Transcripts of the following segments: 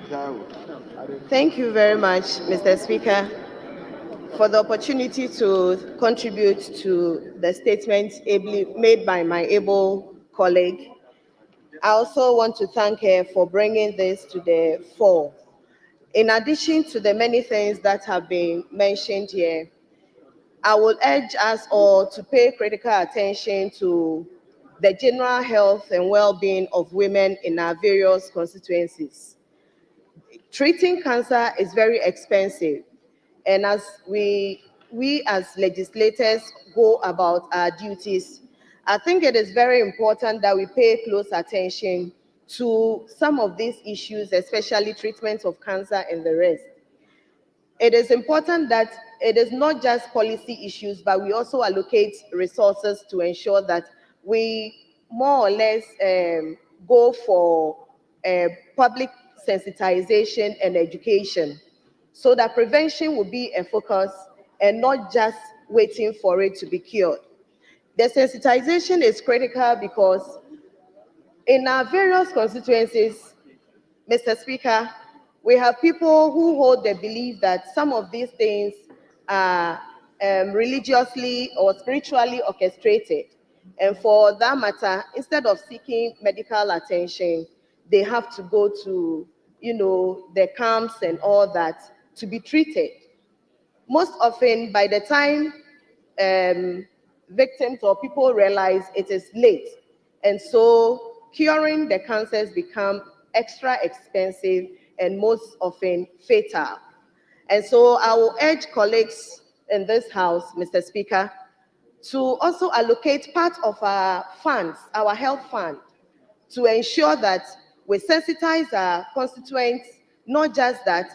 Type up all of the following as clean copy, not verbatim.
Thank you very much, Mr. Speaker, for the opportunity to contribute to the statement made by my able colleague. I also want to thank her for bringing this to the fore. In addition to the many things that have been mentioned here, I would urge us all to pay critical attention to the general health and well-being of women in our various constituencies. Treating cancer is very expensive, and as we as legislators go about our duties, I think it is very important that we pay close attention to some of these issues, especially treatment of cancer and the rest. It is important that it is not just policy issues, but we also allocate resources to ensure that we more or less go for public sensitization and education, so that prevention will be a focus and not just waiting for it to be cured. The sensitization is critical because in our various constituencies, Mr. Speaker, we have people who hold the belief that some of these things are religiously or spiritually orchestrated. And for that matter, instead of seeking medical attention, they have to go to, the camps and all that to be treated. Most often, by the time victims or people realize, it is late. And so curing the cancers become extra expensive and most often fatal. And so I will urge colleagues in this House, Mr. Speaker, to also allocate part of our funds, our health fund, to ensure that we sensitize our constituents, not just that,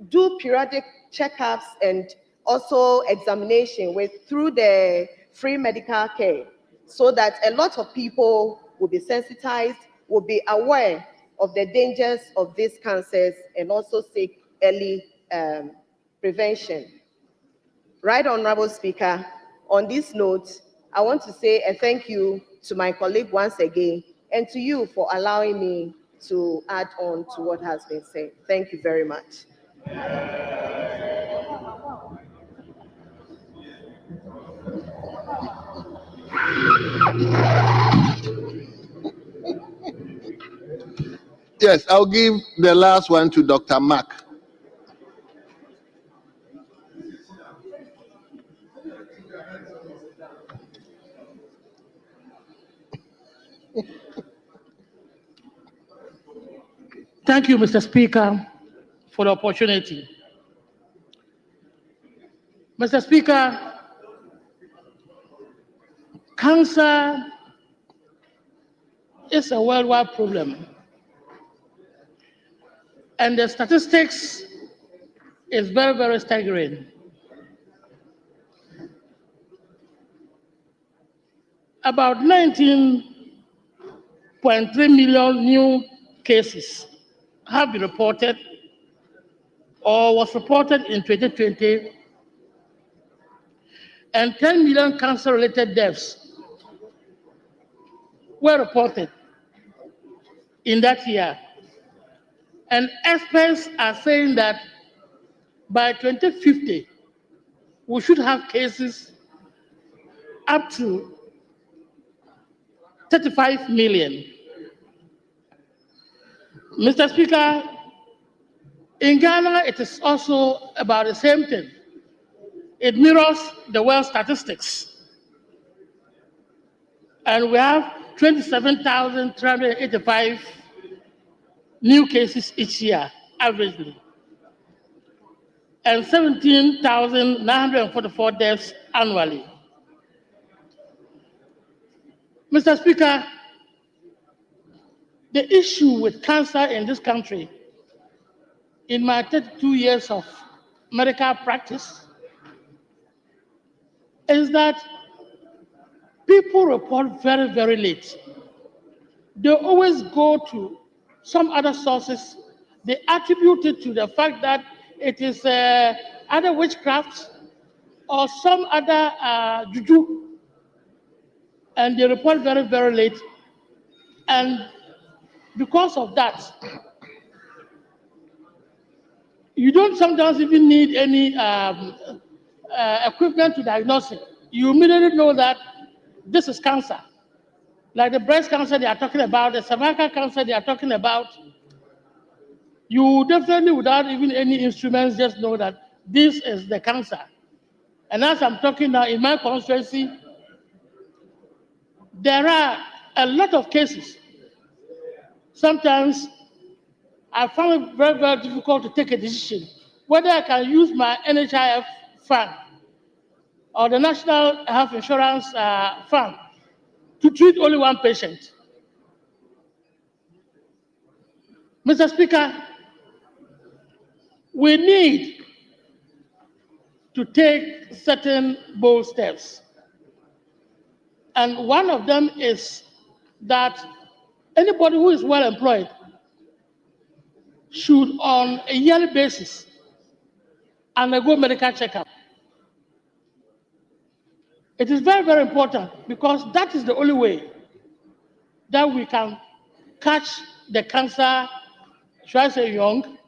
do periodic checkups and also examination through the free medical care, so that a lot of people will be sensitized, will be aware of the dangers of these cancers, and also seek early prevention. Right, Honorable Speaker, on this note, I want to say a thank you to my colleague once again, and to you for allowing me to add on to what has been said. Thank you very much. Yes, I'll give the last one to Dr. Mark. Thank you, Mr. Speaker, for the opportunity. Mr. Speaker, cancer is a worldwide problem, and the statistics is very, very staggering. About 19.3 million new cases have been reported or was reported in 2020, and 10 million cancer-related deaths were reported in that year. And experts are saying that by 2050, we should have cases up to 35 million. Mr. Speaker, in Ghana, it is also about the same thing. It mirrors the world statistics. And we have 27,385 new cases each year, averagely, and 17,944 deaths annually. Mr. Speaker, the issue with cancer in this country, in my 32 years of medical practice, is that people report very, very late. They always go to some other sources. They attribute it to the fact that it is either witchcraft or some other juju, and they report very, very late. And because of that, You don't sometimes even need any equipment to diagnose it. You immediately know that this is cancer. Like the breast cancer they are talking about, the cervical cancer they are talking about. You definitely, without even any instruments, just know that this is the cancer. And as I'm talking now, in my constituency, there are a lot of cases. Sometimes I found it very, very difficult to take a decision whether I can use my NHIF fund or the National Health Insurance Fund to treat only one patient. Mr. Speaker, we need to take certain bold steps. And one of them is that anybody who is well employed should, on a yearly basis, undergo medical checkup. It is very, very important because that is the only way that we can catch the cancer, should I say young,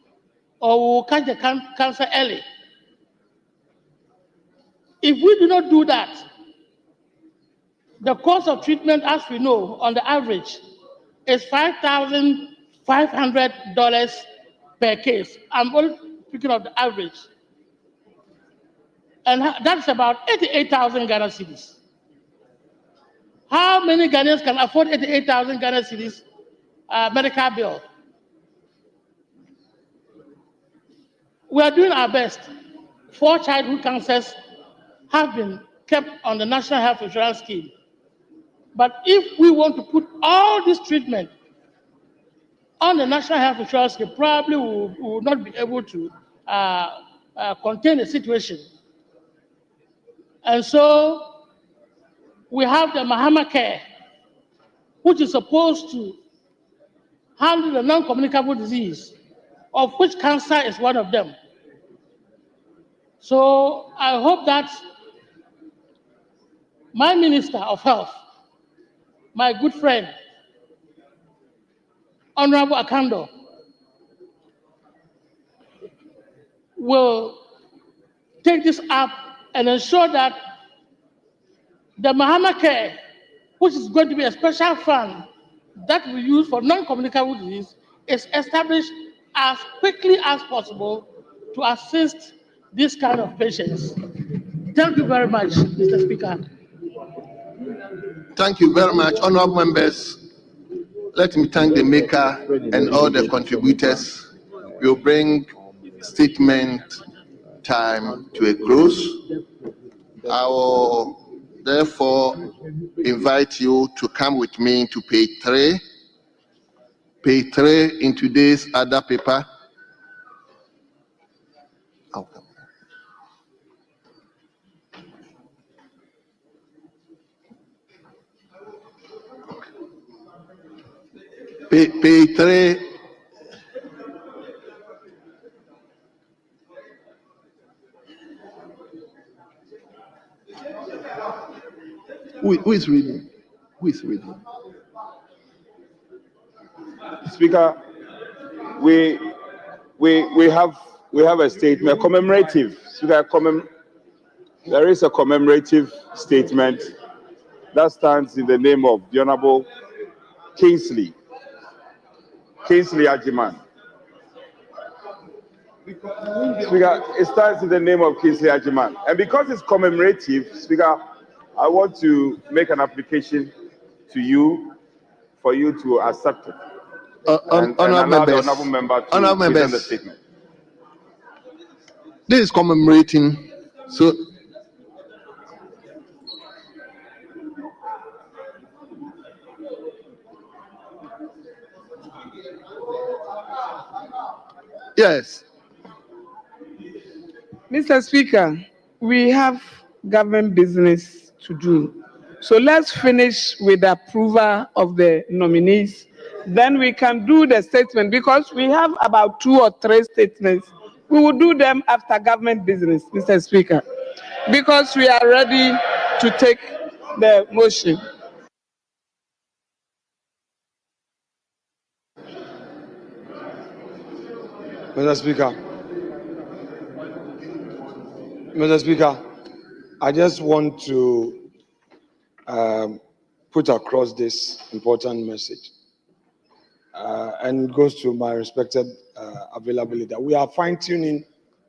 or we'll catch the cancer early. If we do not do that, the cost of treatment, as we know, on the average, is $5,500 per case. I'm only speaking of the average. And that's about 88,000 Ghana cedis. How many Ghanaians can afford 88,000 Ghana cedis medical bill? We are doing our best. 4 childhood cancers have been kept on the National Health Insurance Scheme. But if we want to put all this treatment on the National Health Insurance Scheme, probably we will not be able to contain the situation. And so we have the Mahama Care, which is supposed to handle the non-communicable disease, of which cancer is one of them. So I hope that my Minister of Health, my good friend, Honorable Akando, will take this up and ensure that the Mahama Care, which is going to be a special fund that we use for non-communicable disease, is established as quickly as possible to assist this kind of patients. Thank you very much, Mr. Speaker. Thank you very much, honorable members. Let me thank the maker and all the contributors. We'll bring statement time to a close. I will therefore invite you to come with me to page 3. Page 3 in today's other paper. Page 3. Who is reading? Who is reading? Speaker, we have a statement, commemorative. Speaker, there is a commemorative statement that stands in the name of the Honorable Kingsley Ajiman. Speaker, it stands in the name of Kingsley Ajiman. And because it's commemorative, Speaker, I want to make an application to you for you to accept it. And allow the honorable member to present the statement. This is commemorating. So yes. Mr. Speaker, we have government business to do. So let's finish with the approval of the nominees. Then we can do the statement because we have about 2 or 3 statements. We will do them after government business, Mr. Speaker, because we are ready to take the motion. Mr. Speaker, Mr. Speaker, I just want to put across this important message, and it goes to my respected availability. We are fine-tuning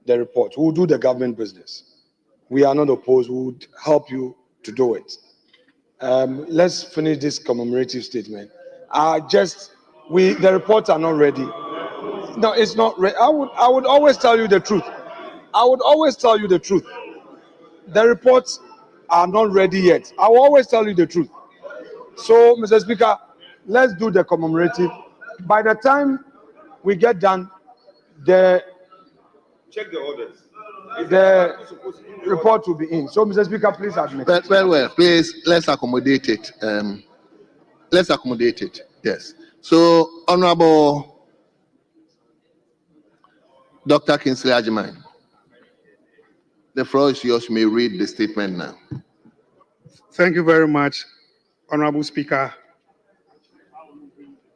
the report. We'll do the government business. We are not opposed. We would help you to do it. Let's finish this commemorative statement. The reports are not ready. No, it's not ready. I would always tell you the truth. I would always tell you the truth. The reports are not ready yet. I will always tell you the truth. So, Mr. Speaker, let's do the commemorative. By the time we get done, Check the orders. the report will be in. So, Mr. Speaker, please admit. Well, please, let's accommodate it. Let's accommodate it. Yes. So, Honorable Dr. Kingsley Agyemang, the floor is yours. You may read the statement now. Thank you very much, Honorable Speaker.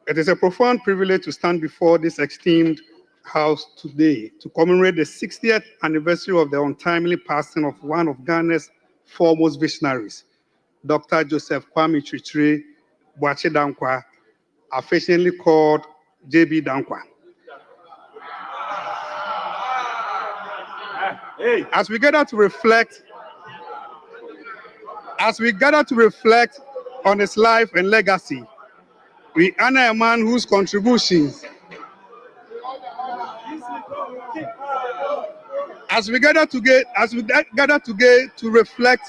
It is a profound privilege to stand before this esteemed House today to commemorate the 60th anniversary of the untimely passing of one of Ghana's foremost visionaries, Dr. Joseph Kwame Chichire Boakye Dankwa, affectionately called JB Dankwa. As we gather to reflect on his life and legacy, we honor a man whose contributions as we gather today to reflect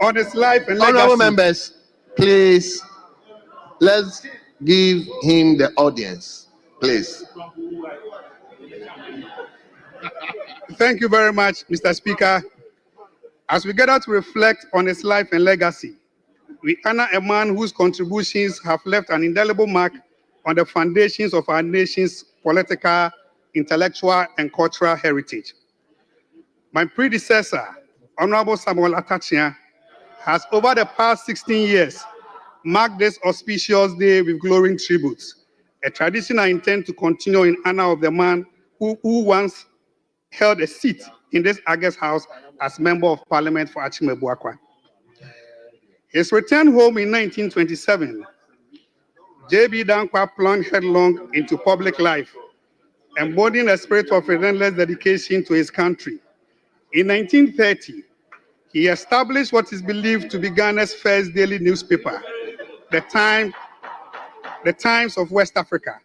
on his life and legacy. Honorable members, please, let's give him the audience, please. Thank you very much, Mr. Speaker. As we gather to reflect on his life and legacy, we honor a man whose contributions have left an indelible mark on the foundations of our nation's political, intellectual, and cultural heritage. My predecessor, Honorable Samuel Atachia, has over the past 16 years marked this auspicious day with glowing tributes, a tradition I intend to continue in honor of the man who once held a seat in this August House as Member of Parliament for Achime-Boakwa. His return home in 1927, JB Dankwa plunged headlong into public life, embodying a spirit of relentless dedication to his country. In 1930, he established what is believed to be Ghana's first daily newspaper, The Times of West Africa,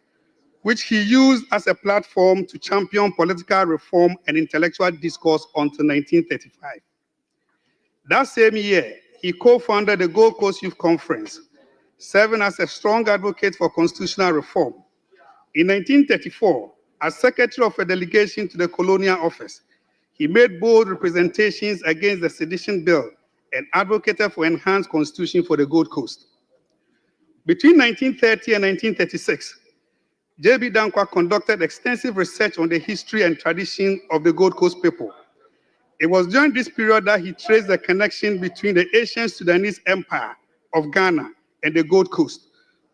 which he used as a platform to champion political reform and intellectual discourse until 1935. That same year, he co-founded the Gold Coast Youth Conference, serving as a strong advocate for constitutional reform. In 1934, as secretary of a delegation to the Colonial Office, he made bold representations against the Sedition Bill and advocated for enhanced constitution for the Gold Coast. Between 1930 and 1936, JB Dankwa conducted extensive research on the history and tradition of the Gold Coast people. It was during this period that he traced the connection between the ancient Sudanese Empire of Ghana and the Gold Coast,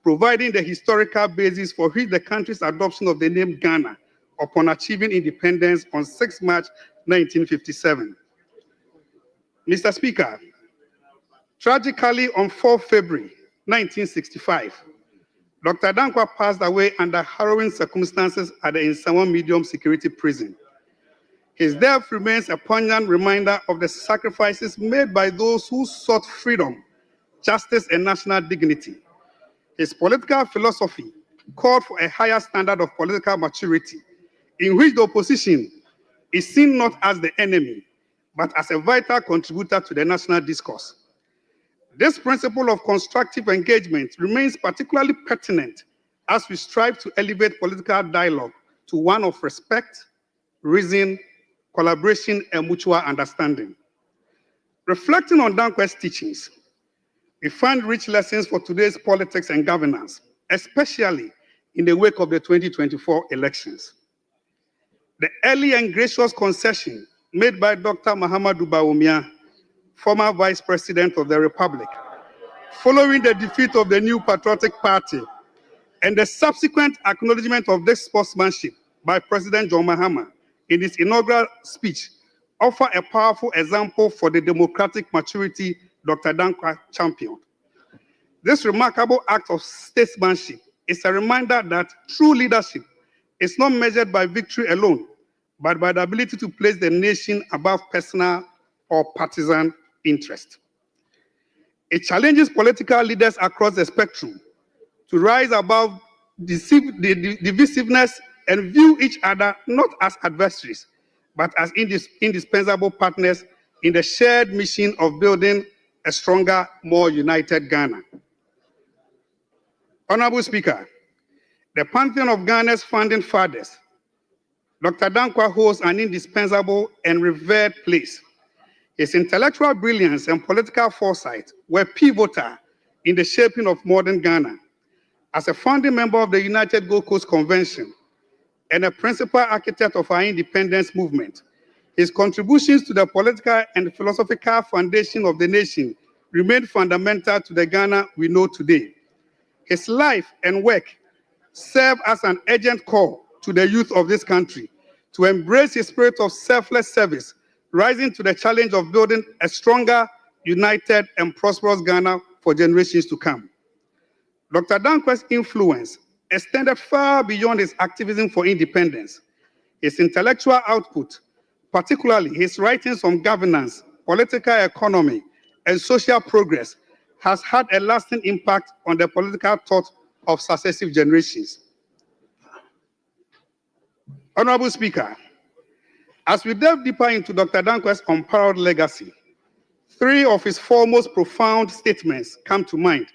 providing the historical basis for which the country's adoption of the name Ghana upon achieving independence on 6 March 1957. Mr. Speaker, tragically on 4 February 1965, Dr. Dankwa passed away under harrowing circumstances at the Nsawa Medium Security Prison. His death remains a poignant reminder of the sacrifices made by those who sought freedom, justice, and national dignity. His political philosophy called for a higher standard of political maturity, in which the opposition is seen not as the enemy, but as a vital contributor to the national discourse. This principle of constructive engagement remains particularly pertinent as we strive to elevate political dialogue to one of respect, reason, collaboration, and mutual understanding. Reflecting on Dankwa's teachings, we find rich lessons for today's politics and governance, especially in the wake of the 2024 elections. The early and gracious concession made by Dr. Mahamadou Bawumia, former Vice President of the Republic, following the defeat of the New Patriotic Party and the subsequent acknowledgement of this sportsmanship by President John Mahama in his inaugural speech, offer a powerful example for the democratic maturity Dr. Dankwa championed. This remarkable act of statesmanship is a reminder that true leadership is not measured by victory alone, but by the ability to place the nation above personal or partisan interest. It challenges political leaders across the spectrum to rise above the divisiveness and view each other not as adversaries, but as indispensable partners in the shared mission of building a stronger, more united Ghana. Honorable Speaker, the pantheon of Ghana's founding fathers, Dr. Dankwa holds an indispensable and revered place. His intellectual brilliance and political foresight were pivotal in the shaping of modern Ghana. As a founding member of the United Gold Coast Convention and a principal architect of our independence movement, his contributions to the political and philosophical foundation of the nation remain fundamental to the Ghana we know today. His life and work serve as an urgent call to the youth of this country to embrace his spirit of selfless service, rising to the challenge of building a stronger, united, and prosperous Ghana for generations to come. Dr. Dankwa's influence extended far beyond his activism for independence. His intellectual output, particularly his writings on governance, political economy, and social progress, has had a lasting impact on the political thought of successive generations. Honorable Speaker, as we delve deeper into Dr. Dankwa's unparalleled legacy, three of his foremost profound statements come to mind,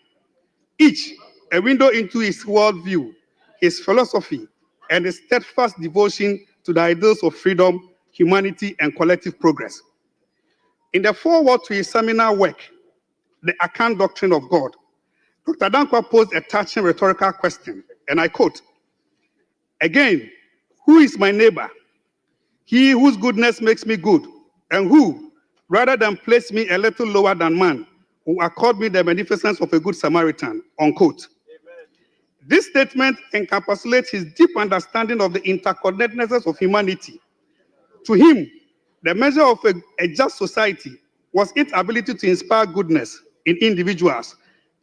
each a window into his worldview, his philosophy, and his steadfast devotion to the ideals of freedom, humanity, and collective progress. In the foreword to his seminal work, The Akan Doctrine of God, Dr. Dankwa posed a touching rhetorical question, and I quote, "Again, who is my neighbor? He whose goodness makes me good, and who, rather than place me a little lower than man, will accord me the beneficence of a good Samaritan," unquote. Amen. This statement encapsulates his deep understanding of the interconnectedness of humanity. To him, the measure of a just society was its ability to inspire goodness in individuals,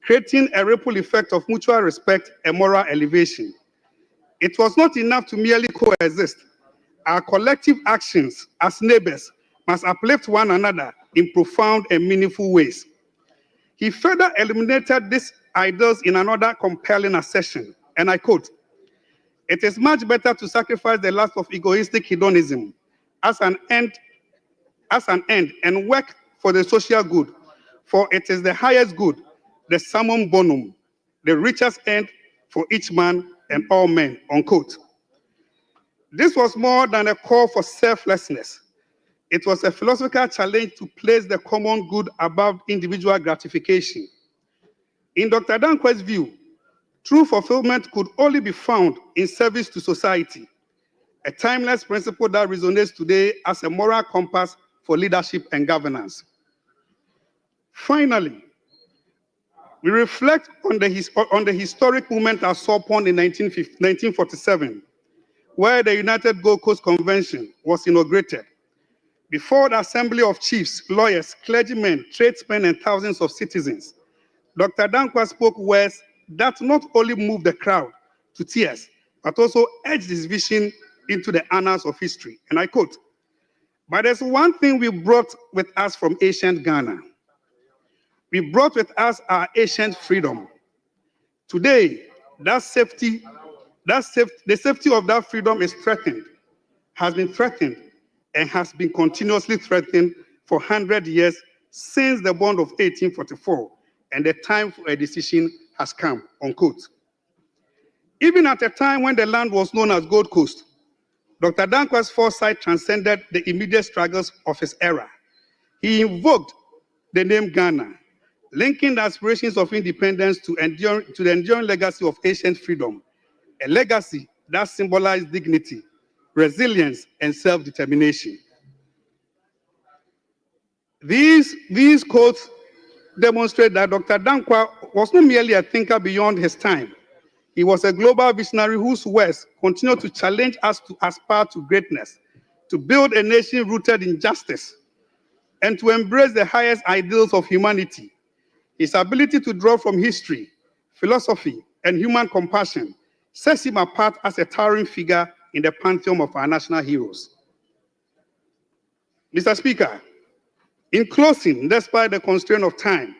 creating a ripple effect of mutual respect and moral elevation. It was not enough to merely coexist. Our collective actions as neighbors must uplift one another in profound and meaningful ways. He further illuminated these ideals in another compelling assertion, and I quote, "It is much better to sacrifice the lust of egoistic hedonism as an end and work for the social good, for it is the highest good, the summum bonum, the richest end for each man and all men," unquote. This was more than a call for selflessness. It was a philosophical challenge to place the common good above individual gratification. In Dr. Dankwa's view, true fulfillment could only be found in service to society, a timeless principle that resonates today as a moral compass for leadership and governance. Finally, we reflect on the historic moment at Sopon in 1947, where the United Gold Coast Convention was inaugurated. Before the assembly of chiefs, lawyers, clergymen, tradesmen, and thousands of citizens, Dr. Dankwa spoke words that not only moved the crowd to tears, but also etched his vision into the annals of history. And I quote, "But there's one thing we brought with us from ancient Ghana. We brought with us our ancient freedom. Today, the safety of that freedom is threatened, has been threatened, and has been continuously threatened for 100 years since the bond of 1844, and the time for a decision has come," unquote. Even at a time when the land was known as Gold Coast, Dr. Dankwa's foresight transcended the immediate struggles of his era. He invoked the name Ghana, linking the aspirations of independence to the enduring legacy of ancient freedom, a legacy that symbolized dignity, resilience, and self-determination. These quotes demonstrate that Dr. Dankwa was not merely a thinker beyond his time. He was a global visionary whose words continue to challenge us to aspire to greatness, to build a nation rooted in justice and to embrace the highest ideals of humanity. His ability to draw from history, philosophy, and human compassion sets him apart as a towering figure in the pantheon of our national heroes. Mr. Speaker, in closing, despite the constraint of time,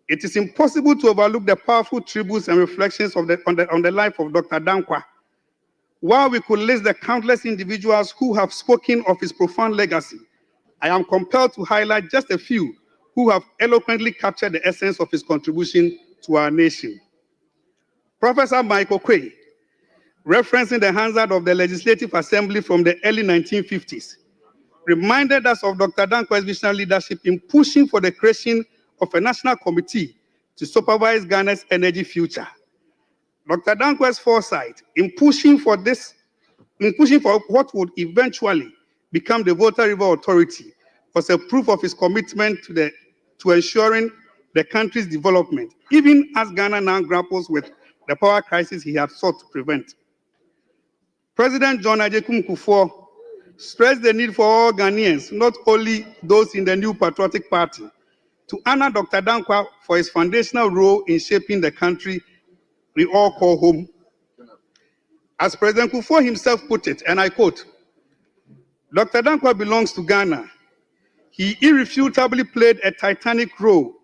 it is impossible to overlook the powerful tributes and reflections on the life of Dr. Dankwa. While we could list the countless individuals who have spoken of his profound legacy, I am compelled to highlight just a few who have eloquently captured the essence of his contribution to our nation. Professor Michael Quay, referencing the Hansard of the Legislative Assembly from the early 1950s, reminded us of Dr. Dankwa's visionary leadership in pushing for the creation of a national committee to supervise Ghana's energy future. Dr. Dankwa's foresight in pushing for what would eventually become the Volta River Authority was a proof of his commitment to ensuring the country's development, even as Ghana now grapples with the power crisis he had sought to prevent. President John Ajekum Kufuor stressed the need for all Ghanaians, not only those in the New Patriotic Party, to honor Dr. Dankwa for his foundational role in shaping the country we all call home. As President Kufuor himself put it, and I quote, "Dr. Dankwa belongs to Ghana. He irrefutably played a titanic role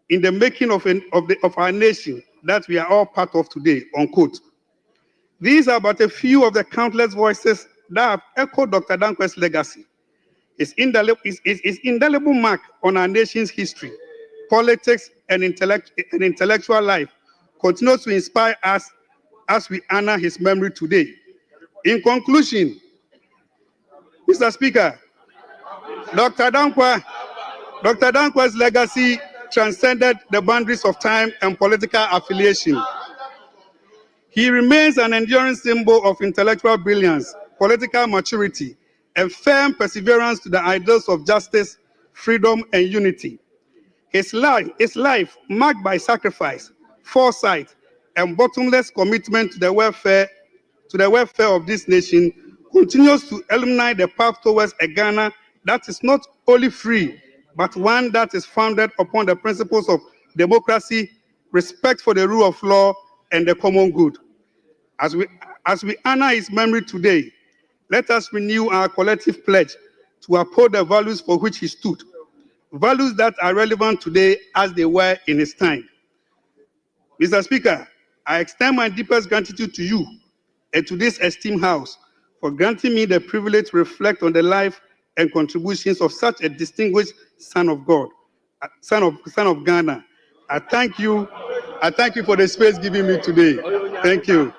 in the making of our nation that we are all part of today," unquote. These are but a few of the countless voices that have echoed Dr. Dankwa's legacy. His indelible mark on our nation's history, politics, and intellectual life continues to inspire us as we honor his memory today. In conclusion, Mr. Speaker, Dr. Dankwa's legacy transcended the boundaries of time and political affiliation. He remains an enduring symbol of intellectual brilliance, political maturity, and firm perseverance to the ideals of justice, freedom, and unity. His life, marked by sacrifice, foresight, and bottomless commitment to the welfare of this nation, continues to illuminate the path towards a Ghana that is not only free, but one that is founded upon the principles of democracy, respect for the rule of law, and the common good. As we honor his memory today, let us renew our collective pledge to uphold the values for which he stood, values that are relevant today as they were in his time. Mr. Speaker, I extend my deepest gratitude to you and to this esteemed House for granting me the privilege to reflect on the life and contributions of such a distinguished son of God, son of Ghana. I thank you for the space given me today. Thank you.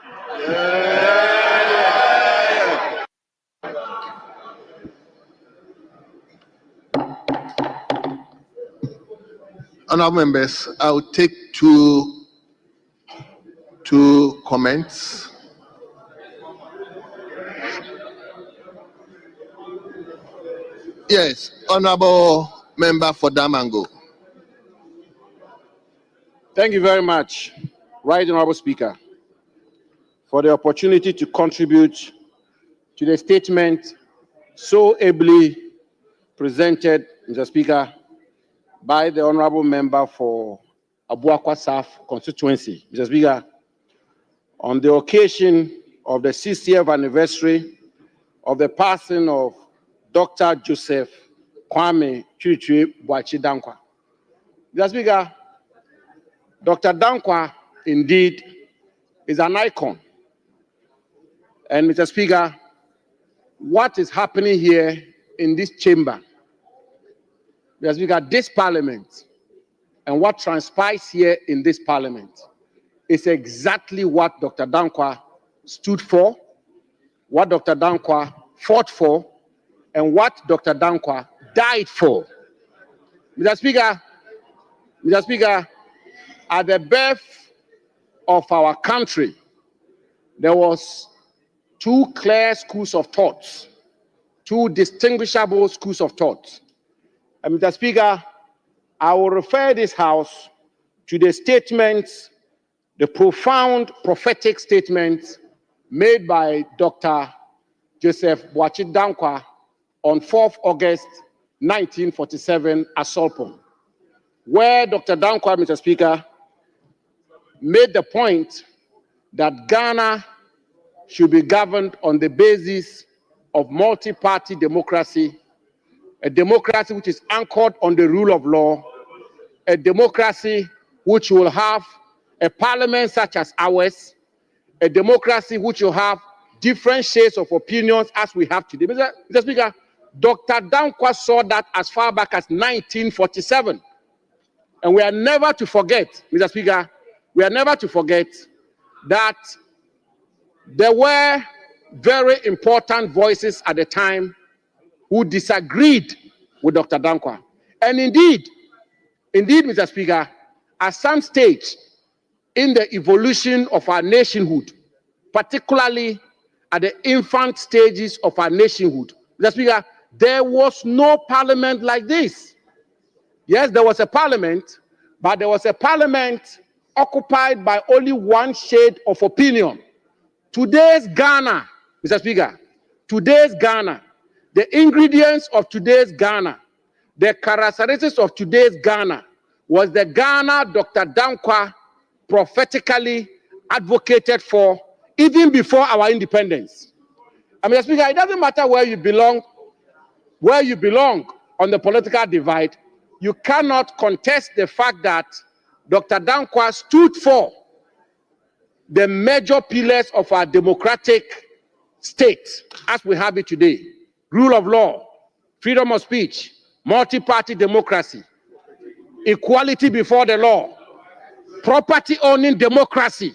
Honourable members, I'll take two comments. Yes, Honourable Member for Damango. Thank you very much, Right Honourable Speaker, for the opportunity to contribute to the statement so ably presented, Mr. Speaker, by the Honourable Member for Abuakwa South constituency. Mr. Speaker, on the occasion of the 60th anniversary of the passing of Dr. Joseph Kwame Chirichiri Boakye Dankwa. Mr. Speaker, Dr. Dankwa indeed is an icon. And Mr. Speaker, what is happening here in this chamber, Mr. Speaker, this parliament, and what transpires here in this parliament is exactly what Dr. Dankwa stood for, what Dr. Dankwa fought for, and what Dr. Dankwa died for. Mr. Speaker, at the birth of our country, there was two clear schools of thought, two distinguishable schools of thought. And Mr. Speaker, I will refer this House to the statements, the profound prophetic statements made by Dr. Joseph Boakye Dankwa on 4th August 1947 at Solpon, where Dr. Dankwa, Mr. Speaker, made the point that Ghana should be governed on the basis of multi-party democracy, a democracy which is anchored on the rule of law, a democracy which will have a parliament such as ours, a democracy which will have different shades of opinions as we have today. Mr. Speaker, Dr. Dankwa saw that as far back as 1947. And we are never to forget, Mr. Speaker, we are never to forget that there were very important voices at the time who disagreed with Dr. Dankwa. And indeed, Mr. Speaker, at some stage in the evolution of our nationhood, particularly at the infant stages of our nationhood, Mr. Speaker, there was no parliament like this. Yes, there was a parliament, but there was a parliament occupied by only one shade of opinion. Today's Ghana, Mr. Speaker, today's Ghana, the ingredients of today's Ghana, the characteristics of today's Ghana was the Ghana Dr. Dankwa prophetically advocated for even before our independence. I mean, Mr. Speaker, it doesn't matter where you belong on the political divide, you cannot contest the fact that Dr. Dankwa stood for the major pillars of our democratic state as we have it today: rule of law, freedom of speech, multi-party democracy, equality before the law, property-owning democracy.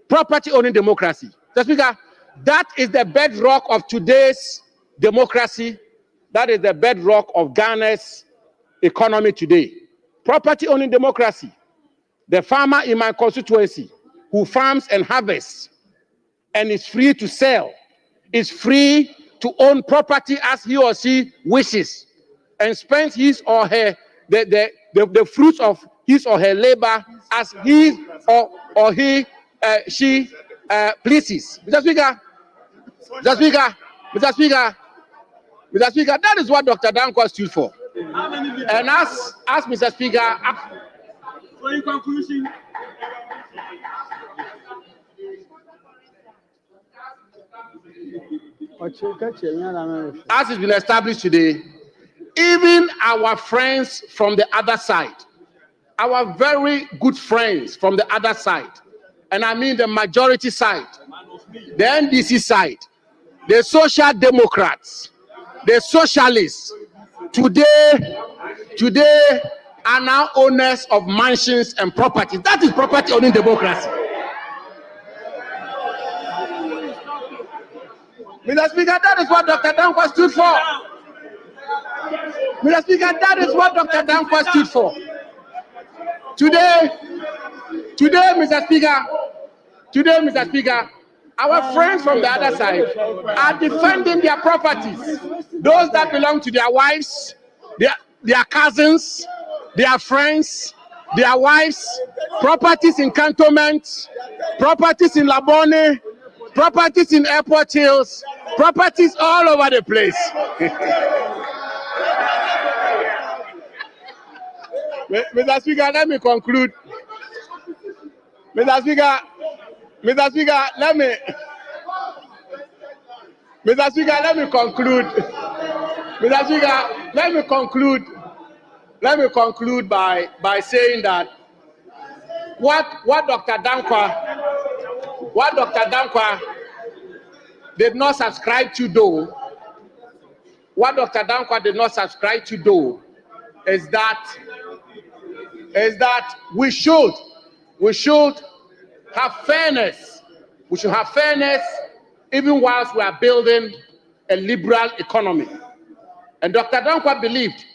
Mr. Speaker, that is the bedrock of today's democracy. That is the bedrock of Ghana's economy today. Property-owning democracy. The farmer in my constituency who farms and harvests and is free to sell, is free to own property as he or she wishes, and spends his or her the fruits of his or her labor as he or she pleases. Mr. Speaker, that is what Dr. Dankwa stood for. And as Mr. Speaker, so in conclusion, as it's been established today, even our friends from the other side, our very good friends from the other side, and I mean the majority side, the NDC side, the Social Democrats, the Socialists, today are now owners of mansions and properties. That is property owning democracy. Mr. Speaker, that is what Dr. Dankwa stood for. Mr. Speaker, that is what Dr. Dankwa stood for. Today, Mr. Speaker, our friends from the other side are defending their properties. Those that belong to their wives, their cousins, their friends, their wives, properties in cantonments, properties in Labone, properties in Airport Hills, properties all over the place. Mr. Speaker, let me conclude. Mr. Speaker, let me conclude. Mr. Speaker, let me conclude by saying that what Dr. Dankwa did not subscribe to do, is that we should have fairness. We should have fairness even whilst we are building a liberal economy. And Dr. Dankwa believed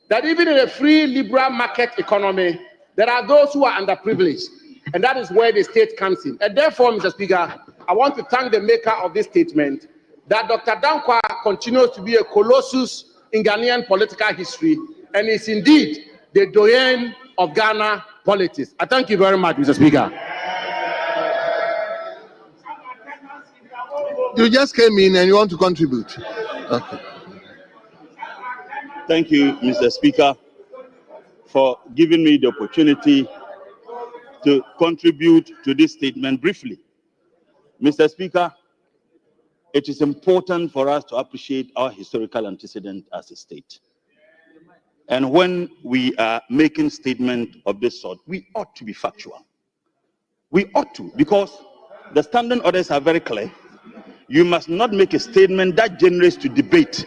that even in a free liberal market economy, there are those who are underprivileged. And that is where the state comes in. And therefore, Mr. Speaker, I want to thank the maker of this statement that Dr. Dankwa continues to be a colossus in Ghanaian political history and is indeed the doyen of Ghana politics. I thank you very much, Mr. Speaker. You just came in and you want to contribute. Okay. Thank you, Mr. Speaker, for giving me the opportunity to contribute to this statement briefly. Mr. Speaker, it is important for us to appreciate our historical antecedent as a state. And when we are making statements of this sort, we ought to be factual. We ought to, because the standing orders are very clear. You must not make a statement that generates to debate.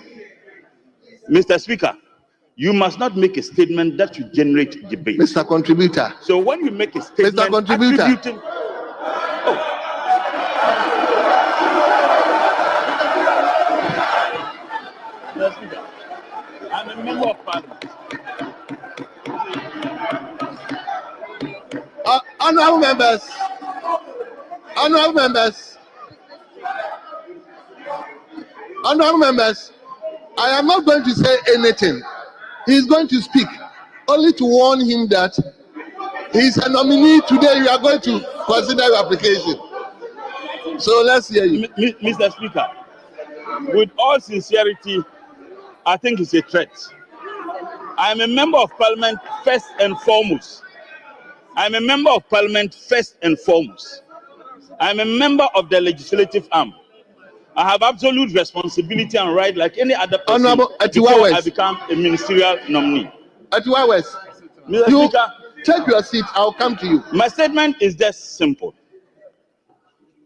Mr. Speaker, you must not make a statement that will generate debate. Mr. Contributor. So when you make a statement Mr. Contributor. attributing... Mr. Speaker, I'm a member of Parliament. Honorable members. Honorable members. Honorable members. I am not going to say anything. He is going to speak, only to warn him that he is a nominee today. You are going to consider your application. So let's hear you. Mr. Speaker, with all sincerity, I think it's a threat. I am a member of Parliament first and foremost. I am a member of Parliament first and foremost. I am a member of the legislative arm. I have absolute responsibility and right like any other person before I become a ministerial nominee. Mr. Speaker, take your seat. I'll come to you. My statement is just simple.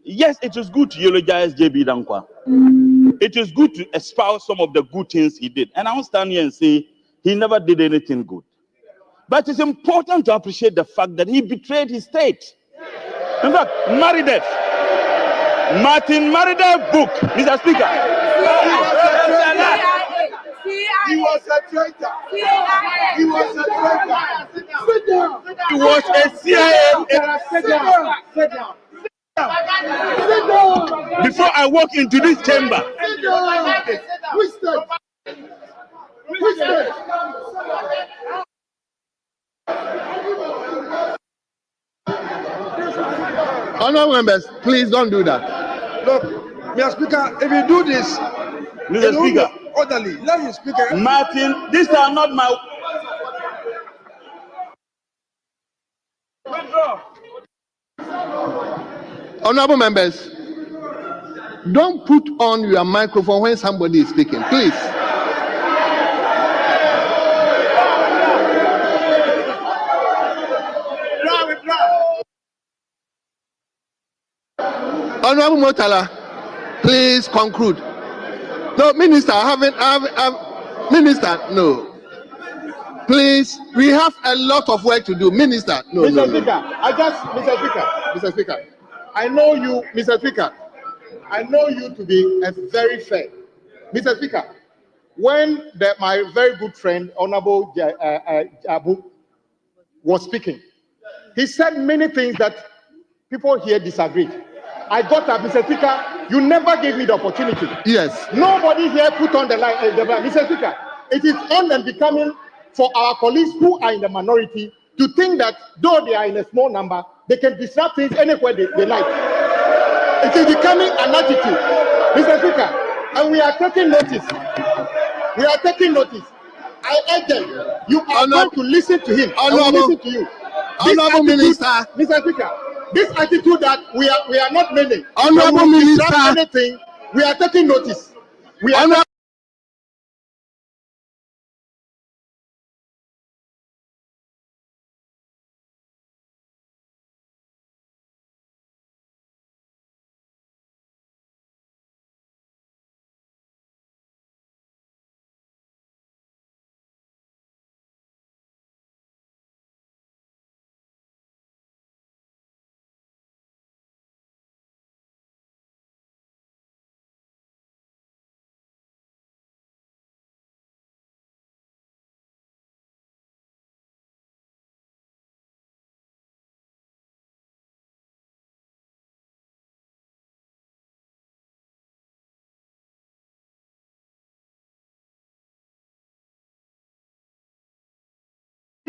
Yes, it is good to eulogize JB Dankwa. It is good to espouse some of the good things he did. And I won't stand here and say he never did anything good. But it's important to appreciate the fact that he betrayed his state. In fact, Martin Maridev book, Mr. Speaker. He was a traitor. He was a traitor. Sit down. He was a CIA. Sit down. Sit down. Sit down. Before I walk into this chamber. Sit down. Which state? Which state? Honourable members, please don't do that. Look, Mr. Speaker, if you do this, Mr. Speaker, orderly, let the Speaker. Martin, these are not my. Honourable members, don't put on your microphone when somebody is speaking, please. Honourable Motala, please conclude. No, Minister, Minister, no. Please, we have a lot of work to do. Minister, no. Mr. Speaker, Mr. Speaker, I know you, Mr. Speaker, I know you to be a very fair. Mr. Speaker, when my very good friend, Honorable Abu, was speaking, he said many things that people here disagreed. I got up, Mr. Speaker, you never gave me the opportunity. Yes. Nobody here put on the line. Mr. Speaker, it is on and becoming for our colleagues who are in the minority to think that though they are in a small number, they can disrupt things anywhere they like. It is becoming an attitude, Mr. Speaker, and we are taking notice. We are taking notice. I urge them, you are going to listen to him. Listen to you. Honourable Minister. Mr. Speaker, this attitude that we are not many. Honourable Minister. Anything, we are taking notice. We are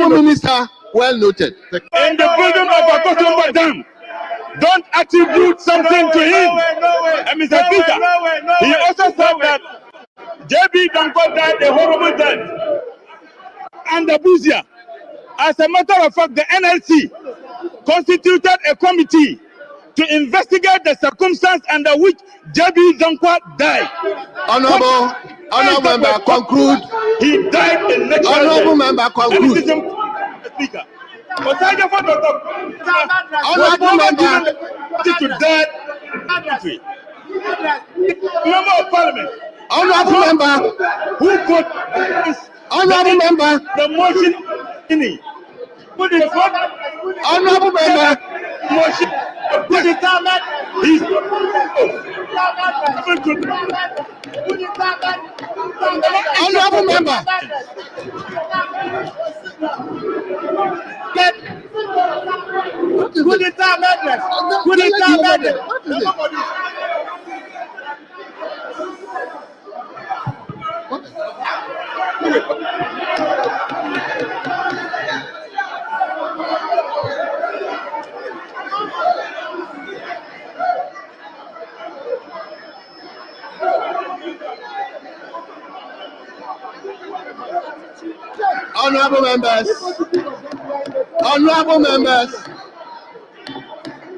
Minister, well noted. In the building of a Kotomba Dam, don't attribute something to him. And Mr. Speaker, he also said that JB Dankwa died a horrible death. under Buzia. As a matter of fact, the NLC constituted a committee to investigate the circumstance under which J.B. Dankwa died. Honorable member, conclude. He died in natural Honorable death. member, conclude. Speaker. Honorable member, To death. Member of Parliament. Honorable member, Who could honorable member, the motion in put it front. honorable member, Motion. Put it down. He's honorable member. Put it down, madness. Put it down, madness. What is it? Honorable members, honorable members,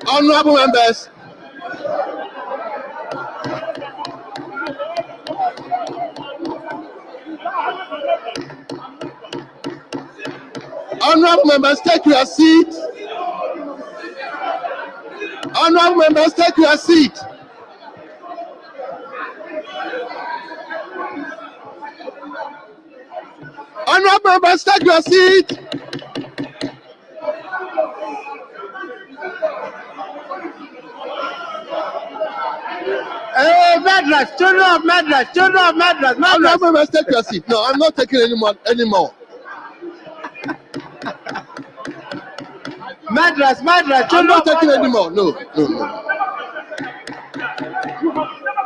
honorable members. Honorable members, take your seat. Honorable members, take your seat. Honorable members, take your seat. Hey, Madras, children of Madras, children of Madras, Honorable members, take your seat. No, I'm not taking anymore. Madras, I'm not taking anymore. No.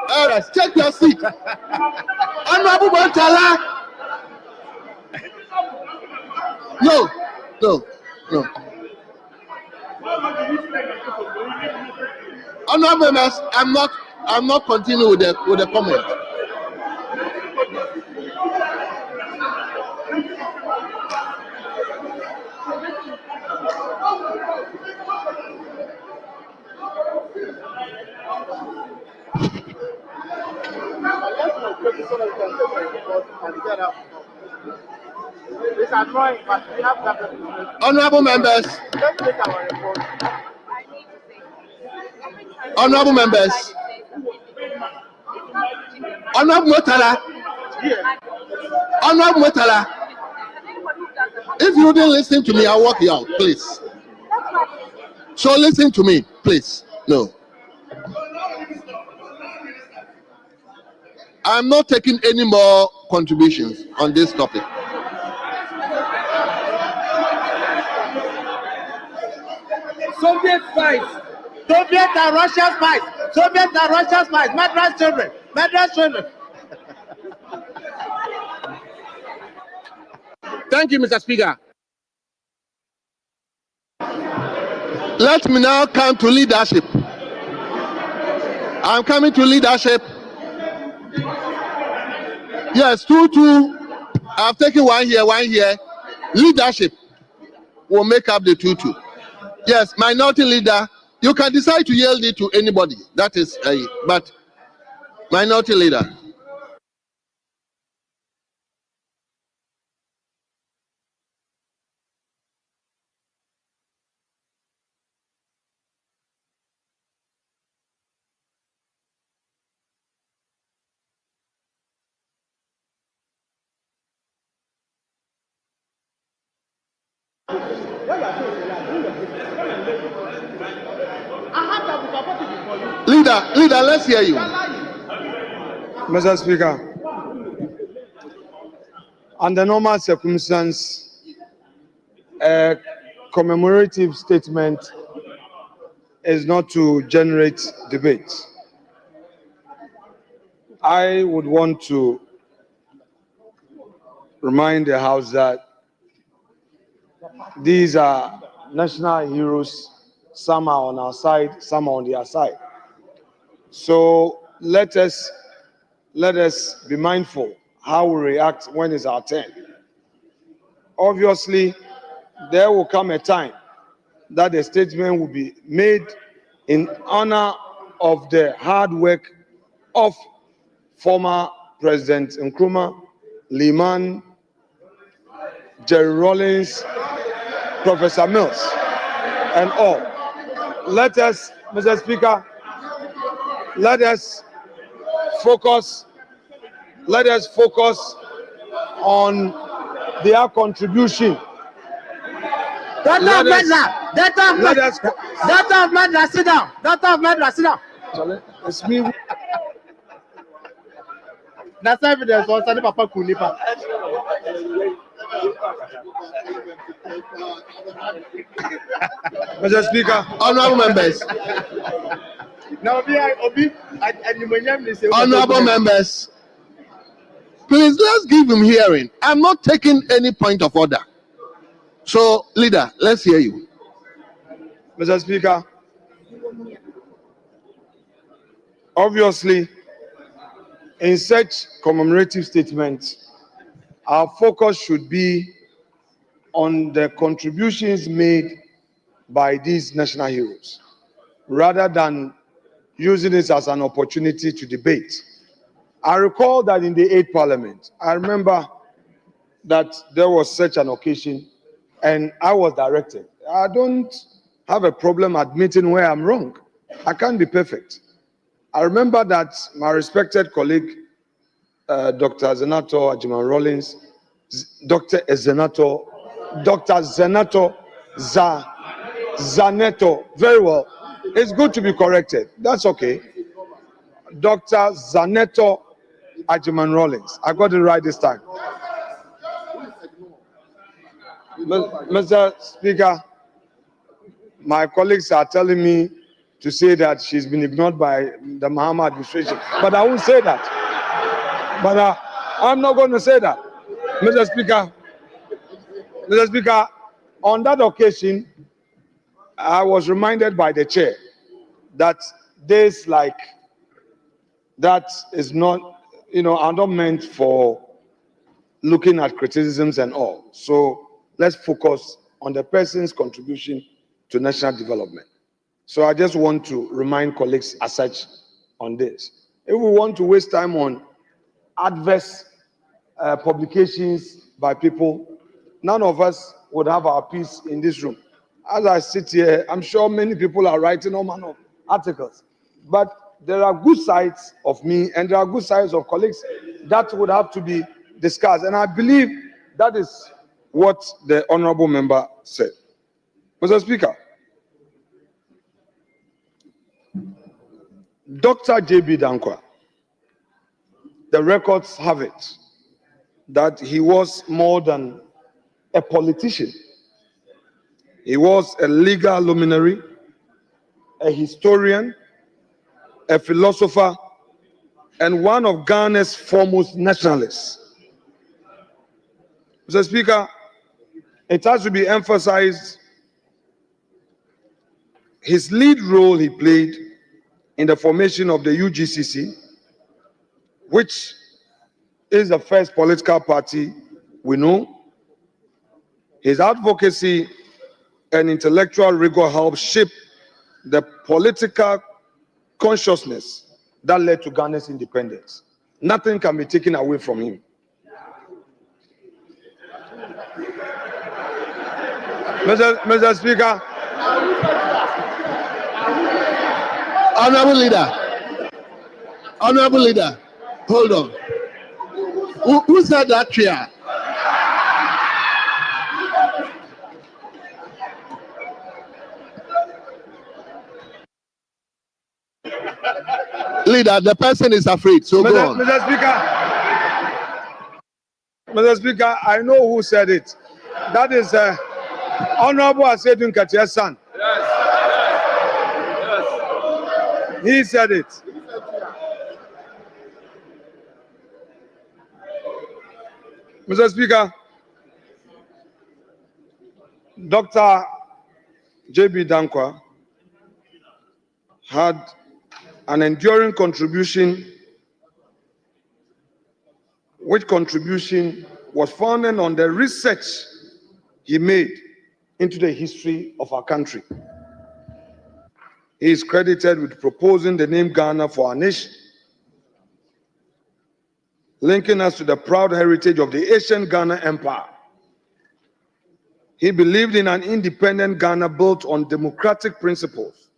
All right, take your seat. Honorable Bantala. No. Honorable members, I'm not continuing with the comment. It's annoying, but we have government. Honorable members, Let's take our report. honorable members, honorable Motala, honorable Motala. If you didn't listen to me, I'll walk you out, please. So listen to me, please. No. I'm not taking any more contributions on this topic. Soviet spies. Soviet and Russian spies. Soviet and Russian spies. Madras children. Madras children. Thank you, Mr. Speaker. Let me now come to leadership. I'm coming to leadership. Yes, 2-2. I've taken one here. Leadership will make up the 2-2. Yes, minority leader, you can decide to yield it to anybody. That is, but minority leader. Leader, let's hear you. Mr. Speaker, under normal circumstances, a commemorative statement is not to generate debate. I would want to remind the House that these are national heroes. Some are on our side, some are on their side. So let us be mindful how we react when it's our turn. obviously, there will come a time that a statement will be made in honor of the hard work of former President Nkrumah, Liman, Jerry Rawlings, Professor Mills, and all. Let us, Mr. Speaker, let us focus on their contribution. Doctor of Medra, sit down. Doctor of Medra, sit down. It's me. That's evidence. Also, Papa Kunipa. Mr. Speaker, Honorable members, Now, honorable members, please let's give him hearing. I'm not taking any point of order. So, leader, let's hear you. Mr. Speaker, obviously, in such commemorative statements, our focus should be on the contributions made by these national heroes, rather than using it as an opportunity to debate. I recall that in the 8th Parliament, I remember that there was such an occasion, and I was directed. I don't have a problem admitting where I'm wrong. I can't be perfect. I remember that my respected colleague, Dr. Zenator Ajiman Rawlings, Dr. Zenator Zaneto, very well. It's good to be corrected. That's okay. Dr. Zaneto Ajiman Rawlings. I got it right this time. Mr. Speaker, my colleagues are telling me to say that she's been ignored by the Mahama administration, but I won't say that. But I'm not going to say that. Mr. Speaker, on that occasion, I was reminded by the chair that days like that is not, are not meant for looking at criticisms and all. So let's focus on the person's contribution to national development. So I just want to remind colleagues as such on this. If we want to waste time on adverse publications by people, none of us would have our peace in this room. As I sit here, I'm sure many people are writing all manner of articles, but there are good sides of me and there are good sides of colleagues that would have to be discussed. And I believe that is what the honorable member said. Mr. Speaker, Dr. J.B. Dankwa, the records have it that he was more than a politician. He was a legal luminary, a historian, a philosopher, and one of Ghana's foremost nationalists. Mr. Speaker, it has to be emphasized his lead role he played in the formation of the UGCC, which is the first political party we know. His advocacy and intellectual rigor helped shape the political consciousness that led to Ghana's independence. Nothing can be taken away from him. Mr. Speaker. Honorable leader, hold on. Who said that chair? Leader, the person is afraid, so go on. Mr. Speaker, I know who said it. That is Honorable Asedun Katia's son. Yes. He said it. Mr. Speaker, Dr. J.B. Dankwa had an enduring contribution, which contribution was founded on the research he made into the history of our country. He is credited with proposing the name Ghana for our nation, linking us to the proud heritage of the ancient Ghana Empire. He believed in an independent Ghana built on democratic principles,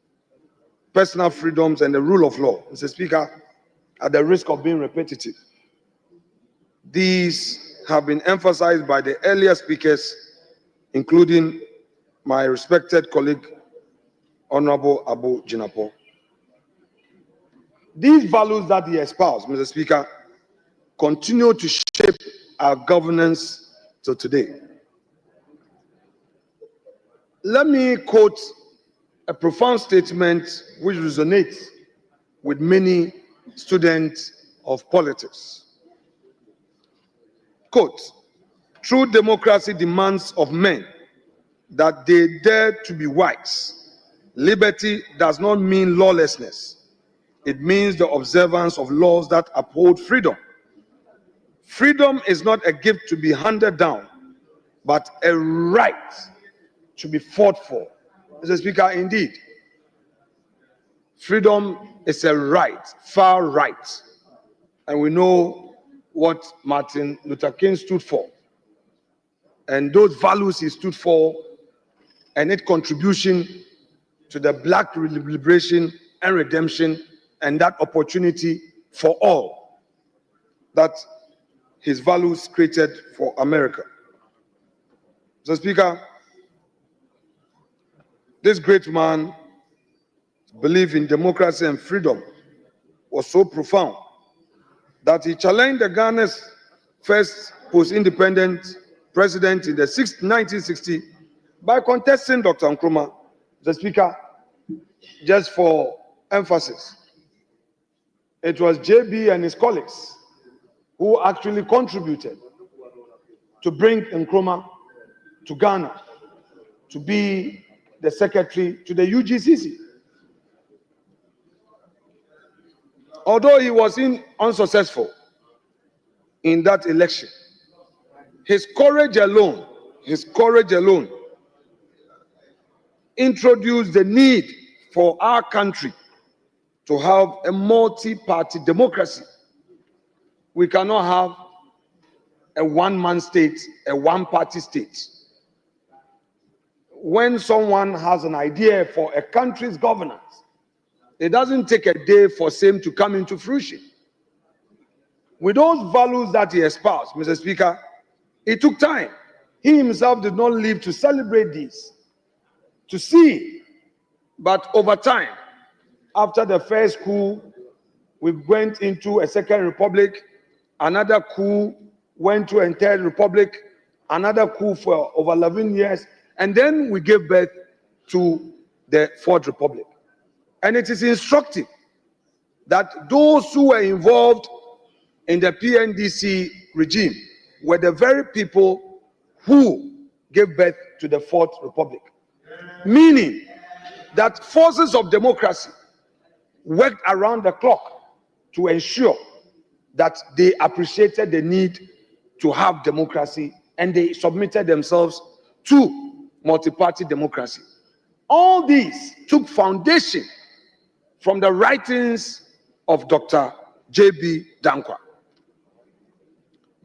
personal freedoms, and the rule of law. Mr. Speaker, at the risk of being repetitive, these have been emphasized by the earlier speakers, including my respected colleague, Honorable Abu Jinapo. These values that he espoused, Mr. Speaker, continue to shape our governance till today. Let me quote a profound statement which resonates with many students of politics. Quote, "True democracy demands of men that they dare to be wise. Liberty does not mean lawlessness. It means the observance of laws that uphold freedom. Freedom is not a gift to be handed down, but a right to be fought for." Mr. Speaker, indeed, freedom is a right, far right. And we know what Martin Luther King stood for, and those values he stood for, and its contribution to the Black liberation and redemption, and that opportunity for all that his values created for America. Mr. Speaker, this great man belief in democracy and freedom was so profound that he challenged the Ghana's first post-independent president in the 1960 by contesting Dr. Nkrumah. The Speaker, just for emphasis, it was JB and his colleagues who actually contributed to bring Nkrumah to Ghana to be the secretary to the UGCC. Although he was unsuccessful in that election, his courage alone introduced the need for our country to have a multi-party democracy. We cannot have a one-man state, a one-party state. When someone has an idea for a country's governance, it doesn't take a day for same to come into fruition. With those values that he espoused, Mr. Speaker, it took time. He himself did not live to celebrate this, to see. But over time, after the first coup, we went into a second republic, another coup went to a third republic, another coup for over 11 years, and then we gave birth to the fourth republic. And it is instructive that those who were involved in the PNDC regime were the very people who gave birth to the fourth republic. Meaning that forces of democracy worked around the clock to ensure that they appreciated the need to have democracy, and they submitted themselves to multi-party democracy. All these took foundation from the writings of Dr. J.B. Dankwa.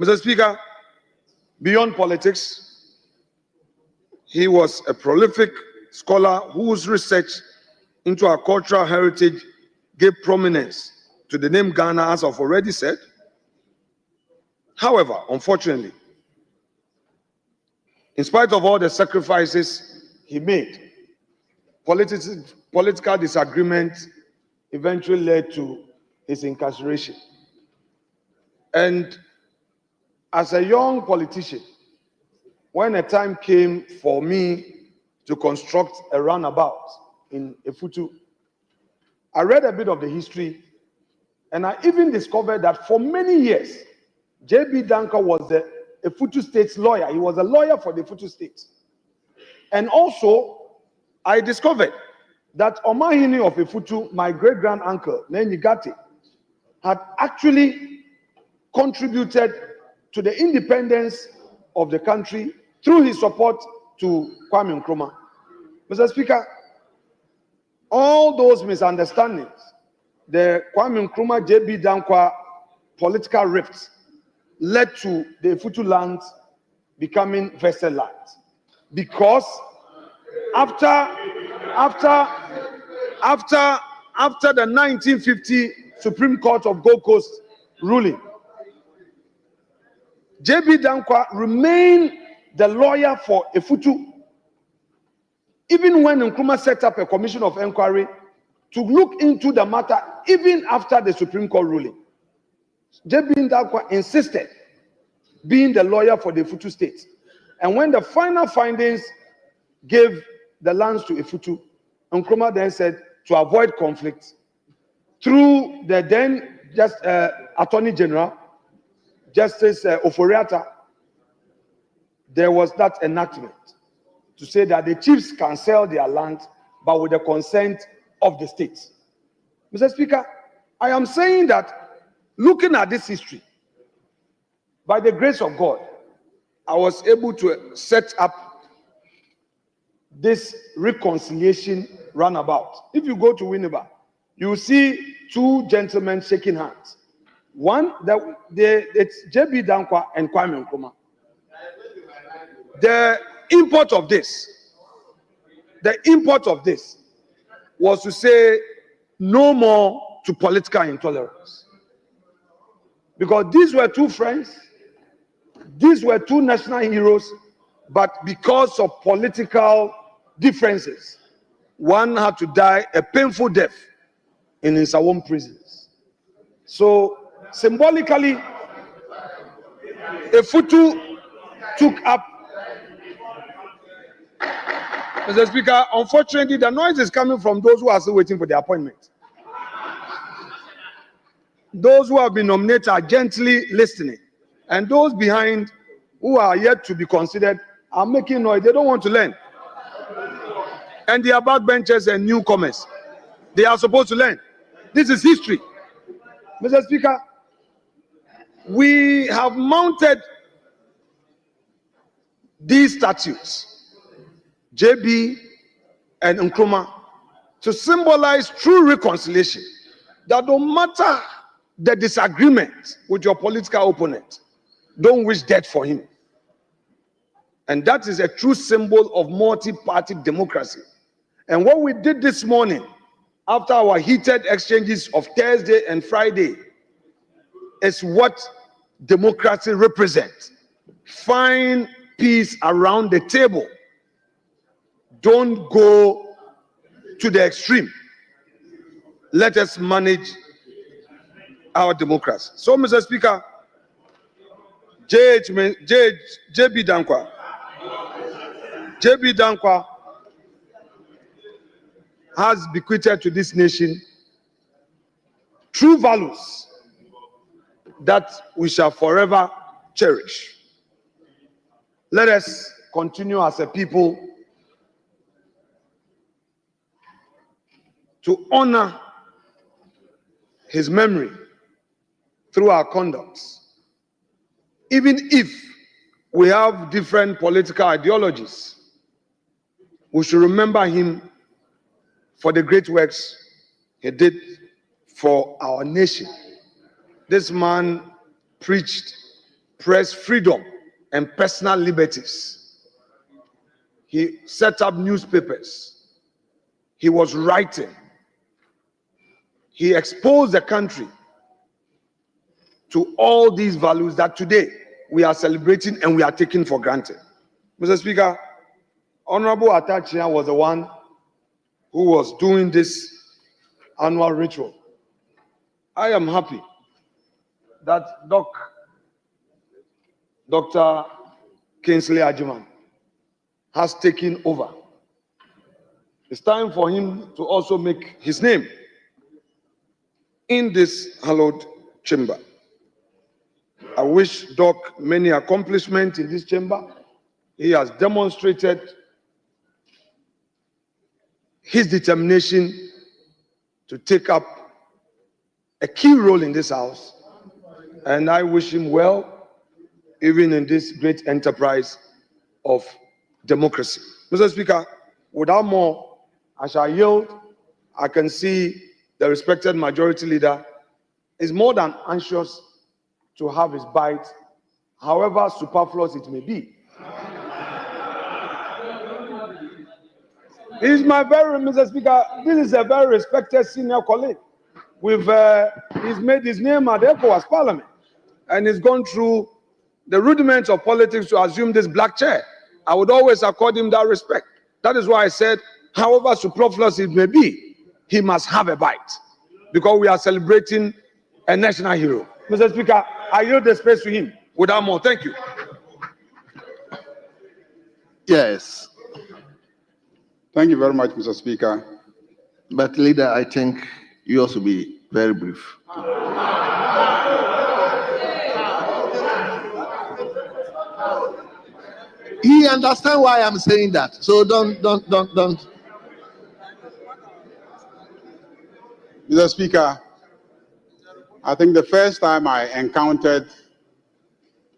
Mr. Speaker, beyond politics, he was a prolific scholar whose research into our cultural heritage gave prominence to the name Ghana, as I've already said. However, unfortunately, in spite of all the sacrifices he made, political disagreement eventually led to his incarceration. And as a young politician, when a time came for me to construct a roundabout in Efutu, I read a bit of the history, and I even discovered that for many years, J.B. Dankwa was the Efutu State's lawyer. He was a lawyer for the Efutu State. And also, I discovered that Omahini of Efutu, my great-grand-uncle, Nenyi Gate, had actually contributed to the independence of the country through his support to Kwame Nkrumah. Mr. Speaker, all those misunderstandings, the Kwame Nkrumah, JB Dankwa political rifts, led to the Efutu lands becoming vested lands. Because after the 1950 Supreme Court of Gold Coast ruling, JB Dankwa remained the lawyer for Efutu, even when Nkrumah set up a commission of inquiry to look into the matter, even after the Supreme Court ruling. JB Dankwa insisted being the lawyer for the Efutu state. And when the final findings gave the lands to Efutu, Nkrumah then said to avoid conflict, through the then Attorney General, Justice Oforiatta, there was that enactment to say that the chiefs can sell their land, but with the consent of the state. Mr. Speaker, I am saying that looking at this history, by the grace of God, I was able to set up this reconciliation runabout. If you go to Winneba, you will see two gentlemen shaking hands. One, it's JB Dankwa and Kwame Nkrumah. The import of this was to say no more to political intolerance. Because these were two friends, these were two national heroes, but because of political differences, one had to die a painful death in Nsawam prisons. So symbolically, Efutu took up. Mr. Speaker, unfortunately, the noise is coming from those who are still waiting for their appointment. Those who have been nominated are gently listening, and those behind who are yet to be considered are making noise. They don't want to learn. And they are backbenchers and newcomers. They are supposed to learn. This is history. Mr. Speaker, we have mounted these statues, JB and Nkrumah, to symbolize true reconciliation, that no matter the disagreement with your political opponent, don't wish death for him. And that is a true symbol of multi-party democracy. And what we did this morning, after our heated exchanges of Thursday and Friday, is what democracy represents. Find peace around the table. Don't go to the extreme. Let us manage our democracy. So, Mr. Speaker, JB Dankwa has bequeathed to this nation true values that we shall forever cherish. Let us continue as a people to honor his memory through our conducts. Even if we have different political ideologies, we should remember him for the great works he did for our nation. This man preached press freedom and personal liberties. He set up newspapers. He was writing. He exposed the country to all these values that today we are celebrating and we are taking for granted. Mr. Speaker, Honorable Atachia was the one who was doing this annual ritual. I am happy that Dr. Kingsley Agyemang has taken over. It's time for him to also make his name in this hallowed chamber. I wish Doc many accomplishments in this chamber. He has demonstrated his determination to take up a key role in this house, and I wish him well, even in this great enterprise of democracy. Mr. Speaker, without more, I shall yield. I can see the respected majority leader is more than anxious to have his bite, however superfluous it may be. Mr. Speaker, this is a very respected senior colleague. He's made his name at ECOWAS Parliament, and he's gone through the rudiments of politics to assume this black chair. I would always accord him that respect. That is why I said, however superfluous it may be, he must have a bite, because we are celebrating a national hero. Mr. Speaker, I yield the space to him. Without more, thank you. Yes, Thank you very much, Mr. Speaker. but leader, I think you also be very brief. He understand why I'm saying that, so don't. Mr. Speaker, I think the first time I encountered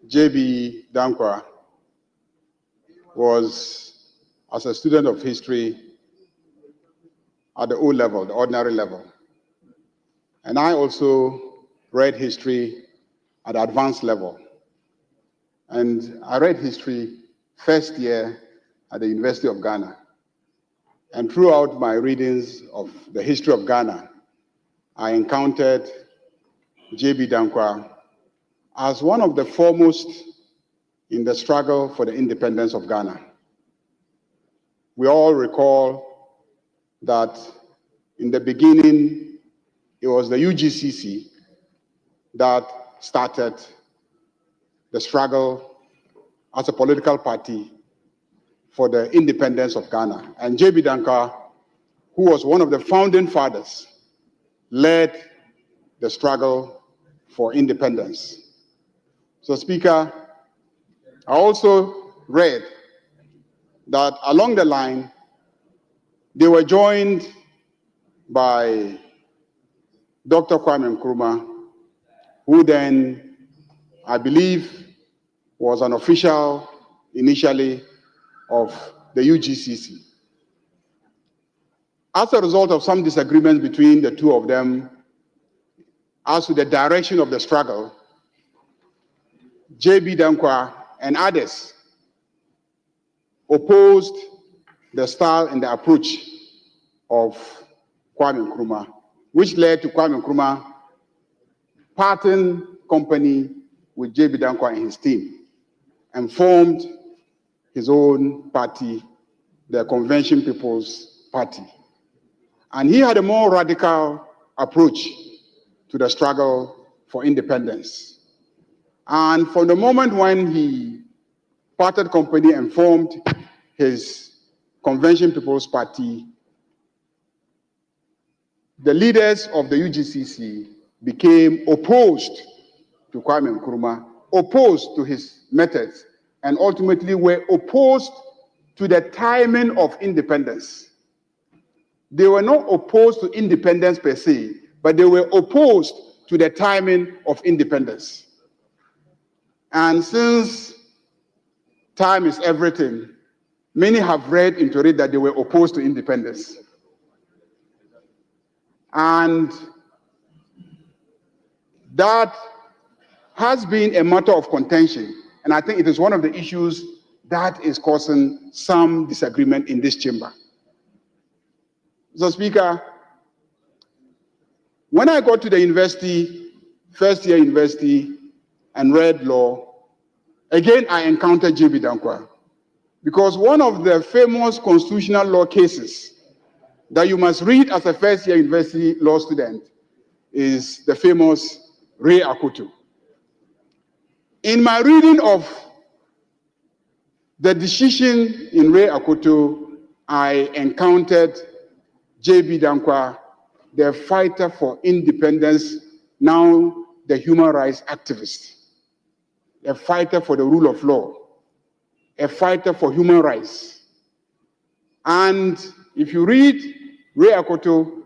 J.B. Dankwa was as a student of history at the O level, the ordinary level. And I also read history at the advanced level. And I read history first year at the University of Ghana. And throughout my readings of the history of Ghana, I encountered J.B. Dankwa as one of the foremost in the struggle for the independence of Ghana. We all recall that in the beginning, it was the UGCC that started the struggle as a political party for the independence of Ghana. And J.B. Dankwa, who was one of the founding fathers, led the struggle for independence. So, Speaker, I also read that along the line, they were joined by Dr. Kwame Nkrumah, who then, I believe, was an official initially of the UGCC. As a result of some disagreements between the two of them as to the direction of the struggle, J.B. Dankwa and others opposed the style and the approach of Kwame Nkrumah, which led to Kwame Nkrumah parting company with J.B. Dankwa and his team and formed his own party, the Convention People's Party. And he had a more radical approach to the struggle for independence. And from the moment when he parted company and formed his Convention People's Party, the leaders of the UGCC became opposed to Kwame Nkrumah, opposed to his methods, and ultimately were opposed to the timing of independence. They were not opposed to independence per se, but they were opposed to the timing of independence. And since time is everything, many have read into it that they were opposed to independence. And that has been a matter of contention. And I think it is one of the issues that is causing some disagreement in this chamber. So, Speaker, when I got to the university, first year university, and read law, again, I encountered J.B. Dankwa. Because one of the famous constitutional law cases that you must read as a first year university law student is the famous Ray Akoto. In my reading of the decision in Ray Akoto, I encountered J.B. Dankwa, the fighter for independence, now the human rights activist, a fighter for the rule of law, a fighter for human rights. And if you read Ray Akoto,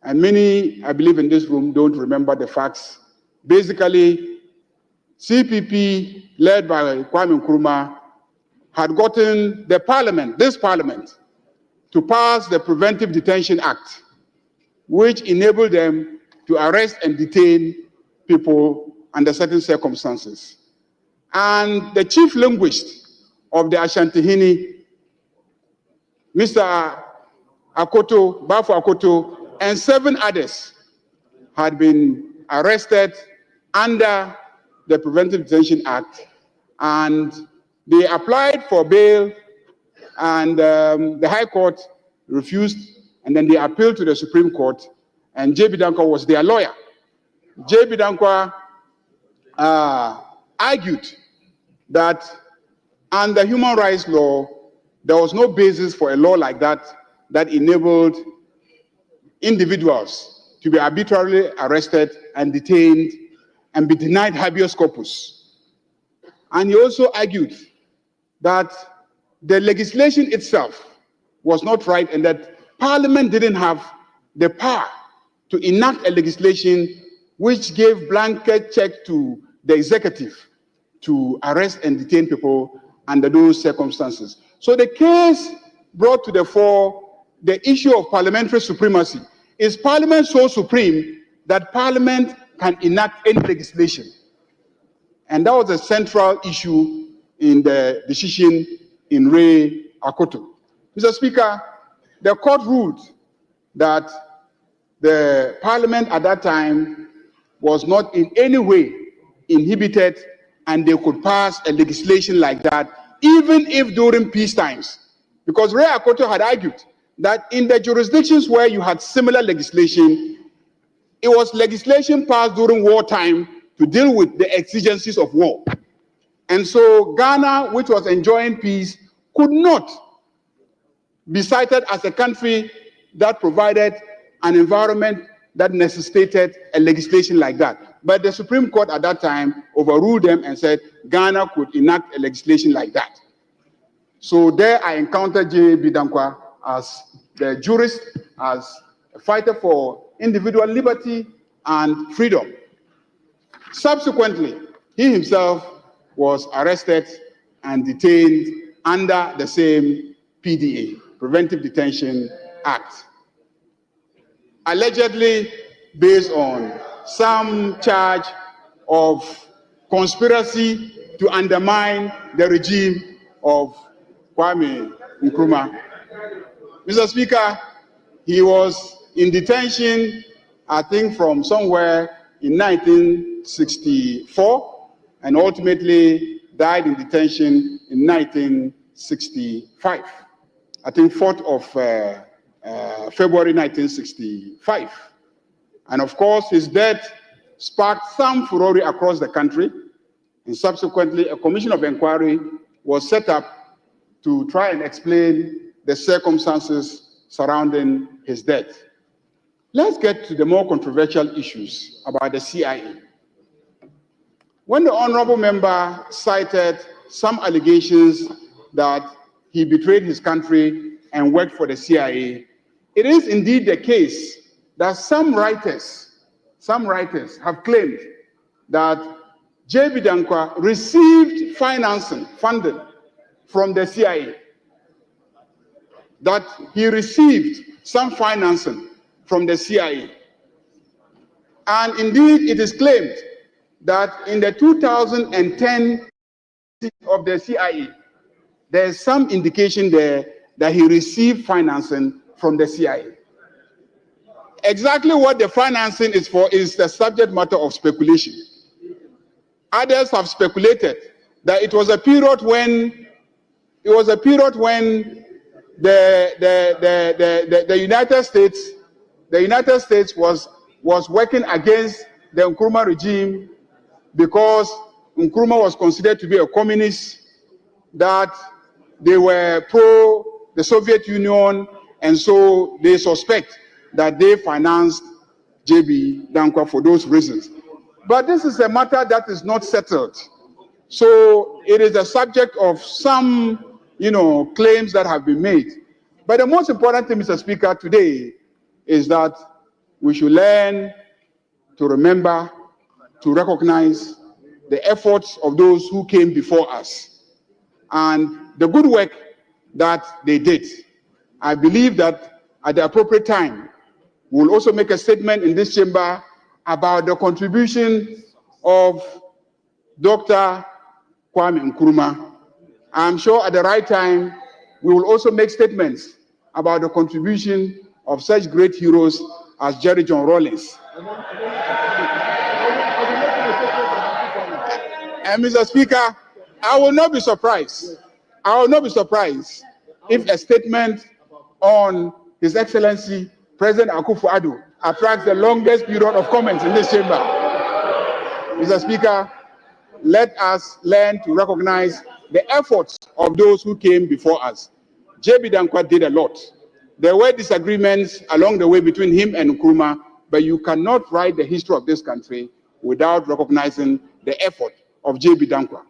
and many, I believe in this room, don't remember the facts, basically, CPP, led by Kwame Nkrumah, had gotten the parliament, this parliament, to pass the Preventive Detention Act, which enabled them to arrest and detain people under certain circumstances. And the chief linguist of the Ashantihini, Mr. Akoto, Bafo Akoto, and 7 others had been arrested under the Preventive Detention Act, and they applied for bail, and the High Court refused, and then they appealed to the Supreme Court, and J.B. Dankwa was their lawyer. J.B. Dankwa argued that under human rights law, there was no basis for a law like that that enabled individuals to be arbitrarily arrested and detained and be denied habeas corpus. And he also argued that the legislation itself was not right and that Parliament didn't have the power to enact a legislation which gave blanket check to the executive to arrest and detain people under those circumstances. So the case brought to the fore the issue of parliamentary supremacy. Is Parliament so supreme that Parliament can enact any legislation? And that was a central issue in the decision in Ray Akoto. Mr. Speaker, the court ruled that the Parliament at that time was not in any way inhibited and they could pass a legislation like that, even if during peace times. Because Ray Akoto had argued that in the jurisdictions where you had similar legislation, it was legislation passed during wartime to deal with the exigencies of war. And so Ghana, which was enjoying peace, could not be cited as a country that provided an environment that necessitated a legislation like that. But the Supreme Court at that time overruled them and said Ghana could enact a legislation like that. So there I encountered J.B. Dankwa as the jurist, as a fighter for individual liberty and freedom. Subsequently, he himself was arrested and detained under the same PDA, Preventive Detention Act, allegedly based on some charge of conspiracy to undermine the regime of Kwame Nkrumah. Mr. Speaker, he was in detention, I think, from somewhere in 1964, and ultimately died in detention in 1965. I think 4th of February 1965. And of course, his death sparked some furore across the country, and subsequently a commission of inquiry was set up to try and explain the circumstances surrounding his death. Let's get to the more controversial issues about the CIA. When the honorable member cited some allegations that he betrayed his country and worked for the CIA, it is indeed the case that some writers have claimed that J.B. Dankwa received funding from the CIA, that he received some financing from the CIA. And indeed, it is claimed that in the 2010 of the CIA, there is some indication there that he received financing from the CIA. Exactly what the financing is for is the subject matter of speculation. Others have speculated that it was a period when the United States was working against the Nkrumah regime because Nkrumah was considered to be a communist, that they were pro the Soviet Union, and so they suspect that they financed J.B. Dankwa for those reasons. But this is a matter that is not settled. So it is a subject of some, claims that have been made. But the most important thing, Mr. Speaker, today is that we should learn to remember, to recognize the efforts of those who came before us. and the good work that they did. I believe that at the appropriate time, we'll also make a statement in this chamber about the contribution of Dr. Kwame Nkrumah. I'm sure at the right time, we will also make statements about the contribution of such great heroes as Jerry John Rawlings. And Mr. Speaker, I will not be surprised. I will not be surprised if a statement on His Excellency President Akufo-Addo attracts the longest period of comments in this chamber. Mr. Speaker, let us learn to recognize the efforts of those who came before us. J.B. Dankwa did a lot. There were disagreements along the way between him and Nkrumah, but you cannot write the history of this country without recognizing the effort of J.B. Dankwa.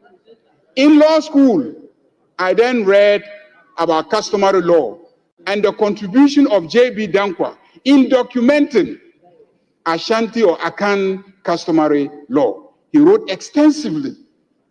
In law school, I then read about customary law and the contribution of J.B. Dankwa in documenting Ashanti or Akan customary law. He wrote extensively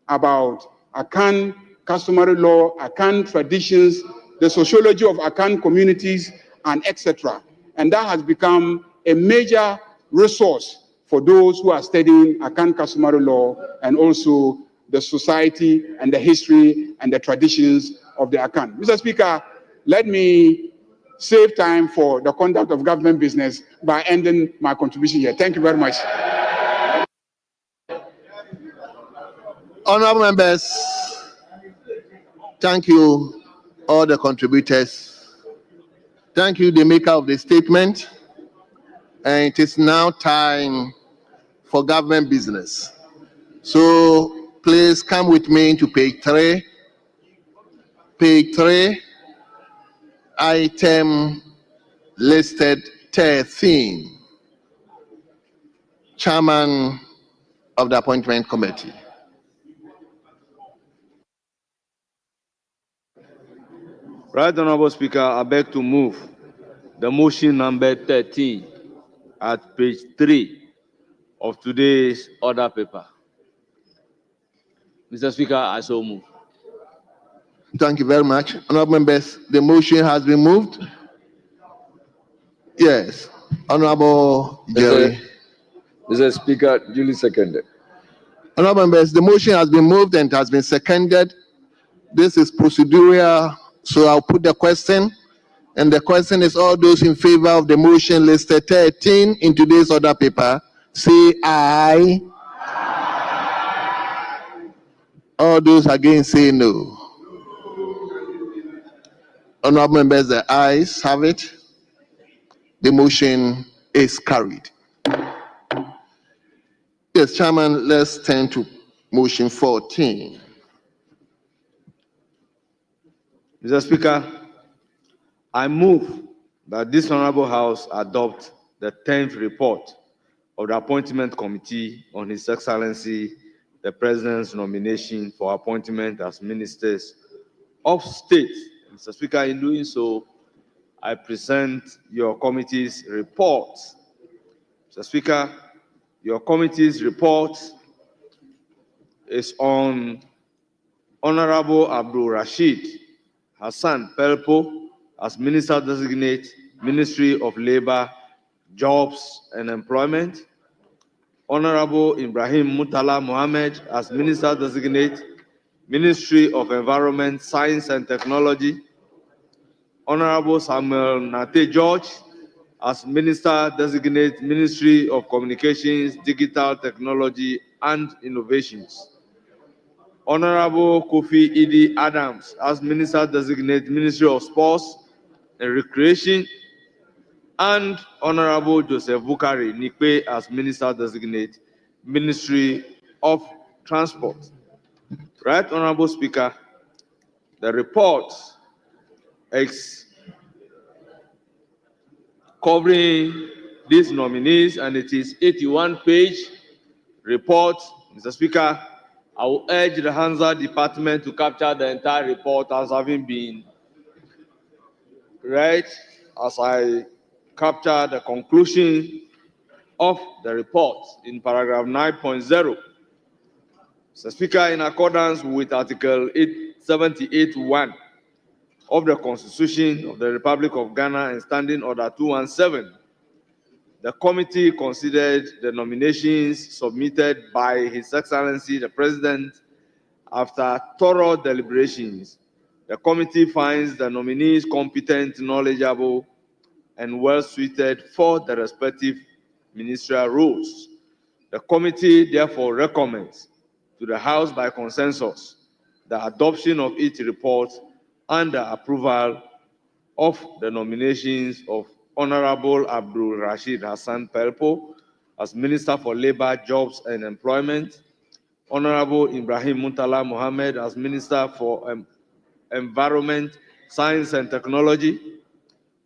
about Akan customary law, Akan traditions, the sociology of Akan communities, and etc. And that has become a major resource for those who are studying Akan customary law and also the society and the history and the traditions of the Akan. Mr. Speaker, let me save time for the conduct of government business by ending my contribution here. Thank you very much. Honorable members, thank you, all the contributors. Thank you, the maker of the statement. And it is now time for government business. So please come with me to page 3. Page 3, item listed 13, Chairman of the Appointment Committee. Right, Honorable Speaker, I beg to move the motion number 13 at page 3 of today's order paper. Mr. Speaker, I so move. Thank you very much. Honorable members, the motion has been moved. Yes. Honorable Jerry. Mr. Speaker, duly seconded. Honorable members, the motion has been moved and has been seconded. This is procedural, so I'll put the question. And the question is, all those in favor of the motion listed 13 in today's order paper, say aye. All those against say no. Honorable members, the ayes have it. The motion is carried. Yes, Chairman, let's turn to motion 14. Mr. Speaker, I move that this Honorable House adopt the 10th report of the Appointment Committee on His Excellency the President's nomination for appointment as Ministers of State. Mr. Speaker, in doing so, I present your committee's report. Mr. Speaker, your committee's report is on Honorable Abdul Rashid Hassan Pelpo as Minister Designate, Ministry of Labor, Jobs and Employment. Honorable Ibrahim Mutala Mohammed as Minister Designate, Ministry of Environment, Science and Technology. Honorable Samuel Nate George as Minister Designate, Ministry of Communications, Digital Technology and Innovations. Honorable Kofi Idi Adams as Minister Designate, Ministry of Sports and Recreation, and Honorable Joseph Bukari Nikwe as Minister Designate, Ministry of Transport. Right, Honorable Speaker, the report is covering these nominees, and it is 81-page report. Mr. Speaker, I will urge the Hansa Department to capture the entire report as having been read, as I capture the conclusion of the report in paragraph 9.0. Mr. Speaker, in accordance with Article 78(1) of the Constitution of the Republic of Ghana and Standing Order 217. The committee considered the nominations submitted by His Excellency the President. After thorough deliberations, the committee finds the nominees competent, knowledgeable, and well-suited for the respective ministerial roles. The committee therefore recommends to the House by consensus the adoption of its report and the approval of the nominations of Honorable Abdul Rashid Hassan Pelpo as Minister for Labor, Jobs and Employment, Honorable Ibrahim Muntala Mohammed as Minister for Environment, Science and Technology,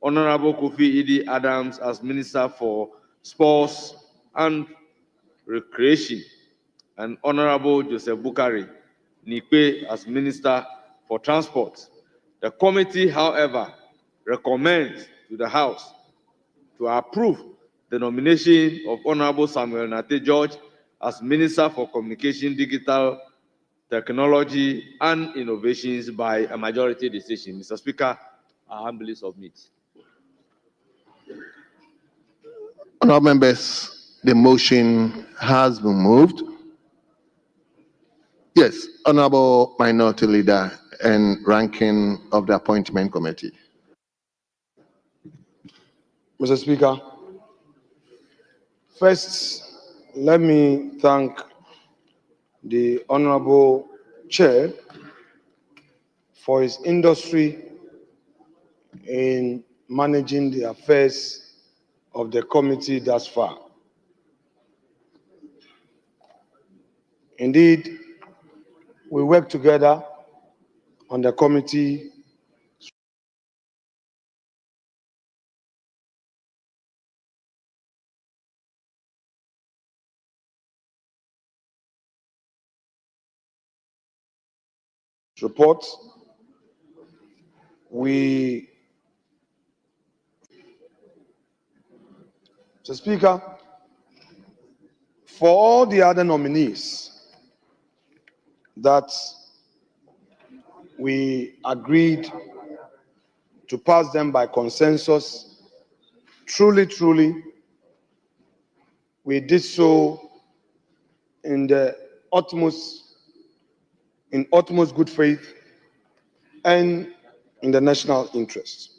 Honorable Kofi Idi Adams as Minister for Sports and Recreation, and Honorable Joseph Bukari Nikwe as Minister for Transport. The committee, however, recommends to the House to approve the nomination of Honorable Samuel Nate George as Minister for Communication, Digital Technology and Innovations by a majority decision. Mr. Speaker, I humbly submit. Honourable members, the motion has been moved. Yes, Honourable Minority Leader and Ranking of the Appointment Committee. Mr. Speaker, first, let me thank the Honorable Chair for his industry in managing the affairs of the committee thus far. Indeed, we work together on the committee report. Mr. Speaker, for all the other nominees that we agreed to pass them by consensus, truly, we did so in utmost good faith and in the national interest.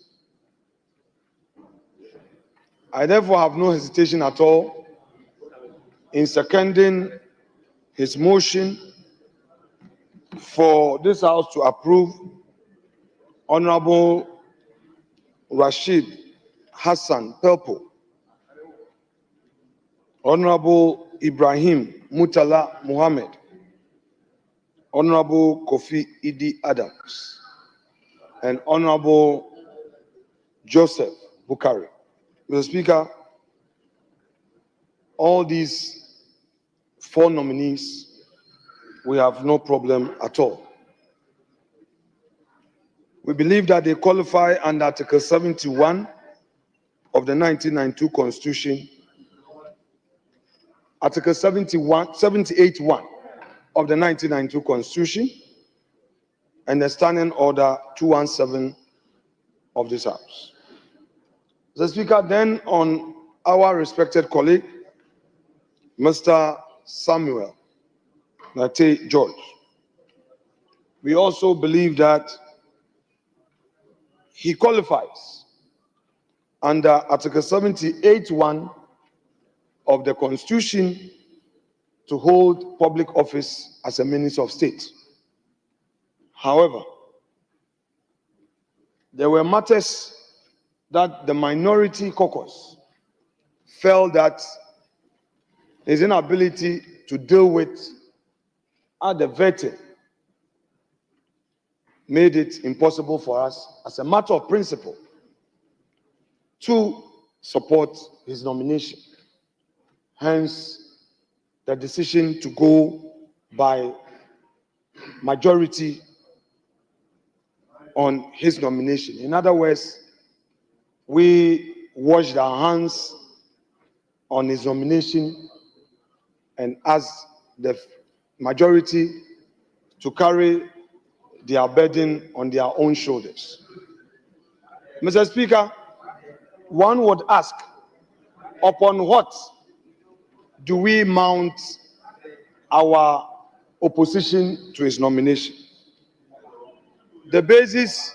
I therefore have no hesitation at all in seconding his motion for this House to approve Honorable Rashid Hassan Pelpo, Honorable Ibrahim Mutala Mohammed, Honorable Kofi Idi Adams, and Honorable Joseph Bukari. Mr. Speaker, all these 4 nominees, we have no problem at all. We believe that they qualify under Article 71 of the 1992 Constitution, Article 78(1) of the 1992 Constitution, and the Standing Order 217 of this House. Mr. Speaker, then on our respected colleague, Mr. Samuel Nate George, we also believe that he qualifies under Article 78(1) of the Constitution to hold public office as a Minister of State. However, there were matters that the minority caucus felt that his inability to deal with at the vetting made it impossible for us, as a matter of principle, to support his nomination. Hence, the decision to go by majority on his nomination. In other words, we washed our hands on his nomination and asked the majority to carry their burden on their own shoulders. Mr. Speaker, one would ask, upon what do we mount our opposition to his nomination? The basis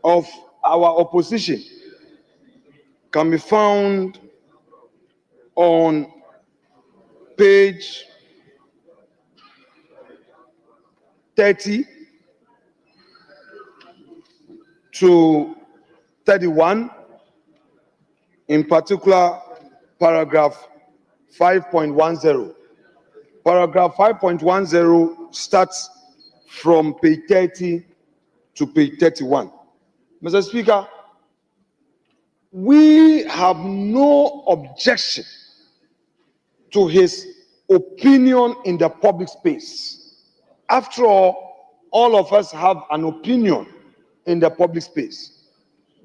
of our opposition can be found on page 30 to 31, in particular paragraph 5.10. Paragraph 5.10 starts from page 30 to page 31. Mr. Speaker, we have no objection to his opinion in the public space. After all of us have an opinion in the public space.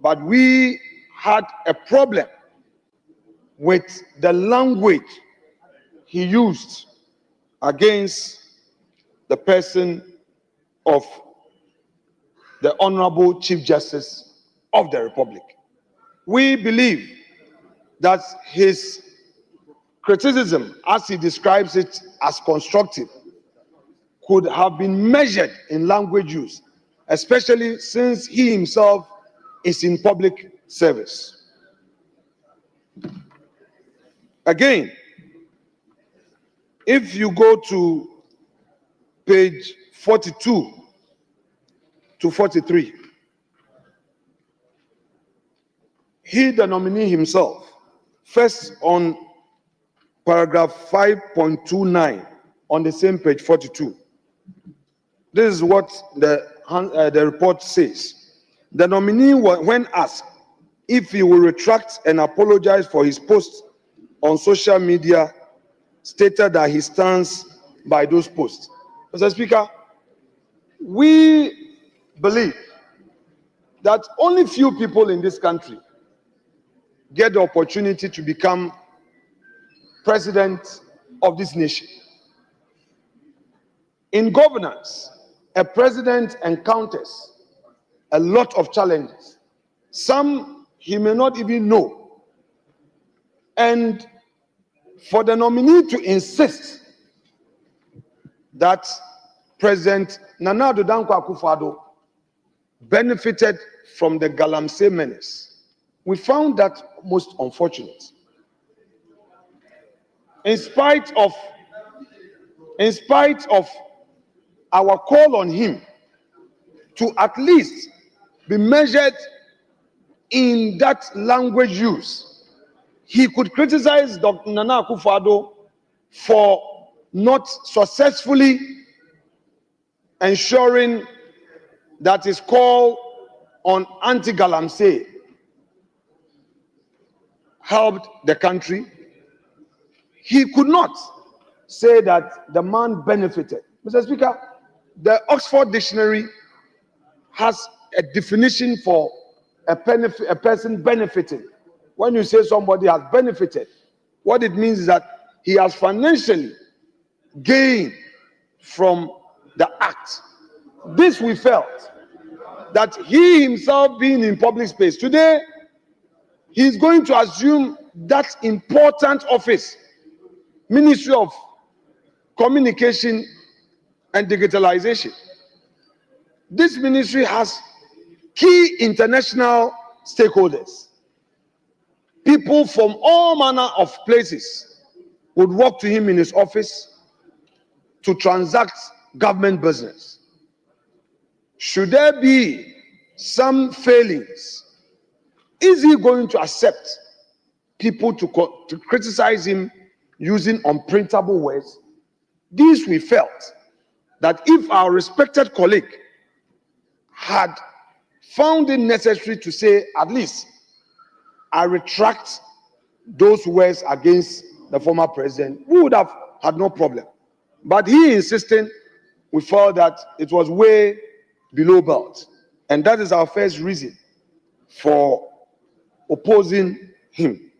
But we had a problem with the language he used against the person of the Honorable Chief Justice of the Republic. We believe that his criticism, as he describes it as constructive, could have been measured in language use, especially since he himself is in public service. Again, if you go to page 42 to 43, he, the nominee himself, first on paragraph 5.29 on the same page 42. This is what the report says. The nominee, when asked if he will retract and apologize for his post on social media, stated that he stands by those posts. Mr. Speaker, we believe that only few people in this country get the opportunity to become president of this nation. In governance, a president encounters a lot of challenges. Some he may not even know. And for the nominee to insist that President Nana Addo Dankwa Akufo-Addo benefited from the Galamsey menace, we found that most unfortunate. In spite of our call on him to at least be measured in that language use, he could criticize Dr. Nana Akufo-Addo for not successfully ensuring that his call on anti-Galamsey helped the country. He could not say that the man benefited. Mr. Speaker, the Oxford Dictionary has a definition for a person benefiting. When you say somebody has benefited, what it means is that he has financially gained from the act. This we felt that he himself being in public space today, he's going to assume that important office, Ministry of Communication and Digitalization. This ministry has key international stakeholders. People from all manner of places would walk to him in his office to transact government business. Should there be some failings, is he going to accept people to criticize him using unprintable words? This we felt that if our respected colleague had found it necessary to say, at least, I retract those words against the former president, we would have had no problem. But he insisted, we felt that it was way below belt. And that is our first reason for opposing him.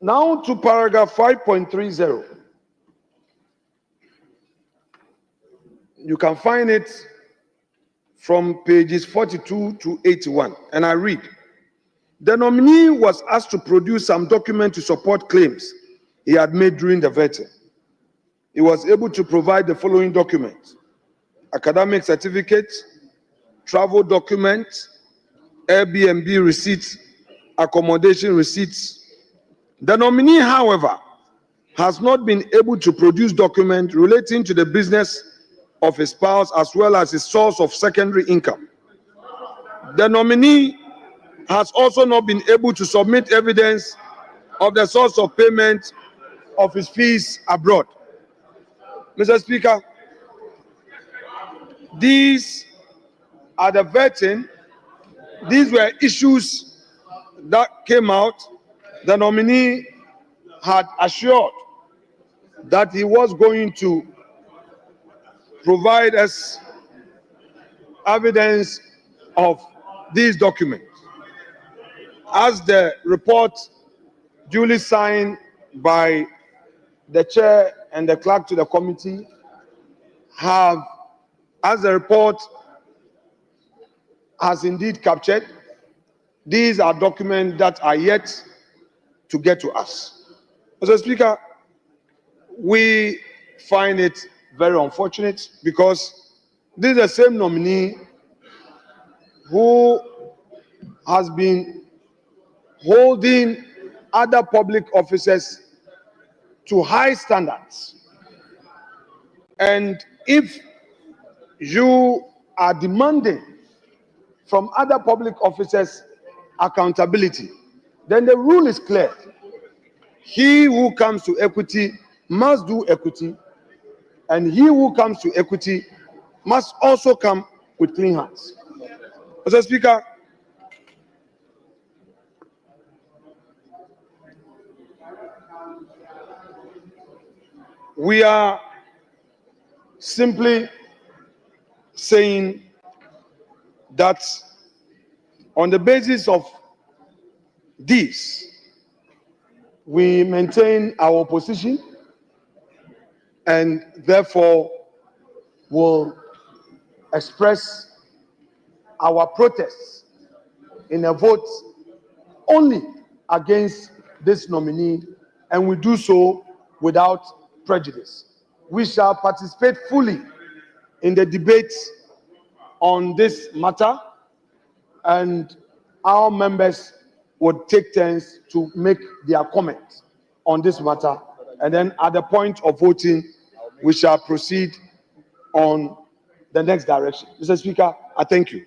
Now to paragraph 5.30. You can find it from pages 42 to 81. And I read, the nominee was asked to produce some document to support claims he had made during the vetting. He was able to provide the following documents: academic certificates, travel documents, Airbnb receipts, accommodation receipts. The nominee, however, has not been able to produce documents relating to the business of his spouse as well as his source of secondary income. The nominee has also not been able to submit evidence of the source of payment of his fees abroad. Mr. Speaker, these are the vetting. These were issues that came out. The nominee had assured that he was going to provide us evidence of these documents. As the report duly signed by the chair and the clerk to the committee have, as the report has indeed captured, these are documents that are yet to get to us. Mr. Speaker, we find it very unfortunate because this is the same nominee who has been holding other public officers to high standards. And if you are demanding from other public officers accountability, then the rule is clear. He who comes to equity must do equity, and he who comes to equity must also come with clean hands. Mr. Speaker, we are simply saying that on the basis of this, we maintain our position and therefore will express our protests in a vote only against this nominee, and we do so without prejudice. We shall participate fully in the debate on this matter, and our members would take turns to make their comments on this matter, and then at the point of voting, we shall proceed on the next direction. Mr. Speaker, I thank you.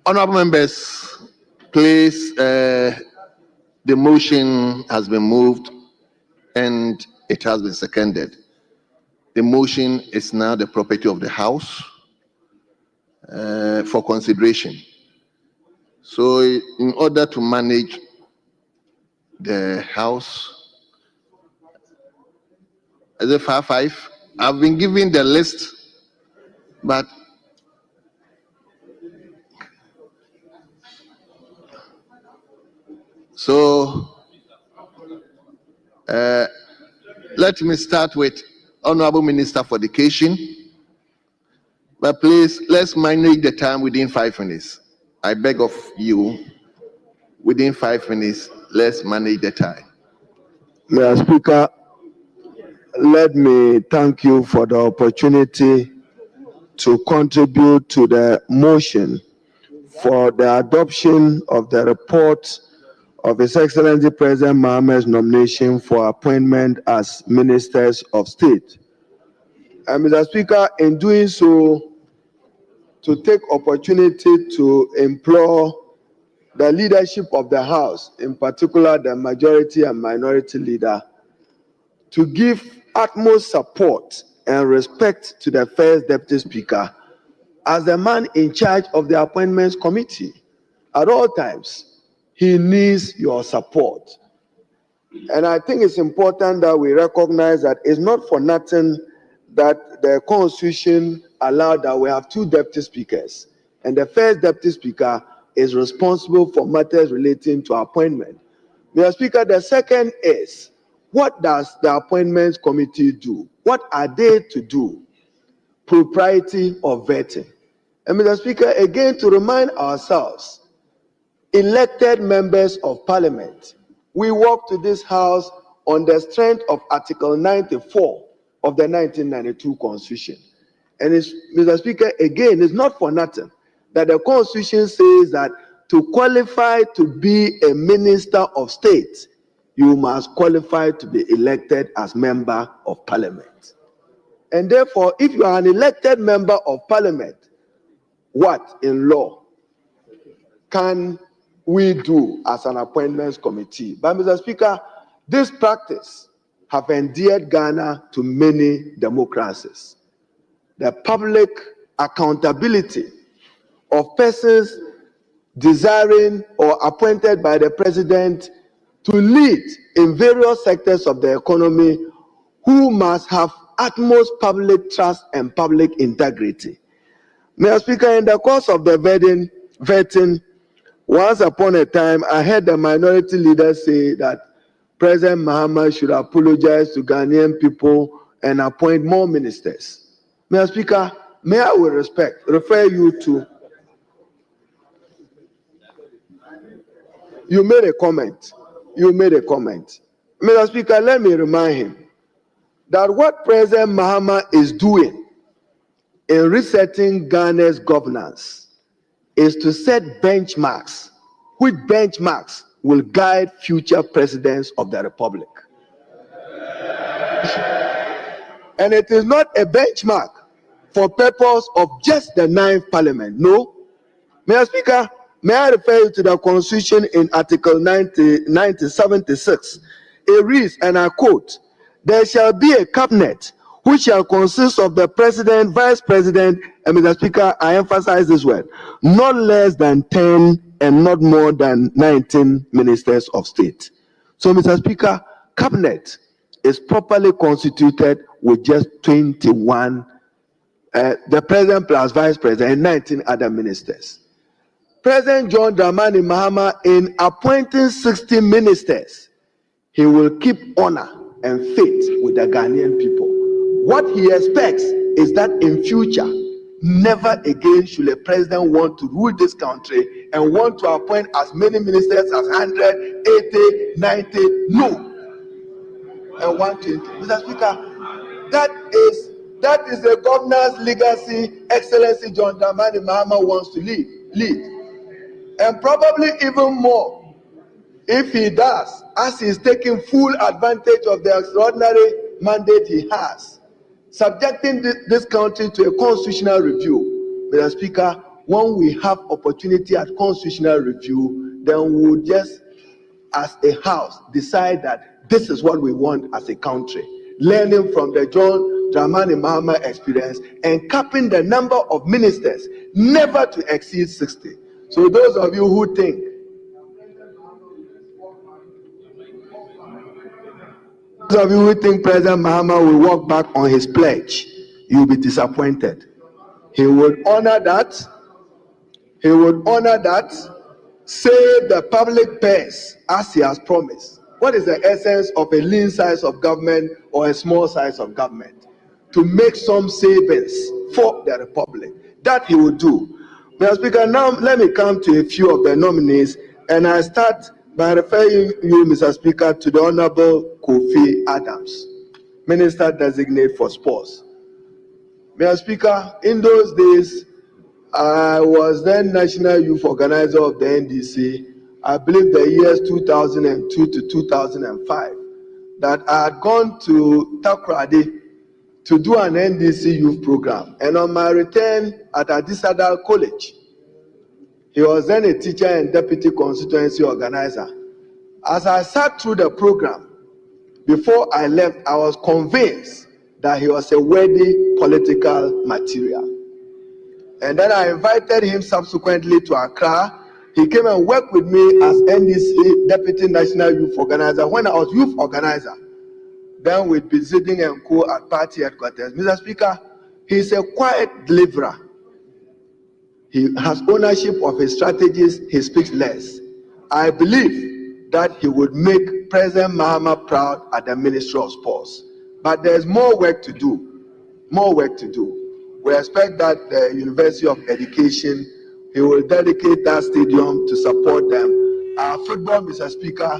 Honorable members, please, the motion has been moved and it has been seconded. The motion is now the property of the House for consideration. So in order to manage the House, as a 5-5, I've been given the list, but so let me start with Honorable Minister for Education. But please, let's manage the time within 5 minutes. I beg of you, within 5 minutes, let's manage the time. Mr. Speaker, let me thank you for the opportunity to contribute to the motion for the adoption of the report of His Excellency President Mohammed's nomination for appointment as Ministers of State. And Mr. Speaker, in doing so, to take opportunity to implore the leadership of the House, in particular the majority and minority leader, to give utmost support and respect to the First Deputy Speaker as the man in charge of the Appointments Committee. At all times, he needs your support. And I think it's important that we recognize that it's not for nothing that the Constitution allowed that we have 2 Deputy Speakers. And the First Deputy Speaker is responsible for matters relating to appointment. Mr. Speaker, the second is What does the appointments committee do? What are they to do? Propriety of vetting. And Mr. Speaker, again, to remind ourselves, elected members of parliament, we walk to this house on the strength of Article 94 of the 1992 Constitution. And it's, Mr. Speaker, again, it's not for nothing that the Constitution says that to qualify to be a minister of state, you must qualify to be elected as member of parliament. And therefore, if you are an elected member of parliament, what in law can we do as an appointments committee? But Mr. Speaker, this practice have endeared Ghana to many democracies. The public accountability of persons desiring or appointed by the president to lead in various sectors of the economy, who must have utmost public trust and public integrity. Mr. Speaker, in the course of the vetting, once upon a time, I heard the minority leader say that President Mahama should apologize to Ghanaian people and appoint more ministers. Mr. Speaker, may I with respect refer you to, you made a comment. Mr. Speaker, let me remind him that what President Mahama is doing in resetting Ghana's governance is to set benchmarks, which benchmarks will guide future presidents of the Republic. And it is not a benchmark for purpose of just the 9th Parliament. No. Mr. Speaker, may I refer you to the Constitution in Article 76. It reads, and I quote, "There shall be a cabinet which shall consist of the president, vice president," and Mr. Speaker, I emphasize this word, "not less than 10 and not more than 19 ministers of state." So, Mr. Speaker, cabinet is properly constituted with just 21, the president plus vice president, and 19 other ministers. President John Dramani Mahama, in appointing 60 ministers, he will keep honor and faith with the Ghanaian people. What he expects is that in future, never again should a president want to rule this country and want to appoint as many ministers as 100, 80, 90, no, and 120. Mr. Speaker, that is the governor's legacy Excellency John Dramani Mahama wants to lead. And probably even more, if he does, as he is taking full advantage of the extraordinary mandate he has, subjecting this country to a constitutional review. Mr. Speaker, when we have opportunity at constitutional review, then we will just, as a house, decide that this is what we want as a country, learning from the John Dramani Mahama experience and capping the number of ministers never to exceed 60. So those of you who think President Mahama will walk back on his pledge, you will be disappointed. He would honor that. Save the public purse as he has promised. What is the essence of a lean size of government or a small size of government? To make some savings for the Republic. That he will do. Mr. Speaker, now let me come to a few of the nominees, and I start by referring you, Mr. Speaker, to the Honorable Kofi Adams, Minister Designate for Sports. Mr. Speaker, in those days, I was then National Youth Organizer of the NDC, I believe the years 2002 to 2005, that I had gone to Takoradi to do an NDC youth program. And on my return at Adisadar College, he was then a teacher and deputy constituency organizer. As I sat through the program, before I left, I was convinced that he was a worthy political material. And then I invited him subsequently to Accra. He came and worked with me as NDC Deputy National Youth Organizer when I was youth organizer. Then we'd be sitting and co at party headquarters. Mr. Speaker, he's a quiet deliverer. He has ownership of his strategies, he speaks less. I believe that he would make President Mahama proud at the Ministry of Sports. But there's more work to do, more work to do. We expect that the University of Education, he will dedicate that stadium to support them. Our football, Mr. Speaker,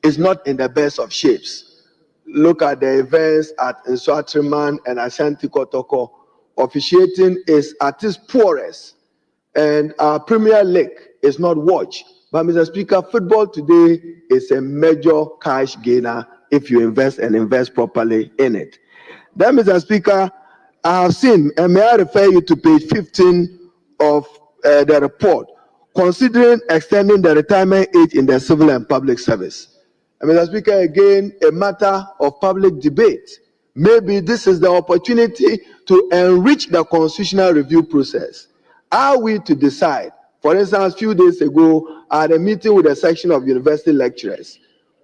is not in the best of shapes. Look at the events at Nswatriman and Ashanti Kotoko. Officiating is at its poorest, and our Premier League is not watched. But Mr. Speaker, football today is a major cash gainer if you invest and invest properly in it. Then, Mr. Speaker, I have seen, and may I refer you to page 15 of the report, considering extending the retirement age in the civil and public service. And Mr. Speaker, again, a matter of public debate. Maybe this is the opportunity to enrich the constitutional review process. Are we to decide? For instance, a few days ago, I had a meeting with a section of university lecturers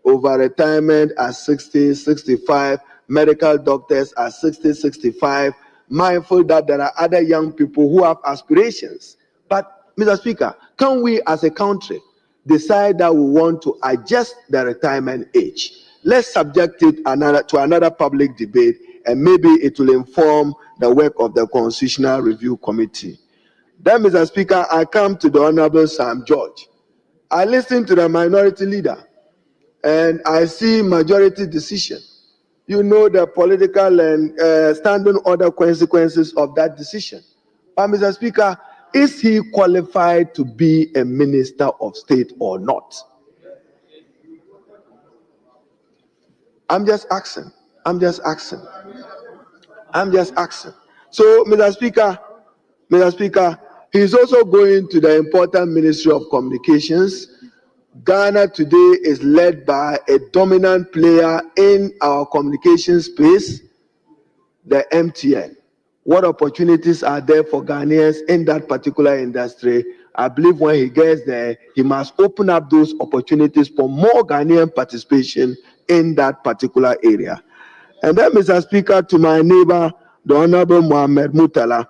over retirement at 60, 65, medical doctors at 60, 65, mindful that there are other young people who have aspirations. But, Mr. Speaker, can we as a country decide that we want to adjust the retirement age? Let's subject it to another public debate, and maybe it will inform the work of the Constitutional Review Committee. Then, Mr. Speaker, I come to the Honorable Sam George. I listened to the minority leader, and I see majority decision. You know the political and standing order consequences of that decision. But, Mr. Speaker, is he qualified to be a minister of state or not? I'm just asking. So, Mr. Speaker, he's also going to the important Ministry of Communications. Ghana today is led by a dominant player in our communication space, the MTN. What opportunities are there for Ghanaians in that particular industry? I believe when he gets there, he must open up those opportunities for more Ghanaian participation in that particular area. And then, Mr. Speaker, to my neighbor, the Honorable Mohamed Mutala,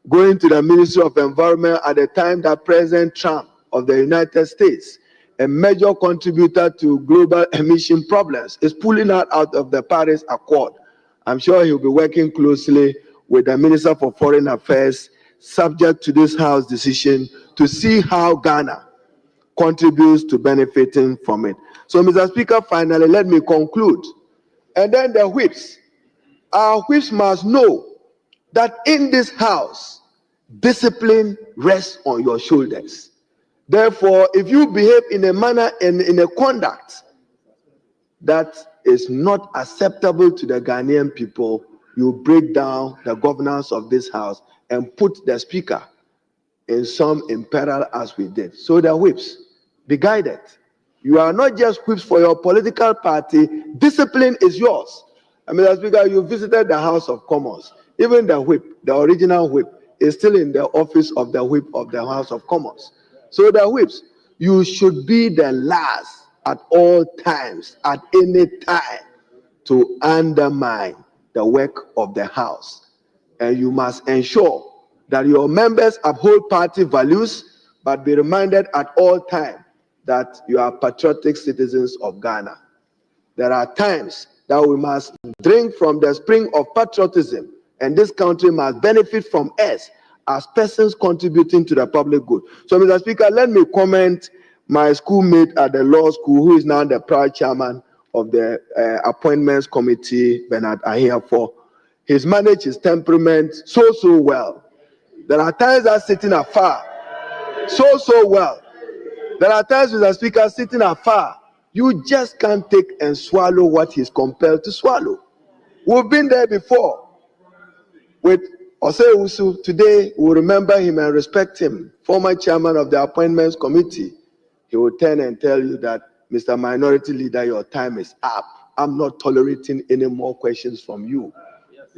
going to the Ministry of Environment at the time that President Trump of the United States, a major contributor to global emission problems, is pulling out of the Paris Accord. I'm sure he'll be working closely with the Minister for Foreign Affairs, subject to this House decision, to see how Ghana contributes to benefiting from it. So, Mr. Speaker, finally, let me conclude. And then the whips. Our whips must know that in this House, discipline rests on your shoulders. Therefore, if you behave in a manner and in a conduct that is not acceptable to the Ghanaian people, you break down the governance of this House and put the Speaker in some imperil as we did. So the whips, be guided. You are not just whips for your political party. Discipline is yours. I mean, Mr. Speaker, you visited the House of Commons. Even the whip, the original whip, is still in the office of the whip of the House of Commons. So the whips, you should be the last at all times, at any time, to undermine the work of the House. And you must ensure that your members uphold party values, but be reminded at all times that you are patriotic citizens of Ghana. There are times that we must drink from the spring of patriotism, and this country must benefit from us as persons contributing to the public good. So, Mr. Speaker, let me comment my schoolmate at the law school, who is now the proud chairman of the appointments committee, Bernard Ahiafo. He's managed his temperament so well. There are times that sitting afar, so well. There are times, Mr. Speaker, sitting afar, you just can't take and swallow what he's compelled to swallow. We've been there before with Osei. Today, we'll remember him and respect him, former chairman of the appointments committee. He will turn and tell you that, Mr. Minority Leader, your time is up. I'm not tolerating any more questions from you.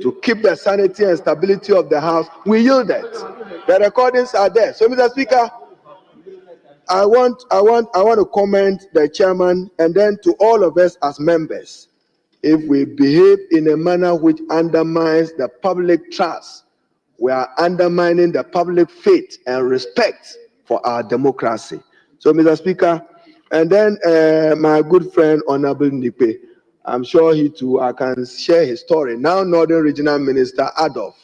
To keep the sanity and stability of the House, we yielded. The recordings are there. So, Mr. Speaker, I want to comment the chairman and then to all of us as members. If we behave in a manner which undermines the public trust, we are undermining the public faith and respect for our democracy. So, Mr. Speaker, And then my good friend, Honorable Nipe, I'm sure he too, I can share his story. Now Northern Regional Minister Adolf,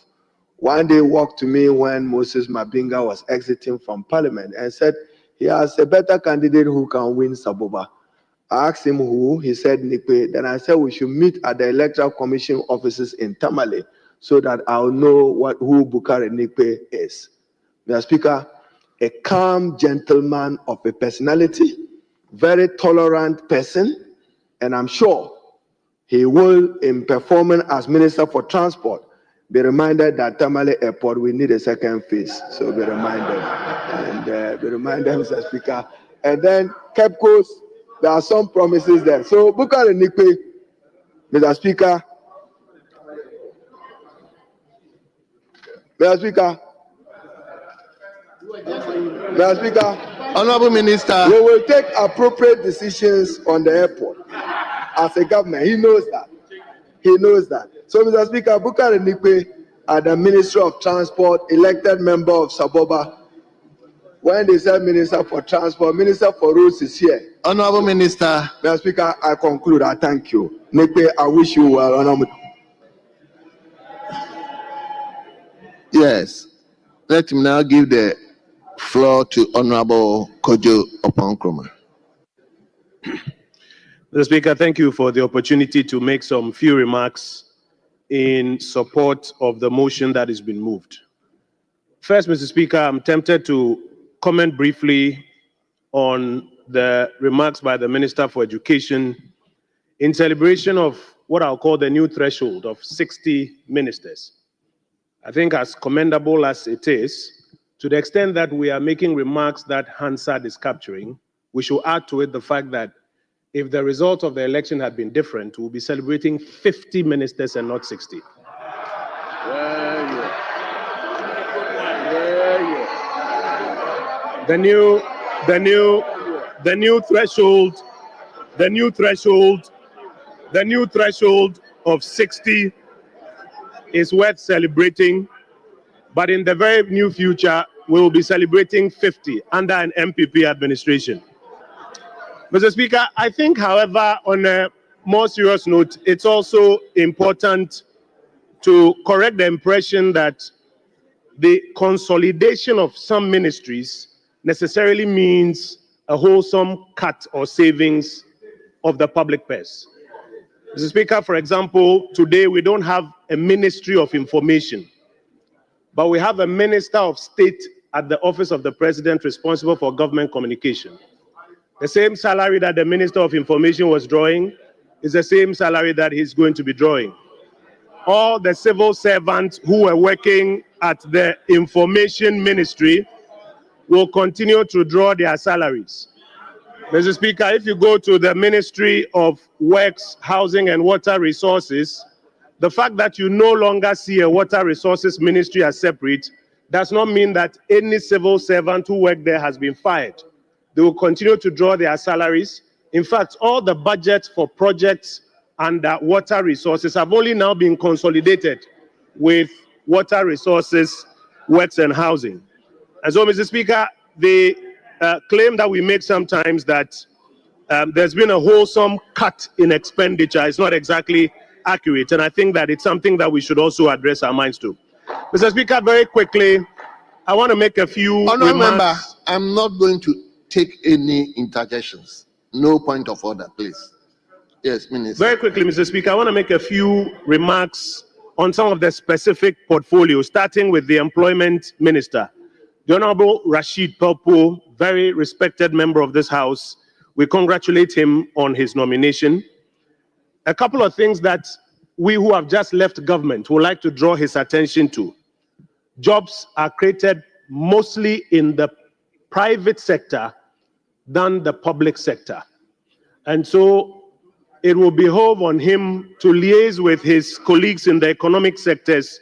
one day walked to me when Moses Mabinga was exiting from Parliament and said, he has a better candidate who can win Saboba. I asked him who, he said Nipe. Then I said we should meet at the Electoral Commission offices in Tamale so that I'll know who Bukari Nipe is. Mr. Speaker, a calm gentleman of a personality, very tolerant person, and I'm sure he will, in performing as Minister for Transport, be reminded that Tamale Airport will need a second phase. So be reminded. And be reminded, Mr. Speaker. And then Cape Coast, there are some promises there. So Bukari Nipe, Mr. Speaker. Mr. Speaker. Mr. Speaker. Honorable Minister. We will take appropriate decisions on the airport as a government. He knows that. He knows that. So, Mr. Speaker, Bukari Nipe, at the Ministry of Transport, elected member of Saboba. When they said Minister for Transport, Minister for Roads is here. Honorable Minister. Mr. Speaker, I conclude. I thank you. Nipe, I wish you well. Honorable. Yes. Let him now give the floor to Honorable Kojo Oponkroma. Mr. Speaker, thank you for the opportunity to make some few remarks in support of the motion that has been moved. First, Mr. Speaker, I'm tempted to comment briefly on the remarks by the Minister for Education in celebration of what I'll call the new threshold of 60 ministers. I think as commendable as it is, to the extent that we are making remarks that Hansard is capturing, we should add to it the fact that if the result of the election had been different, we'll be celebrating 50 ministers and not 60. The new threshold of 60 is worth celebrating, but in the very near future, we will be celebrating 50 under an NPP administration. Mr. Speaker, I think, however, on a more serious note, it's also important to correct the impression that the consolidation of some ministries necessarily means a wholesome cut or savings of the public purse. Mr. Speaker, for example, today we don't have a Ministry of Information, but we have a Minister of State at the Office of the President responsible for government communication. The same salary that the Minister of Information was drawing is the same salary that he's going to be drawing. All the civil servants who were working at the Information Ministry will continue to draw their salaries. Mr. Speaker, if you go to the Ministry of Works, Housing and Water Resources, the fact that you no longer see a Water Resources Ministry as separate does not mean that any civil servant who worked there has been fired. They will continue to draw their salaries. In fact, all the budgets for projects under water resources have only now been consolidated with water resources, works and housing. And so, Mr. Speaker, the claim that we make sometimes that there's been a wholesome cut in expenditure is not exactly accurate. And I think that it's something that we should also address our minds to. Mr. Speaker, very quickly, I want to make a few Honourable remarks. Member, I'm not going to take any interjections. No point of order, please. Yes, Minister. Very quickly, Mr. Speaker, I want to make a few remarks on some of the specific portfolios, starting with the Employment Minister. The Honorable Rashid Pelpo, very respected member of this House, we congratulate him on his nomination. A couple of things that we who have just left government would like to draw his attention to. Jobs are created mostly in the private sector than the public sector. And so it will behove on him to liaise with his colleagues in the economic sectors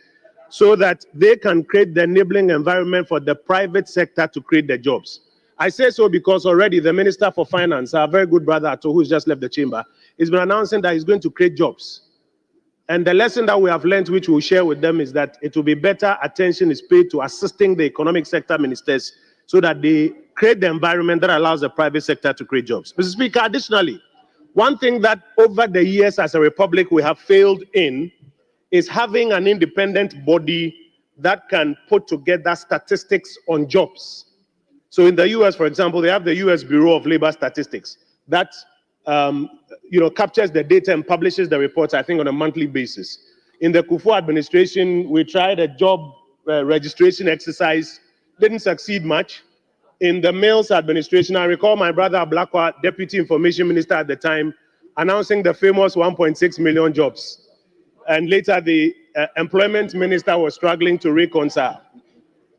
so that they can create the enabling environment for the private sector to create the jobs. I say so because already the Minister for Finance, our very good brother Ato, who's just left the chamber, has been announcing that he's going to create jobs. And the lesson that we have learned, which we'll share with them, is that it will be better attention is paid to assisting the economic sector ministers so that they create the environment that allows the private sector to create jobs. Mr. Speaker, additionally, one thing that over the years as a republic we have failed in is having an independent body that can put together statistics on jobs. So in the US, for example, they have the US Bureau of Labor Statistics that captures the data and publishes the reports, I think, on a monthly basis. In the Kufuor administration, we tried a job registration exercise, didn't succeed much. In the Mills administration, I recall my brother Ablakwa, Deputy Information Minister at the time, announcing the famous 1.6 million jobs. And later, the Employment Minister was struggling to reconcile.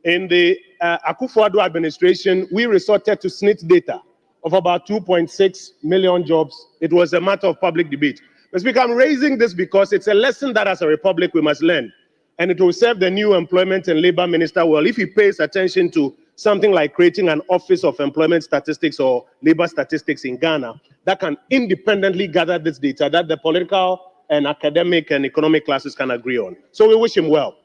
In the Akufo-Addo administration, we resorted to SNIT data of about 2.6 million jobs. It was a matter of public debate. Mr. Speaker, I'm raising this because it's a lesson that as a republic we must learn. And it will serve the new Employment and Labor Minister well if he pays attention to something like creating an Office of Employment Statistics or Labor Statistics in Ghana that can independently gather this data that the political and academic and economic classes can agree on. So we wish him well.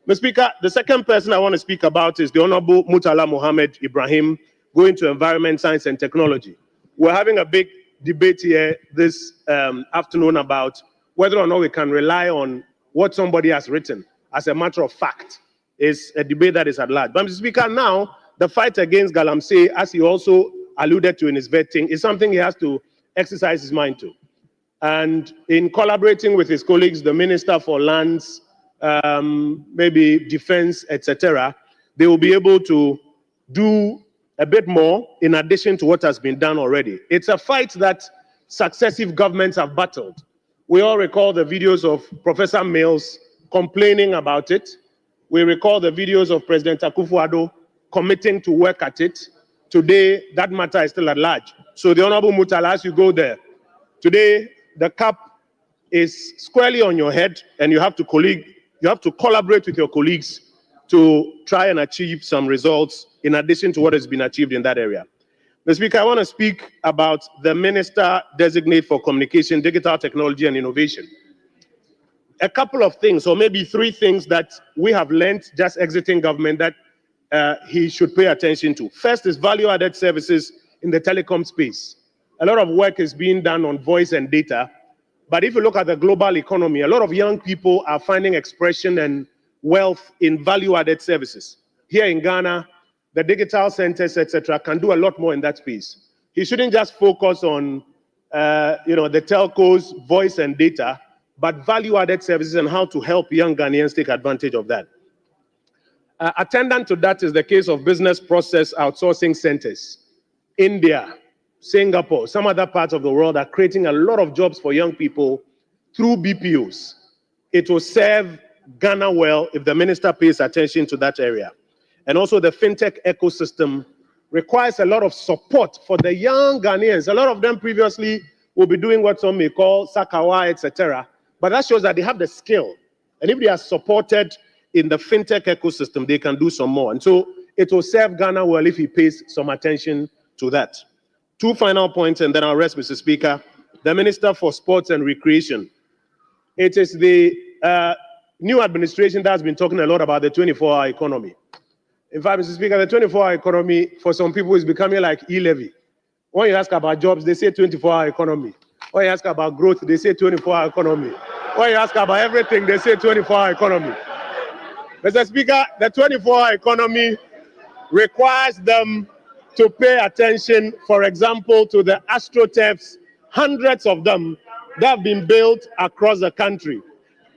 Mr. Speaker, the second person I want to speak about is the Honorable Murtala Mohammed Ibrahim, going to Environment, Science and Technology. We're having a big debate here this afternoon about whether or not we can rely on what somebody has written as a matter of fact. Is a debate that is at large. But Mr. Speaker, now the fight against Galamsey, as he also alluded to in his vetting, is something he has to exercise his mind to. And in collaborating with his colleagues, the Minister for Lands, maybe Defense, etc., they will be able to do a bit more in addition to what has been done already. It's a fight that successive governments have battled. We all recall the videos of Professor Mills complaining about it. We recall the videos of President Akufo-Addo committing to work at it. Today, that matter is still at large. So the Honorable Murtala, as you go there, today the cap is squarely on your head, and you have to collaborate with your colleagues to try and achieve some results in addition to what has been achieved in that area. Mr. Speaker, I want to speak about the Minister Designate for Communication, Digital Technology and Innovation. A couple of things, or maybe three things that we have learned just exiting government that he should pay attention to. First is value-added services in the telecom space. A lot of work is being done on voice and data, but if you look at the global economy, a lot of young people are finding expression and wealth in value-added services. Here in Ghana, the digital centers, etc., can do a lot more in that space. He shouldn't just focus on the telcos, voice and data, but value-added services and how to help young Ghanaians take advantage of that. Attendant to that is the case of business process outsourcing centers. India, Singapore, some other parts of the world are creating a lot of jobs for young people through BPOs. It will serve Ghana well if the minister pays attention to that area. And also the fintech ecosystem requires a lot of support for the young Ghanaians. A lot of them previously will be doing what some may call Sakawa, etc., but that shows that they have the skill. And if they are supported in the fintech ecosystem, they can do some more. And so it will serve Ghana well if he pays some attention to that. Two final points, and then I'll rest, Mr. Speaker. The Minister for Sports and Recreation. It is the new administration that has been talking a lot about the 24-hour economy. In fact, Mr. Speaker, the 24-hour economy for some people is becoming like e-levy. When you ask about jobs, they say 24-hour economy. When you ask about growth, they say 24-hour economy. When you ask about everything, they say 24-hour economy. Mr. Speaker, the 24-hour economy requires them to pay attention, for example, to the astroturfs, hundreds of them that have been built across the country.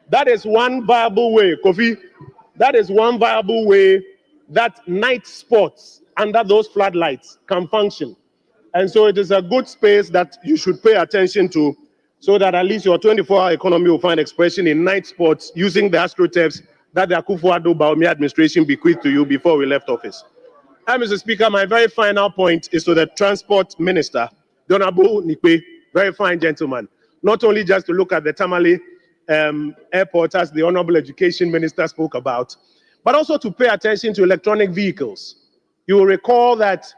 That is one viable way, Kofi, that is one viable way that night sports under those floodlights can function. And so it is a good space that you should pay attention to so that at least your 24-hour economy will find expression in night sports using the astroturfs that the Akufo-Addo Bawumia administration bequeathed to you before we left office. And Mr. Speaker, my very final point is to the Transport Minister, Honorable Nikwe, very fine gentleman, not only just to look at the Tamale airport as the Honorable Education Minister spoke about, but also to pay attention to electronic vehicles. You will recall that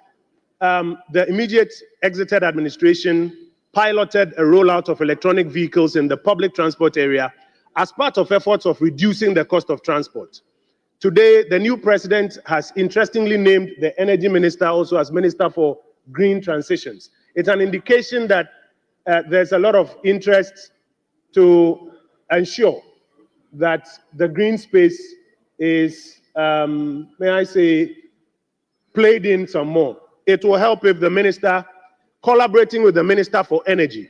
the immediate exited administration piloted a rollout of electronic vehicles in the public transport area as part of efforts of reducing the cost of transport. Today, the new president has interestingly named the energy minister also as Minister for Green Transitions. It's an indication that there's a lot of interest to ensure that the green space is, may I say, played in some more. It will help if the minister, collaborating with the Minister for Energy,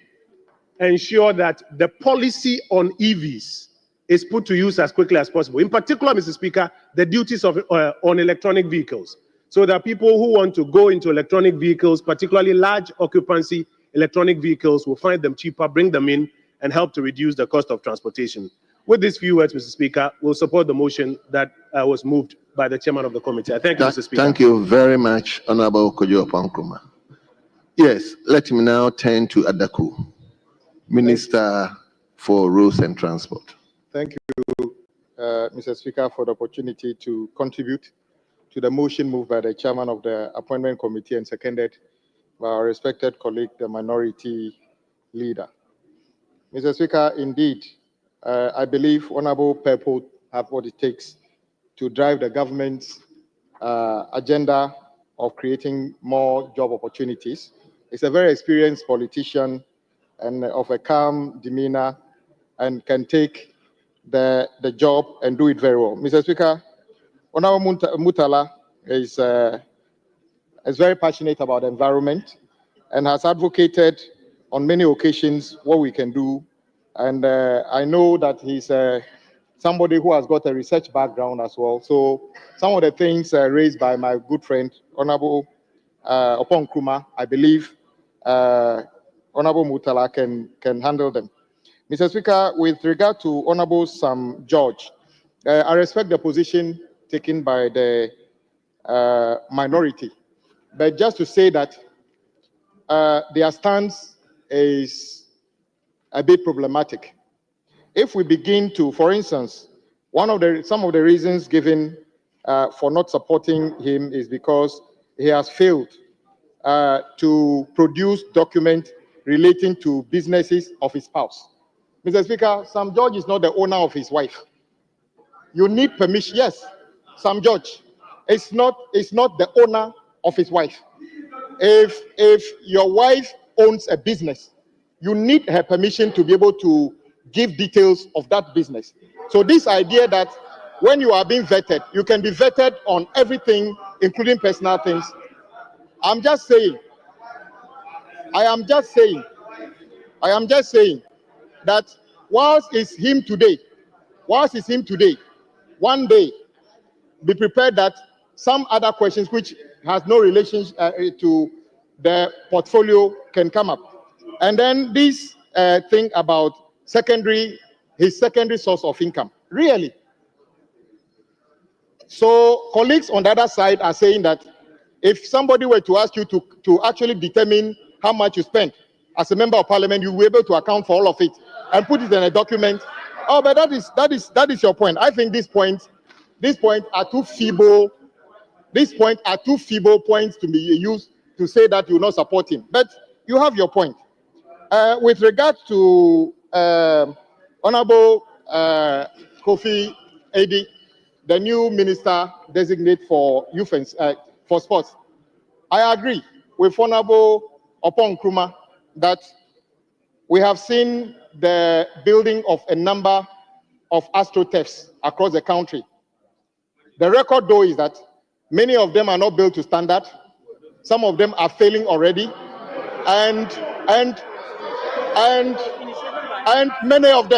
ensure that the policy on EVs is put to use as quickly as possible. In particular, Mr. Speaker, the duties of on electronic vehicles, so that people who want to go into electronic vehicles, particularly large occupancy electronic vehicles, will find them cheaper, bring them in, and help to reduce the cost of transportation. With these few words, Mr. Speaker, we'll support the motion that was moved by the chairman of the committee. I thank you, Mr. Speaker. Thank you very much, Honorable Kojo Oponkruma. Yes, let me now turn to Adaku, Minister for Roads and Transport. Thank you, Mr. Speaker, for the opportunity to contribute to the motion moved by the chairman of the appointment committee and seconded by our respected colleague, the minority leader. Mr. Speaker, indeed, I believe Honorable Purple have what it takes to drive the government's agenda of creating more job opportunities. He's a very experienced politician and of a calm demeanor and can take the job and do it very well. Mr. Speaker, Honorable Mutala is very passionate about the environment and has advocated on many occasions what we can do. And I know that he's somebody who has got a research background as well. So some of the things raised by my good friend, Honorable Oponkruma, I believe Honorable Mutala can handle them. Mr. Speaker, with regard to Honorable Sam George, I respect the position taken by the minority, but just to say that their stance is a bit problematic. If we begin to, for instance, some of the reasons given for not supporting him is because he has failed to produce documents relating to businesses of his spouse. Mr. Speaker, Sam George is not the owner of his wife. You need permission. Yes, Sam George is not the owner of his wife. If your wife owns a business, you need her permission to be able to give details of that business. So this idea that when you are being vetted, you can be vetted on everything, including personal things. I am just saying that whilst it's him today, one day, be prepared that some other questions which has no relation to the portfolio can come up. And then this thing about his secondary source of income. Really? So colleagues on the other side are saying that if somebody were to ask you to actually determine how much you spend as a member of parliament, you will be able to account for all of it and put it in a document. Oh, but that is your point. I think these points are too feeble. These points are too feeble points to be used to say that you will not support him. But you have your point. With regard to Honorable Kofi Edi, the new minister designate for youth and for sports, I agree with Honorable Oponkruma that we have seen the building of a number of astroturfs across the country. The record, though, is that many of them are not built to standard. Some of them are failing already, and many of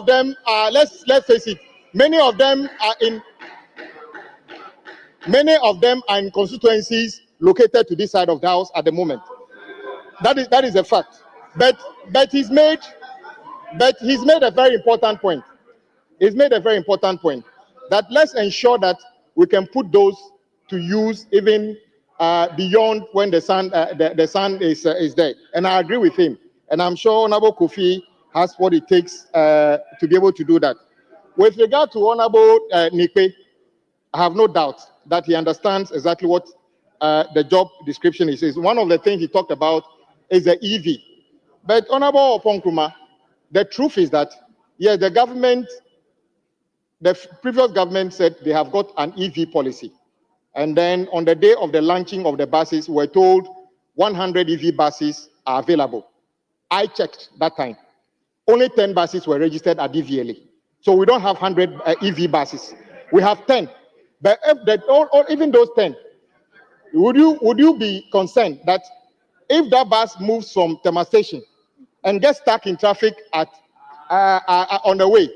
them are, let's face it, many of them are in constituencies located to this side of the house at the moment. That is a fact. But he's made a very important point. He's made a very important point that let's ensure that we can put those to use even beyond when the sun is there. And I agree with him. And I'm sure Honorable Kofi has what it takes to be able to do that. With regard to Honorable Nikpe, I have no doubt that he understands exactly what the job description is. One of the things he talked about is the EV. But Honorable Oponkruma, the truth is that, yes, the previous government said they have got an EV policy. And then on the day of the launching of the buses, we were told 100 EV buses are available. I checked that time. Only 10 buses were registered at DVLA. So we don't have 100 EV buses. We have 10. But even those 10, would you be concerned that if that bus moves from Tema Station and gets stuck in traffic on the way,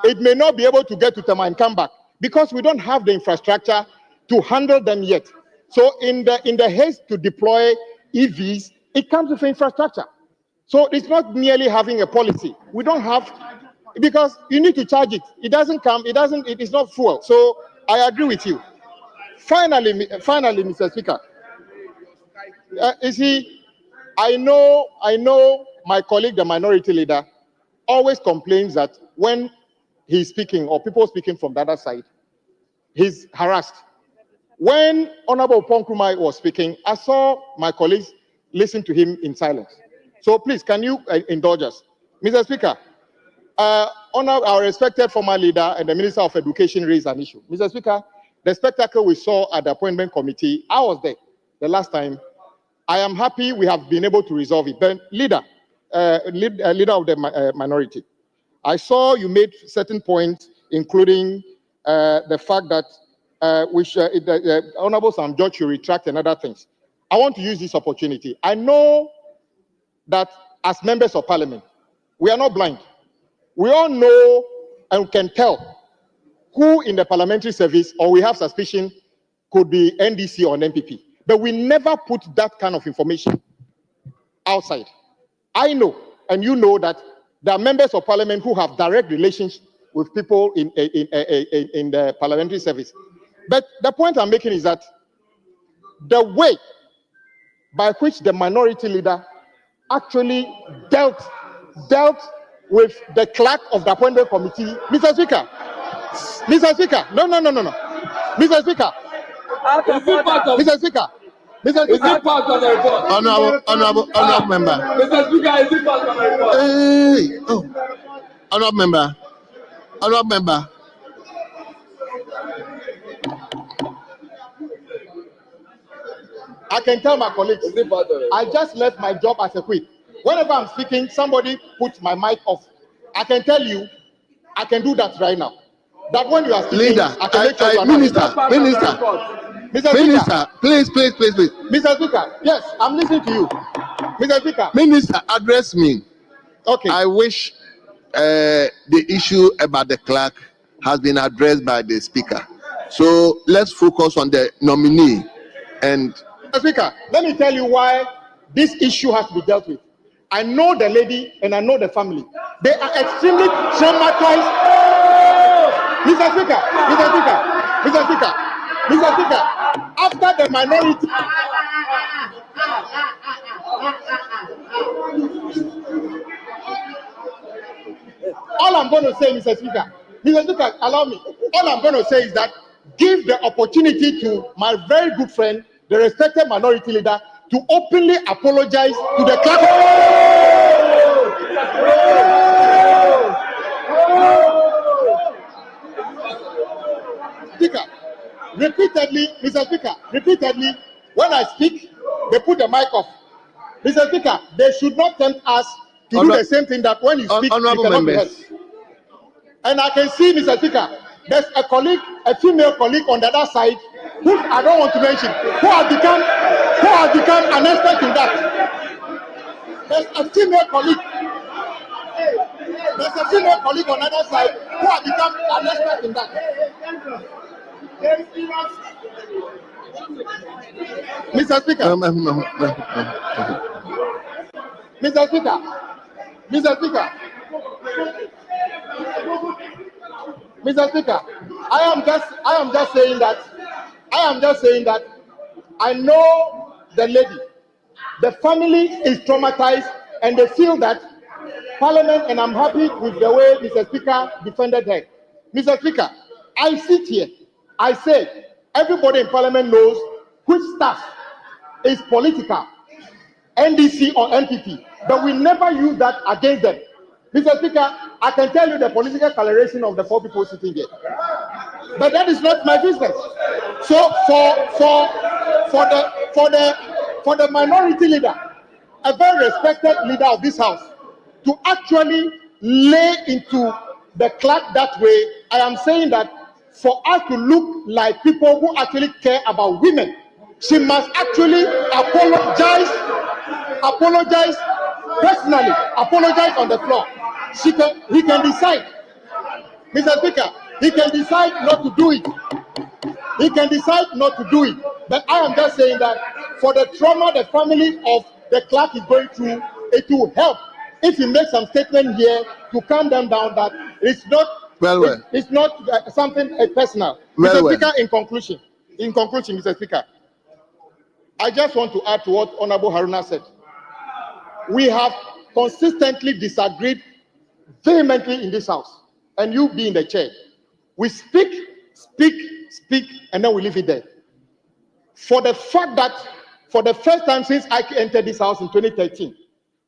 it may not be able to get to Tema and come back because we don't have the infrastructure to handle them yet. So in the haste to deploy EVs, it comes with infrastructure. So it's not merely having a policy. We don't have, because you need to charge it. It doesn't come, it is not fuel. So I agree with you. Finally, Mr. Speaker, you see, I know my colleague, the minority leader, always complains that when he's speaking or people speaking from the other side, he's harassed. When Honorable Ponkrumai was speaking, I saw my colleagues listen to him in silence. So please, can you indulge us? Mr. Speaker, our respected former leader and the Minister of Education raised an issue. Mr. Speaker, the spectacle we saw at the appointment committee, I was there the last time. I am happy we have been able to resolve it. But leader of the minority, I saw you made certain points, including the fact that the Honorable Sam George should retract and other things. I want to use this opportunity. I know that as members of parliament, we are not blind. We all know and can tell who in the parliamentary service, or we have suspicion, could be NDC or NPP. But we never put that kind of information outside. I know, and you know, that there are members of parliament who have direct relations with people in the parliamentary service. But the point I'm making is that the way by which the minority leader actually dealt with the clerk of the appointment committee, Mr. Speaker, no. Mr. Speaker, Mr. Speaker, Mr. Speaker, is it part of the report? Honorable member. Mr. Speaker, is it part of the report? Honorable member. I can tell my colleagues, I just left my job as a whip. Whenever I'm speaking, somebody puts my mic off. I can tell you, I can do that right now. That when you are speaking, leader, I can make sure you are Minister, please. Mr. Speaker, yes, I'm listening to you. Mr. Speaker. Minister, address me. Okay. I wish the issue about the clerk has been addressed by the speaker. So let's focus on the nominee. And Mr. Speaker, let me tell you why this issue has to be dealt with. I know the lady and I know the family. They are extremely traumatized. Mr. Speaker, after the minority. All I'm going to say, Mr. Speaker, allow me. All I'm going to say is that give the opportunity to my very good friend, the respected minority leader, to openly apologize to the clerk. Speaker, repeatedly, when I speak, they put the mic off. Mr. Speaker, they should not tempt us to do the same thing that when you speak, you cannot be heard. And I can see, Mr. Speaker, there's a colleague, a female colleague on the other side, who I don't want to mention, who has become an expert in that. There's a female colleague on the other side who has become an expert in that. Mr. Speaker. Mr. Speaker, I am just saying that I know the lady. The family is traumatized and they feel that Parliament, and I'm happy with the way Mr. Speaker defended her. Mr. Speaker, I sit here, I say, everybody in Parliament knows which staff is political, NDC or NPP, but we never use that against them. Mr. Speaker, I can tell you the political coloration of the 4 people sitting here, but that is not my business. So for the minority leader, a very respected leader of this house, to actually lay into the clerk that way, I am saying that for us to look like people who actually care about women, she must actually apologize personally, apologize on the floor. He can decide, Mr. Speaker, he can decide not to do it. He can decide not to do it. But I am just saying that for the trauma the family of the clerk is going through, it will help if he makes some statement here to calm them down that it's not it's not something personal. Mr. Speaker, in conclusion, Mr. Speaker, I just want to add to what Honorable Haruna said. We have consistently disagreed vehemently in this house, and you being the chair, we speak, and then we leave it there. For the fact that for the first time since I entered this house in 2013,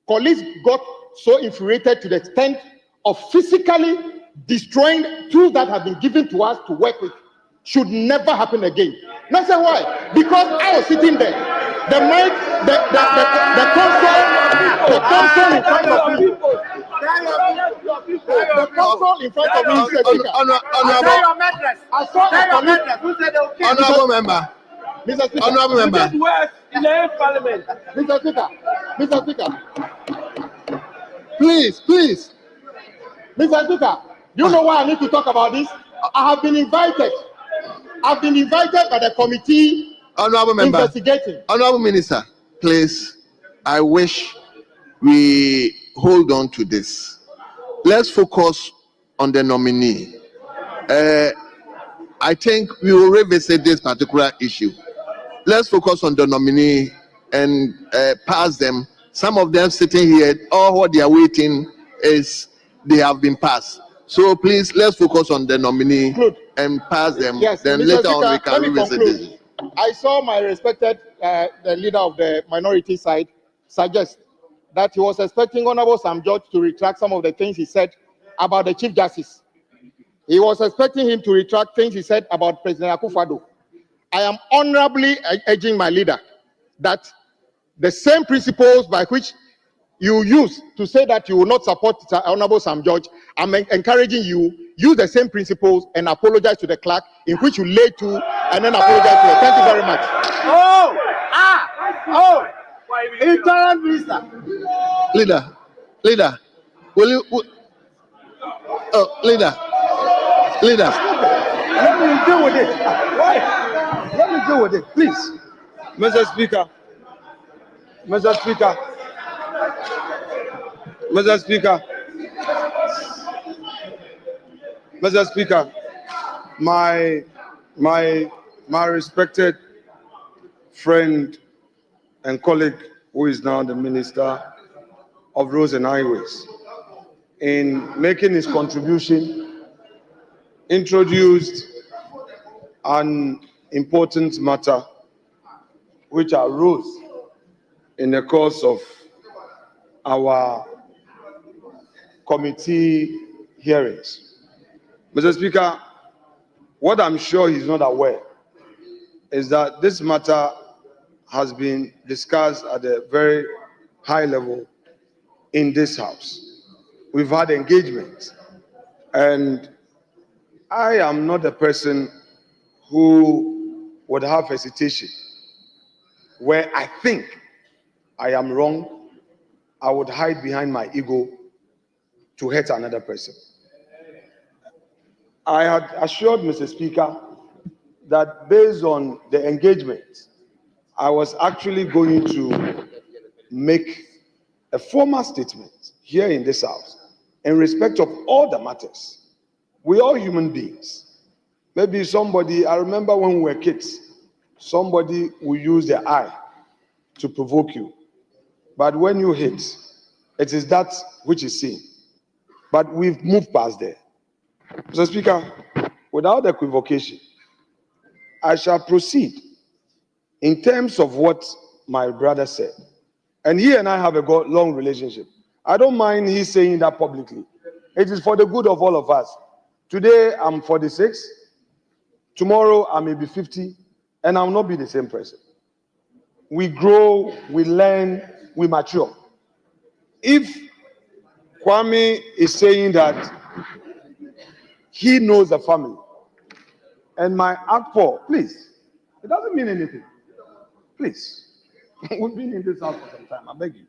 colleagues got so infuriated to the extent of physically destroying tools that have been given to us to work with. Should never happen again. Not say why? Because I was sitting there. The mic, the console in front of me. The console in front of me. I saw a colleague. Honorable member. Mr. Speaker. Honorable member. Mr. Speaker. Please. Mr. Speaker, do you know why I need to talk about this? I have been invited. I've been invited by the committee investigating. Honorable Minister, please, I wish we hold on to this. Let's focus on the nominee. I think we will revisit this particular issue. Let's focus on the nominee and pass them. Some of them sitting here, all what they are waiting is they have been passed. So please, let's focus on the nominee and pass them. Yes, then Mr. later Speaker, on we can revisit this. I saw my respected the leader of the minority side suggest that he was expecting Honorable Sam George to retract some of the things he said about the Chief Justice. He was expecting him to retract things he said about President Akufo-Addo. I am honorably urging my leader that the same principles by which you use to say that you will not support Honorable Sam George, I'm encouraging you, use the same principles and apologize to the clerk in which you lay to and then apologize to her. Thank you very much. Interim Minister. Leader, will you? Leader. Let me deal with it. Let me deal with it, please. Mr. Speaker. Mr. Speaker, my respected friend and colleague, who is now the Minister of Roads and Highways, in making his contribution, introduced an important matter which arose in the course of our committee hearings. Mr. Speaker, what I'm sure he's not aware is that this matter has been discussed at a very high level in this House. We've had engagement, and I am not a person who would have hesitation where I think I am wrong. I would hide behind my ego to hurt another person. I had assured Mr. Speaker that based on the engagement, I was actually going to make a formal statement here in this House in respect of all the matters. We are human beings. Maybe somebody, I remember when we were kids, somebody will use their eye to provoke you. But when you hit, it is that which is seen. But we've moved past there. Mr. Speaker, without equivocation, I shall proceed in terms of what my brother said. And he and I have a long relationship. I don't mind he saying that publicly. It is for the good of all of us. Today, I'm 46. Tomorrow, I may be 50, and I'll not be the same person. We grow, we learn, we mature. If Kwame is saying that he knows the family, and my Akpo, please, it doesn't mean anything. Please. We've been in this house for some time, I beg you.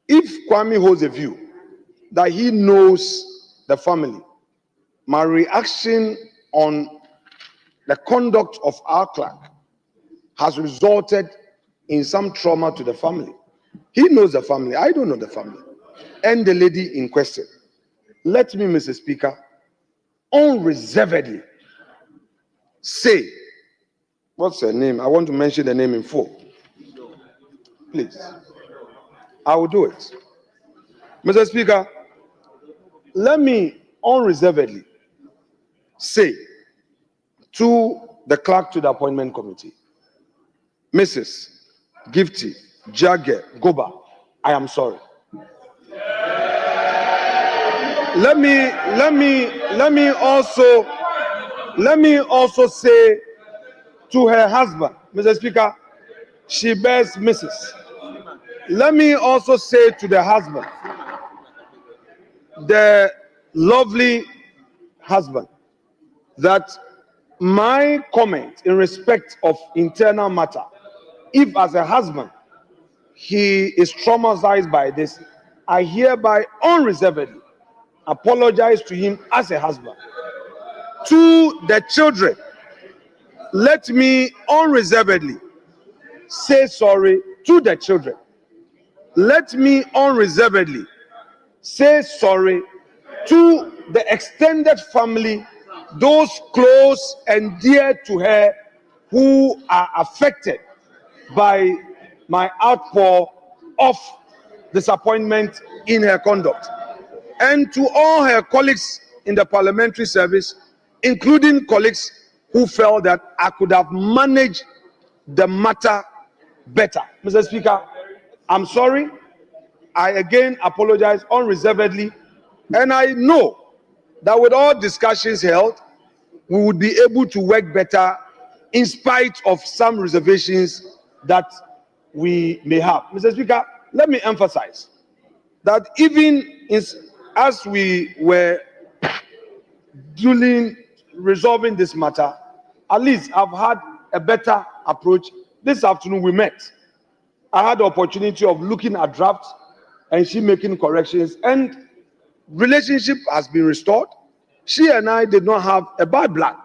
If Kwame holds a view that he knows the family, my reaction on the conduct of our clerk has resulted in some trauma to the family. He knows the family, I don't know the family. And the lady in question, let me, Mr. Speaker, unreservedly say, what's her name? I want to mention the name in full. Please. I will do it. Mr. Speaker, let me unreservedly say to the clerk to the appointment committee, Mrs. Gifty Jagger Goba, I am sorry. Let me also say to her husband, Mr. Speaker, she bears Mrs. Let me also say to the husband, the lovely husband, that my comment in respect of internal matter, if as a husband he is traumatized by this, I hereby unreservedly apologize to him as a husband. To the children, let me unreservedly say sorry to the children. Let me unreservedly say sorry to the extended family, those close and dear to her who are affected by my outpour of disappointment in her conduct. And to all her colleagues in the parliamentary service, including colleagues who felt that I could have managed the matter better. Mr. Speaker, I'm sorry. I again apologize unreservedly, and I know that with all discussions held, we would be able to work better in spite of some reservations that we may have. Mr. Speaker, let me emphasize that even as we were duly resolving this matter, at least I've had a better approach. This afternoon we met. I had the opportunity of looking at drafts and she making corrections, and relationship has been restored. She and I did not have a bad blood.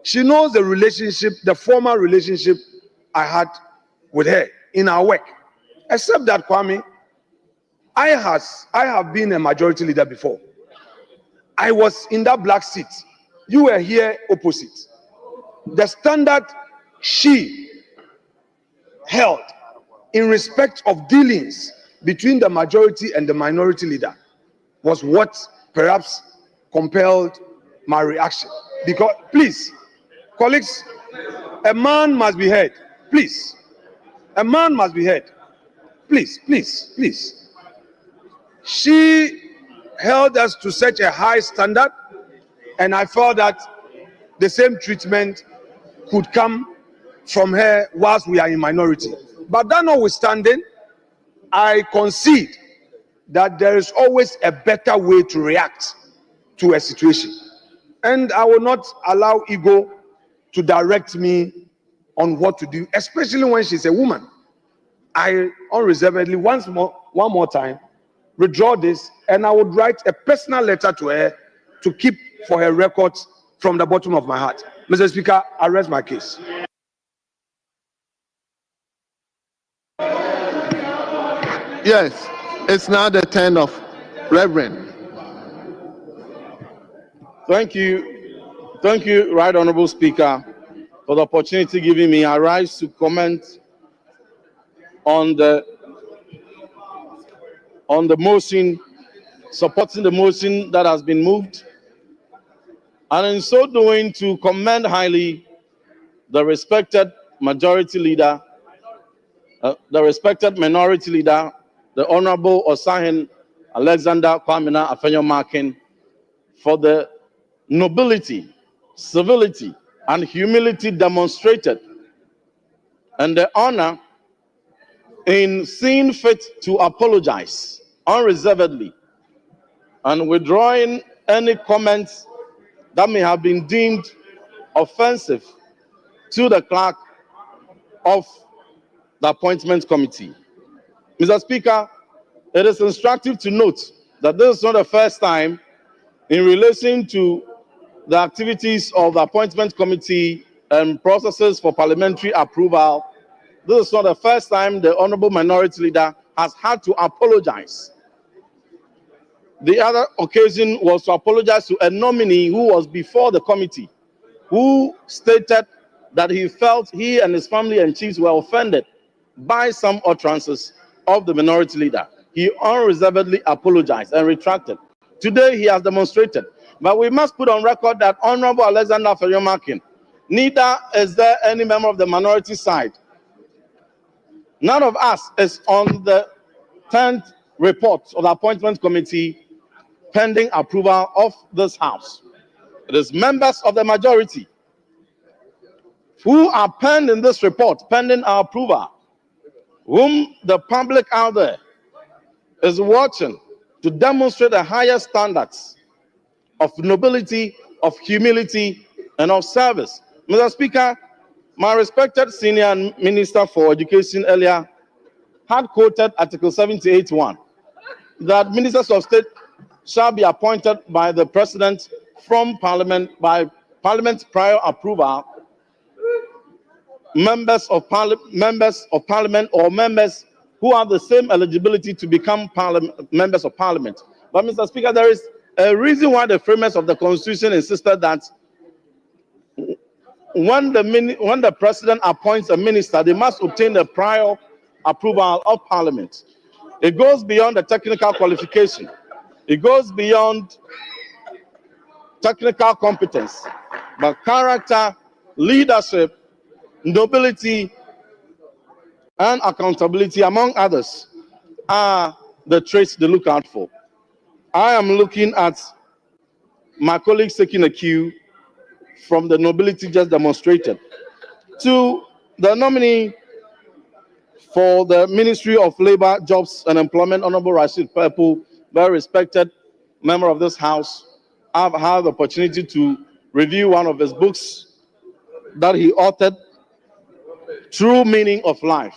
She knows the relationship, the former relationship I had with her in our work. Except that, Kwame, I have been a majority leader before. I was in that black seat. You were here opposite. The standard she held in respect of dealings between the majority and the minority leader was what perhaps compelled my reaction. Because, please, colleagues, a man must be heard. Please. A man must be heard. Please, please, please. She held us to such a high standard, and I felt that the same treatment could come from her whilst we are in minority. But that notwithstanding, I concede that there is always a better way to react to a situation. And I will not allow ego to direct me on what to do, especially when she's a woman. I unreservedly, one more time, withdraw this, and I would write a personal letter to her to keep for her records from the bottom of my heart. Mr. Speaker, I rest my case. Yes, it's now the turn of Reverend. Thank you, Right Honorable Speaker, for the opportunity given me. I rise to comment on the motion, supporting the motion that has been moved, and in so doing to commend highly the respected majority leader, the respected minority leader, the Honorable Osahin Alexander Kwamina Afenyo-Markin for the nobility, civility, and humility demonstrated, and the honor in seeing fit to apologize unreservedly and withdrawing any comments that may have been deemed offensive to the clerk of the appointment committee. Mr. Speaker, it is instructive to note that this is not the first time in relation to the activities of the appointment committee and processes for parliamentary approval. This is not the first time the Honorable Minority Leader has had to apologize. The other occasion was to apologize to a nominee who was before the committee, who stated that he felt he and his family and chiefs were offended by some utterances of the Minority Leader. He unreservedly apologized and retracted. Today he has demonstrated. But we must put on record that Honorable Alexander Afenyo-Markin, neither is there any member of the minority side. None of us is on the 10th report of the appointment committee pending approval of this House. It is members of the majority who are penned in this report, pending our approval, whom the public out there is watching to demonstrate the higher standards of nobility, of humility, and of service. Mr. Speaker, my respected senior Minister for Education earlier had quoted Article 78(1), that ministers of state shall be appointed by the President from Parliament, by Parliament's prior approval, members of Parliament or members who have the same eligibility to become members of Parliament. But Mr. Speaker, there is a reason why the framers of the Constitution insisted that when the President appoints a minister, they must obtain the prior approval of Parliament. It goes beyond the technical qualification. It goes beyond technical competence, but character, leadership, nobility, and accountability, among others, are the traits they look out for. I am looking at my colleagues taking a cue from the nobility just demonstrated to the nominee for the Ministry of Labor, Jobs and Employment, Honorable Rashid Purple, very respected member of this House. I've had the opportunity to review one of his books that he authored, True Meaning of Life.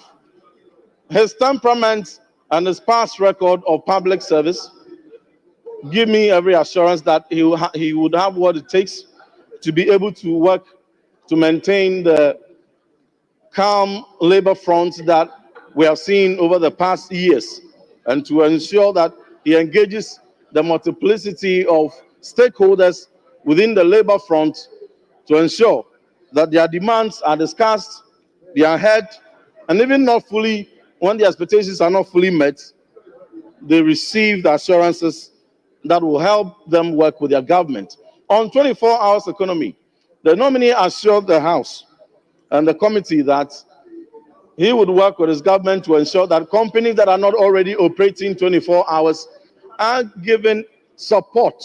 His temperament and his past record of public service give me every assurance that he would have what it takes to be able to work to maintain the calm labor front that we have seen over the past years, and to ensure that he engages the multiplicity of stakeholders within the labor front to ensure that their demands are discussed, they are heard, and even not fully, when the expectations are not fully met, they receive the assurances that will help them work with their government. On 24 hours economy, the nominee assured the House and the committee that he would work with his government to ensure that companies that are not already operating 24 hours are given support,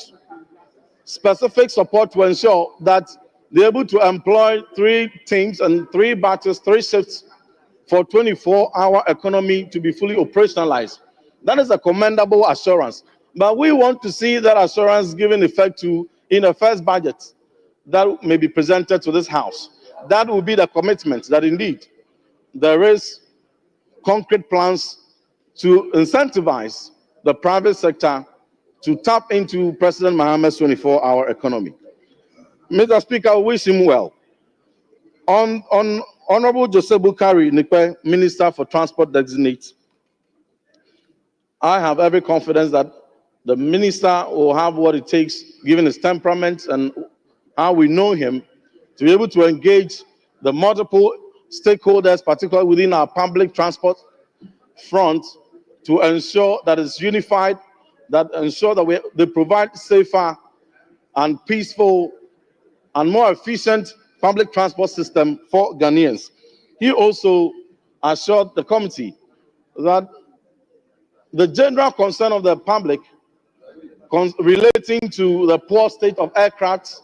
specific support, to ensure that they're able to employ 3 teams and 3 batches, 3 shifts for 24-hour economy to be fully operationalized. That is a commendable assurance. But we want to see that assurance given effect to in the first budget that may be presented to this House. That will be the commitment that indeed there is concrete plans to incentivize the private sector to tap into President Mohammed's 24-hour economy. Mr. Speaker, I wish him well. On Honorable Joseph Bukari Nikwe, Minister for Transport Designate, I have every confidence that the minister will have what it takes, given his temperament and how we know him, to be able to engage the multiple stakeholders, particularly within our public transport front, to ensure that it's unified, that ensure that they provide safer and peaceful and more efficient public transport system for Ghanaians. He also assured the committee that the general concern of the public relating to the poor state of aircraft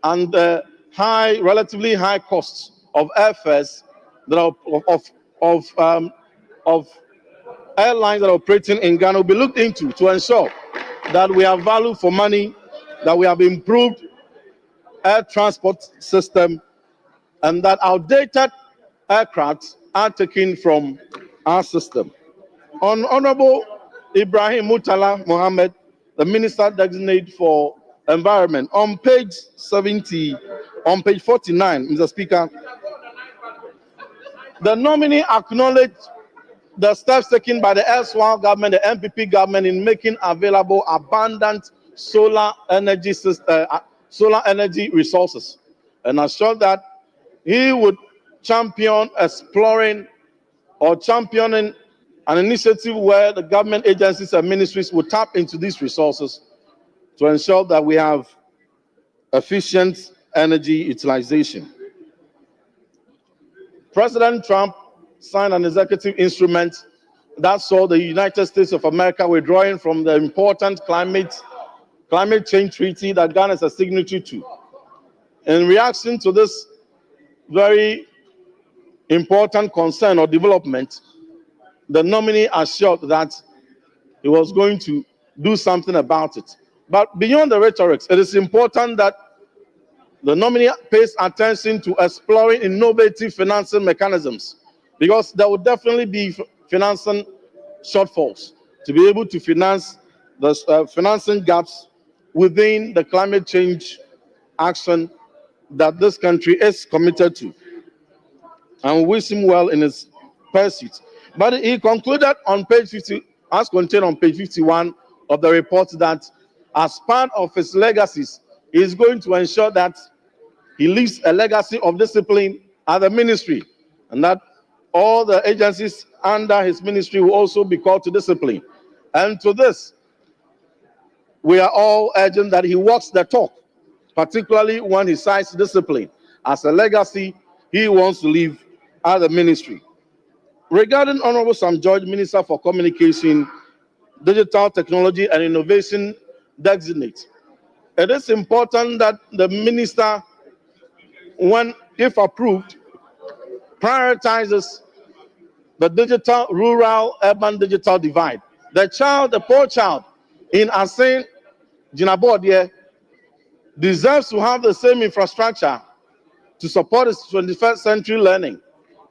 and the relatively high costs of airfares that are of airlines that are operating in Ghana will be looked into to ensure that we have value for money, that we have improved air transport system, and that outdated aircraft are taken from our system. Honorable Ibrahim Murtala Mohammed, the Minister Designate for Environment, on page 49, Mr. Speaker, the nominee acknowledged the steps taken by the erstwhile government, the NPP government, in making available abundant solar energy resources, and assured that he would champion exploring or championing an initiative where the government agencies and ministries will tap into these resources to ensure that we have efficient energy utilization. President Trump signed an executive instrument that saw the United States of America withdrawing from the important climate change treaty that Ghana is a signatory to. In reaction to this very important concern or development, the nominee assured that he was going to do something about it. But beyond the rhetoric, it is important that the nominee pays attention to exploring innovative financing mechanisms, because there will definitely be financing shortfalls to be able to finance the financing gaps within the climate change action that this country is committed to. And we wish him well in his pursuit. But he concluded on page 50, as contained on page 51 of the report, that as part of his legacies, he is going to ensure that he leaves a legacy of discipline at the ministry, and that all the agencies under his ministry will also be called to discipline. And to this, we are all urging that he walks the talk, particularly when he cites discipline as a legacy he wants to leave at the ministry. Regarding Honorable Sam George, Minister for Communication, Digital Technology and Innovation Designate, it is important that the minister, if approved, prioritizes the digital, rural, urban digital divide. The poor child in Asin, Jinabodie, deserves to have the same infrastructure to support its 21st century learning,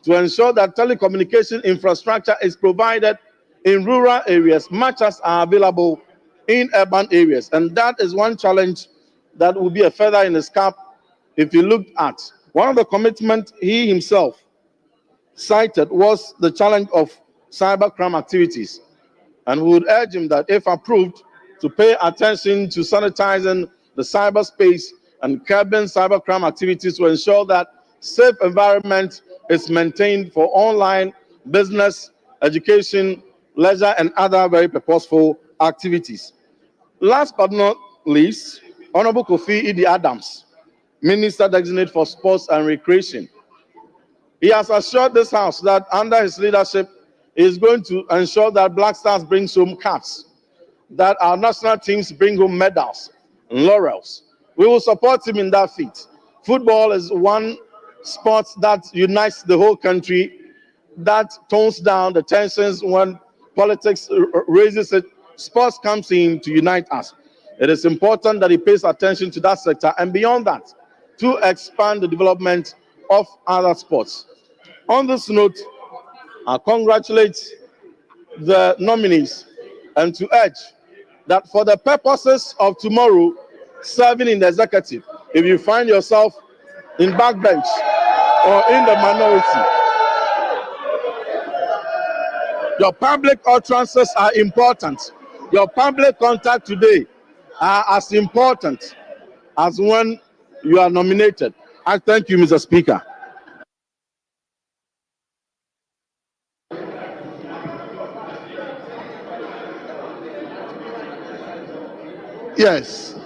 to ensure that telecommunication infrastructure is provided in rural areas much as are available in urban areas. And that is one challenge that will be a feather in his cap if you looked at. One of the commitments he himself cited was the challenge of cybercrime activities. And we would urge him that, if approved, to pay attention to sanitizing the cyberspace and curbing cybercrime activities to ensure that safe environment is maintained for online business, education, leisure, and other very purposeful activities. Last but not least, Honorable Kofi Idi Adams, Minister Designate for Sports and Recreation. He has assured this House that under his leadership, he is going to ensure that Black Stars brings home caps, that our national teams bring home medals and laurels. We will support him in that feat. Football is one sport that unites the whole country, that tones down the tensions when politics raises it. Sports comes in to unite us. It is important that he pays attention to that sector, and beyond that, to expand the development of other sports. On this note, I congratulate the nominees and to urge that for the purposes of tomorrow, serving in the executive, if you find yourself in backbench or in the minority, your public utterances are important. Your public contact today are as important as when you are nominated. I thank you, Mr. Speaker. Yes.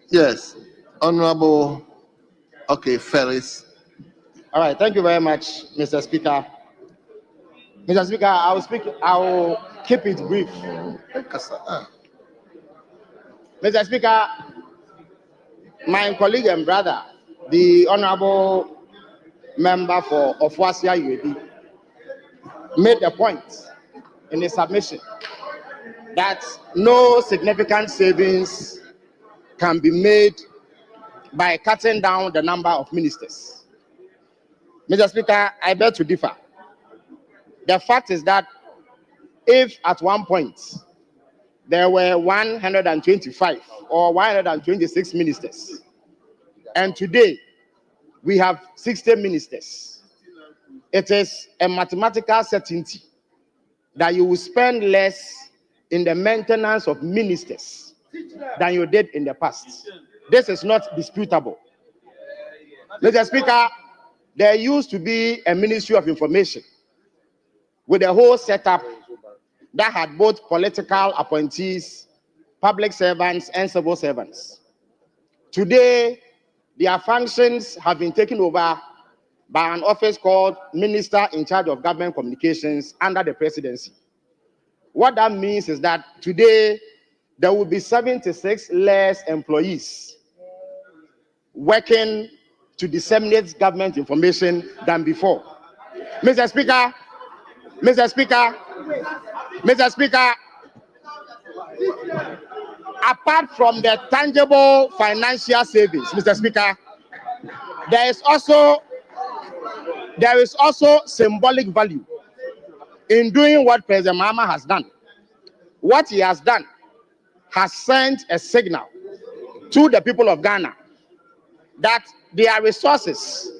Yes. Honorable, okay, Ferris. All right, thank you very much, Mr. Speaker. Mr. Speaker, I will keep it brief. Mr. Speaker, my colleague and brother, the Honorable Member for Ofuasia UAD, made the point in his submission that no significant savings can be made by cutting down the number of ministers. Mr. Speaker, I beg to differ. The fact is that if at one point there were 125 or 126 ministers, and today we have 60 ministers, it is a mathematical certainty that you will spend less in the maintenance of ministers than you did in the past. This is not disputable. Mr. Speaker, there used to be a Ministry of Information with a whole setup that had both political appointees, public servants, and civil servants. Today, their functions have been taken over by an office called Minister in Charge of Government Communications under the Presidency. What that means is that today, there will be 76 less employees working to disseminate government information than before. Mr. Speaker, apart from the tangible financial savings, Mr. Speaker, there is also symbolic value in doing what President Mahama has done. What he has done has sent a signal to the people of Ghana that their resources,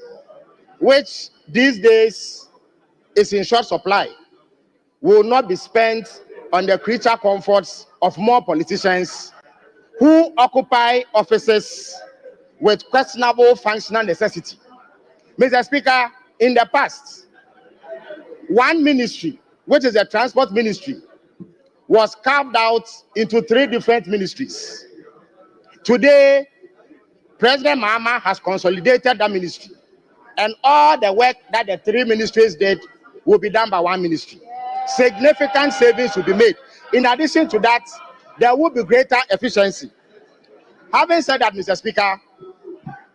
which these days is in short supply, will not be spent on the creature comforts of more politicians who occupy offices with questionable functional necessity. Mr. Speaker, in the past, one ministry, which is the transport ministry, was carved out into 3 different ministries. Today, President Mahama has consolidated that ministry, and all the work that the 3 ministries did will be done by one ministry. Significant savings will be made. In addition to that, there will be greater efficiency. Having said that, Mr. Speaker,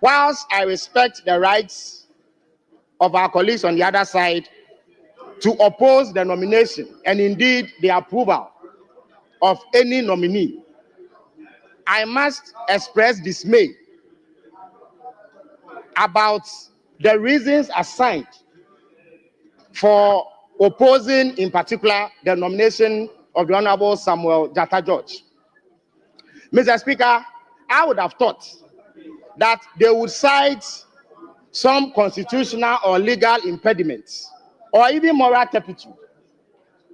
whilst I respect the rights of our colleagues on the other side to oppose the nomination and indeed the approval of any nominee, I must express dismay about the reasons assigned for opposing, in particular, the nomination of the Honorable Samuel Jatta George. Mr. Speaker, I would have thought that they would cite some constitutional or legal impediments or even moral turpitude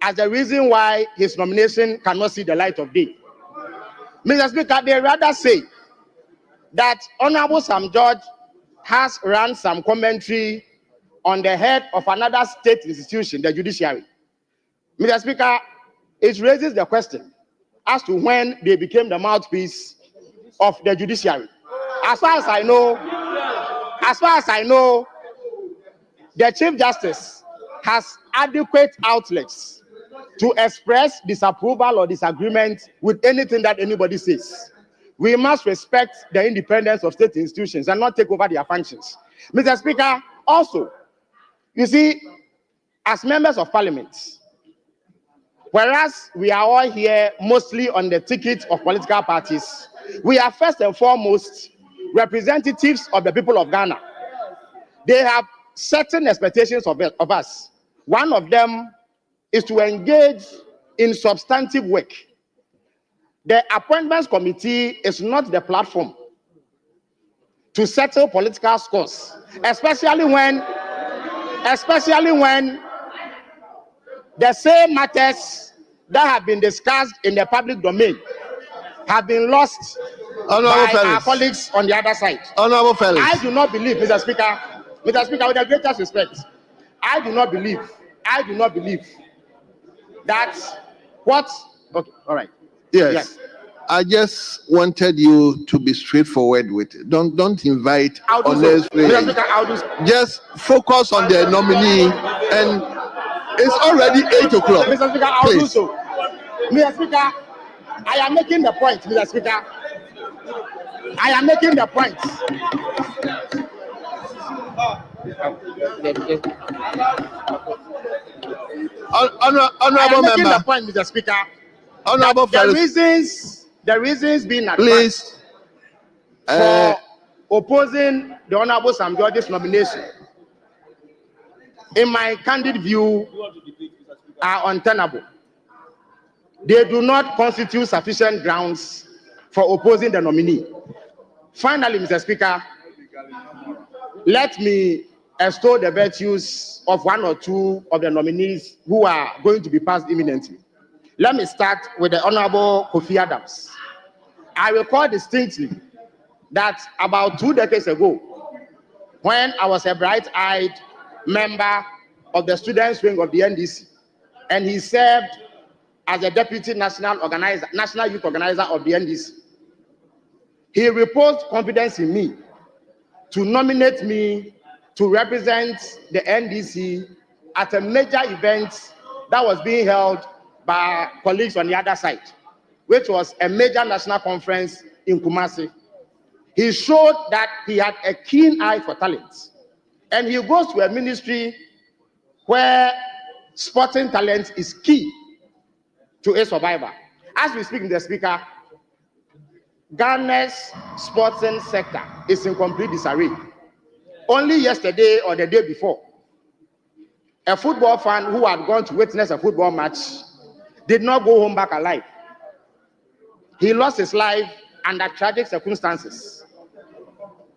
as the reason why his nomination cannot see the light of day. Mr. Speaker, they rather say that Honorable Sam George has run some commentary on the head of another state institution, the judiciary. Mr. Speaker, it raises the question as to when they became the mouthpiece of the judiciary. As far as I know, the Chief Justice has adequate outlets to express disapproval or disagreement with anything that anybody says. We must respect the independence of state institutions and not take over their functions. Mr. Speaker, also, you see, as members of parliament, whereas we are all here mostly on the ticket of political parties, we are first and foremost representatives of the people of Ghana. They have certain expectations of us. One of them is to engage in substantive work. The appointments committee is not the platform to settle political scores, especially when the same matters that have been discussed in the public domain have been lost by our colleagues on the other side. Honorable Felix. I do not believe, Mr. Speaker, with the greatest respect, I do not believe that what, okay, all right. Yes. I just wanted you to be straightforward with it. Don't invite I'll do so. unnecessary. Mr. Speaker, I'll do so. Just focus on the nominee, and it's already 8 o'clock. Mr. Speaker, I'll do Please. so. Mr. Speaker, I am making the point, Mr. Speaker. I am making the point. Honorable I am making member. the point, Mr. Speaker. Honorable that the reasons being please. For opposing the Honorable Sam George's nomination, in my candid view, are untenable. They do not constitute sufficient grounds for opposing the nominee. Finally, Mr. Speaker, let me extol the virtues of one or two of the nominees who are going to be passed imminently. Let me start with the Honorable Kofi Adams. I recall distinctly that about 2 decades ago, when I was a bright-eyed member of the students' wing of the NDC, and he served as a deputy national youth organizer of the NDC, he reposed confidence in me to nominate me to represent the NDC at a major event that was being held by colleagues on the other side, which was a major national conference in Kumasi. He showed that he had a keen eye for talent, and he goes to a ministry where sporting talent is key to a survivor. As we speak, Mr. Speaker, Ghana's sporting sector is in complete disarray. Only yesterday or the day before, a football fan who had gone to witness a football match did not go home back alive. He lost his life under tragic circumstances,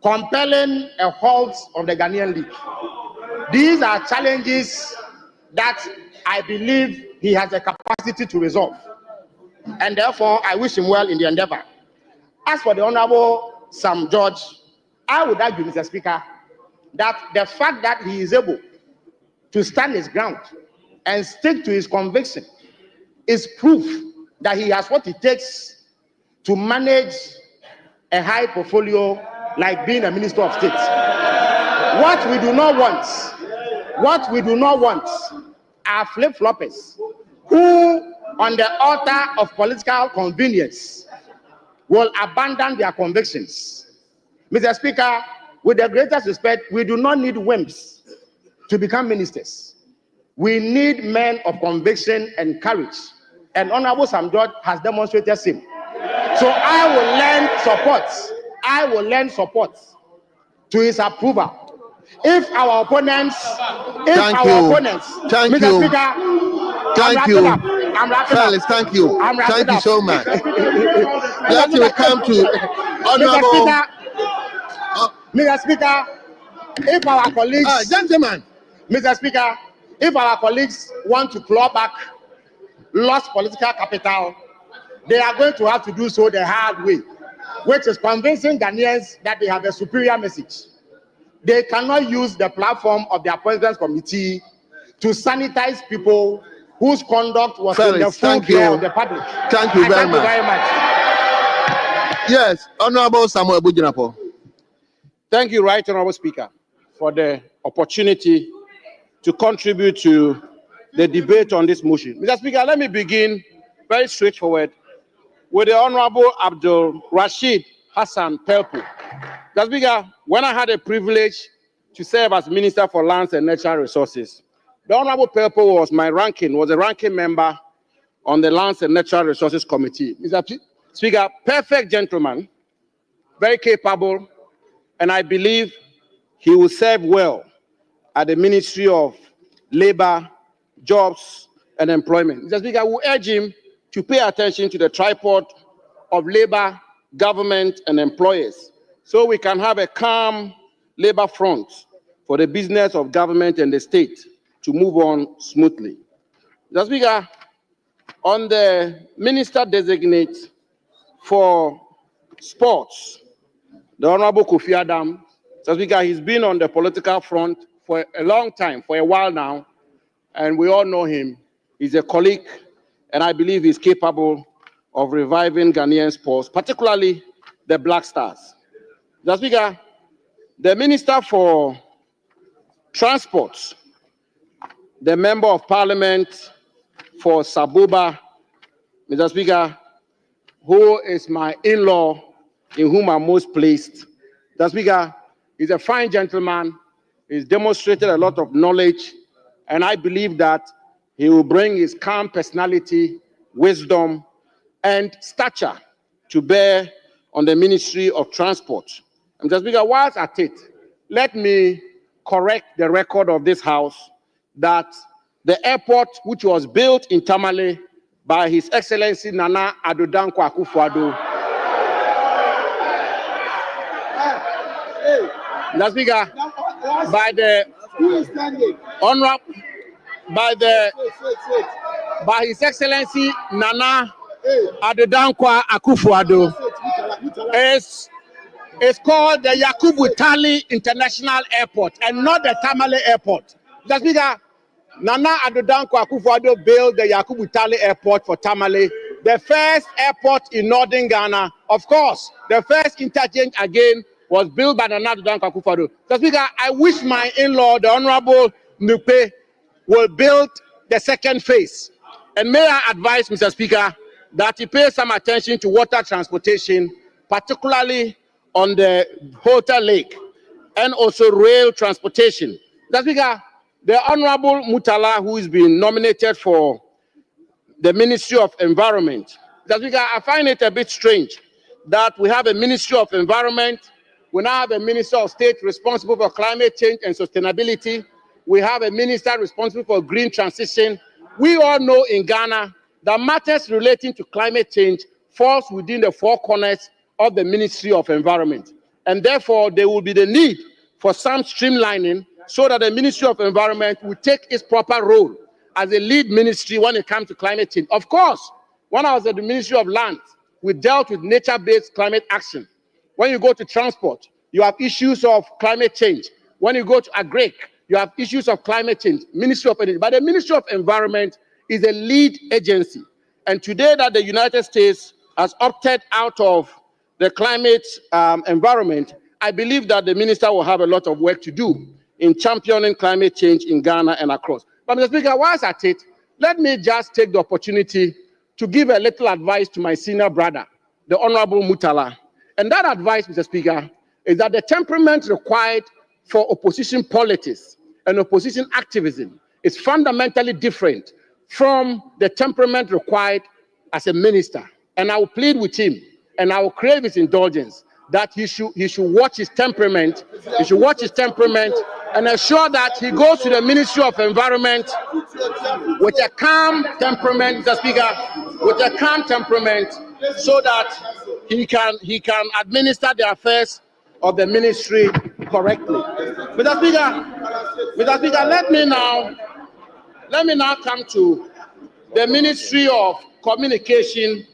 compelling a halt of the Ghanaian League. These are challenges that I believe he has the capacity to resolve, and therefore I wish him well in the endeavor. As for the Honorable Sam George, I would argue, Mr. Speaker, that the fact that he is able to stand his ground and stick to his conviction is proof that he has what it takes to manage a high portfolio like being a Minister of State. What we do not want are flip-floppers who, on the altar of political convenience, will abandon their convictions. Mr. Speaker, with the greatest respect, we do not need wimps to become ministers. We need men of conviction and courage, and Honorable Sam George has demonstrated same. So I will lend support to his approval. If our opponents, Thank Mr. you. Speaker, Thank you. I'm wrapping Felix, up. thank you. I'm wrapping Thank you up. so much. Let me come to Honorable. Mr. Speaker, if our colleagues, gentlemen, Mr. Speaker, if our colleagues want to claw back lost political capital, they are going to have to do so the hard way, which is convincing Ghanaians that they have a superior message. They cannot use the platform of their President's Committee to sanitize people whose conduct was in the full care of the public. Thank you very much. Yes, Honorable Samuel Bujinapo. Thank you, Right Honorable Speaker, for the opportunity to contribute to the debate on this motion. Mr. Speaker, let me begin very straightforward with the Honorable Abdul Rashid Hassan Pelpu. Mr. Speaker, when I had the privilege to serve as Minister for Lands and Natural Resources, the Honorable Pelpu was a ranking member on the Lands and Natural Resources Committee. Mr. Speaker, perfect gentleman, very capable, and I believe he will serve well at the Ministry of Labor, Jobs, and Employment. Mr. Speaker, I will urge him to pay attention to the tripod of labor, government, and employers, so we can have a calm labor front for the business of government and the state to move on smoothly. Mr. Speaker, on the Minister-designate for Sports, the Honorable Kofi Adams, Mr. Speaker, he's been on the political front for a long time, for a while now, and we all know him. He's a colleague, and I believe he's capable of reviving Ghanaian sports, particularly the Black Stars. Mr. Speaker, the Minister for Transport, the Member of Parliament for Sabuba, Mr. Speaker, who is my in-law, in whom I'm most pleased. Mr. Speaker, he's a fine gentleman. He's demonstrated a lot of knowledge, and I believe that he will bring his calm personality, wisdom, and stature to bear on the Ministry of Transport. And Mr. Speaker, whilst at it, let me correct the record of this House that the airport, which was built in Tamale by His Excellency Nana Addo Dankwa Akufo-Addo, Mr. Speaker, by the honorable, by His Excellency Nana Addo Dankwa Akufo-Addo, is called the Yakubu Tali International Airport and not the Tamale Airport. Mr. Speaker, Nana Addo Dankwa Akufo-Addo built the Yakubu Tali Airport for Tamale, the first airport in northern Ghana. Of course, the first interchange again was built by Nana Addo Dankwa Akufo-Addo. Mr. Speaker, I wish my in-law, the Honorable Nupe, will build the second phase. And may I advise, Mr. Speaker, that he pays some attention to water transportation, particularly on the Hotel Lake, and also rail transportation. Mr. Speaker, the Honorable Mutala, who is being nominated for the Ministry of Environment, Mr. Speaker, I find it a bit strange that we have a Ministry of Environment, we now have a Minister of State responsible for climate change and sustainability, we have a Minister responsible for green transition. We all know in Ghana that matters relating to climate change falls within the four corners of the Ministry of Environment. And therefore, there will be the need for some streamlining so that the Ministry of Environment will take its proper role as a lead ministry when it comes to climate change. Of course, when I was at the Ministry of Land, we dealt with nature-based climate action. When you go to transport, you have issues of climate change. When you go to agric, you have issues of climate change, Ministry of Energy. But the Ministry of Environment is a lead agency. And today that the United States has opted out of the climate environment, I believe that the minister will have a lot of work to do in championing climate change in Ghana and across. But Mr. Speaker, whilst at it, let me just take the opportunity to give a little advice to my senior brother, the Honorable Mutala. And that advice, Mr. Speaker, is that the temperament required for opposition politics and opposition activism is fundamentally different from the temperament required as a minister. And I will plead with him and I will crave his indulgence that he should watch his temperament, and ensure that he goes to the Ministry of Environment with a calm temperament, Mr. Speaker, with a calm temperament, so that he can administer the affairs of the ministry correctly. Mr. Speaker, let me now come to the Ministry of Communication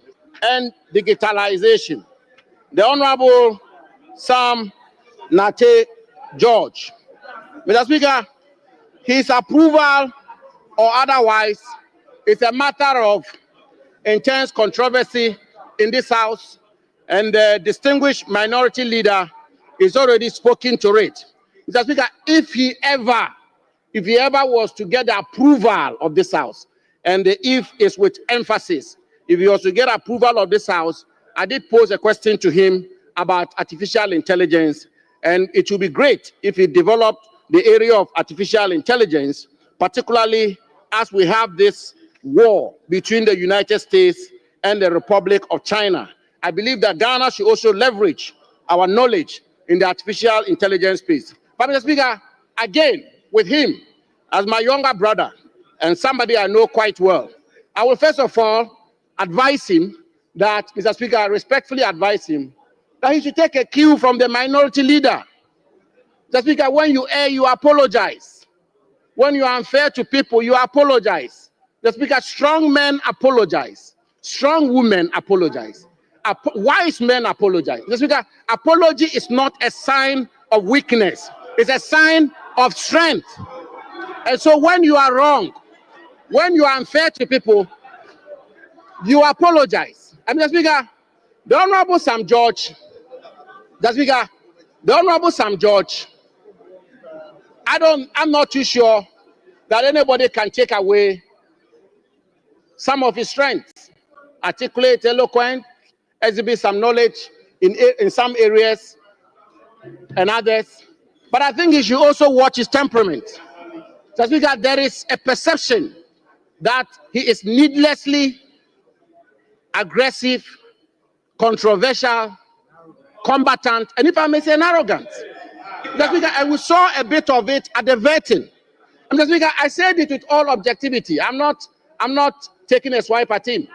and Digitalization. The Honorable Sam Nate George. Mr. Speaker, his approval or otherwise is a matter of intense controversy in this House, and the distinguished minority leader is already spoken to it. Mr. Speaker, if he ever was to get the approval of this House, and the if is with emphasis, if he was to get approval of this House, I did pose a question to him about artificial intelligence, and it would be great if he developed the area of artificial intelligence, particularly as we have this war between the United States and the Republic of China. I believe that Ghana should also leverage our knowledge in the artificial intelligence space. But Mr. Speaker, again, with him, as my younger brother and somebody I know quite well, I will first of all advise him that, Mr. Speaker, I respectfully advise him that he should take a cue from the minority leader. Mr. Speaker, when you err, you apologize. When you are unfair to people, you apologize. Mr. Speaker, strong men apologize. Strong women apologize. Wise men apologize. Mr. Speaker, apology is not a sign of weakness. It's a sign of strength. And so when you are wrong, when you are unfair to people, you apologize. Mr. Speaker, the Honorable Sam George, Mr. Speaker, the Honorable Sam George, I'm not too sure that anybody can take away some of his strengths. Articulate, eloquent, exhibit some knowledge in some areas and others. But I think he should also watch his temperament. So, Speaker, there is a perception that he is needlessly aggressive, controversial, combatant, and if I may say, an arrogant. Mr. Speaker, and we saw a bit of it at the vetting. And Mr. Speaker, I said it with all objectivity. I'm not taking a swipe at him.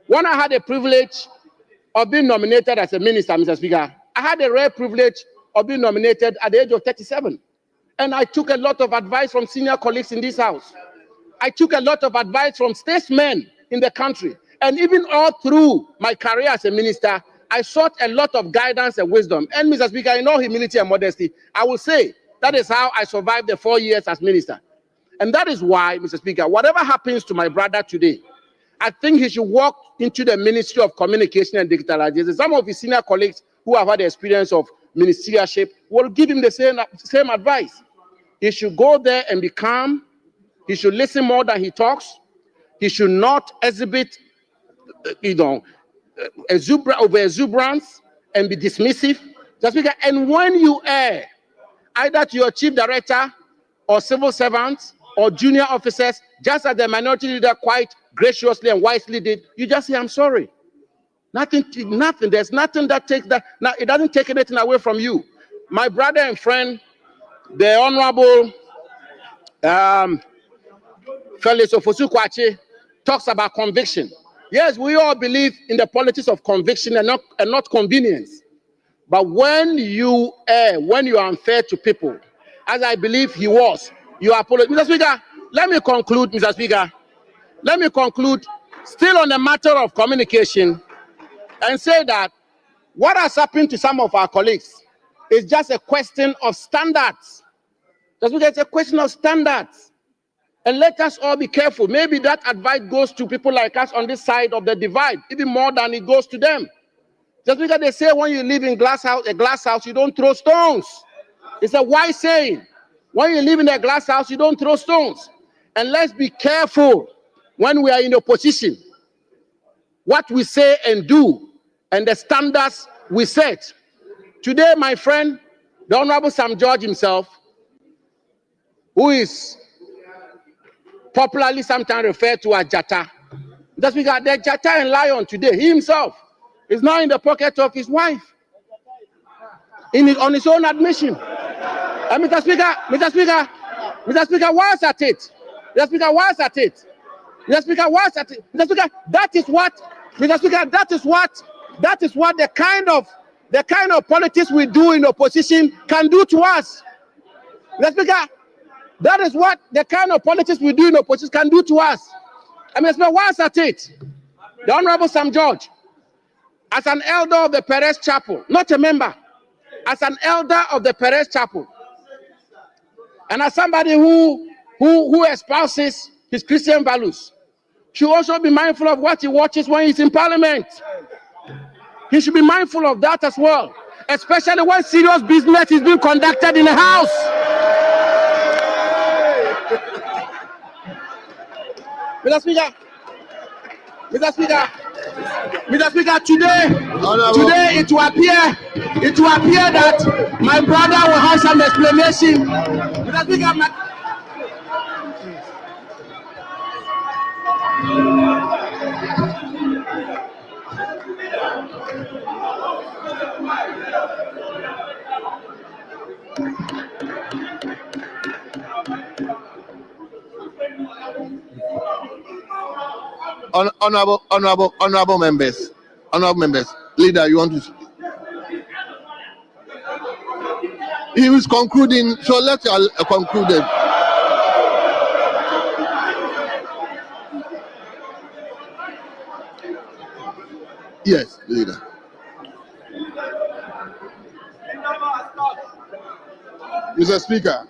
When I had the privilege of being nominated as a minister, Mr. Speaker, I had the rare privilege of being nominated at the age of 37. And I took a lot of advice from senior colleagues in this house. I took a lot of advice from statesmen in the country. And even all through my career as a minister, I sought a lot of guidance and wisdom. And Mr. Speaker, in all humility and modesty, I will say that is how I survived the 4 years as minister. And that is why, Mr. Speaker, whatever happens to my brother today, I think he should walk into the Ministry of Communication and Digitalization. Some of his senior colleagues who have had the experience of ministerialship will give him the same advice. He should go there and be calm. He should listen more than he talks. He should not exhibit, exuberance and be dismissive. Mr. Speaker, and when you err, either to your chief director or civil servants or junior officers, just as the minority leader quite graciously and wisely did, you just say, I'm sorry. Nothing. There's nothing that takes that. Now, it doesn't take anything away from you. My brother and friend, the Honorable Felix Ofosu-Kwakye, talks about conviction. Yes, we all believe in the politics of conviction and not convenience. But when you err, when you are unfair to people, as I believe he was, you are apologize. Mr. Speaker, let me conclude, Mr. Speaker. Let me conclude, still on the matter of communication, and say that what has happened to some of our colleagues is just a question of standards. Mr. Speaker, it's a question of standards. And let us all be careful. Maybe that advice goes to people like us on this side of the divide, even more than it goes to them. Just because they say when you live in a glass house, you don't throw stones. It's a wise saying. When you live in a glass house, you don't throw stones. And let's be careful when we are in opposition, what we say and do, and the standards we set. Today, my friend, the Honorable Sam George himself, who is popularly sometimes referred to as Jata. That's because the Jata and Lion today, he himself is now in the pocket of his wife, on his own admission. And Mr. Speaker, what's at it? Mr. Speaker, what's at it? Mr. Speaker, what's at it? Mr. Speaker, that is what, Mr. Speaker, that is what the kind of politics we do in opposition can do to us. Mr. Speaker, that is what the kind of politics we do in opposition can do to us. I mean, what's at it? The Honorable Sam George, as an elder of the Perez Chapel, not a member, as an elder of the Perez Chapel, and as somebody who espouses his Christian values, should also be mindful of what he watches when he's in Parliament. He should be mindful of that as well, especially when serious business is being conducted in the House. Mr. Speaker, today it will appear that my brother will have some explanation. Mr. Speaker, Honorable members, leader, you want to speak? He was concluding, so let's conclude it. Yes, leader. Mr. Speaker,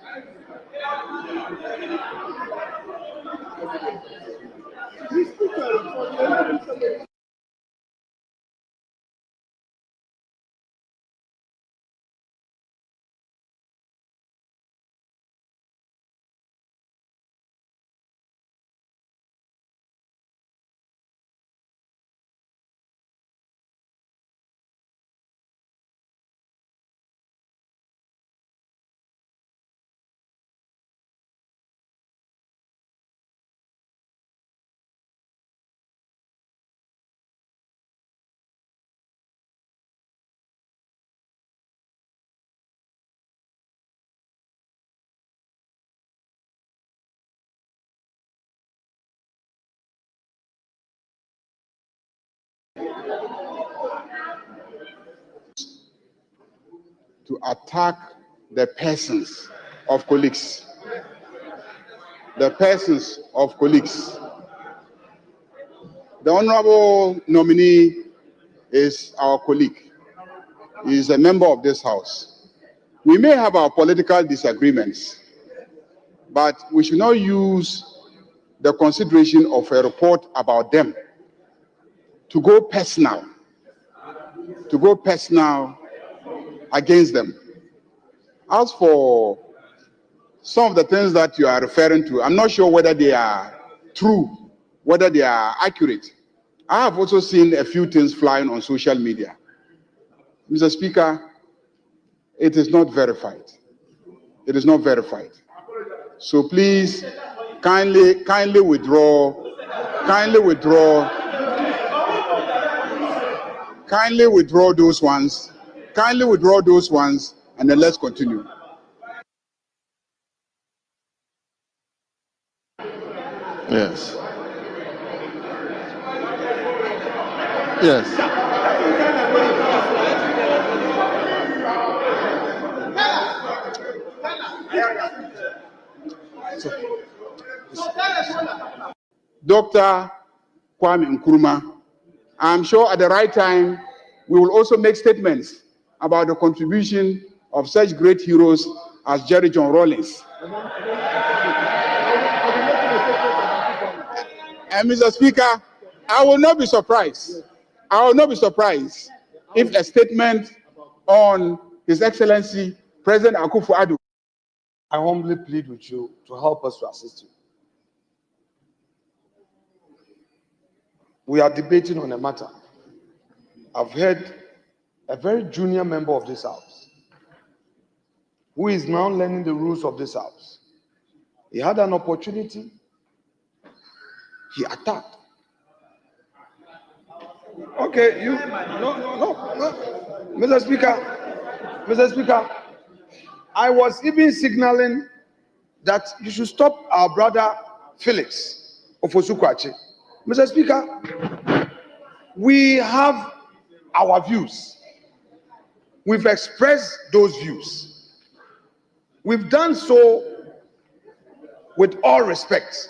to attack the persons of colleagues. The persons of colleagues. The honorable nominee is our colleague. He is a member of this House. We may have our political disagreements, but we should not use the consideration of a report about them to go personal against them. As for some of the things that you are referring to, I'm not sure whether they are true, whether they are accurate. I have also seen a few things flying on social media. Mr. Speaker, it is not verified. It is not verified. So please, kindly withdraw those ones. Kindly withdraw those ones, and then let's continue. Yes. Yes. Dr. Kwame Nkrumah, I'm sure at the right time, we will also make statements about the contribution of such great heroes as Jerry John Rawlings. And Mr. Speaker, I will not be surprised. I will not be surprised if a statement on His Excellency President Akufo-Addo. I humbly plead with you to help us to assist you. We are debating on a matter. I've heard a very junior member of this House who is now learning the rules of this House. He had an opportunity. He attacked. Okay, no. Mr. Speaker, I was even signaling that you should stop our brother Felix Ofosu-Kwakye. Mr. Speaker, we have our views. We've expressed those views. We've done so with all respect.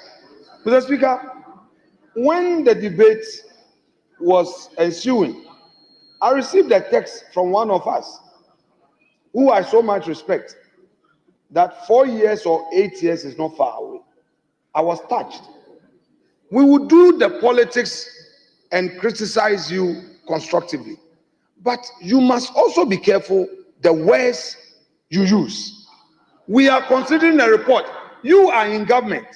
Mr. Speaker, when the debate was ensuing, I received a text from one of us who I so much respect that 4 years or 8 years is not far away. I was touched. We will do the politics and criticize you constructively, but you must also be careful the words you use. We are considering a report. You are in government.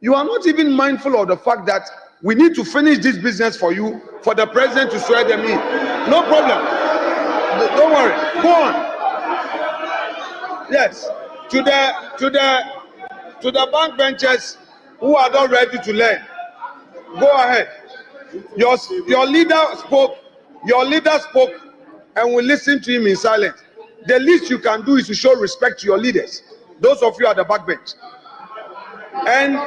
You are not even mindful of the fact that we need to finish this business for you, for the president to swear them in. No problem. Don't worry. Go on. Yes. To the bank benchers who are not ready to learn. Go ahead. Your leader spoke, and we listen to him in silence. The least you can do is to show respect to your leaders, those of you at the backbench. And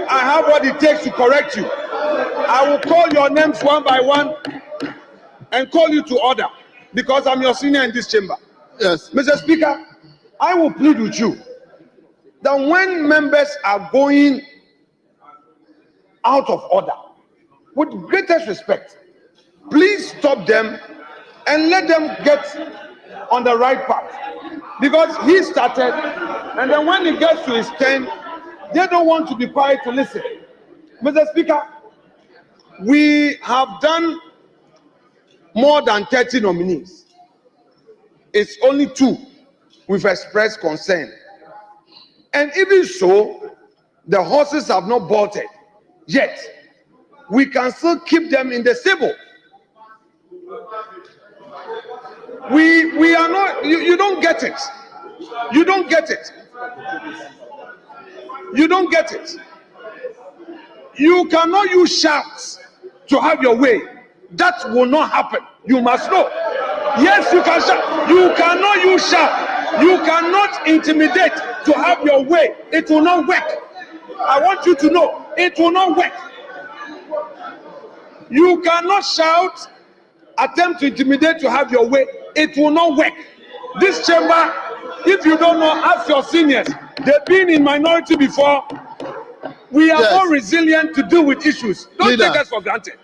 I have what it takes to correct you. I will call your names one by one and call you to order because I'm your senior in this chamber. Yes. Mr. Speaker, I will plead with you that when members are going out of order, with greatest respect, please stop them and let them get on the right path. Because he started, and then when he gets to his turn, they don't want to be quiet to listen. Mr. Speaker, we have done more than 30 nominees. It's only 2 we've expressed concern. And even so, the horses have not bolted yet. We can still keep them in the stable. We are not, you don't get it. You don't get it. You don't get it. You cannot use shouts to have your way. That will not happen. You must know. Yes, you can shout. You cannot use shout. You cannot intimidate to have your way. It will not work. I want you to know it will not work. You cannot shout, attempt to intimidate to have your way. It will not work. This chamber, if you don't know, ask your seniors. They've been in minority before. We are more resilient to deal with issues. Don't take us for granted.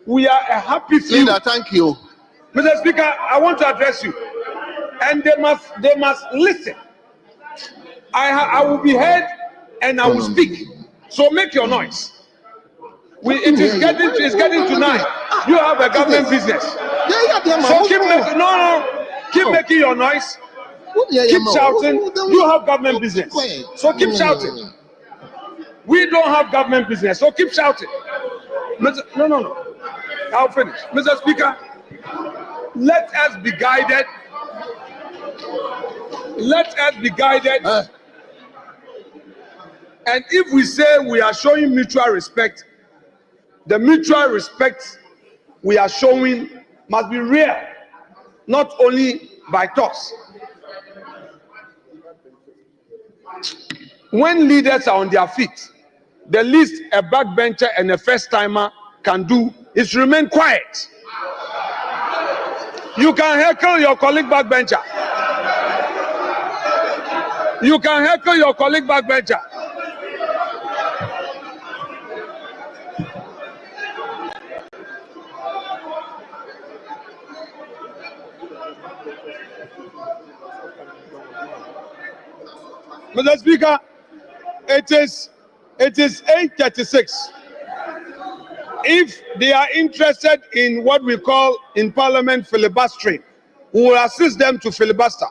We are a happy few. Leader, thank you. Mr. Speaker, I want to address you. And they must listen. I will be heard and I will speak. So make your noise. It's getting to 9. You have a government business. So keep making your noise. Keep shouting. You have government business. So keep shouting. We don't have government business. So keep shouting. No. I'll finish. Mr. Speaker, let us be guided. Let us be guided. And if we say we are showing mutual respect, the mutual respect we are showing must be real, not only by talks. When leaders are on their feet, the least a backbencher and a first-timer can do is remain quiet. You can heckle your colleague backbencher. You can heckle your colleague backbencher. Mr. Speaker, it is 8:36. If they are interested in what we call in Parliament filibustering, we will assist them to filibuster.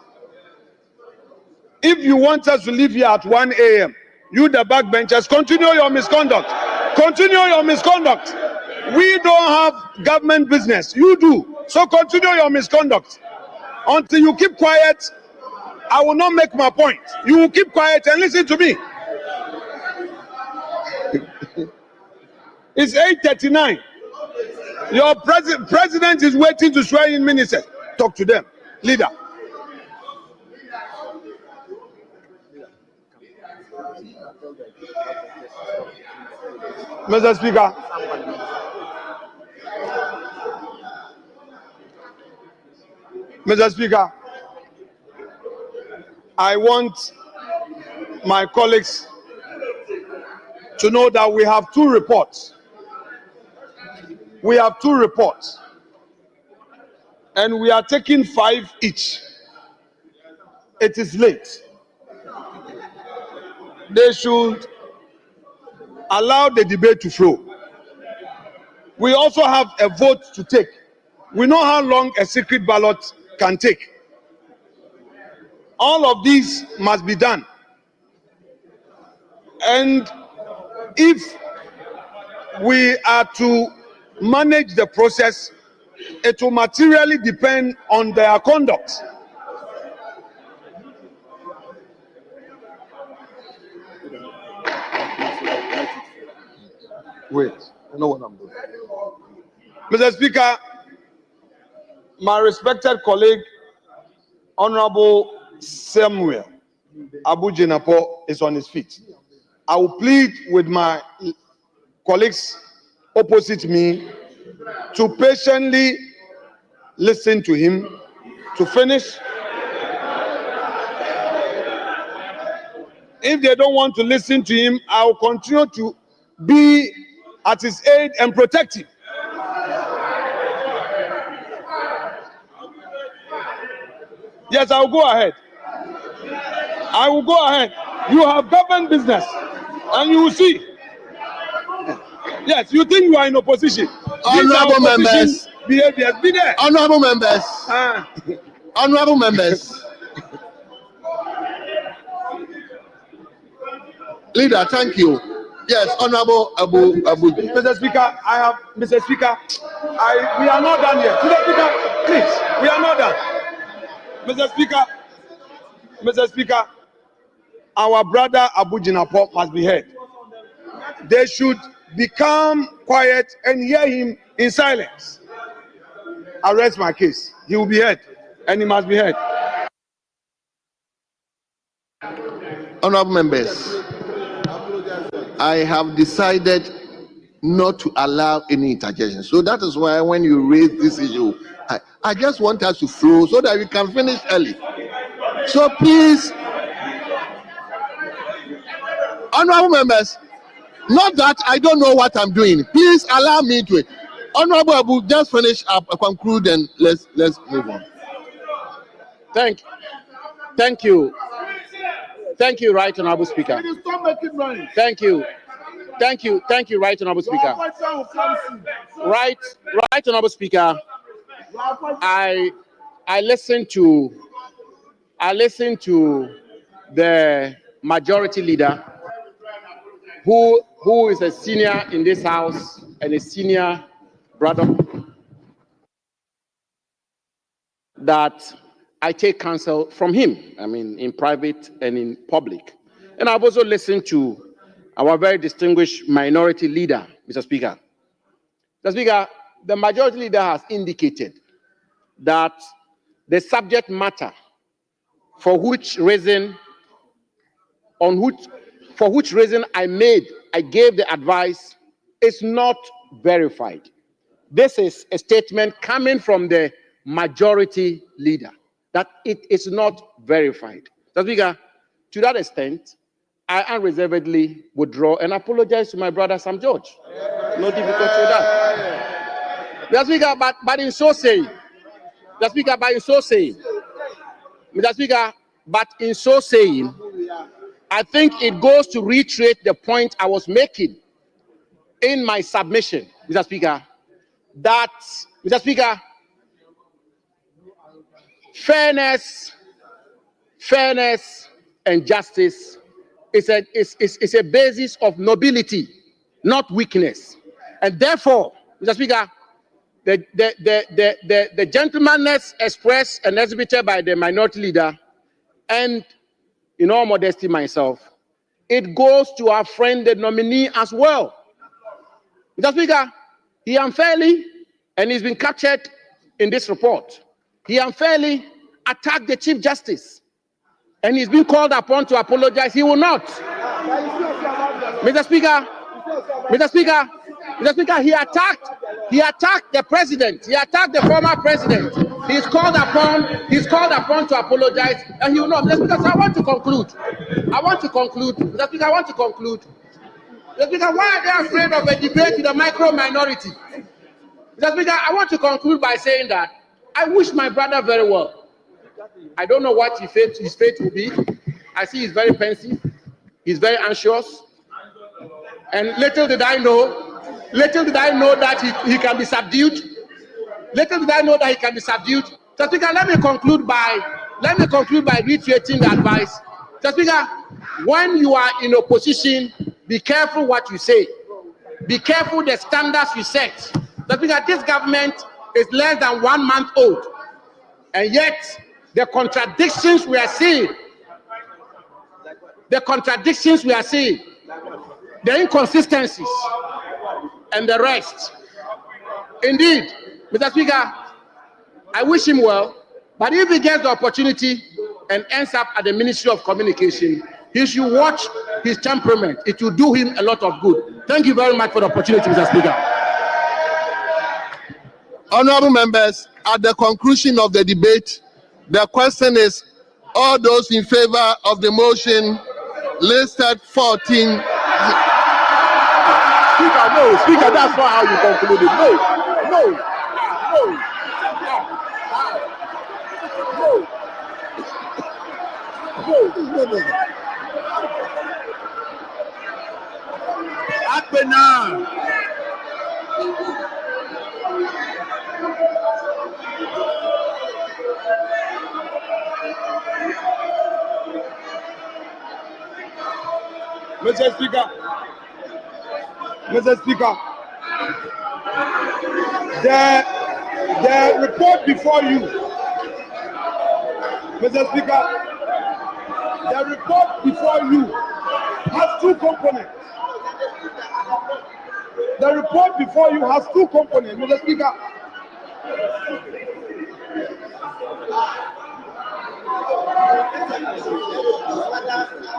If you want us to leave here at 1 a.m., you the backbenchers, continue your misconduct. Continue your misconduct. We don't have government business. You do. So continue your misconduct. Until you keep quiet, I will not make my point. You will keep quiet and listen to me. It's 8:39. Your president is waiting to swear in ministers. Talk to them. Leader. Mr. Speaker. Mr. Speaker, I want my colleagues to know that we have 2 reports. We have 2 reports. And we are taking 5 each. It is late. They should allow the debate to flow. We also have a vote to take. We know how long a secret ballot can take. All of these must be done. And if we are to manage the process, it will materially depend on their conduct. Wait, I know what I'm doing. Mr. Speaker, my respected colleague, Honorable Samuel Abu-Jinapo, is on his feet. I will plead with my colleagues opposite me to patiently listen to him to finish. If they don't want to listen to him, I will continue to be at his aid and protect him. Yes, I will go ahead. I will go ahead. You have government business, and you will see. Yes, you think you are in opposition. Honorable members, behaviors, be there. Honorable members, honorable members. Leader, thank you. Yes, Honorable Abu. Mr. Speaker, we are not done yet. Mr. Speaker, please, we are not done. Mr. Speaker, our brother Abu-Jinapo must be heard. They should become quiet and hear him in silence. I rest my case. He will be heard, and he must be heard. Honorable members, I have decided not to allow any interjection. So that is why when you raise this issue, I just want us to flow so that we can finish early. So please, honorable members, not that I don't know what I'm doing. Please allow me to. Honorable Abu, just finish up, conclude, and let's move on. Thank you, Right Honorable Speaker. Thank you, Right Honorable Speaker. Right Honorable Speaker. I listened to the majority leader, who is a senior in this house and a senior brother, that I take counsel from him, I mean, in private and in public. And I've also listened to our very distinguished minority leader, Mr. Speaker. Mr. Speaker, the majority leader has indicated that the subject matter for which reason I gave the advice is not verified. This is a statement coming from the majority leader that it is not verified. Mr. Speaker, to that extent, I unreservedly withdraw and apologize to my brother Sam George. No difficulty with that. Mr. Speaker, but in so saying, Mr. Speaker, but in so saying, I think it goes to reiterate the point I was making in my submission, Mr. Speaker, that, Mr. Speaker, fairness and justice is a basis of nobility, not weakness. And therefore, Mr. Speaker, the gentlemanness expressed and exhibited by the minority leader, and in all modesty myself, it goes to our friend the nominee as well. Mr. Speaker, he unfairly, and he's been captured in this report, he unfairly attacked the Chief Justice, and he's been called upon to apologize. He will not. Mr. Speaker, he attacked the president. He attacked the former president. He's called upon to apologize, and he will not. Mr. Speaker, so I want to conclude. Mr. Speaker, Mr. Speaker, why are they afraid of a debate with a micro minority? Mr. Speaker, I want to conclude by saying that I wish my brother very well. I don't know what his fate will be. I see he's very pensive. He's very anxious. And little did I know that he can be subdued. Mr. Speaker, let me conclude by reiterating the advice. Mr. Speaker, when you are in opposition, be careful what you say. Be careful the standards you set. Mr. Speaker, this government is less than 1 month old, and yet the contradictions we are seeing, the inconsistencies, and the rest. Indeed, Mr. Speaker, I wish him well, but if he gets the opportunity and ends up at the Ministry of Communication, he should watch his temperament. It will do him a lot of good. Thank you very much for the opportunity, Mr. Speaker. Honorable members, at the conclusion of the debate, the question is, all those in favor of the motion listed 14. Speaker, that's not how you concluded. No. Mr. Speaker, the report before you, Mr. Speaker, the report before you has two components. The report before you has two components, Mr. Speaker.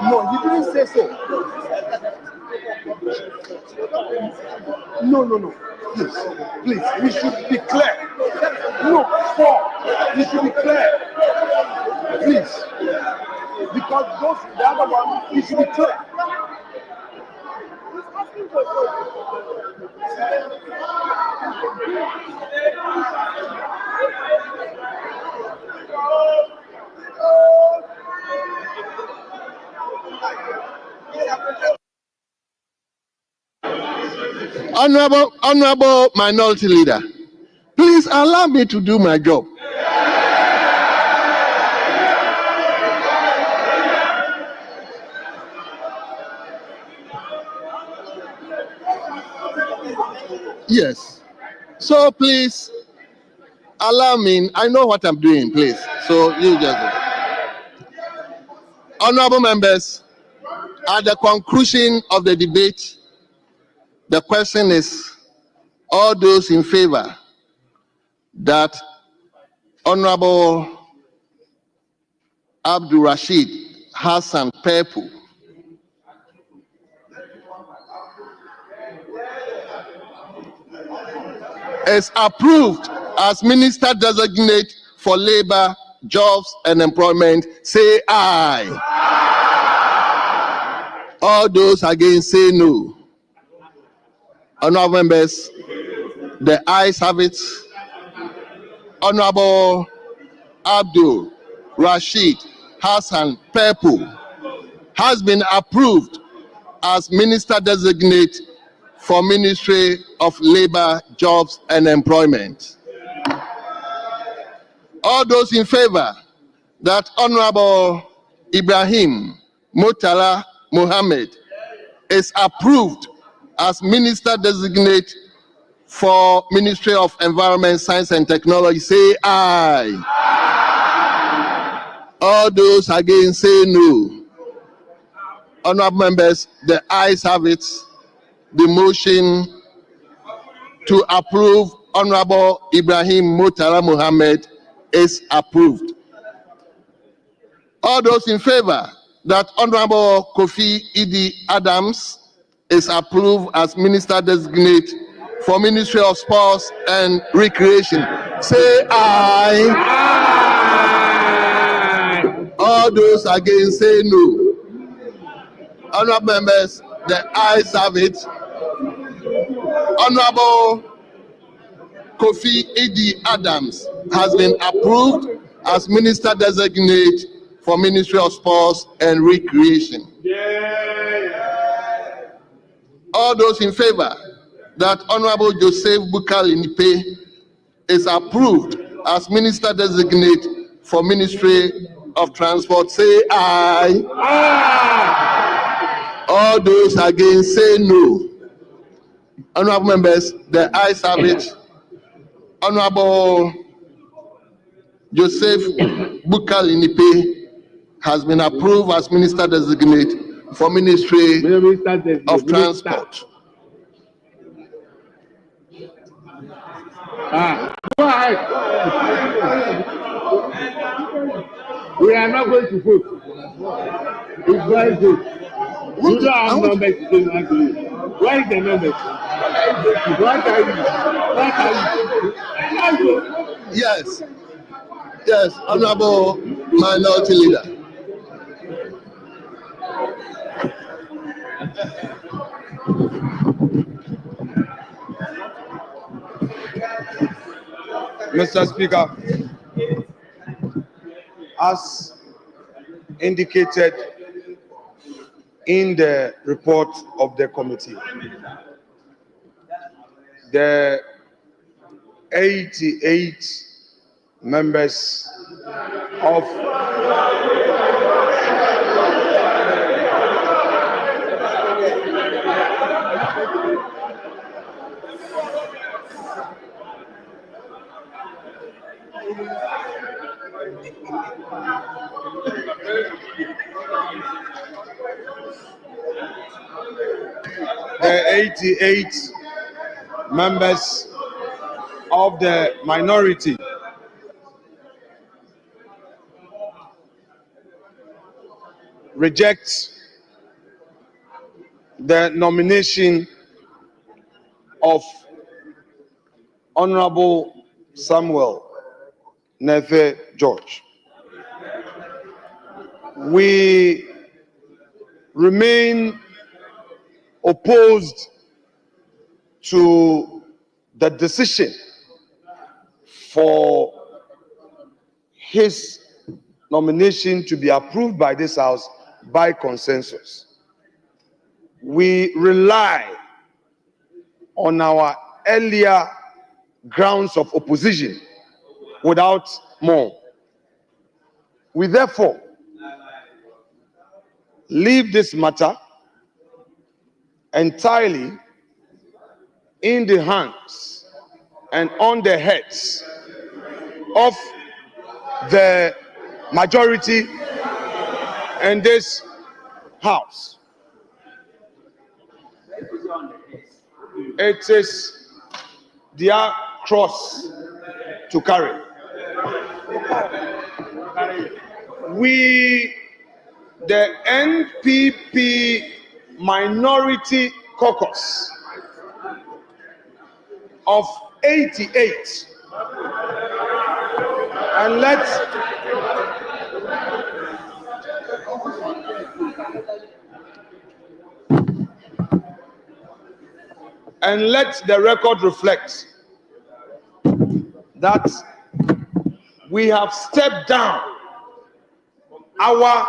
No, you didn't say so. No. Please, we should be clear. No, we should be clear. Please. Because the other one, we should be clear. Honorable Minority Leader, please allow me to do my job. Yes. So please allow me. I know what I'm doing, please. So you just do. Honorable members, at the conclusion of the debate, the question is, all those in favor that Honorable Abdul Rashid Hassan Pepu is approved as Minister Designate for Labor, Jobs and Employment, say aye. All those against say no. Honorable members, the ayes have it. Honorable Abdul Rashid Hassan Pepu has been approved as Minister Designate for Ministry of Labor, Jobs and Employment. All those in favor that Honorable Ibrahim Murtala Mohammed is approved as Minister Designate for Ministry of Environment, Science and Technology, say aye. All those against say no. Honorable members, the ayes have it. The motion to approve Honorable Ibrahim Murtala Mohammed is approved. All those in favor that Honorable Kofi Idi Adams is approved as Minister Designate for Ministry of Sports and Recreation, say aye. Aye. All those against say no. Honorable members, the ayes have it. Honorable Kofi Idi Adams has been approved as Minister Designate for Ministry of Sports and Recreation. All those in favor that Honorable Joseph Bukali Nipe is approved as Minister Designate for Ministry of Transport, say aye. Aye. All those against say no. Honorable members, the ayes have it. Honorable Joseph Bukali Nipe has been approved as Minister Designate for Ministry of Transport. Go ahead. We are not going to vote. It's very good. You don't have numbers to say that to you. Where is the numbers? What are you? Yes. Yes, Honorable Minority Leader. Mr. Speaker, as indicated in the report of the committee, the 88 members of the 88 members of the minority reject the nomination of Honorable Samuel Nefe George. We remain opposed to the decision for his nomination to be approved by this House by consensus. We rely on our earlier grounds of opposition without more. We therefore leave this matter entirely in the hands and on the heads of the majority in this House. It is their cross to carry. We, the NPP Minority Caucus of 88, and let the record reflect that we have stepped down our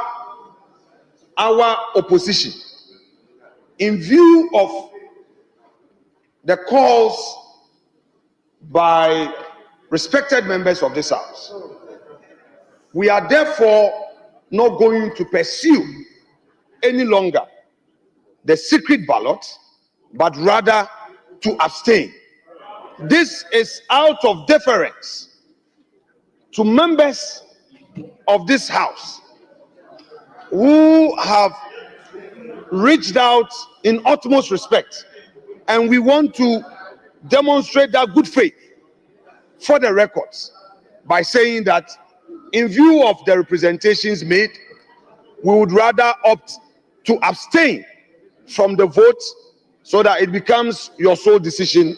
opposition in view of the calls by respected members of this House. We are therefore not going to pursue any longer the secret ballot, but rather to abstain. This is out of deference to members of this House who have reached out in utmost respect, and we want to demonstrate that good faith for the records by saying that in view of the representations made, we would rather opt to abstain from the vote so that it becomes your sole decision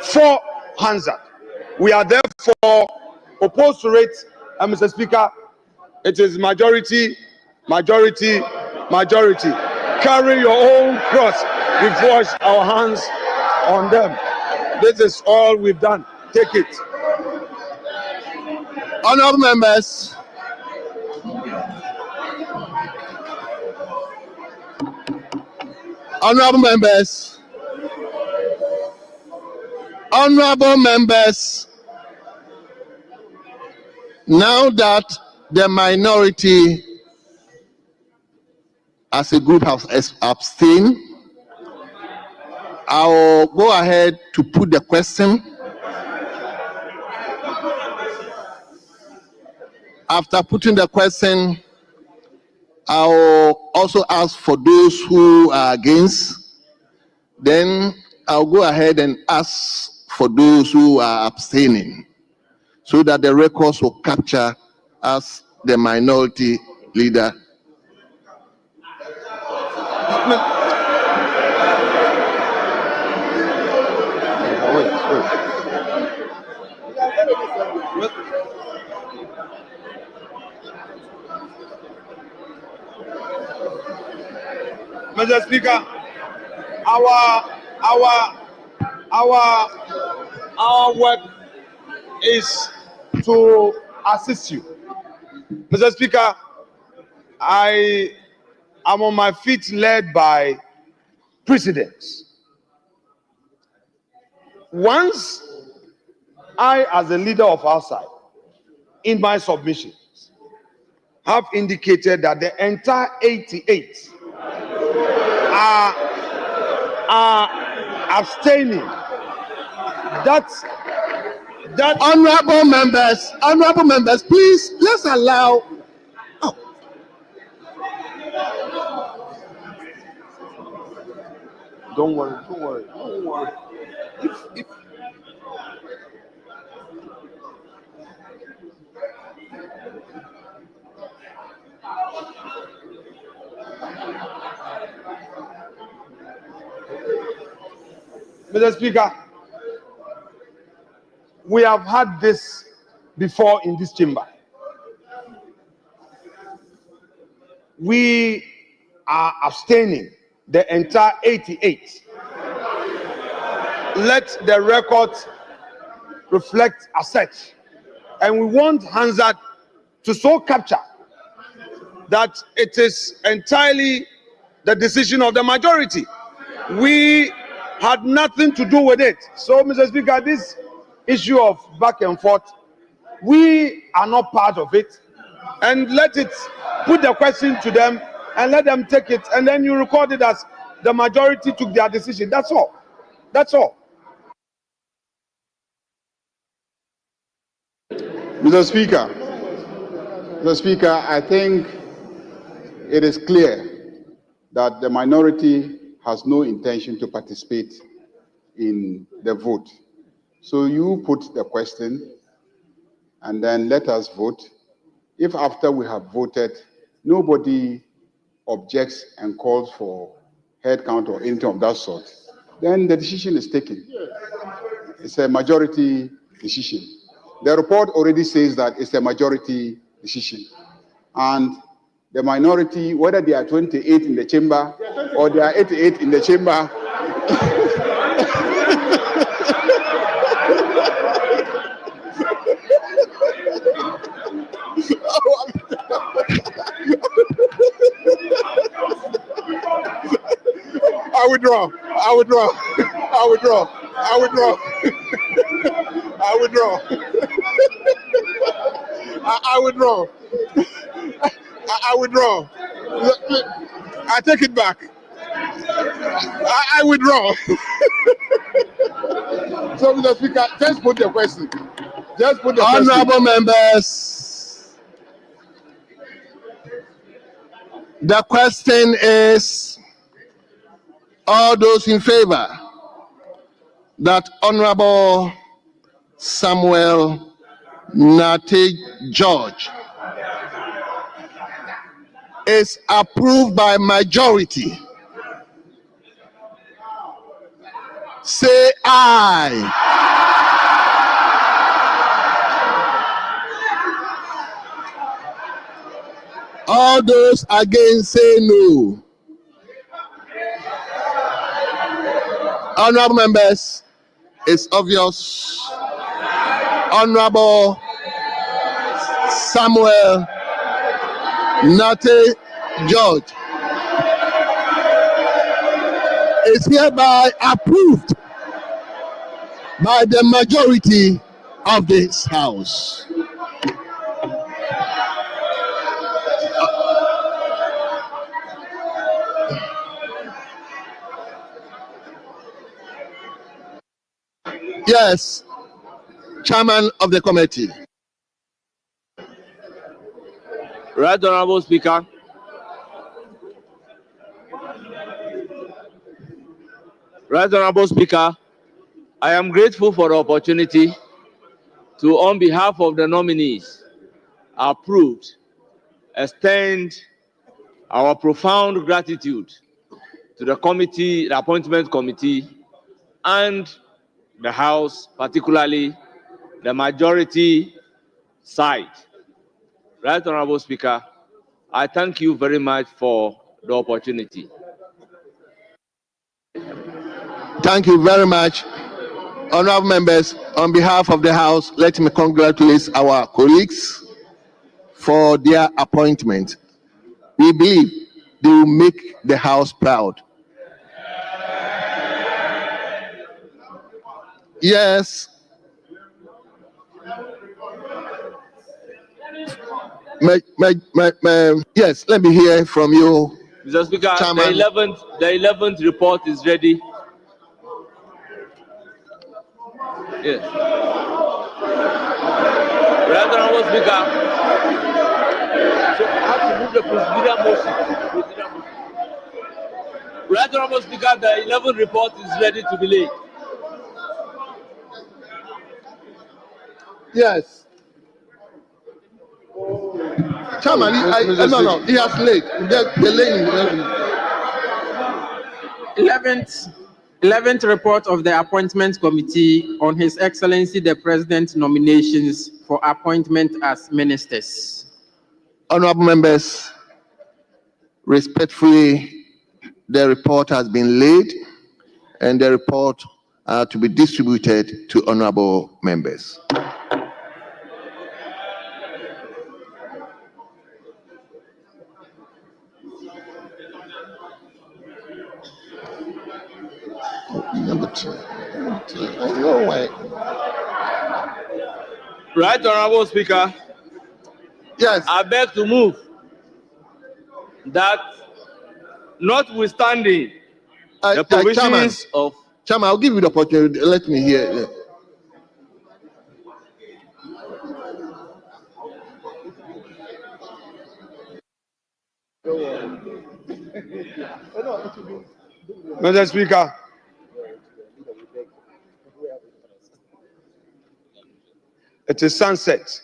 for Hansa. We are therefore opposed to it, and Mr. Speaker, it is majority, majority, majority. Carry your own cross. We've washed our hands on them. This is all we've done. Take it. Honourable members, honourable members, honourable members, now that the minority as a group has abstained, I'll go ahead to put the question. After putting the question, I'll also ask for those who are against. Then I'll go ahead and ask for those who are abstaining, so that the records will capture as the minority leader. Mr. Speaker, our work is to assist you. Mr. Speaker, I am on my feet led by precedents. Once I, as the leader of our side, in my submissions, have indicated that the entire 88 are abstaining. That's honourable members, please let's allow. Don't worry. If Mr. Speaker, we have had this before in this chamber. We are abstaining the entire 88. Let the record reflect as such. And we want Hansard to so capture that it is entirely the decision of the majority. We had nothing to do with it. So, Mr. Speaker, this issue of back and forth, we are not part of it. And let it put the question to them and let them take it. And then you record it as the majority took their decision. That's all. That's all. Mr. Speaker, I think it is clear that the minority has no intention to participate in the vote. So you put the question and then let us vote. If after we have voted, nobody objects and calls for head count or anything of that sort, then the decision is taken. It's a majority decision. The report already says that it's a majority decision. And the minority, whether they are 28 in the chamber or they are 88 in the chamber, I withdraw. I withdraw. I withdraw. I withdraw. I withdraw. I withdraw. I withdraw. I take it back. I withdraw. So, Mr. Speaker, just put the question. Just put the question. Honorable members, the question is, all those in favor that Honorable Samuel Nate George is approved by majority, say aye. All those against say no. Honorable members, it's obvious. Honorable Samuel Nate George is hereby approved by the majority of this House. Yes, Chairman of the committee. Right Honorable Speaker. Right Honorable Speaker, I am grateful for the opportunity to, on behalf of the nominees approved, extend our profound gratitude to the committee, the appointment committee, and the House, particularly the majority side. Right Honorable Speaker, I thank you very much for the opportunity. Thank you very much. Honorable members, on behalf of the House, let me congratulate our colleagues for their appointment. We believe they will make the House proud. Yes. Yes, let me hear from you. Mr. Speaker, Chairman. the 11th report is ready. Yes. Right Honorable Speaker, so I have to move the procedural motion. Right Honorable Speaker, the 11th report is ready to be laid. Yes. Chairman, no, he has late. The lane. 11th 11th report of the Appointment Committee on His Excellency the President's nominations for appointment as ministers. Honorable members, respectfully, the report has been laid and the report to be distributed to honorable members. Number two. No way. Right, Honorable Speaker. Yes. I beg to move that, notwithstanding the provisions of. Chairman, I'll give you the opportunity. Let me hear. Mr. Speaker, it is sunset.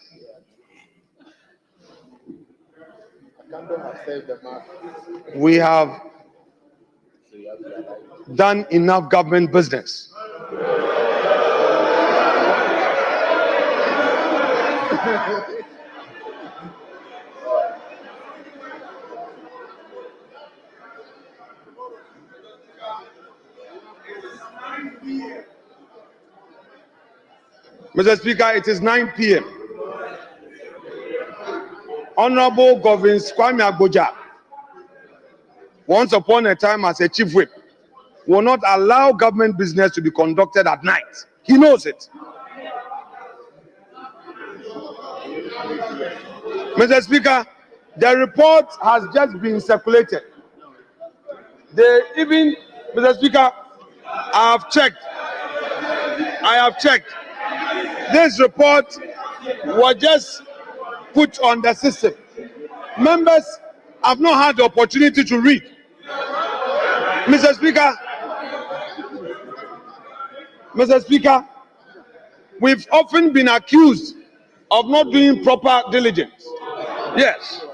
We have done enough government business. Mr. Speaker, it is 9 p.m. Honorable Governor Kwame Agboja, once upon a time as a chief whip, will not allow government business to be conducted at night. He knows it. Mr. Speaker, the report has just been circulated. Mr. Speaker, I have checked. This report was just put on the system. Members have not had the opportunity to read. Mr. Speaker, we've often been accused of not doing proper diligence. Yes.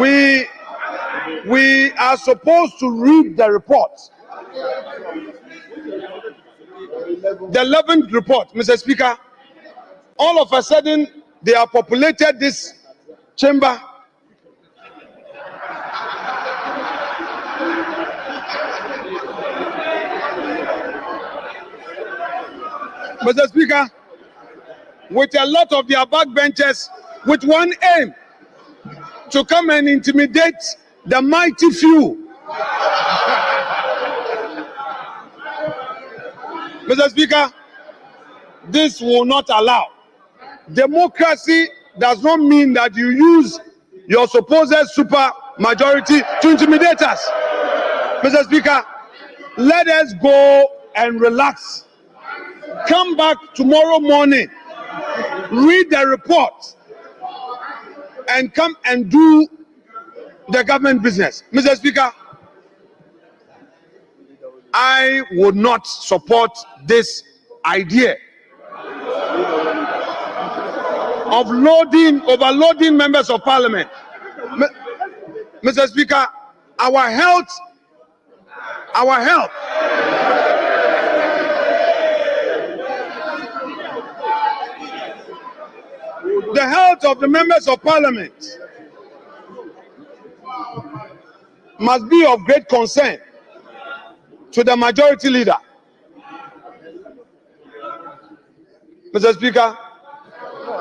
We are supposed to read the report. The 11th report, Mr. Speaker, all of a sudden they have populated this chamber. Mr. Speaker, with a lot of their backbenchers, with one aim, to come and intimidate the mighty few. Mr. Speaker, this will not allow. Democracy does not mean that you use your supposed super majority to intimidate us. Mr. Speaker, let us go and relax. Come back tomorrow morning, read the report, and come and do the government business. Mr. Speaker, I would not support this idea of overloading members of parliament. Mr. Speaker, our health, the health of the members of parliament must be of great concern to the majority leader. Mr. Speaker,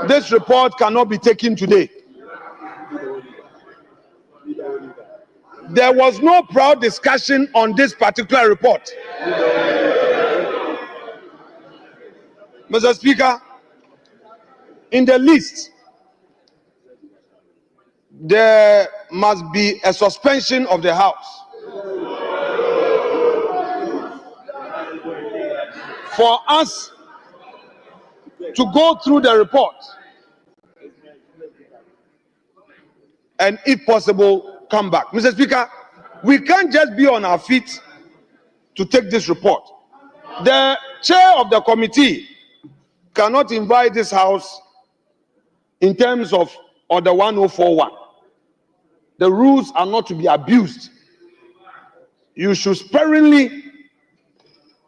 this report cannot be taken today. There was no proud discussion on this particular report. Mr. Speaker, in the list, there must be a suspension of the House for us to go through the report and, if possible, come back. Mr. Speaker, we can't just be on our feet to take this report. The chair of the committee cannot invite this House in terms of Order 1041. The rules are not to be abused. You should sparingly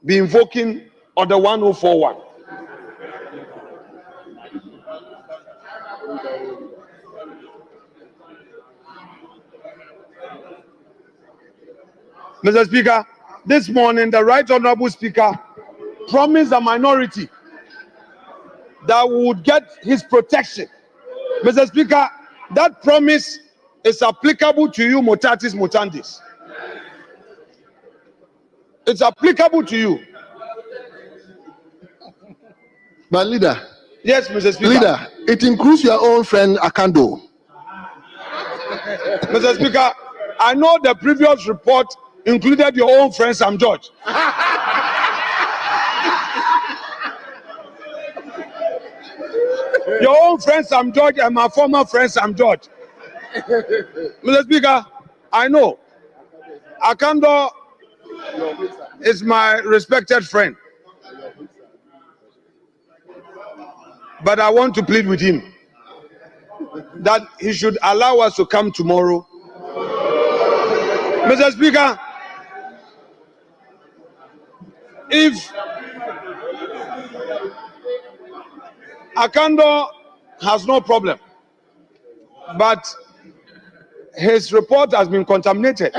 be invoking Order 1041. Mr. Speaker, this morning the Right Honorable Speaker promised the minority that we would get his protection. Mr. Speaker, that promise is applicable to you, mutatis mutandis. It's applicable to you. But leader. Yes, Mr. Speaker. Leader, it includes your own friend Akando. Mr. Speaker, I know the previous report included your own friend Sam George. Your own friend Sam George and my former friend Sam George. Mr. Speaker, I know Akando is my respected friend. But I want to plead with him that he should allow us to come tomorrow. Mr. Speaker, if Akando has no problem, but his report has been contaminated.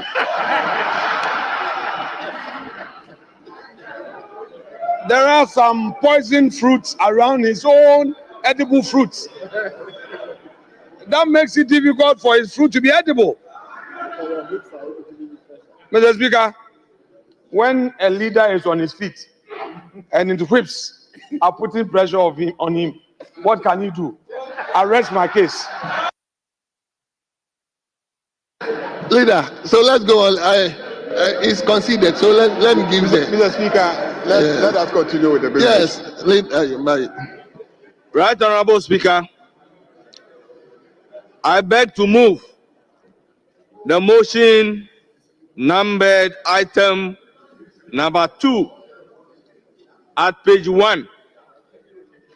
There are some poison fruits around his own edible fruits. That makes it difficult for his fruit to be edible. Mr. Speaker, when a leader is on his feet and the whips are putting pressure on him, what can he do? Arrest my case. Leader, so let's go on. It's conceded, so let me give the... Mr. Speaker, let us continue with the business. Yes, leader, Right Honorable Speaker, I beg to move the motion numbered item number 2 at page 1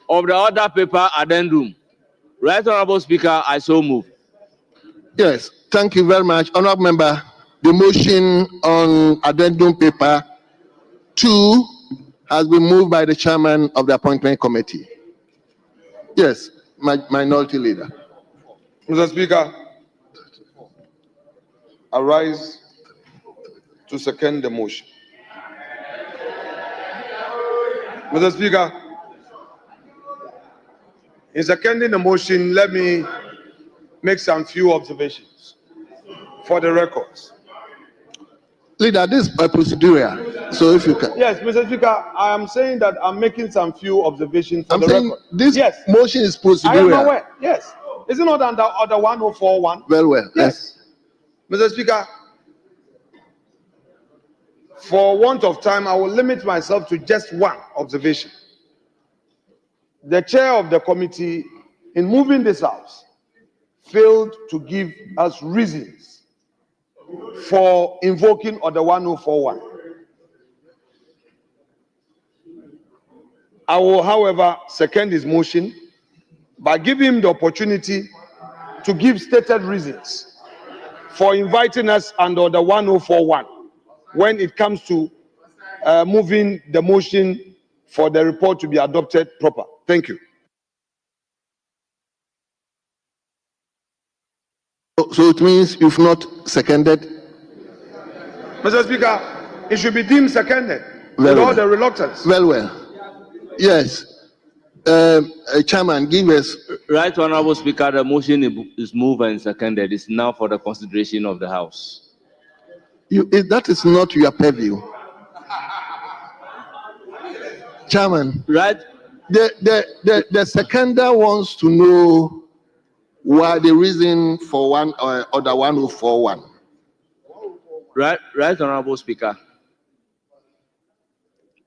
of the order paper addendum. Right Honorable Speaker, I so move. Yes, thank you very much. Honorable Member, the motion on addendum paper 2 has been moved by the chairman of the appointment committee. Yes, minority leader. Mr. Speaker, I rise to second the motion. Mr. Speaker, in seconding the motion, let me make some few observations for the records. Leader, this is procedural, so if you can. Yes, Mr. Speaker, I am saying that I'm making some few observations for the record. This motion is procedural. I am aware, yes. Is it not under Order 1041? Very well. Yes. Mr. Speaker, for want of time, I will limit myself to just one observation. The chair of the committee, in moving this house, failed to give us reasons for invoking Order 1041. I will, however, second his motion by giving him the opportunity to give stated reasons for inviting us under Order 1041 when it comes to moving the motion for the report to be adopted proper. Thank you. So it means you've not seconded? Mr. Speaker, it should be deemed seconded with all the reluctance. Very well. Yes. Chairman, give us. Right Honorable Speaker, the motion is moved and seconded. It's now for the consideration of the House. That is not your purview. Chairman. Right. The seconder wants to know why the reason for Order 1041. Right Honorable Speaker.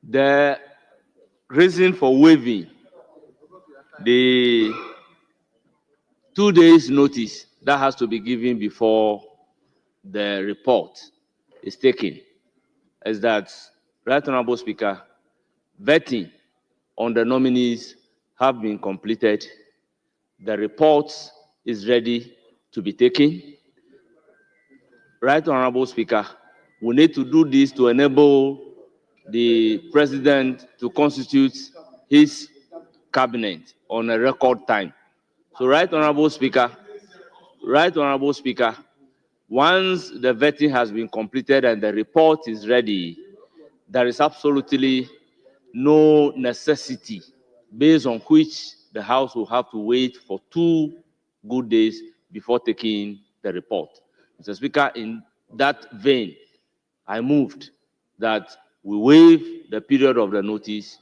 The reason for waiving the 2 days notice that has to be given before the report is taken is that, Right Honorable Speaker, vetting on the nominees have been completed. The report is ready to be taken. Right Honorable Speaker, we need to do this to enable the president to constitute his cabinet on a record time. So, Right Honorable Speaker, once the vetting has been completed and the report is ready, there is absolutely no necessity based on which the House will have to wait for 2 good days before taking the report. Mr. Speaker, in that vein, I moved that we waive the period of the notice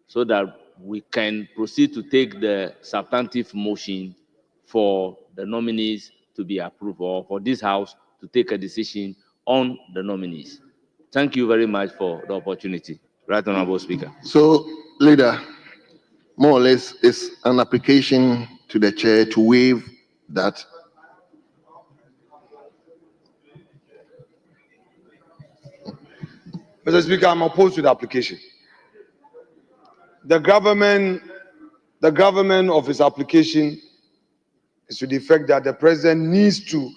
so that we can proceed to take the substantive motion for the nominees to be approved, or for this House to take a decision on the nominees. Thank you very much for the opportunity. Right Honorable Speaker. So, Leader, more or less, it's an application to the chair to waive that. Mr. Speaker, I'm opposed to the application. The government of his application is to the effect that the president needs to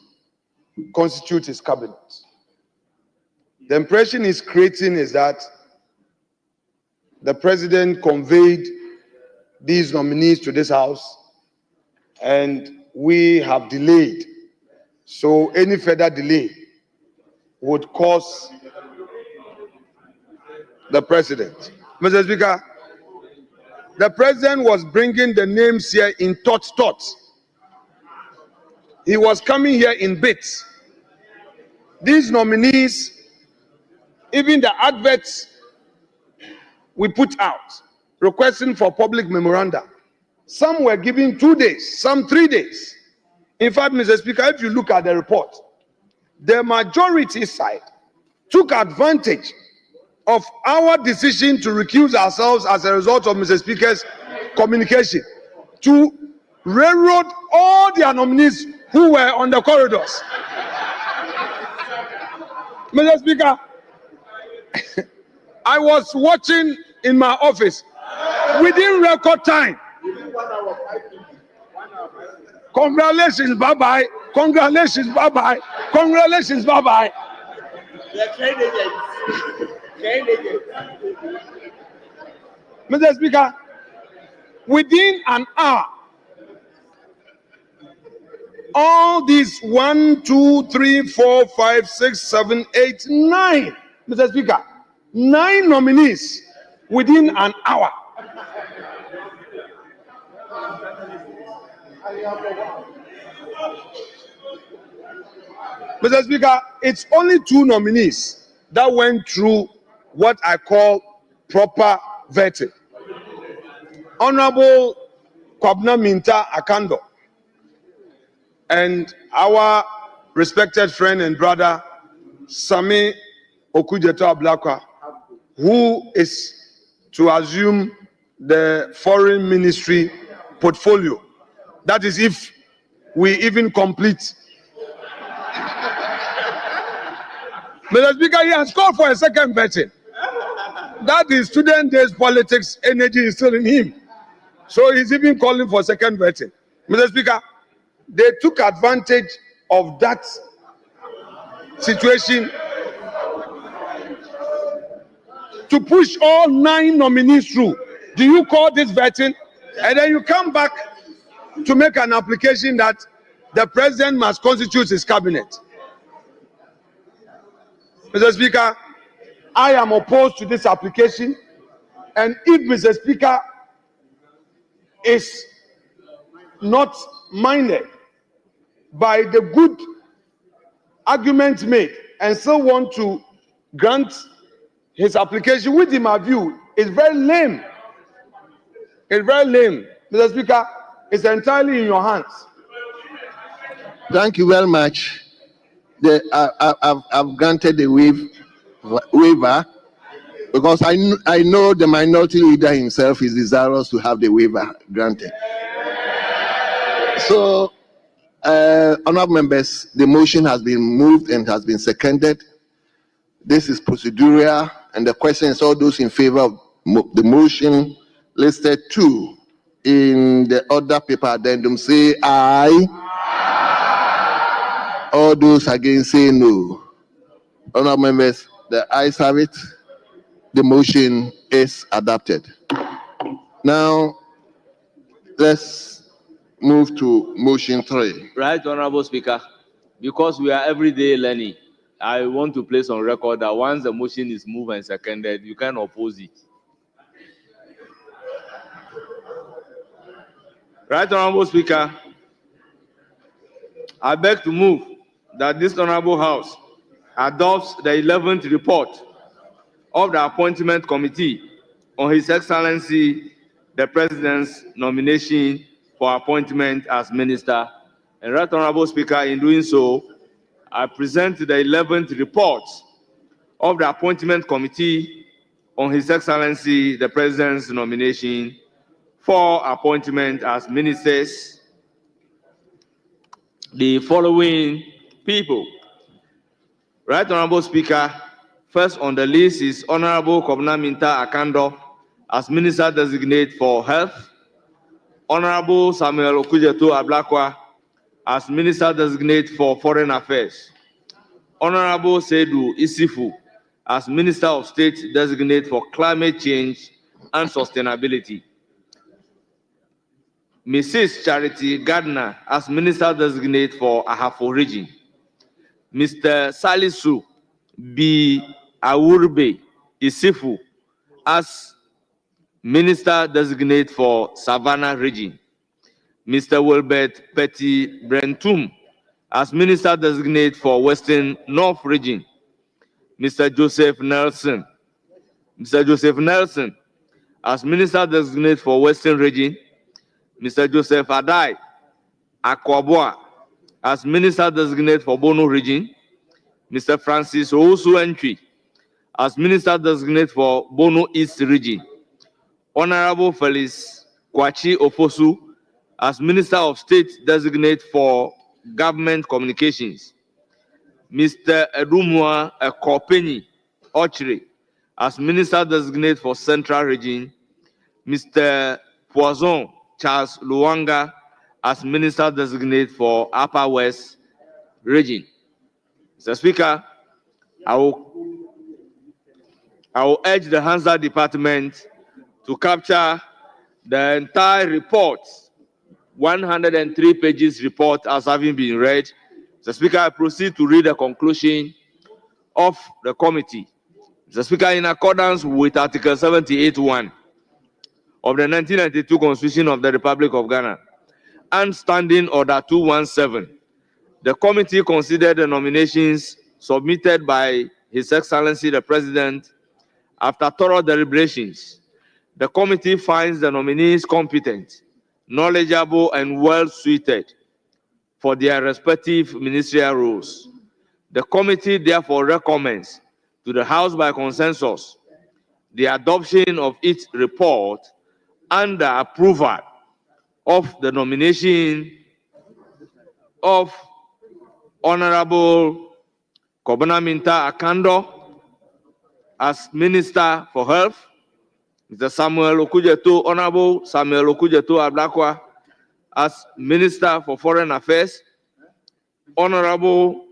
constitute his cabinet. The impression he's creating is that the president conveyed these nominees to this House and we have delayed. So any further delay would cause the president. Mr. Speaker, the president was bringing the names here in tots. He was coming here in bits. These nominees, even the adverts we put out requesting for public memoranda, some were given 2 days, some 3 days. In fact, Mr. Speaker, if you look at the report, the majority side took advantage of our decision to recuse ourselves as a result of Mr. Speaker's communication to railroad all their nominees who were on the corridors. Mr. Speaker, I was watching in my office within record time. Congratulations, bye-bye. Congratulations, bye-bye. Congratulations, bye-bye. Mr. Speaker, within an hour, all these 1, 2, 3, 4, 5, 6, 7, 8, 9, Mr. Speaker, 9 nominees within an hour. Mr. Speaker, it's only 2 nominees that went through what I call proper vetting. Honorable Kwabna Minta Akando and our respected friend and brother Sami Okujeto Ablakwa, who is to assume the foreign ministry portfolio. That is if we even complete. Mr. Speaker, he has called for a second vetting. That is student days politics energy is still in him. So he's even calling for second vetting. Mr. Speaker, they took advantage of that situation to push all 9 nominees through. Do you call this vetting? And then you come back to make an application that the president must constitute his cabinet. Mr. Speaker, I am opposed to this application, and if Mr. Speaker is not minded by the good arguments made and still want to grant his application, which in my view is very lame. It's very lame. Mr. Speaker, it's entirely in your hands. Thank you very much. I've granted the waiver because I know the minority leader himself is desirous to have the waiver granted. So, honourable members, the motion has been moved and has been seconded. This is procedural, and the question is all those in favor of the motion listed 2 in the other paper addendum say aye. All those against say no. Honourable members, the ayes have it. The motion is adopted. Now, let's move to motion 3. Right, Honorable Speaker, because we are everyday learning, I want to place on record that once the motion is moved and seconded, you can oppose it. Right, Honorable Speaker, I beg to move that this Honorable House adopts the 11th report of the Appointment Committee on His Excellency the President's nomination for appointment as Minister. And Right Honorable Speaker, in doing so, I present the 11th report of the Appointment Committee on His Excellency the President's nomination for appointment as ministers. The following people. Right Honorable Speaker, first on the list is Honorable Kobna Minta Akando as Minister Designate for Health, Honorable Samuel Okujeto Ablakwa as Minister Designate for Foreign Affairs, Honorable Seydou Isifu as Minister of State Designate for Climate Change and Sustainability, Mrs. Charity Gardner as Minister Designate for Ahafo Region, Mr. Salisu B. Awurbe Isifu as Minister Designate for Savannah Region, Mr. Wilbert Petty Brentum as Minister Designate for Western North Region, Mr. Joseph Nelson as Minister Designate for Western Region, Mr. Joseph Adai Akwaboa as Minister Designate for Bono Region, Mr. Francis Owusu Entry as Minister Designate for Bono East Region, Honorable Felix Kwachi Ofosu as Minister of State Designate for Government Communications, Mr. Edumua Ekopeni Ochre as Minister Designate for Central Region, Mr. Poison Charles Luanga as Minister Designate for Upper West Region. Mr. Speaker, I will urge the Hansa Department to capture the entire report, 103 pages report as having been read. Mr. Speaker, I proceed to read the conclusion of the committee. Mr. Speaker, in accordance with Article 78(1) of the 1992 Constitution of the Republic of Ghana and Standing Order 217, the committee considered the nominations submitted by His Excellency the President. After thorough deliberations, the committee finds the nominees competent, knowledgeable, and well-suited for their respective ministerial roles. The committee therefore recommends to the House by consensus the adoption of its report and the approval of the nomination of Honorable Kobna Minta Akando as Minister for Health, Mr. Honorable Samuel Okujeto Ablakwa as Minister for Foreign Affairs, Honorable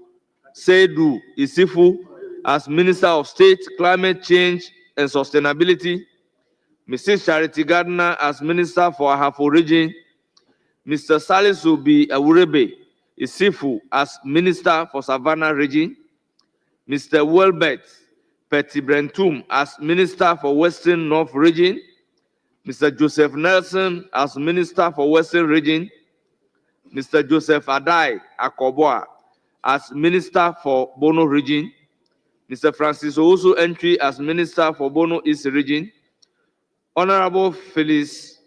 Seydou Isifu as Minister of State, Climate Change and Sustainability, Mrs. Charity Gardner as Minister for Ahafo Region, Mr. Salisu B. Awurebe Isifu as Minister for Savannah Region, Mr. Wilbert Petty Brentum as Minister for Western North Region, Mr. Joseph Nelson as Minister for Western Region, Mr. Joseph Adai Akwaboa as Minister for Bono Region, Mr. Francis Owusu Entry as Minister for Bono East Region, Honorable Felix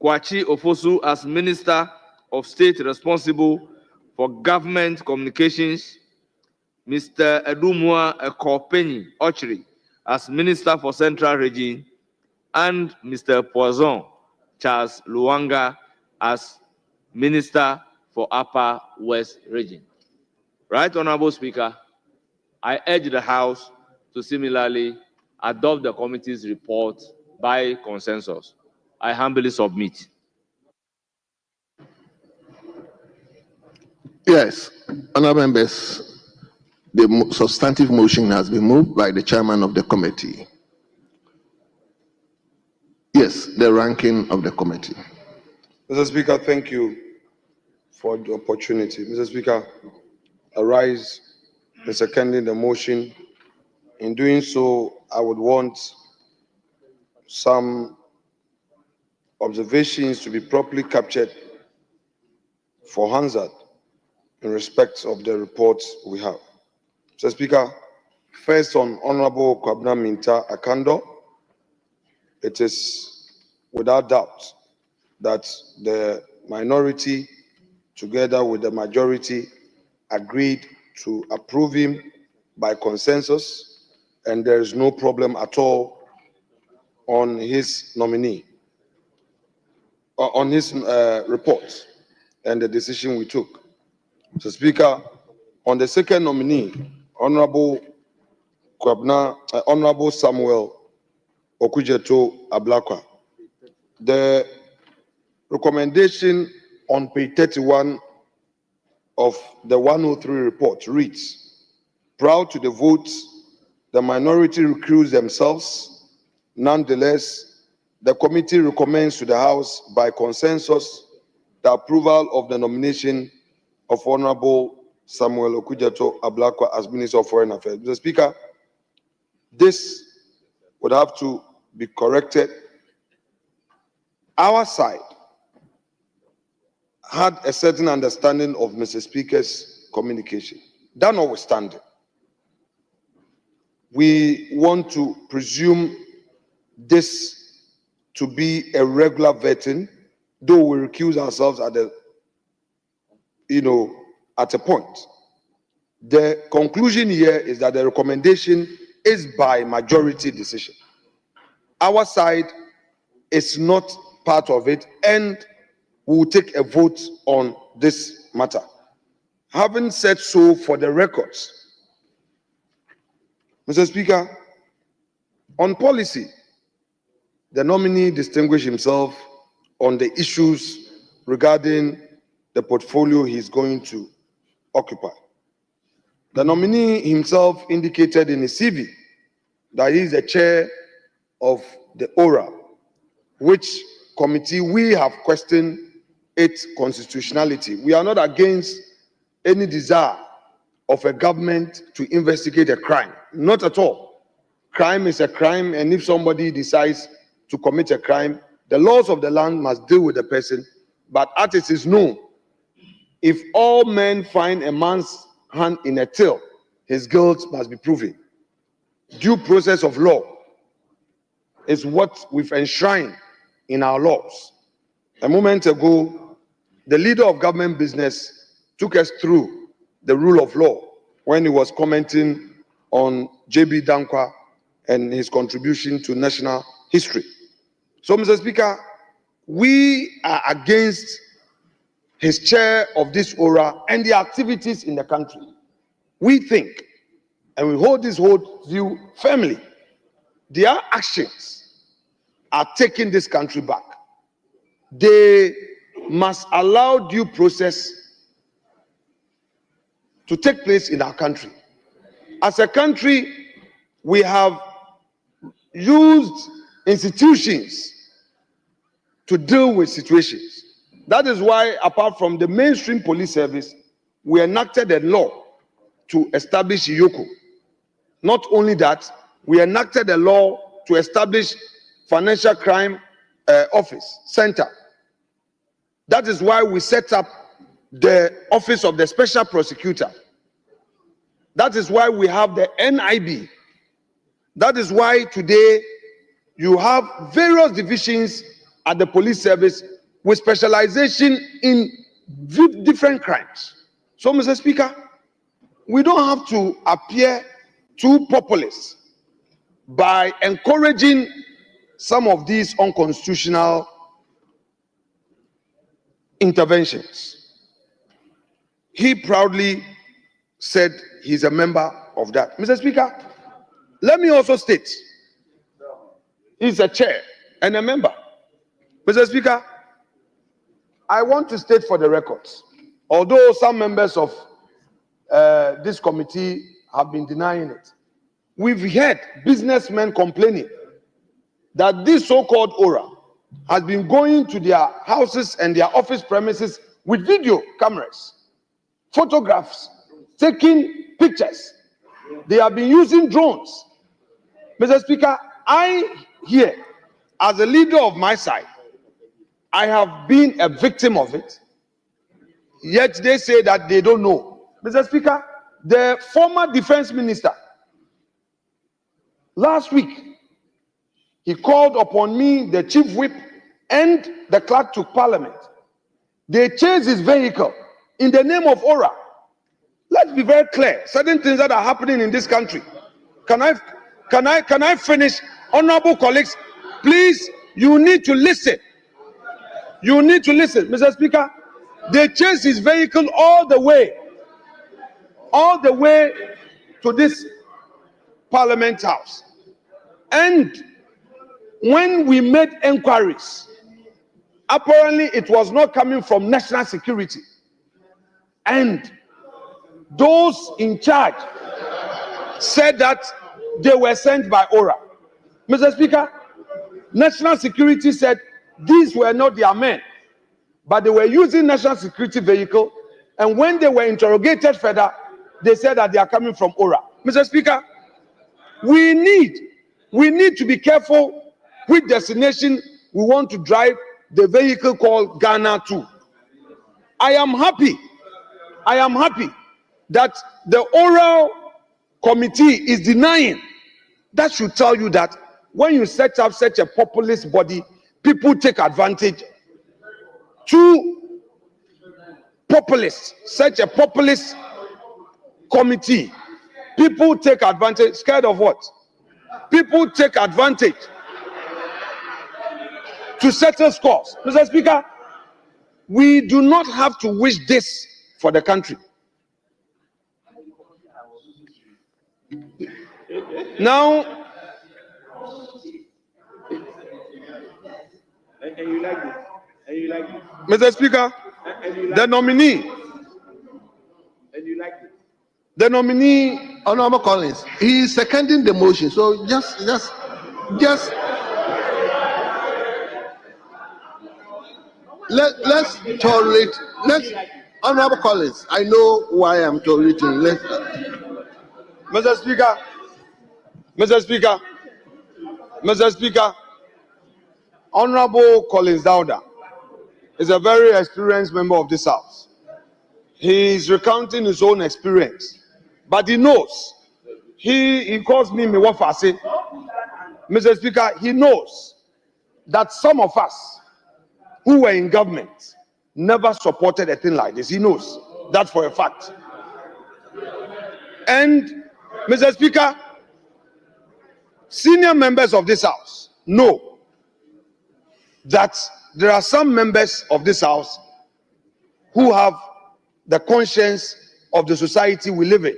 Kwachi Ofosu as Minister of State responsible for Government Communications, Mr. Edumua Ekopeni Ochre as Minister for Central Region, and Mr. Poison Charles Luanga as Minister for Upper West Region. Right, Honorable Speaker, I urge the House to similarly adopt the committee's report by consensus. I humbly submit. Yes, honorable members, The substantive motion has been moved by the chairman of the committee. Yes, the ranking of the committee. Mr. Speaker, thank you for the opportunity. Mr. Speaker, I rise in seconding the motion. In doing so, I would want some observations to be properly captured for Hansard in respect of the reports we have. Mr. Speaker, first on Honorable Kwabena Minta Akando, it is without doubt that the minority, together with the majority, agreed to approve him by consensus, and there is no problem at all on his nominee, on his report and the decision we took. Mr. Speaker, on the second nominee, Honorable Samuel Okujeto Ablakwa, the recommendation on page 31 of the 103 report reads, prior to the votes, the minority recuse themselves. Nonetheless, the committee recommends to the House by consensus the approval of the nomination of Honorable Samuel Okujeto Ablakwa as Minister of Foreign Affairs. Mr. Speaker, this would have to be corrected. Our side had a certain understanding of Mr. Speaker's communication. That notwithstanding, we want to presume this to be a regular vetting, though we recuse ourselves at a point. The conclusion here is that the recommendation is by majority decision. Our side is not part of it, and we will take a vote on this matter. Having said so, for the records, Mr. Speaker, on policy, the nominee distinguished himself on the issues regarding the portfolio he's going to occupy. The nominee himself indicated in his CV that he is the chair of the ORA, which committee we have questioned its constitutionality. We are not against any desire of a government to investigate a crime. Not at all. Crime is a crime, and if somebody decides to commit a crime, the laws of the land must deal with the person. But as it is known, if all men find a man's hand in a till, his guilt must be proven. Due process of law is what we've enshrined in our laws. A moment ago, the leader of government business took us through the rule of law when he was commenting on J.B. Dankwa and his contribution to national history. So, Mr. Speaker, we are against his chair of this ORA and the activities in the country. We think, and we hold this whole view firmly, their actions are taking this country back. They must allow due process to take place in our country. As a country, we have used institutions to deal with situations. That is why, apart from the mainstream police service, we enacted a law to establish IYOKO. Not only that, we enacted a law to establish Financial Crime Office Center. That is why we set up the Office of the Special Prosecutor. That is why we have the NIB. That is why today you have various divisions at the police service with specialization in different crimes. So, Mr. Speaker, we don't have to appear too populist by encouraging some of these unconstitutional interventions. He proudly said he's a member of that. Mr. Speaker, let me also state he's a chair and a member. Mr. Speaker, I want to state for the records, although some members of this committee have been denying it. We've heard businessmen complaining that this so-called Aura has been going to their houses and their office premises with video cameras, photographs, taking pictures. They have been using drones. Mr. Speaker, I here, as a leader of my side, I have been a victim of it, yet they say that they don't know. Mr. Speaker, the former defense minister, last week, he called upon me, the chief whip, and the clerk to parliament. They chased his vehicle in the name of Aura. Let's be very clear. Certain things that are happening in this country. Can I finish? Honorable colleagues, please, you need to listen. You need to listen. Mr. Speaker, they chased his vehicle all the way to this Parliament House. And when we made inquiries, apparently it was not coming from national security. And those in charge said that they were sent by Aura. Mr. Speaker, national security said these were not their men, but they were using national security vehicle. And when they were interrogated further, they said that they are coming from Aura. Mr. Speaker, we need to be careful which destination we want to drive the vehicle called Ghana to. I am happy that the oral committee is denying. That should tell you that when you set up such a populist body, people take advantage. Two populists, such a populist committee, people take advantage. Scared of what? People take advantage to settle scores. Mr. Speaker, we do not have to wish this for the country. Now, And you like this. And you like this. Mr. Speaker, the nominee. And you like this. The nominee, Honorable Collins, he is seconding the motion. So just let's tolerate. Honorable Collins, I know why I'm tolerating. Mr. Speaker, Honorable Collins Dauda is a very experienced member of this House. He is recounting his own experience, but he knows. He calls me Miwafase. Mr. Speaker, he knows that some of us who were in government never supported a thing like this. He knows that for a fact. And Mr. Speaker, senior members of this House know that there are some members of this House who have the conscience of the society we live in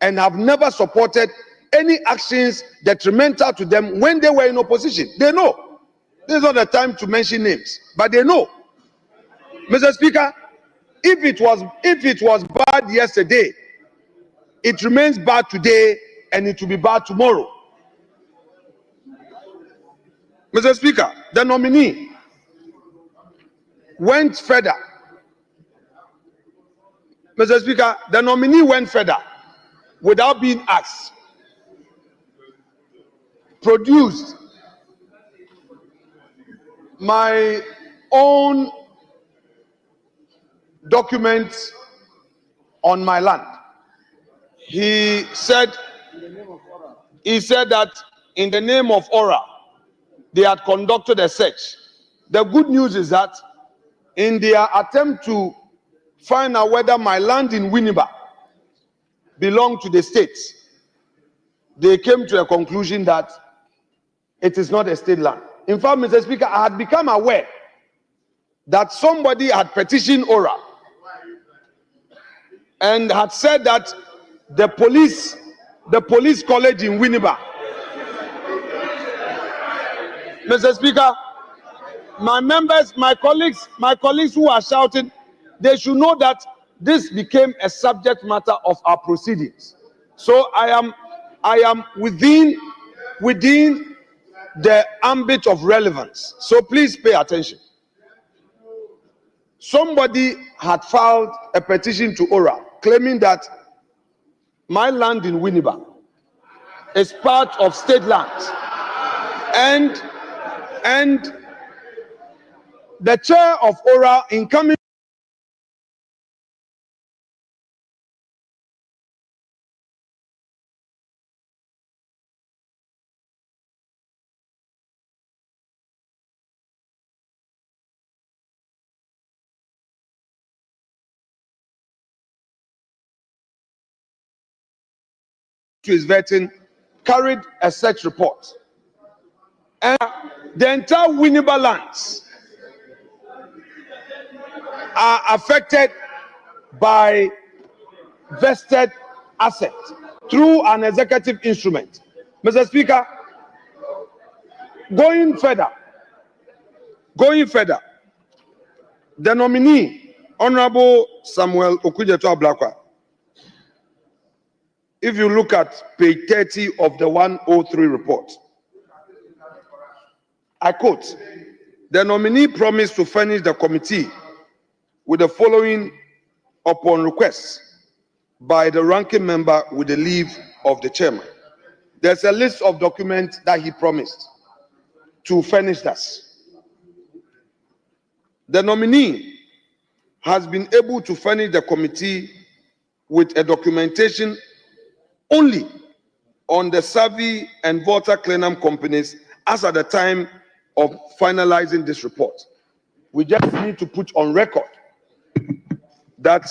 and have never supported any actions detrimental to them when they were in opposition. They know. This is not the time to mention names, but they know. Mr. Speaker, if it was bad yesterday, it remains bad today and it will be bad tomorrow. Mr. Speaker, the nominee went further. Mr. Speaker, the nominee went further without being asked. Produced my own documents on my land. He said that in the name of Aura, they had conducted a search. The good news is that in their attempt to find out whether my land in Winneba belonged to the state, they came to a conclusion that it is not a state land. In fact, Mr. Speaker, I had become aware that somebody had petitioned Aura and had said that the police college in Winneba. Mr. Speaker, my members, my colleagues who are shouting, they should know that this became a subject matter of our proceedings. So I am within the ambit of relevance. So please pay attention. Somebody had filed a petition to ORA claiming that my land in Winneba is part of state lands, and the chair of ORA, in coming to his vetting, carried a search report, and the entire Winneba lands are affected by vested asset through an executive instrument. Mr. Speaker, going further, the nominee, Honorable Samuel Okudzeto Ablakwa, if you look at page 30 of the 103 report, I quote, the nominee promised to furnish the committee with the following upon request by the ranking member with the leave of the chairman. There's a list of documents that he promised to furnish us. The nominee has been able to furnish the committee with a documentation only on the Savvy and Volta Clenham companies as at the time of finalizing this report. We just need to put on record that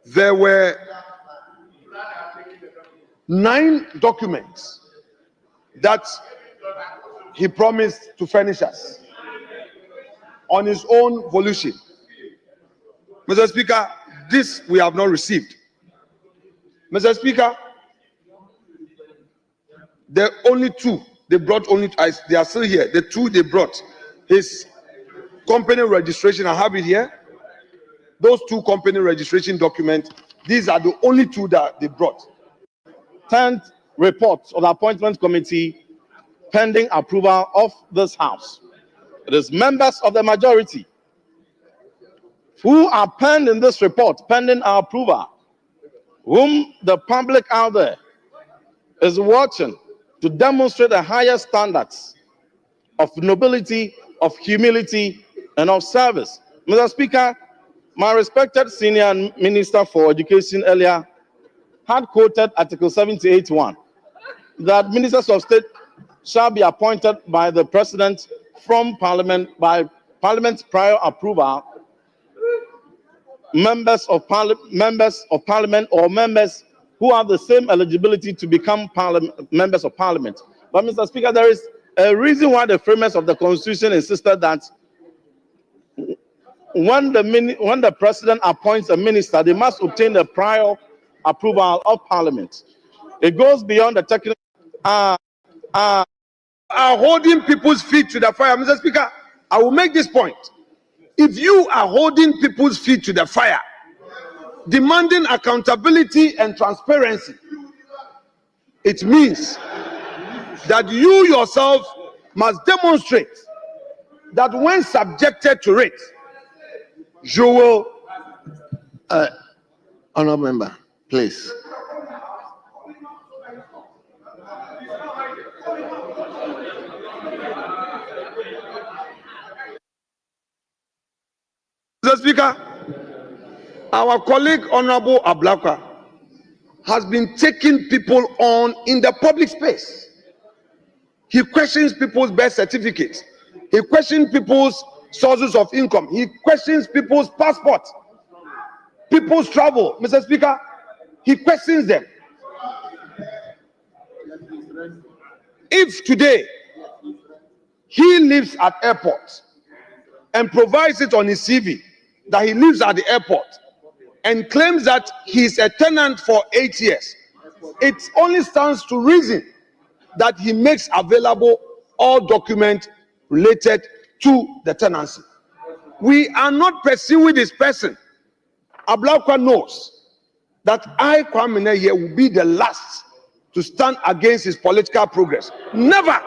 there were 9 documents that he promised to furnish us on his own volition. Mr. Speaker, this we have not received. Mr. Speaker, the only 2 they brought, they are still here. The 2 they brought, his company registration, I have it here. Those 2 company registration documents, these are the only 2 that they brought. 10th report of the appointment committee pending approval of this house. It is members of the majority who are penned in this report, pending our approval, whom the public out there is watching to demonstrate the higher standards of nobility, of humility, and of service. Mr. Speaker, my respected senior minister for education earlier had quoted Article 78(1) that ministers of state shall be appointed by the president from parliament by parliament's prior approval. Members of parliament or members who have the same eligibility to become members of parliament. But Mr. Speaker, there is a reason why the framers of the Constitution insisted that when the president appoints a minister, they must obtain the prior approval of parliament. It goes beyond the technical. Are holding people's feet to the fire. Mr. Speaker, I will make this point. If you are holding people's feet to the fire, demanding accountability and transparency, it means that you yourself must demonstrate that when subjected to it, you will. Honourable member, please. Mr. Speaker, our colleague Honorable Ablakwa has been taking people on in the public space. He questions people's birth certificates. He questions people's sources of income. He questions people's passport, people's travel. Mr. Speaker, he questions them. If today he lives at airport and provides it on his CV that he lives at the airport and claims that he's a tenant for 8 years, it only stands to reason that he makes available all documents related to the tenancy. We are not pursuing this person. Ablakwa knows that I, Kwame Neye, will be the last to stand against his political progress. Never.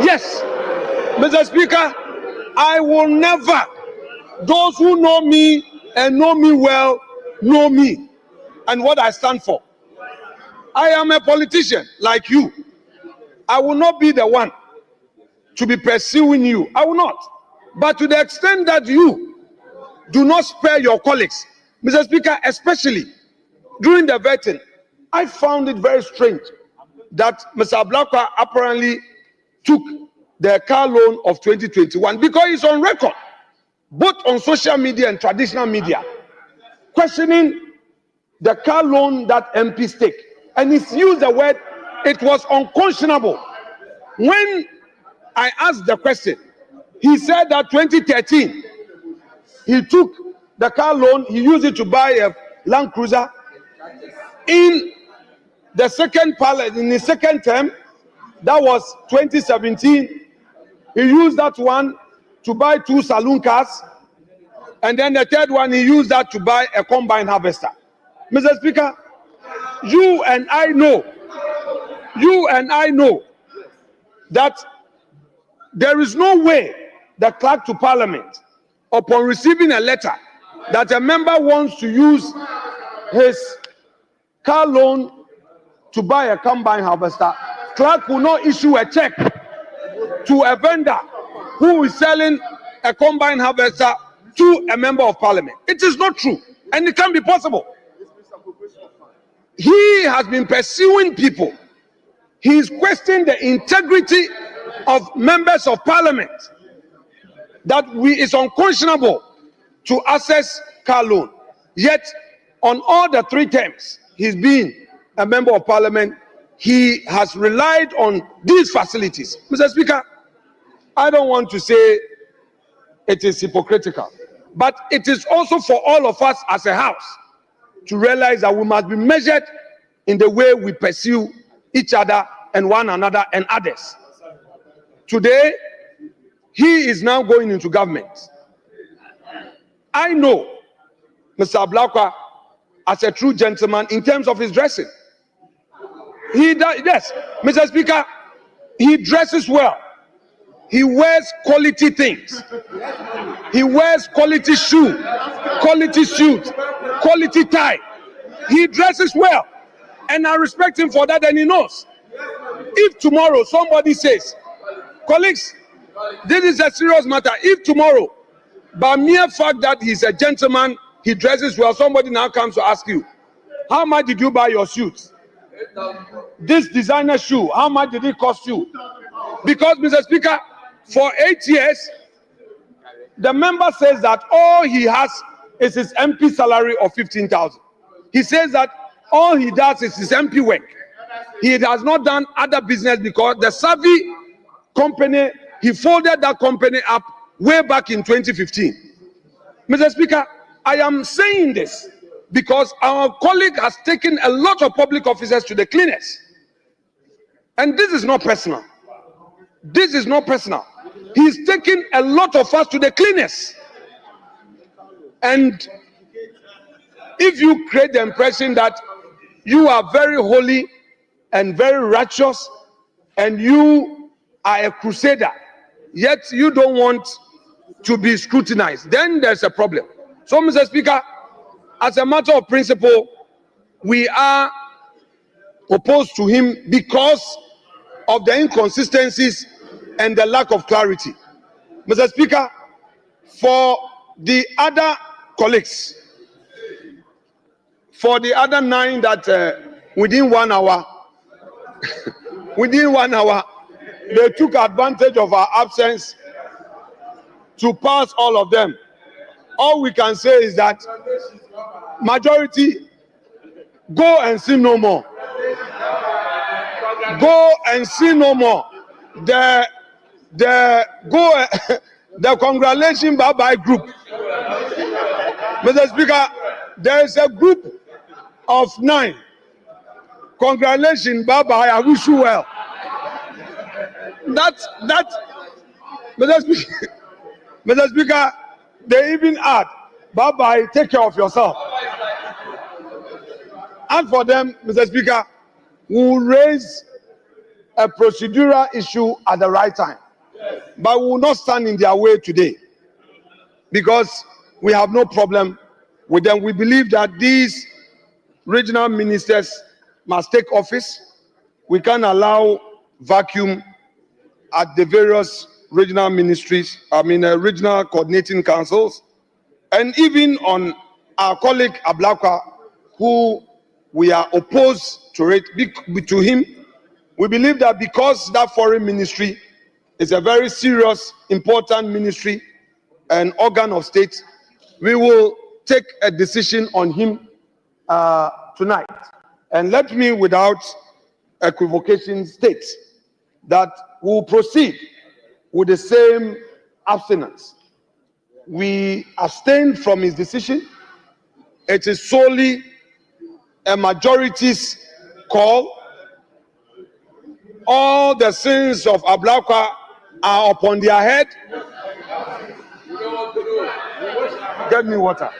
Yes, Mr. Speaker, I will never. Those who know me and know me well know me and what I stand for. I am a politician like you. I will not be the one to be pursuing you. I will not. But to the extent that you do not spare your colleagues, Mr. Speaker, especially during the vetting, I found it very strange that Mr. Ablakwa apparently took the car loan of 2021 because it's on record, both on social media and traditional media, questioning the car loan that MPs take. And he's used the word, it was unconscionable. When I asked the question, he said that 2013, he took the car loan, he used it to buy a Land Cruiser. In the second pilot, in the second term, that was 2017, he used that one to buy 2 saloon cars. And then the third one, he used that to buy a combine harvester. Mr. Speaker, you and I know that there is no way the clerk to Parliament, upon receiving a letter that a member wants to use his car loan to buy a combine harvester, clerk will not issue a check to a vendor who is selling a combine harvester to a member of Parliament. It is not true, and it can't be possible. He has been pursuing people. He is questioning the integrity of members of Parliament. That it's unconscionable to access car loan. Yet, on all the 3 terms he's been a member of Parliament, he has relied on these facilities. Mr. Speaker, I don't want to say it is hypocritical, but it is also for all of us as a house to realize that we must be measured in the way we pursue each other and one another and others. Today, he is now going into government. I know Mr. Ablakwa as a true gentleman in terms of his dressing. He does, yes, Mr. Speaker, he dresses well. He wears quality things. He wears quality shoe, quality suit, quality tie. He dresses well. And I respect him for that, and he knows. If tomorrow somebody says, colleagues, this is a serious matter. If tomorrow, by mere fact that he's a gentleman, he dresses well, somebody now comes to ask you, how much did you buy your suit? This designer shoe, how much did it cost you? Because, Mr. Speaker, for 8 years, the member says that all he has is his MP salary of 15,000. He says that all he does is his MP work. He has not done other business because the Savvy company, he folded that company up way back in 2015. Mr. Speaker, I am saying this because our colleague has taken a lot of public officers to the cleaners. And this is not personal. This is not personal. He's taken a lot of us to the cleaners. And if you create the impression that you are very holy and very righteous and you are a crusader, yet you don't want to be scrutinized, then there's a problem. So, Mr. Speaker, as a matter of principle, we are opposed to him because of the inconsistencies and the lack of clarity. Mr. Speaker, for the other colleagues, for the other 9 that within 1 hour, they took advantage of our absence to pass all of them. All we can say is that majority, go and sin no more. Go and sin no more. The congratulations bye-bye group. Mr. Speaker, there is a group of 9. Congratulations, bye-bye, I wish you well. Mr. Speaker, they even add, bye-bye, take care of yourself. And for them, Mr. Speaker, we will raise a procedural issue at the right time. But we will not stand in their way today because we have no problem with them. We believe that these regional ministers must take office. We can't allow vacuum at the various regional ministries, regional coordinating councils, and even on our colleague Ablakwa, who we are opposed to him. We believe that because that foreign ministry is a very serious, important ministry and organ of state, we will take a decision on him tonight. And let me, without equivocation, state that we will proceed with the same abstinence. We abstain from his decision. It is solely a majority's call. All the sins of Ablakwa are upon their head. Get me water.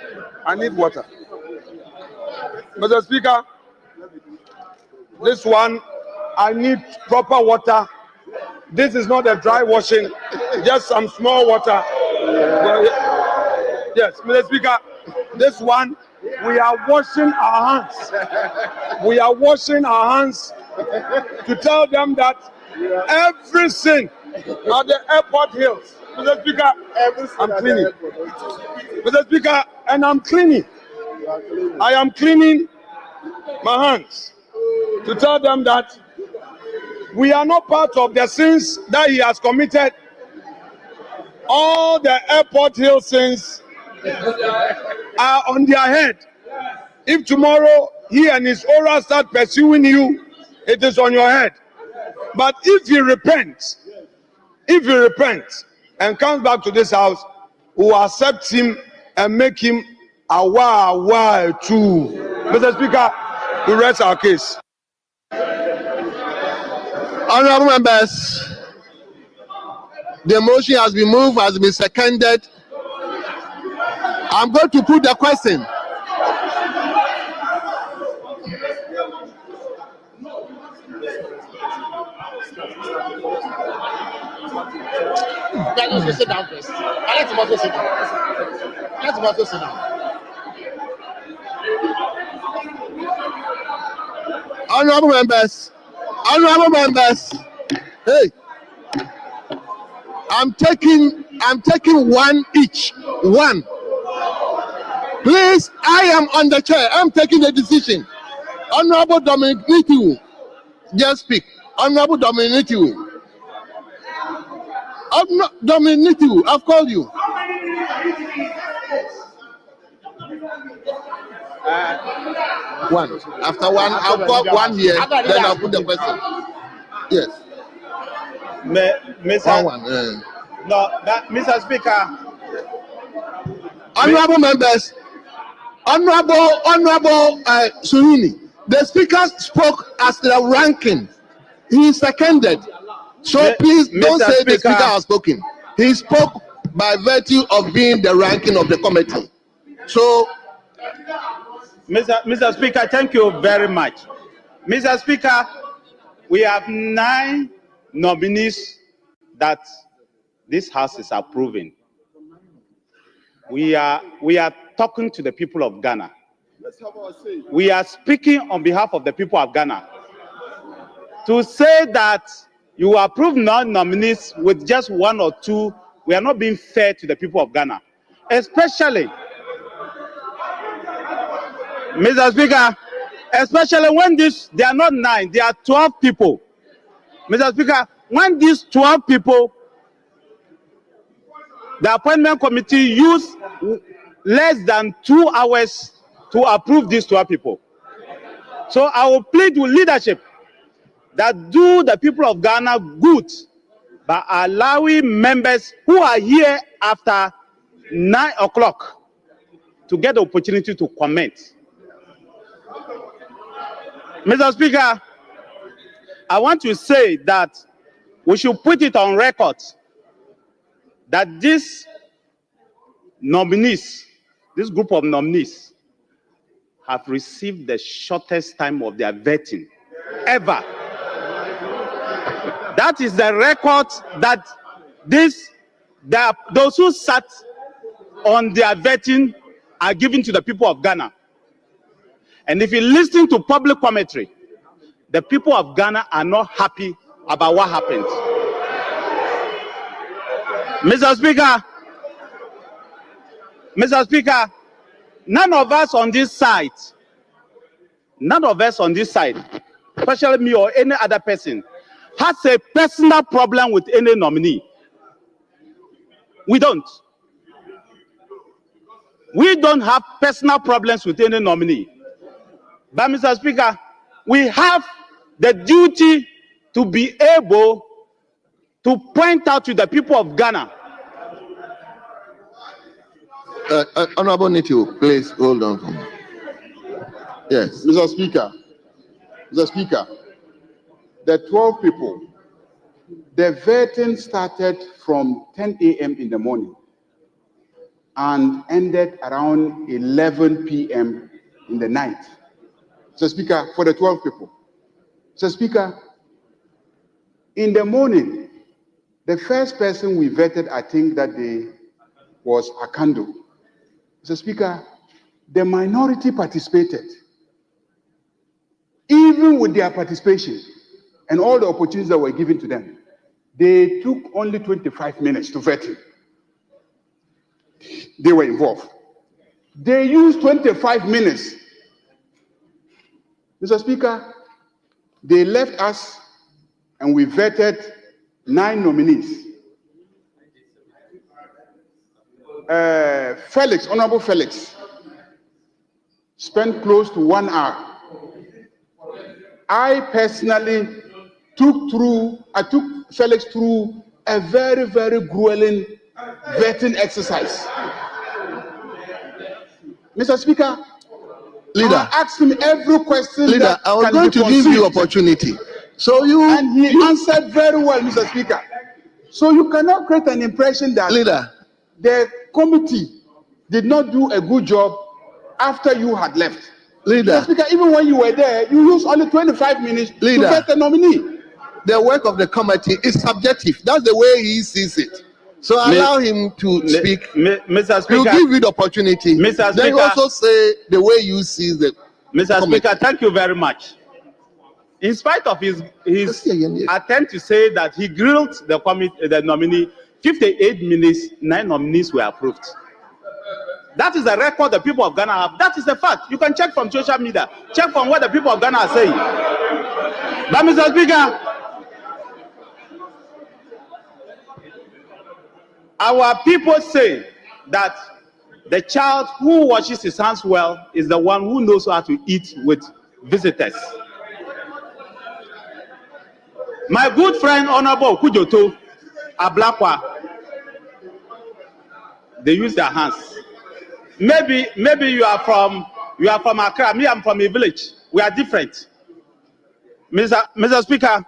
I need water. Mr. Speaker, this one, I need proper water. This is not a dry washing, just some small water. Yes, Mr. Speaker, this one, we are washing our hands. We are washing our hands to tell them that every sin at the airport hills, Mr. Speaker, I'm cleaning. Mr. Speaker, and I'm cleaning. I am cleaning my hands to tell them that we are not part of the sins that he has committed. All the airport hill sins are on their head. If tomorrow he and his aura start pursuing you, it is on your head. But if he repents and comes back to this house, we will accept him and make him aware too. Mr. Speaker, we rest our case. Honorable members, the motion has been moved, has been seconded. I'm going to put the question. Let us sit down first. Let him also sit down. Let him also sit down. Honorable members, hey, I'm taking one each. One. Please, I am on the chair. I'm taking the decision. Honorable Dominic Nitiu, just speak. Honorable Dominic Nitiu. Dominic Nitiu, I've called you. One. After one, I'll call one here, then I'll put the question. Yes. Mr. Speaker. Honorable members, Honorable Surini, the speaker spoke as the ranking. He seconded. So please don't say the speaker has spoken. He spoke by virtue of being the ranking of the committee. So, Mr. Speaker, thank you very much. Mr. Speaker, we have 9 nominees that this House is approving. We are talking to the people of Ghana. We are speaking on behalf of the people of Ghana. To say that you approve non-nominees with just 1 or 2, we are not being fair to the people of Ghana. Especially, Mr. Speaker, especially when they are not 9, they are 12 people. Mr. Speaker, when these 12 people, the appointment committee used less than 2 hours to approve these 12 people. So I will plead with leadership that do the people of Ghana good by allowing members who are here after 9 o'clock to get the opportunity to comment. Mr. Speaker, I want to say that we should put it on record that these nominees, this group of nominees, have received the shortest time of their vetting ever. That is the record that those who sat on their vetting are given to the people of Ghana. And if you listen to public commentary, the people of Ghana are not happy about what happened. Mr. Speaker, none of us on this side, especially me or any other person, has a personal problem with any nominee. We don't. We don't have personal problems with any nominee. But Mr. Speaker, we have the duty to be able to point out to the people of Ghana. Honorable Nitiu, please hold on for me. Yes. Mr. Speaker, the 12 people, the vetting started from 10 a.m. in the morning and ended around 11 p.m. in the night. Mr. Speaker, for the 12 people. Mr. Speaker, in the morning, the first person we vetted, I think that day, was Akando. Mr. Speaker, the minority participated. Even with their participation and all the opportunities that were given to them, they took only 25 minutes to vet him. They were involved. They used 25 minutes. Mr. Speaker, they left us and we vetted 9 nominees. Honorable Felix, spent close to 1 hour. I personally took Felix through a very, very grueling vetting exercise. Mr. Speaker, Leader, I asked him every question. Leader, I was going to give you opportunity. And he answered very well, Mr. Speaker. So you cannot create an impression that Leader, the committee did not do a good job after you had left. Leader, Mr. Speaker, even when you were there, you used only 25 minutes to vet the nominee. The work of the committee is subjective. That's the way he sees it. So allow him to speak. Mr. Speaker, he'll give you the opportunity. Mr. Then Speaker, also say the way you see the Mr. committee. Speaker, thank you very much. In spite of his attempt to say that he grilled the nominee, 58 minutes, 9 nominees were approved. That is the record the people of Ghana have. That is the fact. You can check from social media. Check from what the people of Ghana are saying. But Mr. Speaker, our people say that the child who washes his hands well is the one who knows how to eat with visitors. My good friend, Honorable Kujoto, Ablakwa, they use their hands. Maybe you are from Accra. Me, I'm from a village. We are different. Mr. Speaker,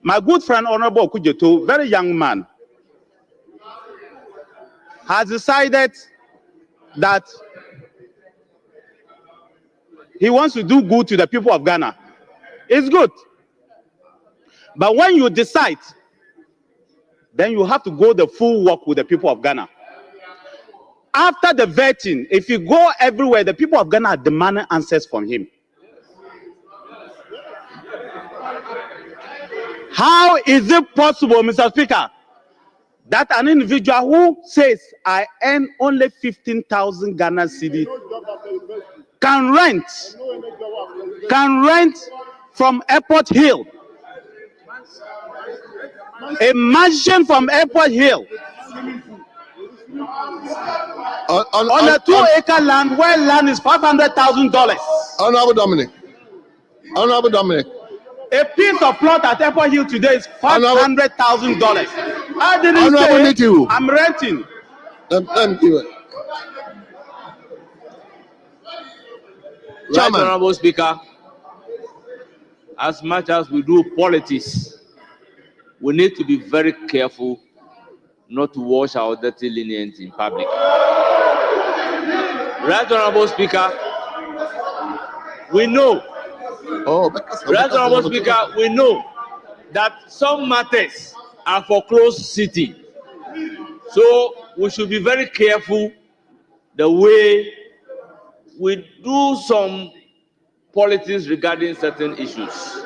my good friend, Honorable Kujoto, very young man, has decided that he wants to do good to the people of Ghana. It's good. But when you decide, then you have to go the full walk with the people of Ghana. After the vetting, if you go everywhere, the people of Ghana are demanding answers from him. How is it possible, Mr. Speaker, that an individual who says, I earn only 15,000 Ghana cedi can rent from Airport Hill, a mansion from Airport Hill, on a 2-acre land where land is $500,000. Honorable Dominic. A piece of plot at Airport Hill today is $500,000. I didn't say I'm renting. Right, Honorable Speaker, as much as we do politics, we need to be very careful not to wash our dirty linen in public. Right, Honorable Speaker, we know, Oh, Right Honorable Speaker, we know that some matters are for closed sitting. So we should be very careful the way we do some politics regarding certain issues.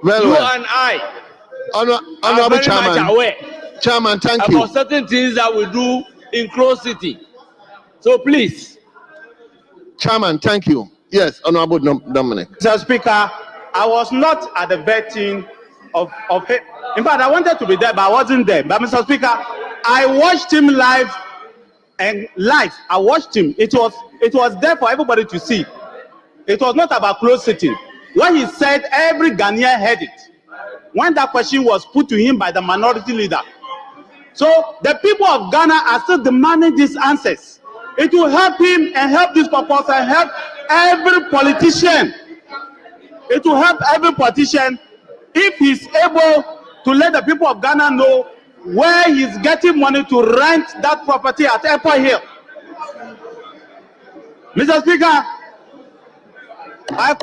You and I are very much aware Chairman, thank about you. certain things that we do in closed sitting. So please. Chairman, thank you. Yes, Honorable Dominic. Mr. Speaker, I was not at the vetting of him. In fact, I wanted to be there, but I wasn't there. But Mr. Speaker, I watched him live. I watched him. It was there for everybody to see. It was not about closed sitting. When he said, every Ghanaian heard it. When that question was put to him by the minority leader. So the people of Ghana are still demanding these answers. It will help him and help this purpose and help every politician. It will help every politician if he's able to let the people of Ghana know where he's getting money to rent that property at Airport Hill. Mr. Speaker, I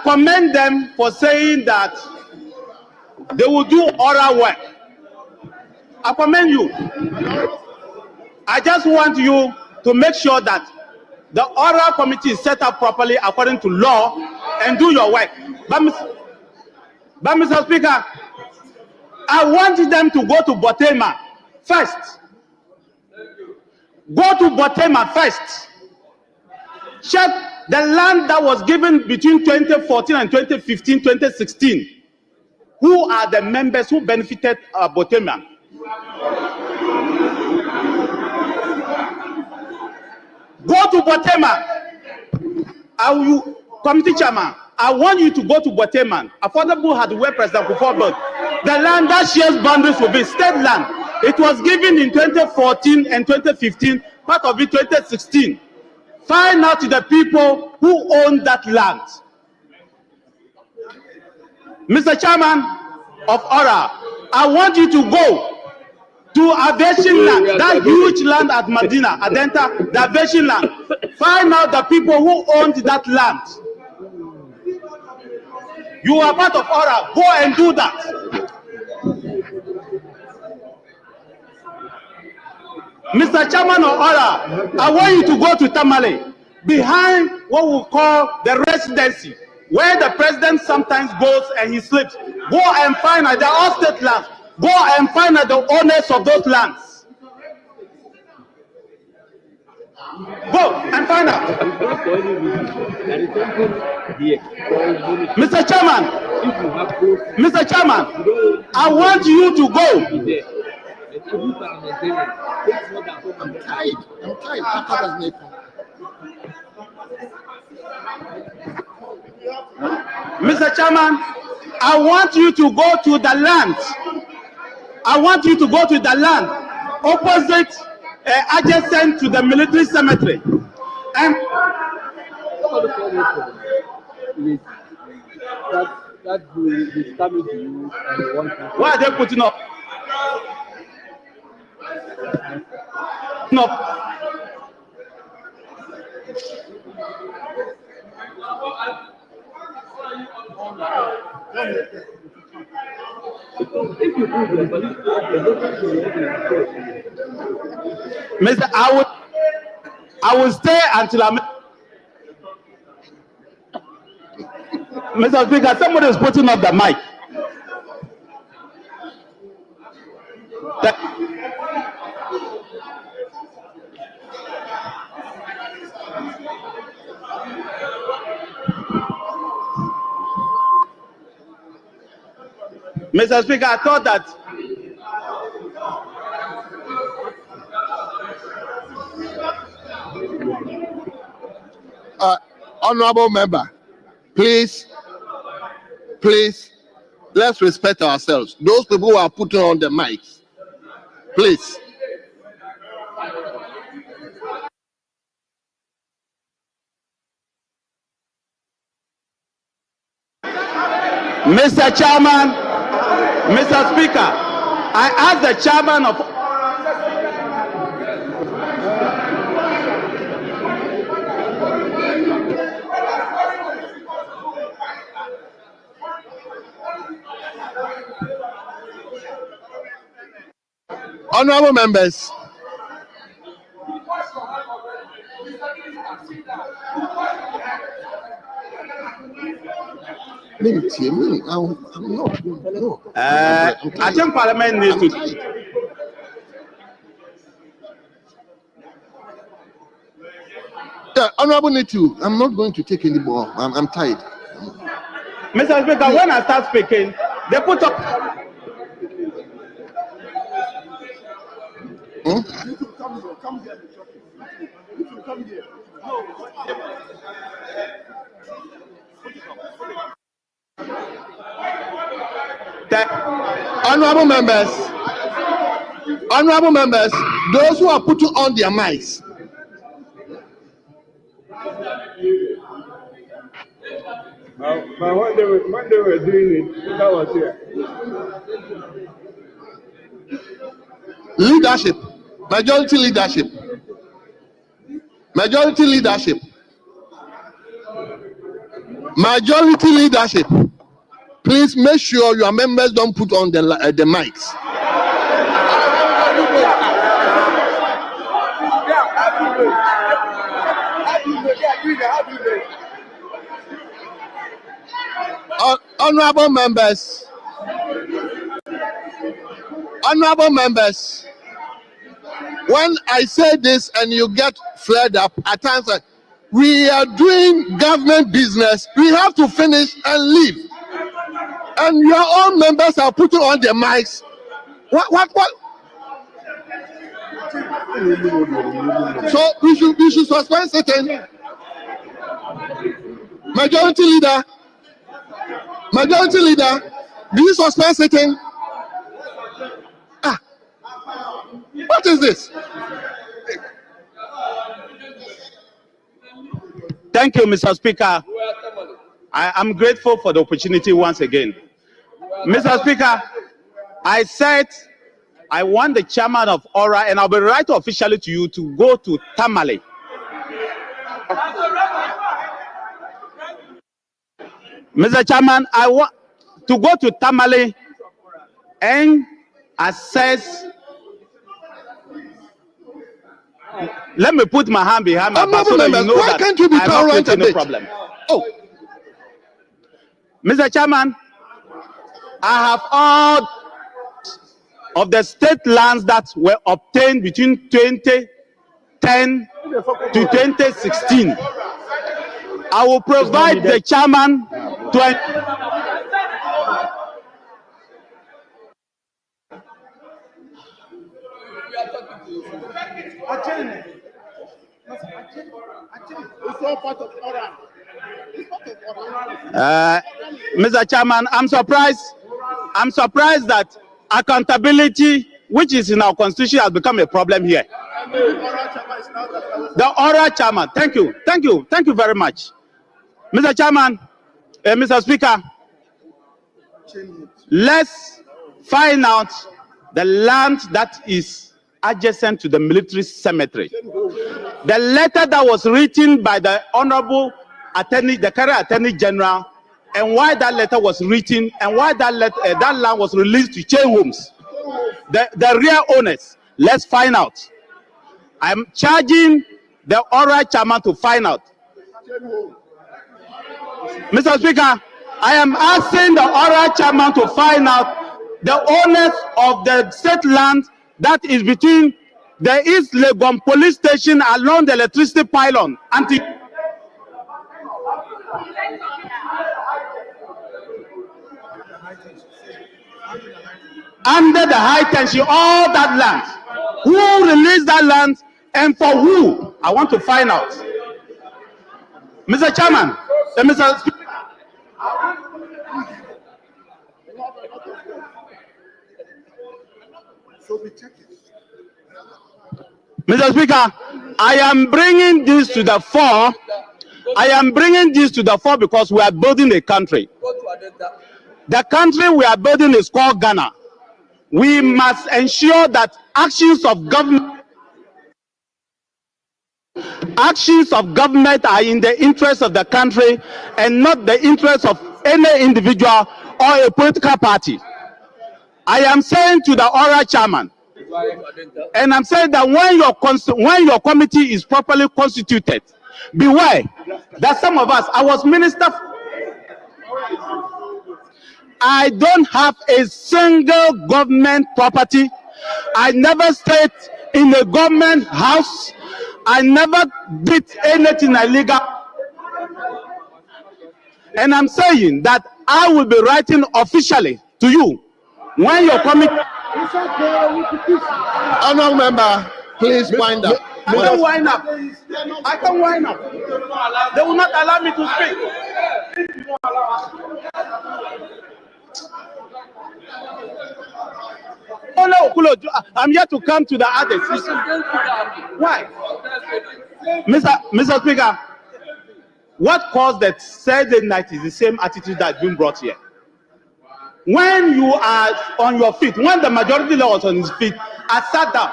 commend them for saying that they will do oral work. I commend you. I just want you to make sure that the oral committee is set up properly according to law and do your work. But Mr. Speaker, I want them to go to Botema first. Go to Botema first. Check the land that was given between 2014 and 2015, 2016. Who are the members who benefited Botema? Go to Botema. Committee chairman, I want you to go to Botema. Affordable had where President Kufuor built. The land that shares boundaries will be state land. It was given in 2014 and 2015, part of it 2016. Find out the people who own that land. Mr. Chairman of Ora, I want you to go to Aviation land, that huge land at Medina, Adenta, the Aviation land. Find out the people who owned that land. You are part of Ora. Go and do that. Mr. Chairman of Ora, I want you to go to Tamale, behind what we call the residency, where the president sometimes goes and he sleeps. Go and find out the all state lands. Go and find out the owners of those lands. Go and find out. Mr. Chairman, I want you to go. I'm tired. Mr. Chairman, I want you to go to the land. I want you to go to the land opposite, adjacent to the military cemetery. And that is coming to you and you want to. Why are they putting up? No. Mr. I will stay until I'm. Mr. Speaker, somebody is putting up the mic. Mr. Speaker, I thought that honorable member, please, let's respect ourselves. Those people who are putting on the mics, please. Mr. Chairman, Mr. Speaker, I ask the chairman of Honorable members, I think Parliament needs to. Yeah, Honorable Nitu, I'm not going to take any more. I'm tired. Mr. Speaker, when I start speaking, they put up. Honorable members, those who are putting on their mics. But when they were doing it, that was here. Leadership, majority leadership, majority leadership, majority leadership. Please make sure your members don't put on the mics. Honorable members, when I say this and you get flared up at times, we are doing government business. We have to finish and leave. And your own members are putting on their mics. What? So we should suspend sitting. Majority leader, do you suspend sitting? What is this? Thank you, Mr. Speaker. I'm grateful for the opportunity once again. Mr. Speaker, I said I want the chairman of ORA, and I'll be right officially to you to go to Tamale. Mr. Chairman, I want to go to Tamale and assess. Let me put my hand behind my back so that you know that can't you be tolerant a bit? Problem. Oh, Mr. Chairman, I have all of the state lands that were obtained between 2010 to 2016. I will provide the chairman Mr. Chairman, I'm surprised that accountability, which is in our constitution, has become a problem here. The oral chairman, thank you very much. Mr. Chairman, Mr. Speaker, let's find out the land that is adjacent to the military cemetery. The letter that was written by the Honorable Attorney, the current Attorney General, and why that letter was written, and why that land was released to chain homes, the real owners. Let's find out. I'm charging the oral chairman to find out. Mr. Speaker, I am asking the oral chairman to find out the owners of the state land that is between the East Legon police station along the electricity pylon under the high tension, all that land. Who released that land and for who? I want to find out. Mr. Chairman, Mr. Speaker. Mr. Speaker, I am bringing this to the fore. Because we are building a country. The country we are building is called Ghana. We must ensure that actions of government are in the interest of the country and not the interest of any individual or a political party. I am saying to the oral chairman, And I'm saying that when your committee is properly constituted, beware that some of us, I was minister, I don't have a single government property. I never stayed in a government house. I never did anything illegal. And I'm saying that I will be writing officially to you when your committee. Honourable member, please wind up. I can wind up. I can wind up. They will not allow me to speak. Oh no, Kulo, I'm here to come to the others. Why? Mr. Speaker, what caused that Thursday night is the same attitude that's been brought here. When you are on your feet, when the majority leader was on his feet, I sat down.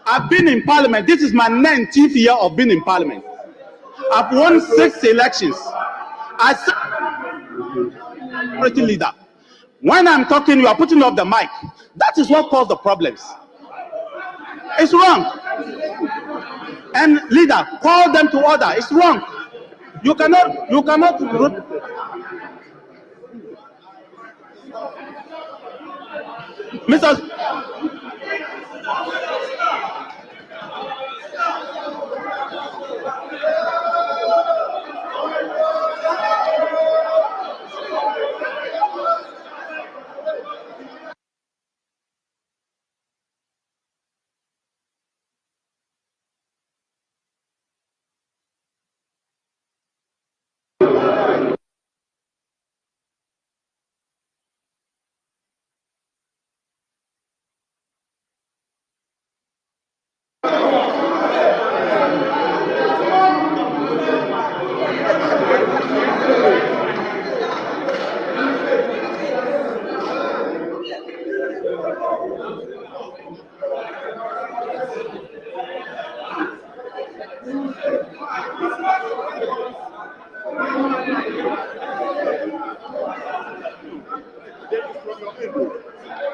I've been in parliament. This is my 19th year of being in parliament. I've won 6 elections. I said, leader. When I'm talking, you are putting off the mic. That is what caused the problems. It's wrong. And leader, call them to order. It's wrong. You cannot. Mr.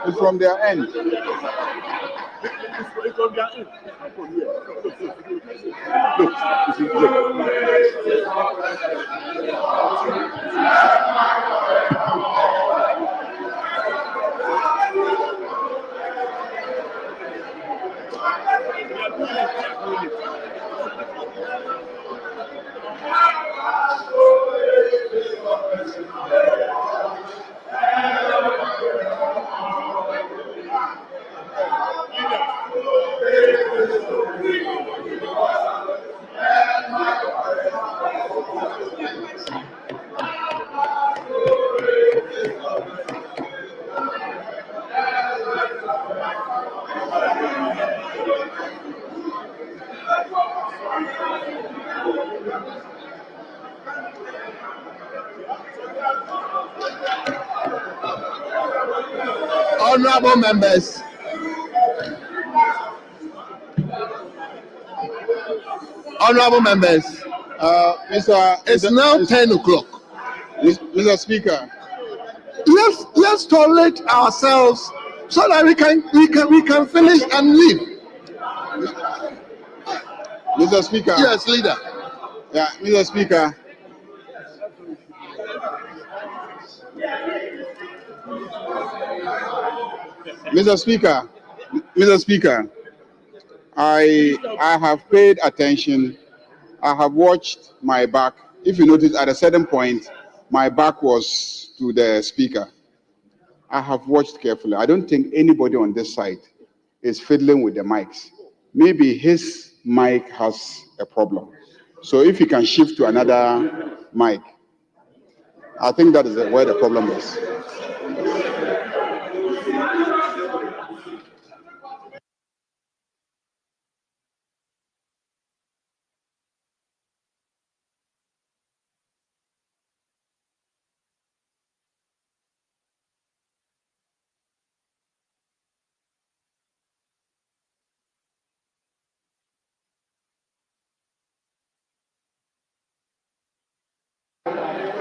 It's from their end. It's from their end. Honourable members, it's now 10 o'clock. Mr. Speaker, Let's tolerate ourselves so that we can finish and leave. Mr. Speaker. Yes, leader. Yeah, Mr. Speaker. Mr. Speaker, I have paid attention. I have watched my back. If you notice, at a certain point, my back was to the speaker. I have watched carefully. I don't think anybody on this side is fiddling with the mics. Maybe his mic has a problem. So if you can shift to another mic, I think that is where the problem is.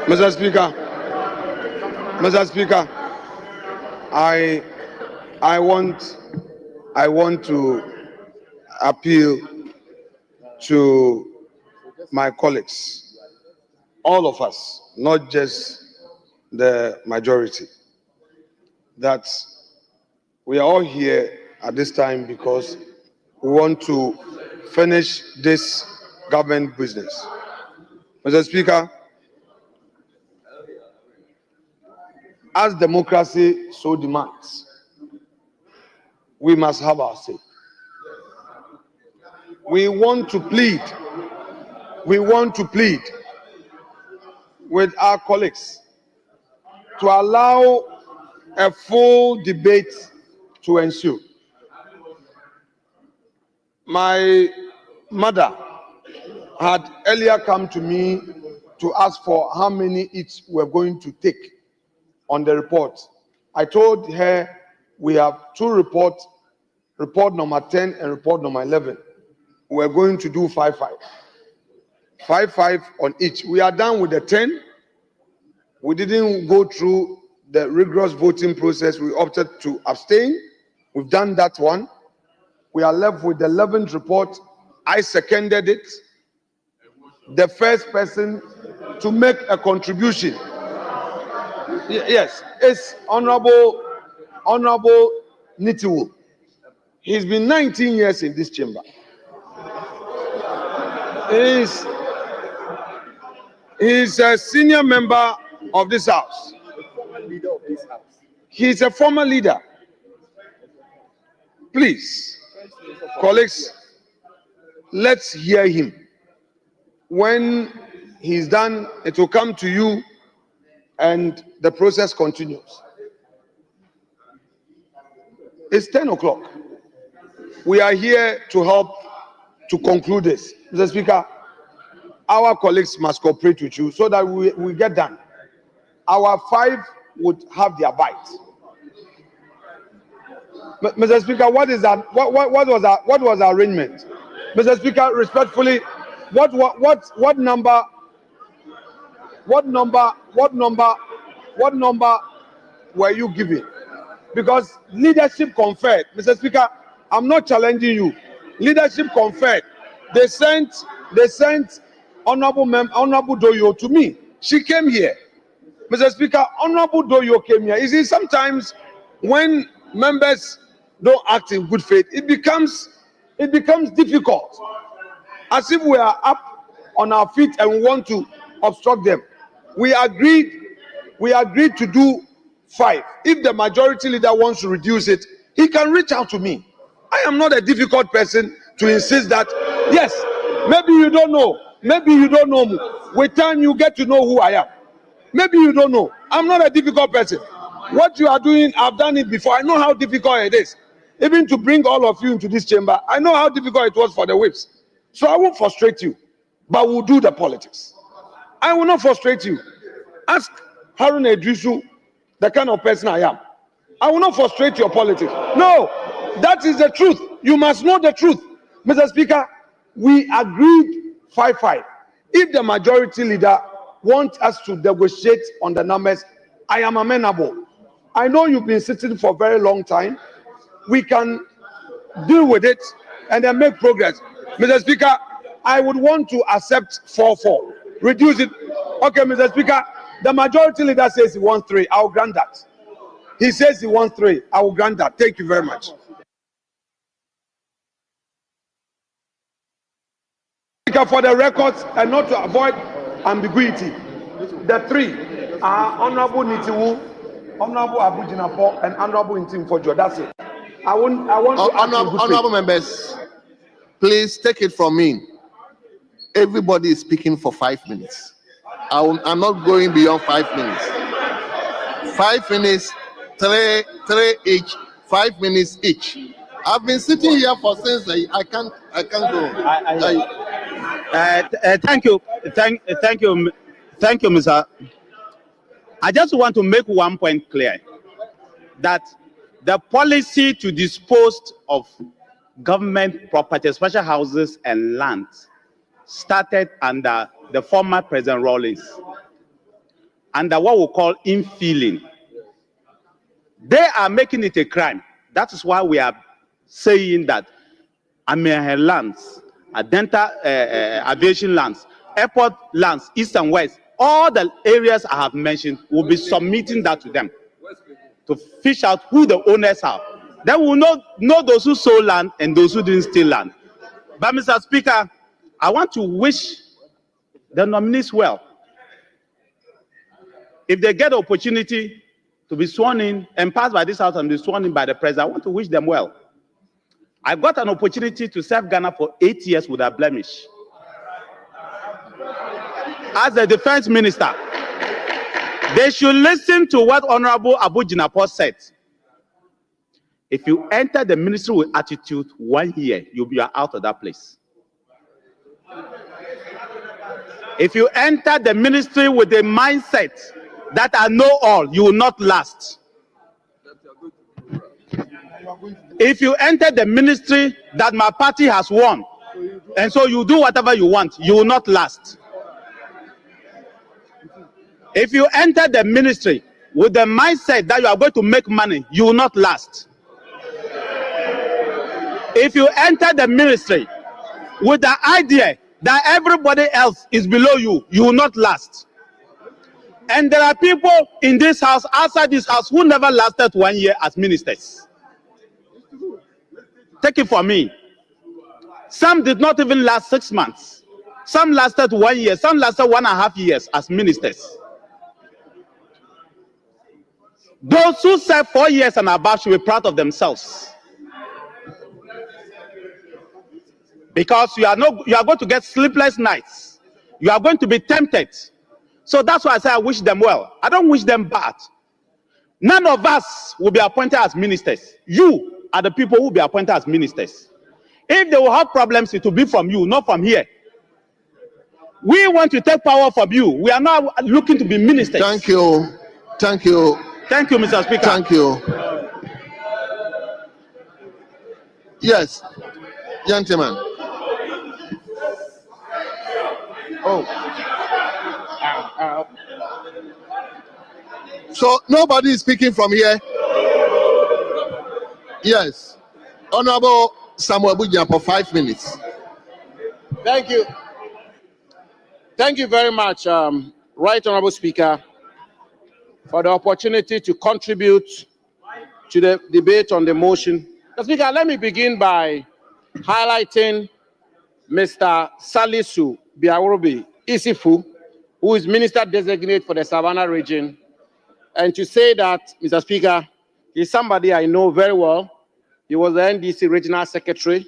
Mr. Speaker, I want I want to appeal to my colleagues, all of us, not just the majority, that we are all here at this time because we want to finish this government business. Mr. Speaker, as democracy so demands, we must have our say. We want to plead with our colleagues to allow a full debate to ensue. My mother had earlier come to me to ask for how many each we're going to take on the report. I told her we have two reports, report number 10 and report number 11. We're going to do 5-5. 5-5 on each. We are done with the 10. We didn't go through the rigorous voting process. We opted to abstain. We've done that one. We are left with the 11th report. I seconded it. The first person to make a contribution, yes, is Honorable Nitiwu. He's been 19 years in this chamber. He's a senior member of this house. He's a former leader. Please, colleagues, let's hear him. When he's done, it will come to you and the process continues. It's 10 o'clock. We are here to help to conclude this. Mr. Speaker, our colleagues must cooperate with you so that we get done. Our 5 would have their bite. Mr. Speaker, what is that? What was the arrangement? Mr. Speaker, respectfully, what number were you giving? Because leadership conferred. Mr. Speaker, I'm not challenging you. Leadership conferred. They sent Honorable Doyo to me. She came here. Mr. Speaker, Honorable Doyo came here. You see, sometimes when members don't act in good faith, it becomes difficult. As if we are up on our feet and we want to obstruct them. We agreed to do 5. If the majority leader wants to reduce it, he can reach out to me. I am not a difficult person to insist that, yes, maybe you don't know. Maybe you don't know me. With time, you get to know who I am. Maybe you don't know. I'm not a difficult person. What you are doing, I've done it before. I know how difficult it is. Even to bring all of you into this chamber, I know how difficult it was for the whips. So I won't frustrate you, but we'll do the politics. I will not frustrate you. Ask Harun Edrisu, the kind of person I am. I will not frustrate your politics. No, that is the truth. You must know the truth. Mr. Speaker, we agreed 5-5. If the majority leader wants us to negotiate on the numbers, I am amenable. I know you've been sitting for a very long time. We can deal with it and then make progress. Mr. Speaker, I would want to accept 4-4. Reduce it. Okay, Mr. Speaker, the majority leader says he wants 3. I will grant that. He says he wants 3. I will grant that. Thank you very much. Speaker, for the records and not to avoid ambiguity, the 3 are Honorable Nitiwu, Honorable Abujinapo, and Honorable Intim Fojo. That's it. I want to honorable members, please take it from me. Everybody is speaking for 5 minutes. I'm not going beyond 5 minutes. 5 minutes, 3 each. 5 minutes each. I've been sitting here for since I can't go. Thank you, Mr. I just want to make one point clear, that the policy to dispose of government property, especially houses and lands, started under the former President Rawlings, under what we call infilling. They are making it a crime. That is why we are saying that Amehe lands, Adenta aviation lands, airport lands, east and west, all the areas I have mentioned, will be submitting that to them to fish out who the owners are. Then we will know those who sold land and those who didn't steal land. But Mr. Speaker, I want to wish the nominees well. If they get the opportunity to be sworn in and pass by this house and be sworn in by the president, I want to wish them well. I got an opportunity to serve Ghana for 8 years without blemish. As the defense minister, they should listen to what Honorable Abu Jinapor said. If you enter the ministry with attitude, 1 year, you'll be out of that place. If you enter the ministry with a mindset that I know all, you will not last. If you enter the ministry that my party has won, and so you do whatever you want, you will not last. If you enter the ministry with the mindset that you are going to make money, you will not last. If you enter the ministry with the idea that everybody else is below you, you will not last. And there are people in this house, outside this house, who never lasted 1 year as ministers. Take it from me. Some did not even last 6 months. Some lasted 1 year. Some lasted 1.5 years as ministers. Those who serve 4 years and above should be proud of themselves. Because you are going to get sleepless nights. You are going to be tempted. So that's why I say I wish them well. I don't wish them bad. None of us will be appointed as ministers. You are the people who will be appointed as ministers. If they will have problems, it will be from you, not from here. We want to take power from you. We are not looking to be ministers. Thank you. Thank you. Thank you, Mr. Speaker. Thank you. Yes, gentlemen. Oh. So nobody is speaking from here. Yes. Honorable Samuel Buja for 5 minutes. Thank you. Thank you very much, Right Honorable Speaker, for the opportunity to contribute to the debate on the motion. Mr. Speaker, let me begin by highlighting Mr. Salisu Biarobi Isifu, who is Minister Designate for the Savannah region, and to say that, Mr. Speaker, he's somebody I know very well. He was the NDC Regional Secretary,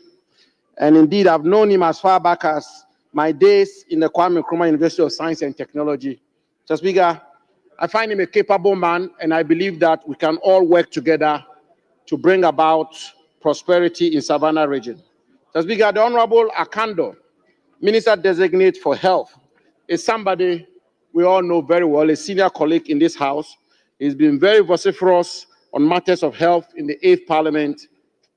and indeed I've known him as far back as my days in the Kwame Nkrumah University of Science and Technology. Mr. Speaker, I find him a capable man, and I believe that we can all work together to bring about prosperity in Savannah region. Mr. Speaker, the Honorable Akando, Minister Designate for Health, is somebody we all know very well, a senior colleague in this house. He's been very vociferous on matters of health in the 8th Parliament.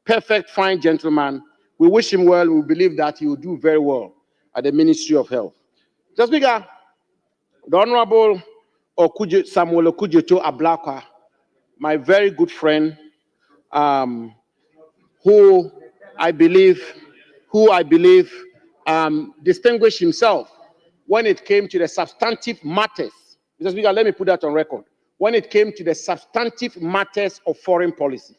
Perfect, fine gentleman. We wish him well. We believe that he will do very well at the Ministry of Health. Mr. Speaker, the Honorable Samuel Okujeto Ablakwa, my very good friend, who I believe distinguished himself when it came to the substantive matters. Mr. Speaker, let me put that on record. When it came to the substantive matters of foreign policy.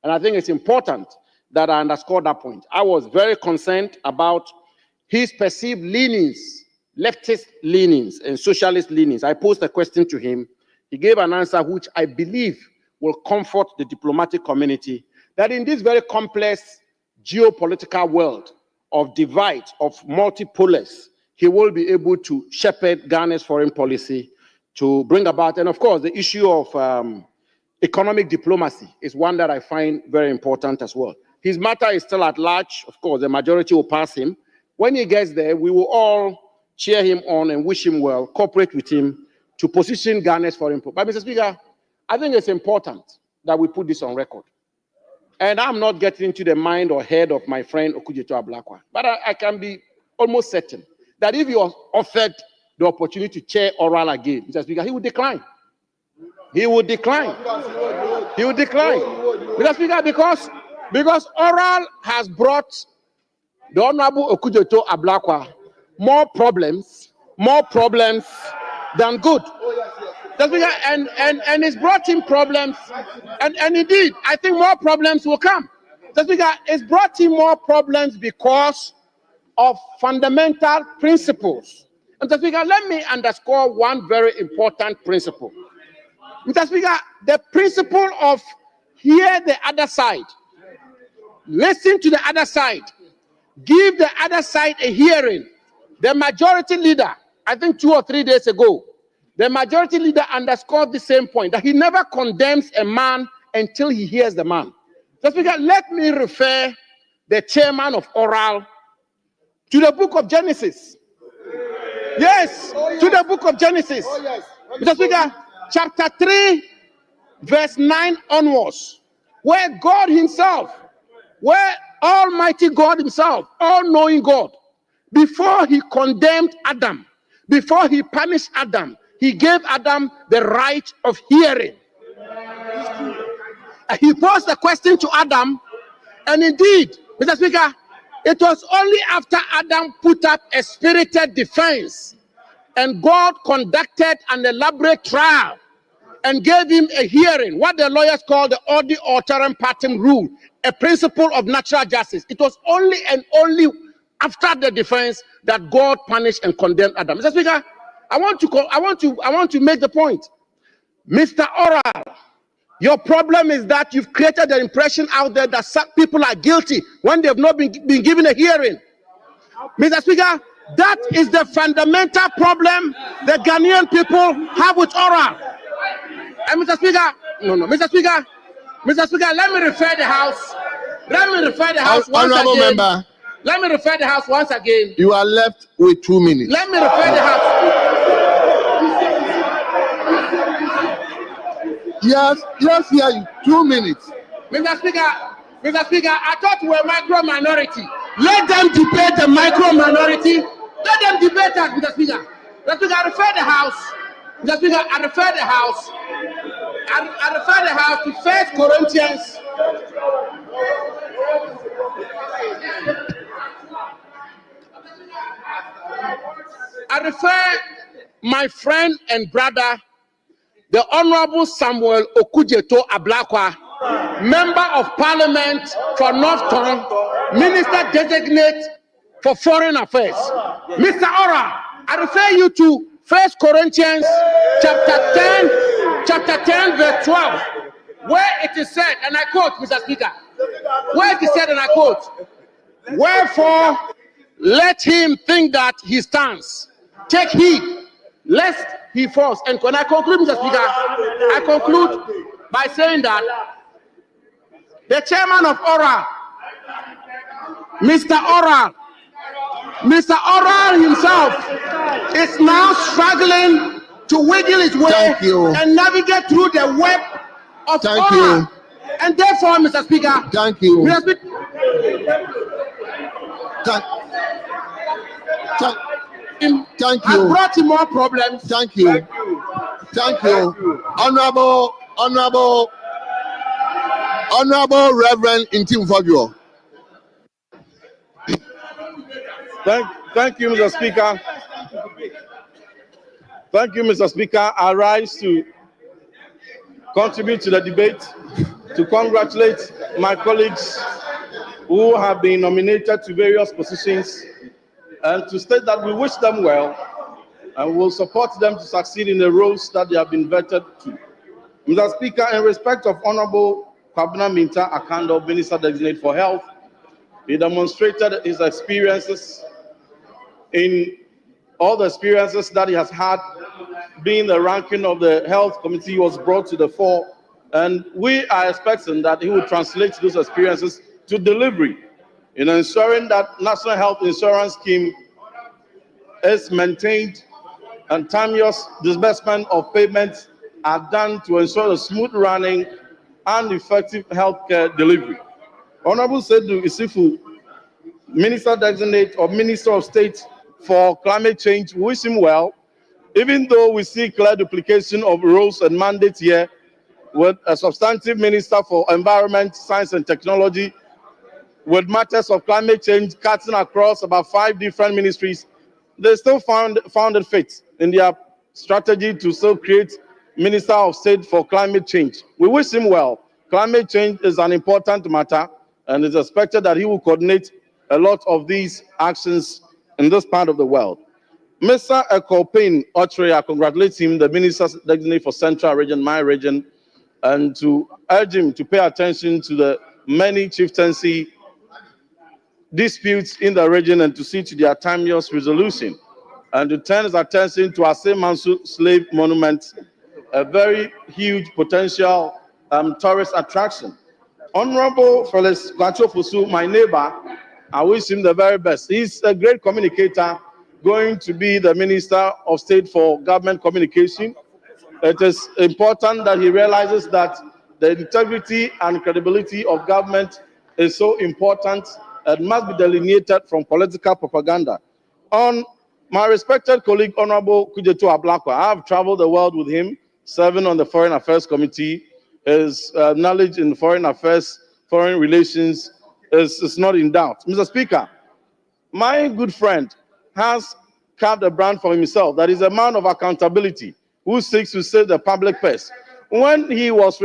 And I think it's important that I underscore that point. I was very concerned about his perceived leanings, leftist leanings and socialist leanings. I posed a question to him. He gave an answer which I believe will comfort the diplomatic community, that in this very complex geopolitical world of divide, of multipolars, he will be able to shepherd Ghana's foreign policy to bring about, and of course, the issue of economic diplomacy is one that I find very important as well. His matter is still at large. Of course, the majority will pass him. When he gets there, we will all cheer him on and wish him well, cooperate with him to position Ghana's foreign policy. But Mr. Speaker, I think it's important that we put this on record. And I'm not getting into the mind or head of my friend Okujeto Ablakwa, but I can be almost certain that if he was offered the opportunity to chair oral again, Mr. Speaker, he would decline. He would decline. He would decline. Mr. Speaker, because Because oral has brought the Honorable Okujeto Ablakwa more problems than good. And it's brought him problems, and indeed, I think more problems will come. It's brought him more problems because of fundamental principles. And Mr. Speaker, let me underscore one very important principle. Mr. Speaker, the principle of hear the other side, listen to the other side, give the other side a hearing. The majority leader, I think 2 or 3 days ago, the majority leader underscored the same point, that he never condemns a man until he hears the man. Mr. Speaker, let me refer the chairman of Oral to the book of Genesis. Yes, to the book of Genesis. Mr. Speaker, chapter 3, verse 9 onwards, where God himself, where Almighty God himself, all-knowing God, before he condemned Adam, before he punished Adam, he gave Adam the right of hearing. He posed a question to Adam, and indeed, Mr. Speaker, it was only after Adam put up a spirited defense and God conducted an elaborate trial and gave him a hearing, what the lawyers call the Audi Alteram Partem rule, a principle of natural justice. It was only and only after the defense that God punished and condemned Adam. Mr. Speaker, I want to make the point. Mr. Oral, your problem is that you've created the impression out there that some people are guilty when they've not been given a hearing. Mr. Speaker, that is the fundamental problem the Ghanaian people have with Oral. And Mr. Speaker, Mr. Speaker, let me refer the House. Let me refer the House once Honorable again. member, Let me refer the House once again. you are left with 2 minutes. Let me refer the House. Yes, here you 2 minutes. Mr. Speaker, I thought we were micro minority. Let them debate the micro minority. Let them debate that, Mr. Speaker. Mr. Speaker, I refer the House. Mr. Speaker, I refer the House. I refer the House to 1 Corinthians. I refer my friend and brother, the Honorable Samuel Okujeto Ablakwa, Member of Parliament for North Tongue, Minister Designate for Foreign Affairs. Mr. Ora, I refer you to 1 Corinthians chapter 10, verse 12, where it is said, and I quote, Mr. Speaker, where it is said, and I quote, "Wherefore let him think that he stands. Take heed, lest he falls." And when I conclude, Mr. Speaker, I conclude by saying that the chairman of Oral, Mr. Oral himself is now struggling to wiggle his way and navigate through the web of Oral. And therefore, Mr. Speaker, thank you. Mr. Speaker, Thank I you. brought him more problems. Thank you. Honorable Reverend Intim Fabio. Thank you, Mr. Speaker. Thank you, Mr. Speaker. I rise to contribute to the debate, to congratulate my colleagues who have been nominated to various positions, and to state that we wish them well and will support them to succeed in the roles that they have been vetted to. Mr. Speaker, in respect of Honorable Kwabena Minta Akando, Minister Designate for Health, he demonstrated his experiences in all the experiences that he has had. Being the ranking of the Health Committee was brought to the fore, and we are expecting that he will translate those experiences to delivery in ensuring that National Health Insurance Scheme is maintained and timeous disbursement of payments are done to ensure the smooth running and effective healthcare delivery. Honorable Sedu Isifu, Minister Designate or Minister of State for Climate Change, we wish him well, even though we see clear duplication of roles and mandates here with a substantive Minister for Environment, Science and Technology with matters of climate change cutting across about 5 different ministries, they still found it fit in their strategy to still create Minister of State for Climate Change. We wish him well. Climate change is an important matter, and it's expected that he will coordinate a lot of these actions in this part of the world. Mr. Ekopin Otre, I congratulate him, the Minister Designate for Central Region, my region, and to urge him to pay attention to the many chieftaincy disputes in the region and to see to their timeous resolution, and to turn his attention to Ase Mansu slave monument, a very huge potential tourist attraction. Honorable Felix Kwachofusu, my neighbor, I wish him the very best. He's a great communicator, going to be the Minister of State for Government Communication. It is important that he realizes that the integrity and credibility of government is so important. It must be delineated from political propaganda. On my respected colleague, Honorable Kujetu Ablakwa, I have traveled the world with him, serving on the Foreign Affairs Committee. His knowledge in foreign affairs, foreign relations is not in doubt. Mr. Speaker, my good friend has carved a brand for himself that is a man of accountability who seeks to save the public purse. When he was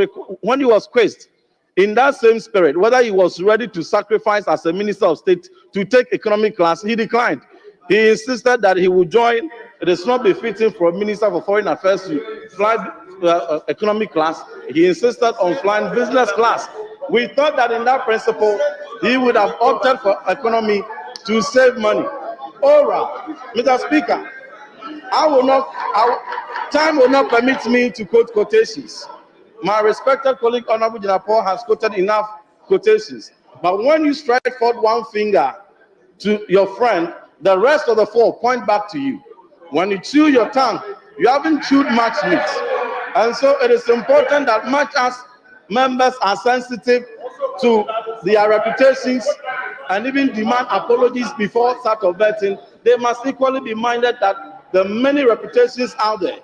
quizzed in that same spirit whether he was ready to sacrifice as a Minister of State to take economic class, he declined. He insisted that he would join. It is not befitting for a Minister for Foreign Affairs to fly economic class. He insisted on flying business class. We thought that in that principle, he would have opted for economy to save money. Ora, Mr. Speaker, time will not permit me to quote quotations. My respected colleague, Honorable Jinapo, has quoted enough quotations. But when you stretch forth one finger to your friend, the rest of the four point back to you. When you chew your tongue, you haven't chewed much meat. And so it is important that much as members are sensitive to their reputations and even demand apologies before start of vetting, they must equally be minded that the many reputations out there,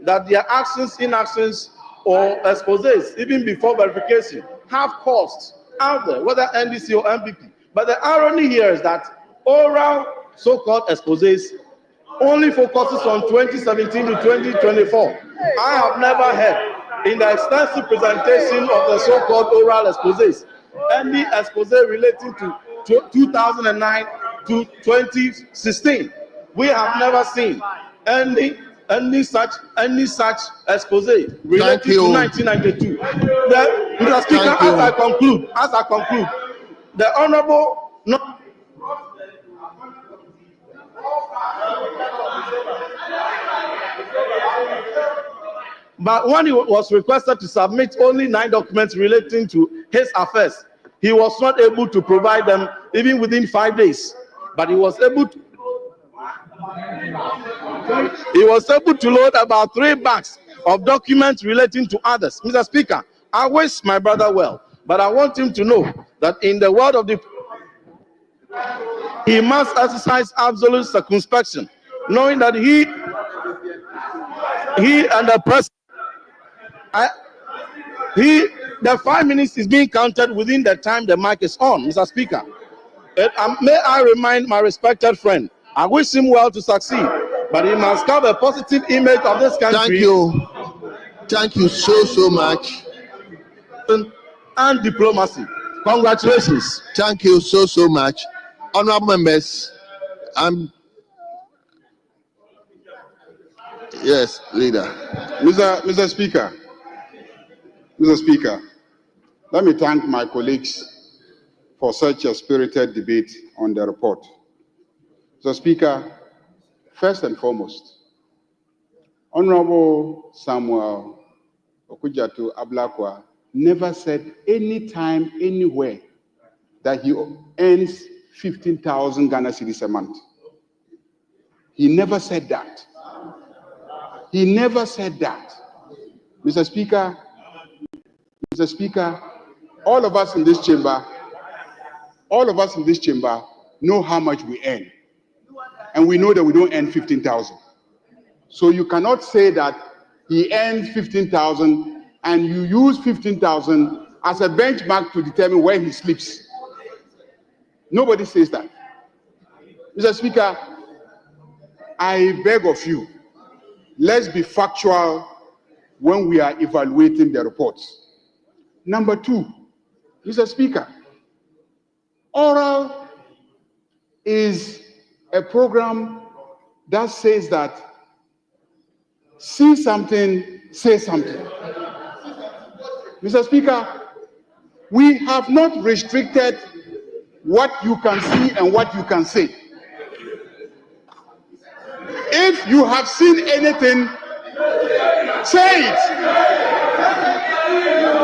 that their actions, inactions, or exposés, even before verification, have costs out there, whether NDC or NPP. But the irony here is that oral so-called exposés only focuses on 2017 to 2024. I have never heard in the extensive presentation of the so-called oral exposés any expose relating to 2009 to 2016. We have never seen any such expose relating to 1992. Mr. Speaker, as I conclude, the Honorable But when he was requested to submit only 9 documents relating to his affairs, he was not able to provide them even within 5 days. But he was able to load about 3 bags of documents relating to others. Mr. Speaker, I wish my brother well, but I want him to know that in the world of he must exercise absolute circumspection, knowing that he and the president, the 5 minutes is being counted within the time the mic is on, Mr. Speaker. May I remind my respected friend, I wish him well to succeed, but he must have a positive image of this country. Thank you. Thank you so much. And diplomacy. Congratulations. Thank you so much. Honorable members, yes, leader. Mr. Speaker, let me thank my colleagues for such a spirited debate on the report. Mr. Speaker, first and foremost, Honorable Samuel Okudzeto Ablakwa never said any time, anywhere, that he earns 15,000 Ghana cedis a month. He never said that. He never said that. Mr. Speaker, all of us in this chamber know how much we earn. And we know that we don't earn 15,000. So you cannot say that he earns 15,000 and you use 15,000 as a benchmark to determine where he sleeps. Nobody says that. Mr. Speaker, I beg of you, let's be factual when we are evaluating the reports. Number two, Mr. Speaker, oral is a program that says that see something, say something. Mr. Speaker, we have not restricted what you can see and what you can say. If you have seen anything, say it.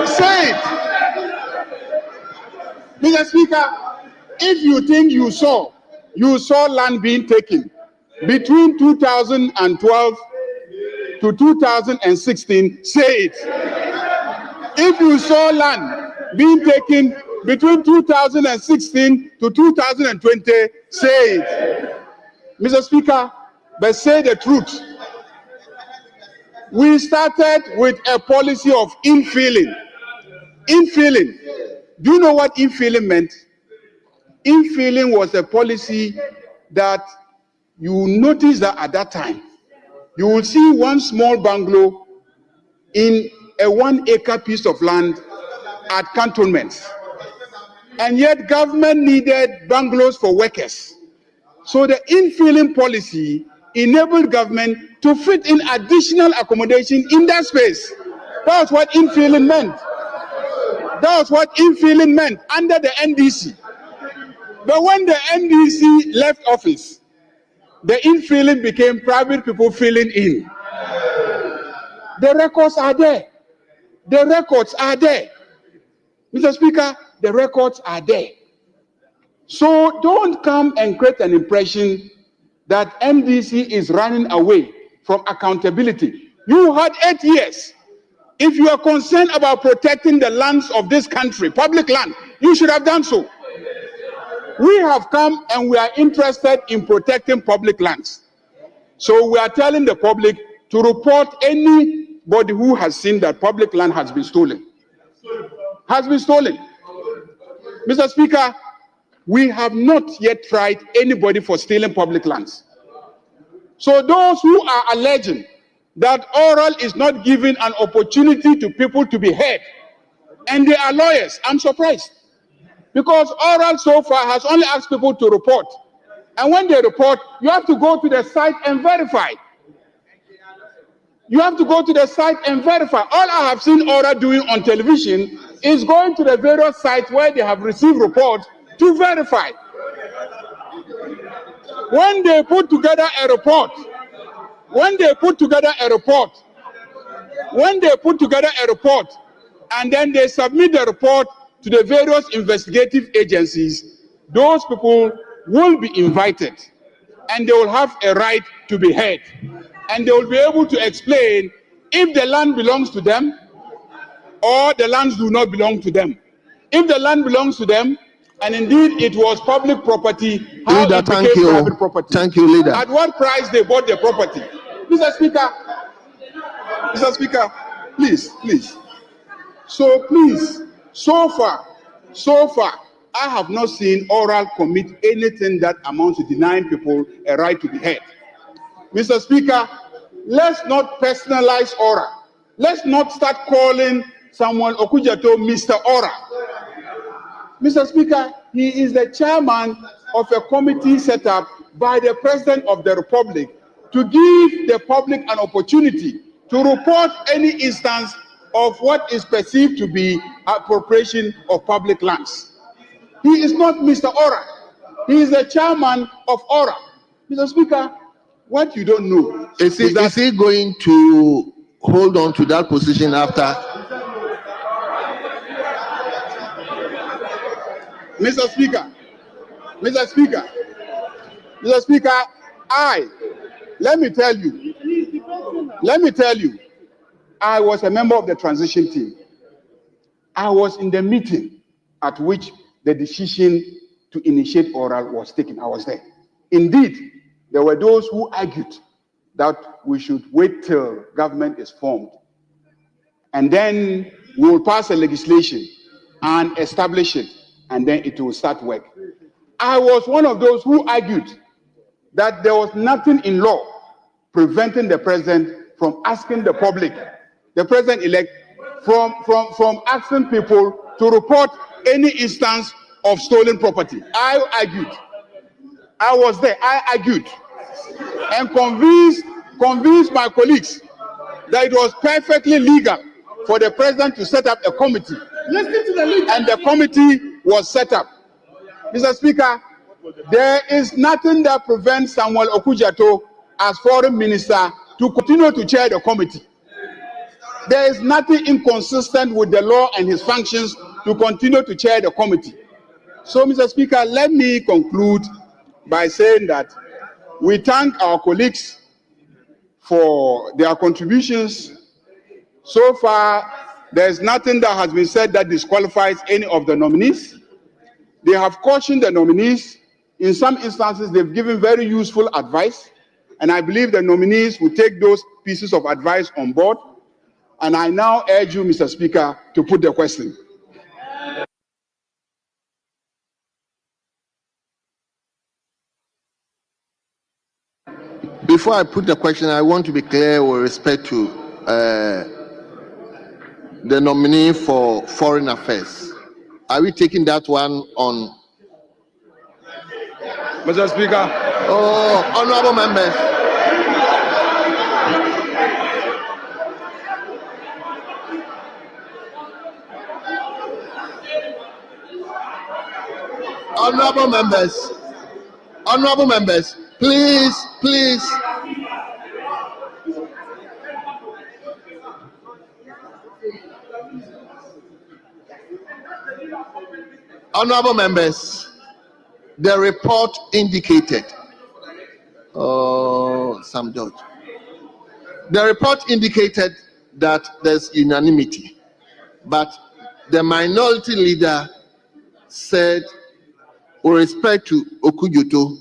Say it. Mr. Speaker, if you think you saw land being taken between 2012 to 2016, say it. If you saw land being taken between 2016 to 2020, say it. Mr. Speaker, but say the truth. We started with a policy of infilling. Infilling. Do you know what infilling meant? Infilling was a policy that you notice that at that time, you will see one small bungalow in a 1 acre piece of land at cantonments. And yet government needed bungalows for workers. So the infilling policy enabled government to fit in additional accommodation in that space. That was what infilling meant. That was what infilling meant under the NDC. But when the NDC left office, the infilling became private people filling in. The records are there. The records are there. Mr. Speaker, the records are there. So don't come and create an impression that NDC is running away from accountability. You had 8 years. If you are concerned about protecting the lands of this country, public land, you should have done so. We have come and we are interested in protecting public lands. So we are telling the public to report anybody who has seen that public land has been stolen. Has been stolen. Mr. Speaker, we have not yet tried anybody for stealing public lands. So those who are alleging that oral is not giving an opportunity to people to be heard, and they are lawyers, I'm surprised. Because oral so far has only asked people to report. And when they report, you have to go to the site and verify. You have to go to the site and verify. All I have seen oral doing on television is going to the various sites where they have received reports to verify. When they put together a report, and then they submit the report to the various investigative agencies, those people will be invited and they will have a right to be heard. And they will be able to explain if the land belongs to them or the lands do not belong to them. If the land belongs to them, and indeed it was public property, how Leader, it became private property. Thank you, Leader. At what price they bought the property. Mr. Speaker, please. So please, so far, I have not seen oral commit anything that amounts to denying people a right to be heard. Mr. Speaker, let's not personalize oral. Let's not start calling someone Okujato Mr. Oral. Mr. Speaker, he is the chairman of a committee set up by the President of the Republic to give the public an opportunity to report any instance of what is perceived to be appropriation of public lands. He is not Mr. Ora. He is the chairman of Ora. Mr. Speaker, what you don't know is he going to hold on to that position after? Mr. Speaker, let me tell you, I was a member of the transition team. I was in the meeting at which the decision to initiate oral was taken. I was there. Indeed, there were those who argued that we should wait till government is formed and then we will pass a legislation and establish it and then it will start work. I was one of those who argued that there was nothing in law preventing the president from asking the public, the president-elect, from asking people to report any instance of stolen property. I argued. I was there. I argued and convinced my colleagues that it was perfectly legal for the president to set up a committee. Listen to the leader. And the committee was set up. Mr. Speaker, there is nothing that prevents Samuel Okudzeto as foreign minister to continue to chair the committee. There is nothing inconsistent with the law and his functions to continue to chair the committee. So, Mr. Speaker, let me conclude by saying that we thank our colleagues for their contributions. So far, there is nothing that has been said that disqualifies any of the nominees. They have cautioned the nominees. In some instances, they've given very useful advice, and I believe the nominees will take those pieces of advice on board. And I now urge you, Mr. Speaker, to put the question. Before I put the question, I want to be clear with respect to the nominee for Foreign Affairs. Are we taking that one on? Mr. Speaker. Oh, honorable members. Honorable members, please. Honorable members, the report indicated, Sam George. The report indicated that there's unanimity, but the minority leader said, with respect to Okudzeto,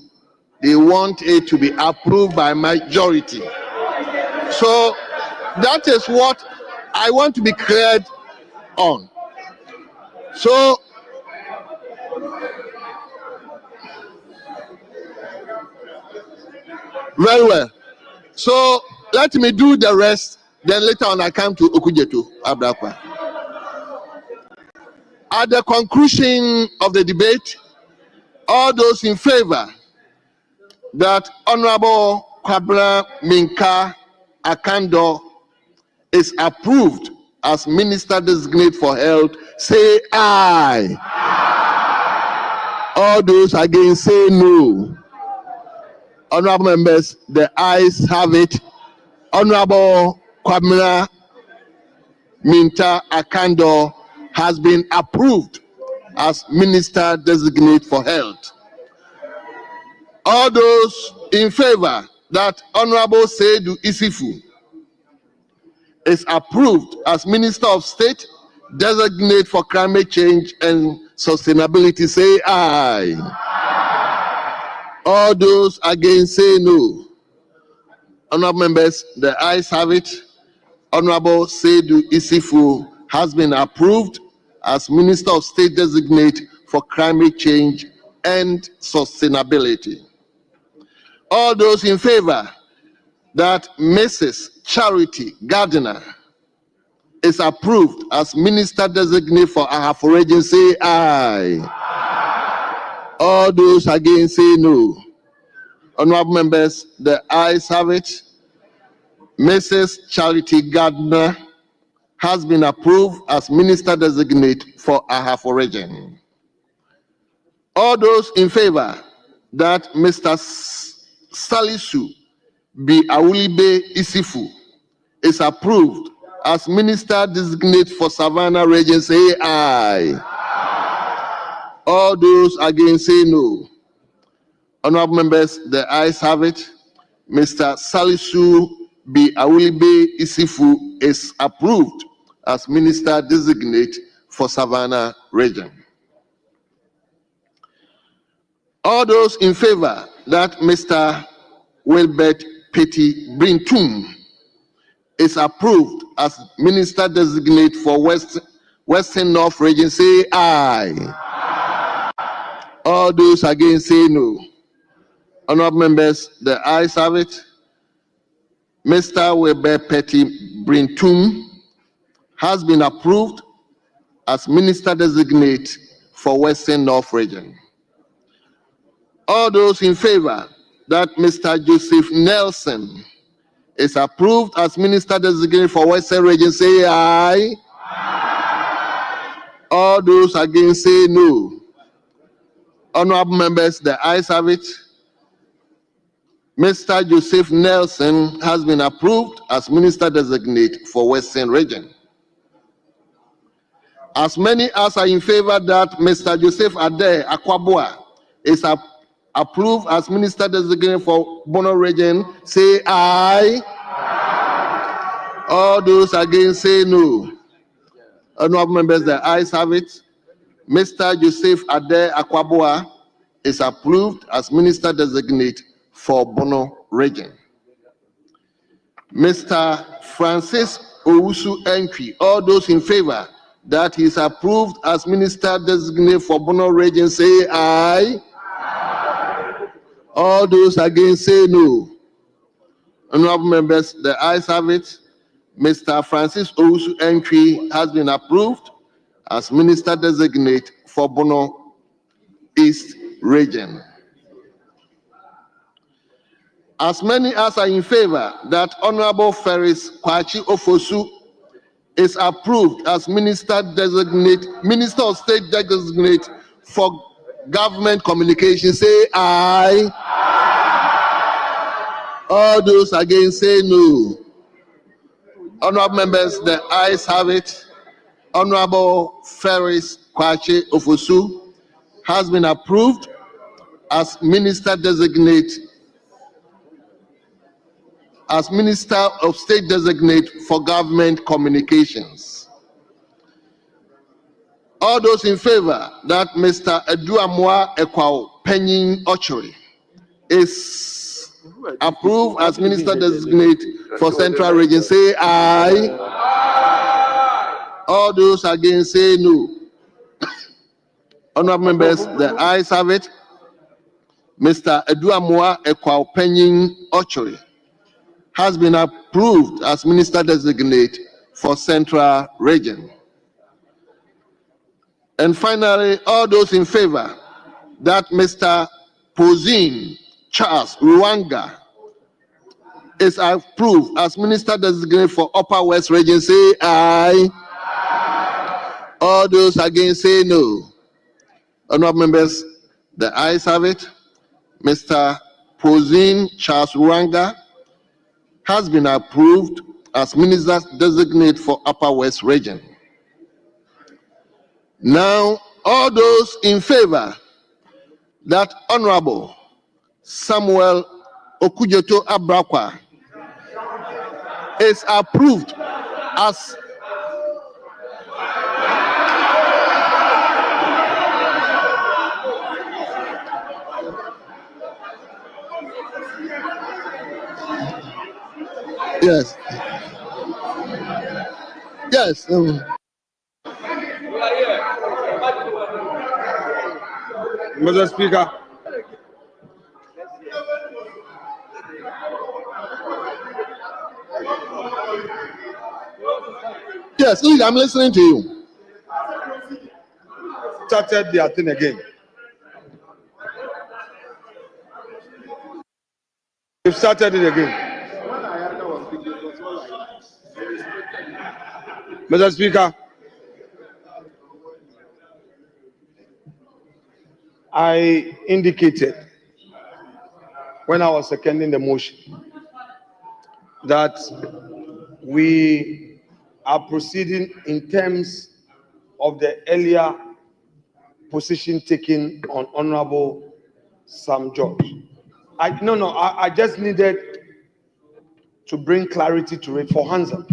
they want it to be approved by majority. So that is what I want to be cleared on. So very well. So let me do the rest. Then later on I come to Okudzeto Abrakwa. At the conclusion of the debate, all those in favor that Honorable Kwabena Minka Akando is approved as Minister Designate for Health, say aye. All those against, say no. Honorable members, the ayes have it. Honorable Kwabena Minka Akando has been approved as Minister Designate for Health. All those in favor that Honorable Seydou Isifu is approved as Minister of State Designate for Climate Change and Sustainability, say aye. All those against, say no. Honorable members, the ayes have it. Honorable Seydou Isifu has been approved as Minister of State Designate for Climate Change and Sustainability. All those in favor that Mrs. Charity Gardiner is approved as Minister Designate for Ahafo Region, say aye. All those against, say no. Honorable members, the ayes have it. Mrs. Charity Gardiner has been approved as Minister Designate for Ahafo Region. All those in favor that Mr. Salisu B. Awulibe Isifu is approved as Minister Designate for Savannah Region, say aye. All those against, say no. Honorable members, the ayes have it. Mr. Salisu B. Awulibe Isifu is approved as Minister Designate for Savannah Region. All those in favor that Mr. Wilbert Petty Brintum is approved as Minister Designate for Western North Region, say aye. All those against say no. Honorable members, the ayes have it. Mr. Weber Petty Brintum has been approved as Minister Designate for Western North Region. All those in favor that Mr. Joseph Nelson is approved as Minister Designate for Western Region, say aye. All those against say no. Honorable members, the ayes have it. Mr. Joseph Nelson has been approved as Minister Designate for Western Region. As many as are in favor that Mr. Joseph Ade Akwaboah is approved as Minister Designate for Bono Region, say aye. All those against say no. Honorable members, the ayes have it. Mr. Joseph Ade Akwaboah is approved as Minister Designate for Bono Region. Mr. Francis Owusu Enkwi, all those in favor that he is approved as Minister Designate for Bono Region, say aye. All those against say no. Honorable members, the ayes have it. Mr. Francis Owusu Enkwi has been approved as Minister Designate for Bono East Region. As many as are in favor that Honorable Ferris Kwachi Ofosu is approved as Minister of State Designate for Government Communication, say aye. All those against say no. Honorable members, the ayes have it. Honorable Ferris Kwachi Ofosu has been approved as Minister Designate, as Minister of State Designate for Government Communications. All those in favor that Mr. Eduamwa Ekwao Penyin Ochori is approved as Minister Designate for Central Region, say aye. All those against say no. Honorable members, the ayes have it. Mr. Eduamwa Ekwao Penyin Ochori has been approved as Minister Designate for Central Region. And finally, all those in favor that Mr. Posine Charles Ruanga is approved as Minister Designate for Upper West Region, say aye. All those against say no. Honorable members, the ayes have it. Mr. Posine Charles Ruanga has been approved as Minister Designate for Upper West Region. Now, all those in favor that Honorable Samuel Okujeto Abrakwa is approved as yes. Yes. Mr. Speaker. Yes, please, I'm listening to you. Started their thing again. They've started it again. Mr. Speaker, I indicated when I was seconding the motion that we are proceeding in terms of the earlier position taken on Honorable Sam George. I just needed to bring clarity to it for Hansa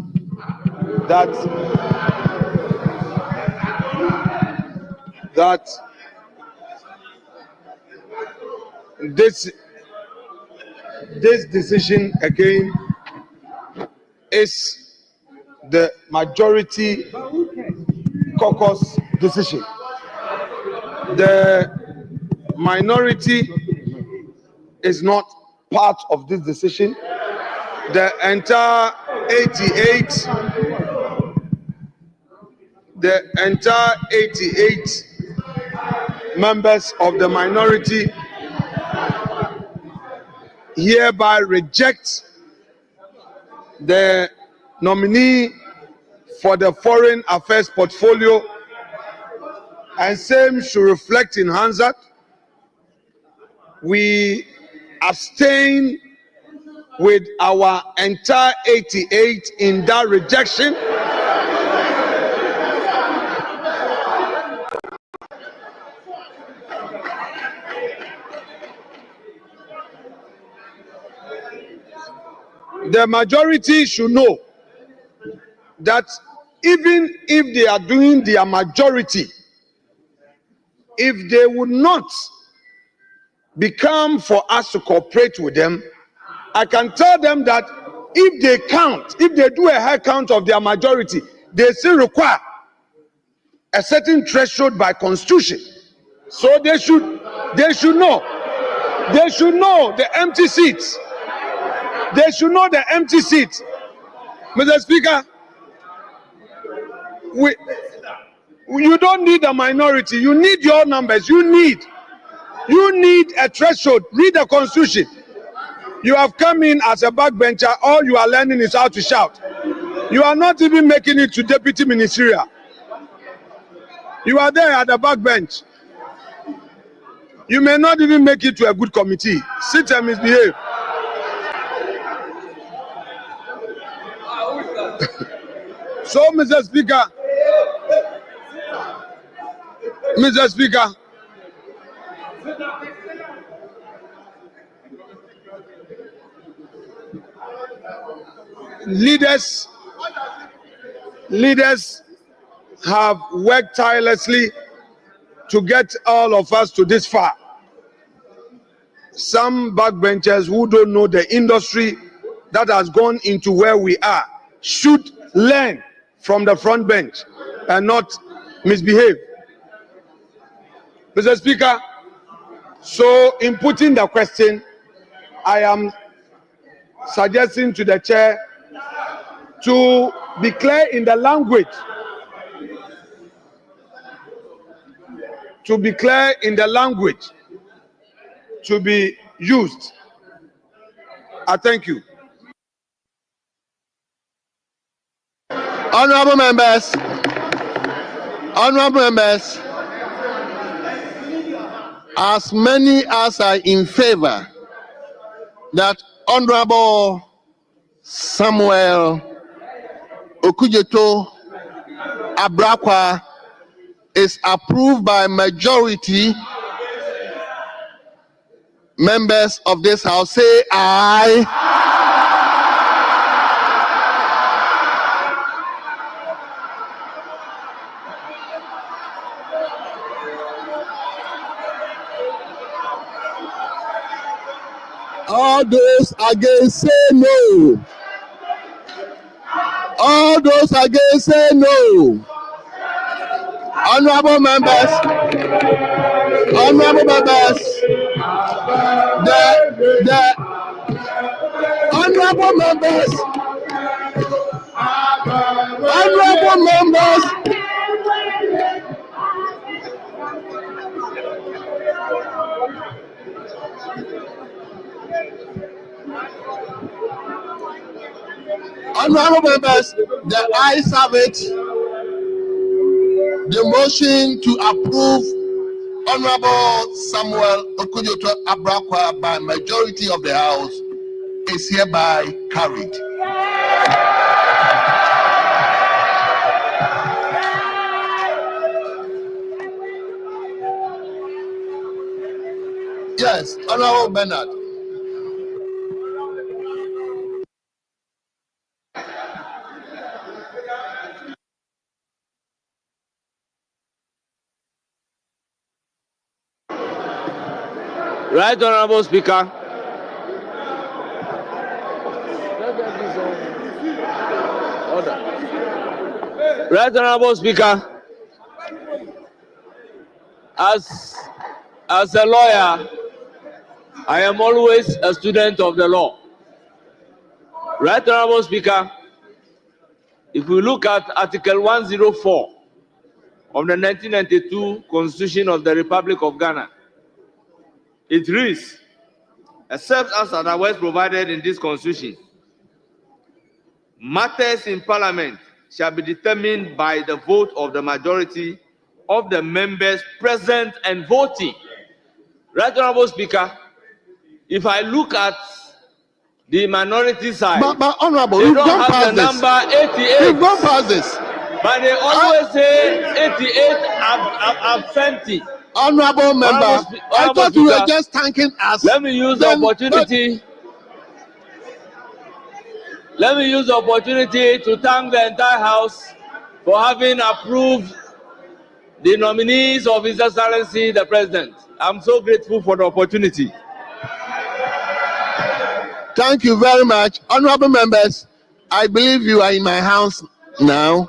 that this decision again is the majority caucus decision. The minority is not part of this decision. The entire 88 members of the minority hereby reject the nominee for the Foreign Affairs portfolio, and same should reflect in Hansard. We abstain with our entire 88 in that rejection. The majority should know that even if they are doing their majority, if they would not become for us to cooperate with them, I can tell them that if they count, if they do a high count of their majority, they still require a certain threshold by constitution. So they should know the empty seats. They should know the empty seats. Mr. Speaker, you don't need a minority. You need your numbers. You need a threshold. Read the constitution. You have come in as a backbencher. All you are learning is how to shout. You are not even making it to deputy ministerial. You are there at the backbench. You may not even make it to a good committee. Sit and misbehave. So, Mr. Speaker, leaders have worked tirelessly to get all of us to this far. Some backbenchers who don't know the industry that has gone into where we are should learn from the front bench and not misbehave. Mr. Speaker, so in putting the question, I am suggesting to the chair to declare in the language, to be used. I thank you. Honorable members, as many as are in favor that Honorable Samuel Okudzeto Abrakwa is approved by majority members of this house, say aye. All those against say no. All those against say no. Honorable members, the honorable members, the ayes have it. The motion to approve Honorable Samuel Okudzeto Abrakwa by majority of the House is hereby carried. Yes, Honorable Bernard. Right, Honorable Speaker. Right, Honorable Speaker. As As a lawyer, I am always a student of the law. Right, Honorable Speaker, if we look at Article 104 of the 1992 Constitution of the Republic of Ghana, it reads, except as otherwise provided in this Constitution, matters in Parliament shall be determined by the vote of the majority of the members present and voting. Right, Honorable Speaker, if I look at the minority side, But Honorable, they you've don't gone have past the this. number 88. You've gone past this. But they always say 88 absentee. Honorable member, I thought you were just thanking us. Let me use the opportunity. Let me use the opportunity to thank the entire House for having approved the nominees of His Excellency the President. I'm so grateful for the opportunity. Thank you very much. Honorable members, I believe you are in my house now.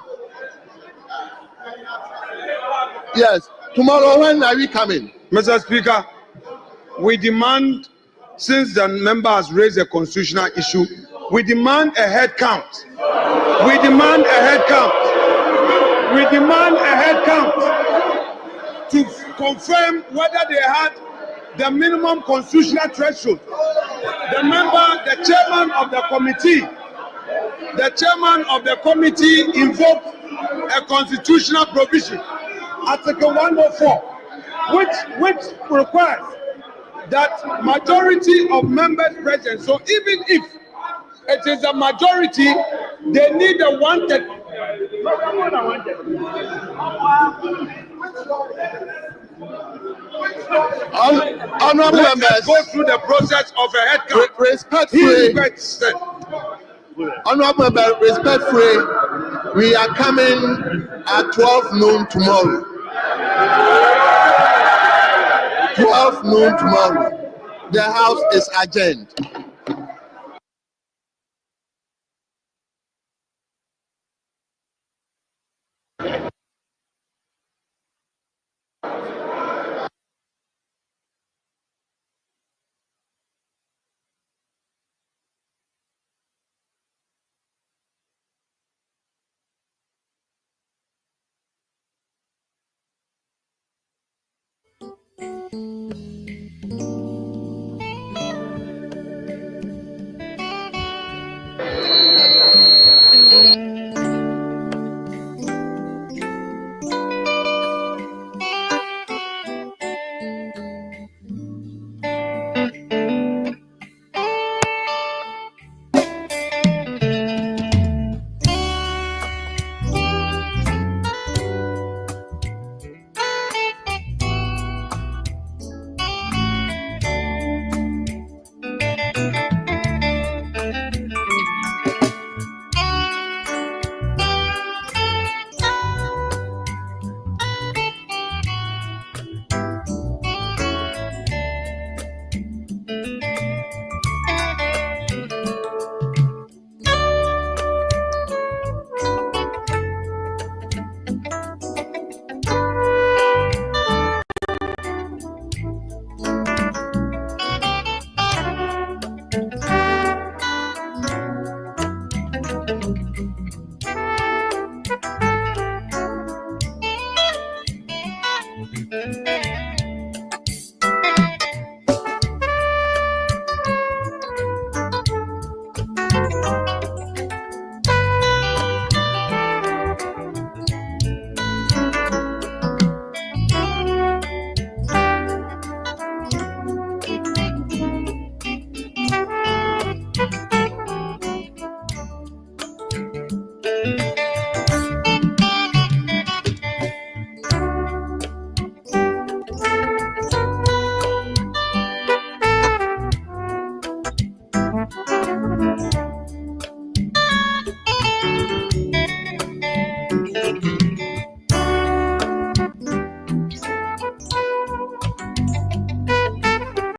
Yes. Tomorrow, when are we coming? Mr. Speaker, we demand, since the member has raised a constitutional issue, we demand a head count. We demand a head count. We demand a head count to confirm whether they had the minimum constitutional threshold. The member, the chairman of the committee invoked a constitutional provision, Article 104, which requires that majority of members present. So even if it is a majority, they need a one-third. Honorable members, go through the process of a head count. Respectfully, honorable member, respectfully, we are coming at 12 noon tomorrow. 12 noon tomorrow. The House is adjourned.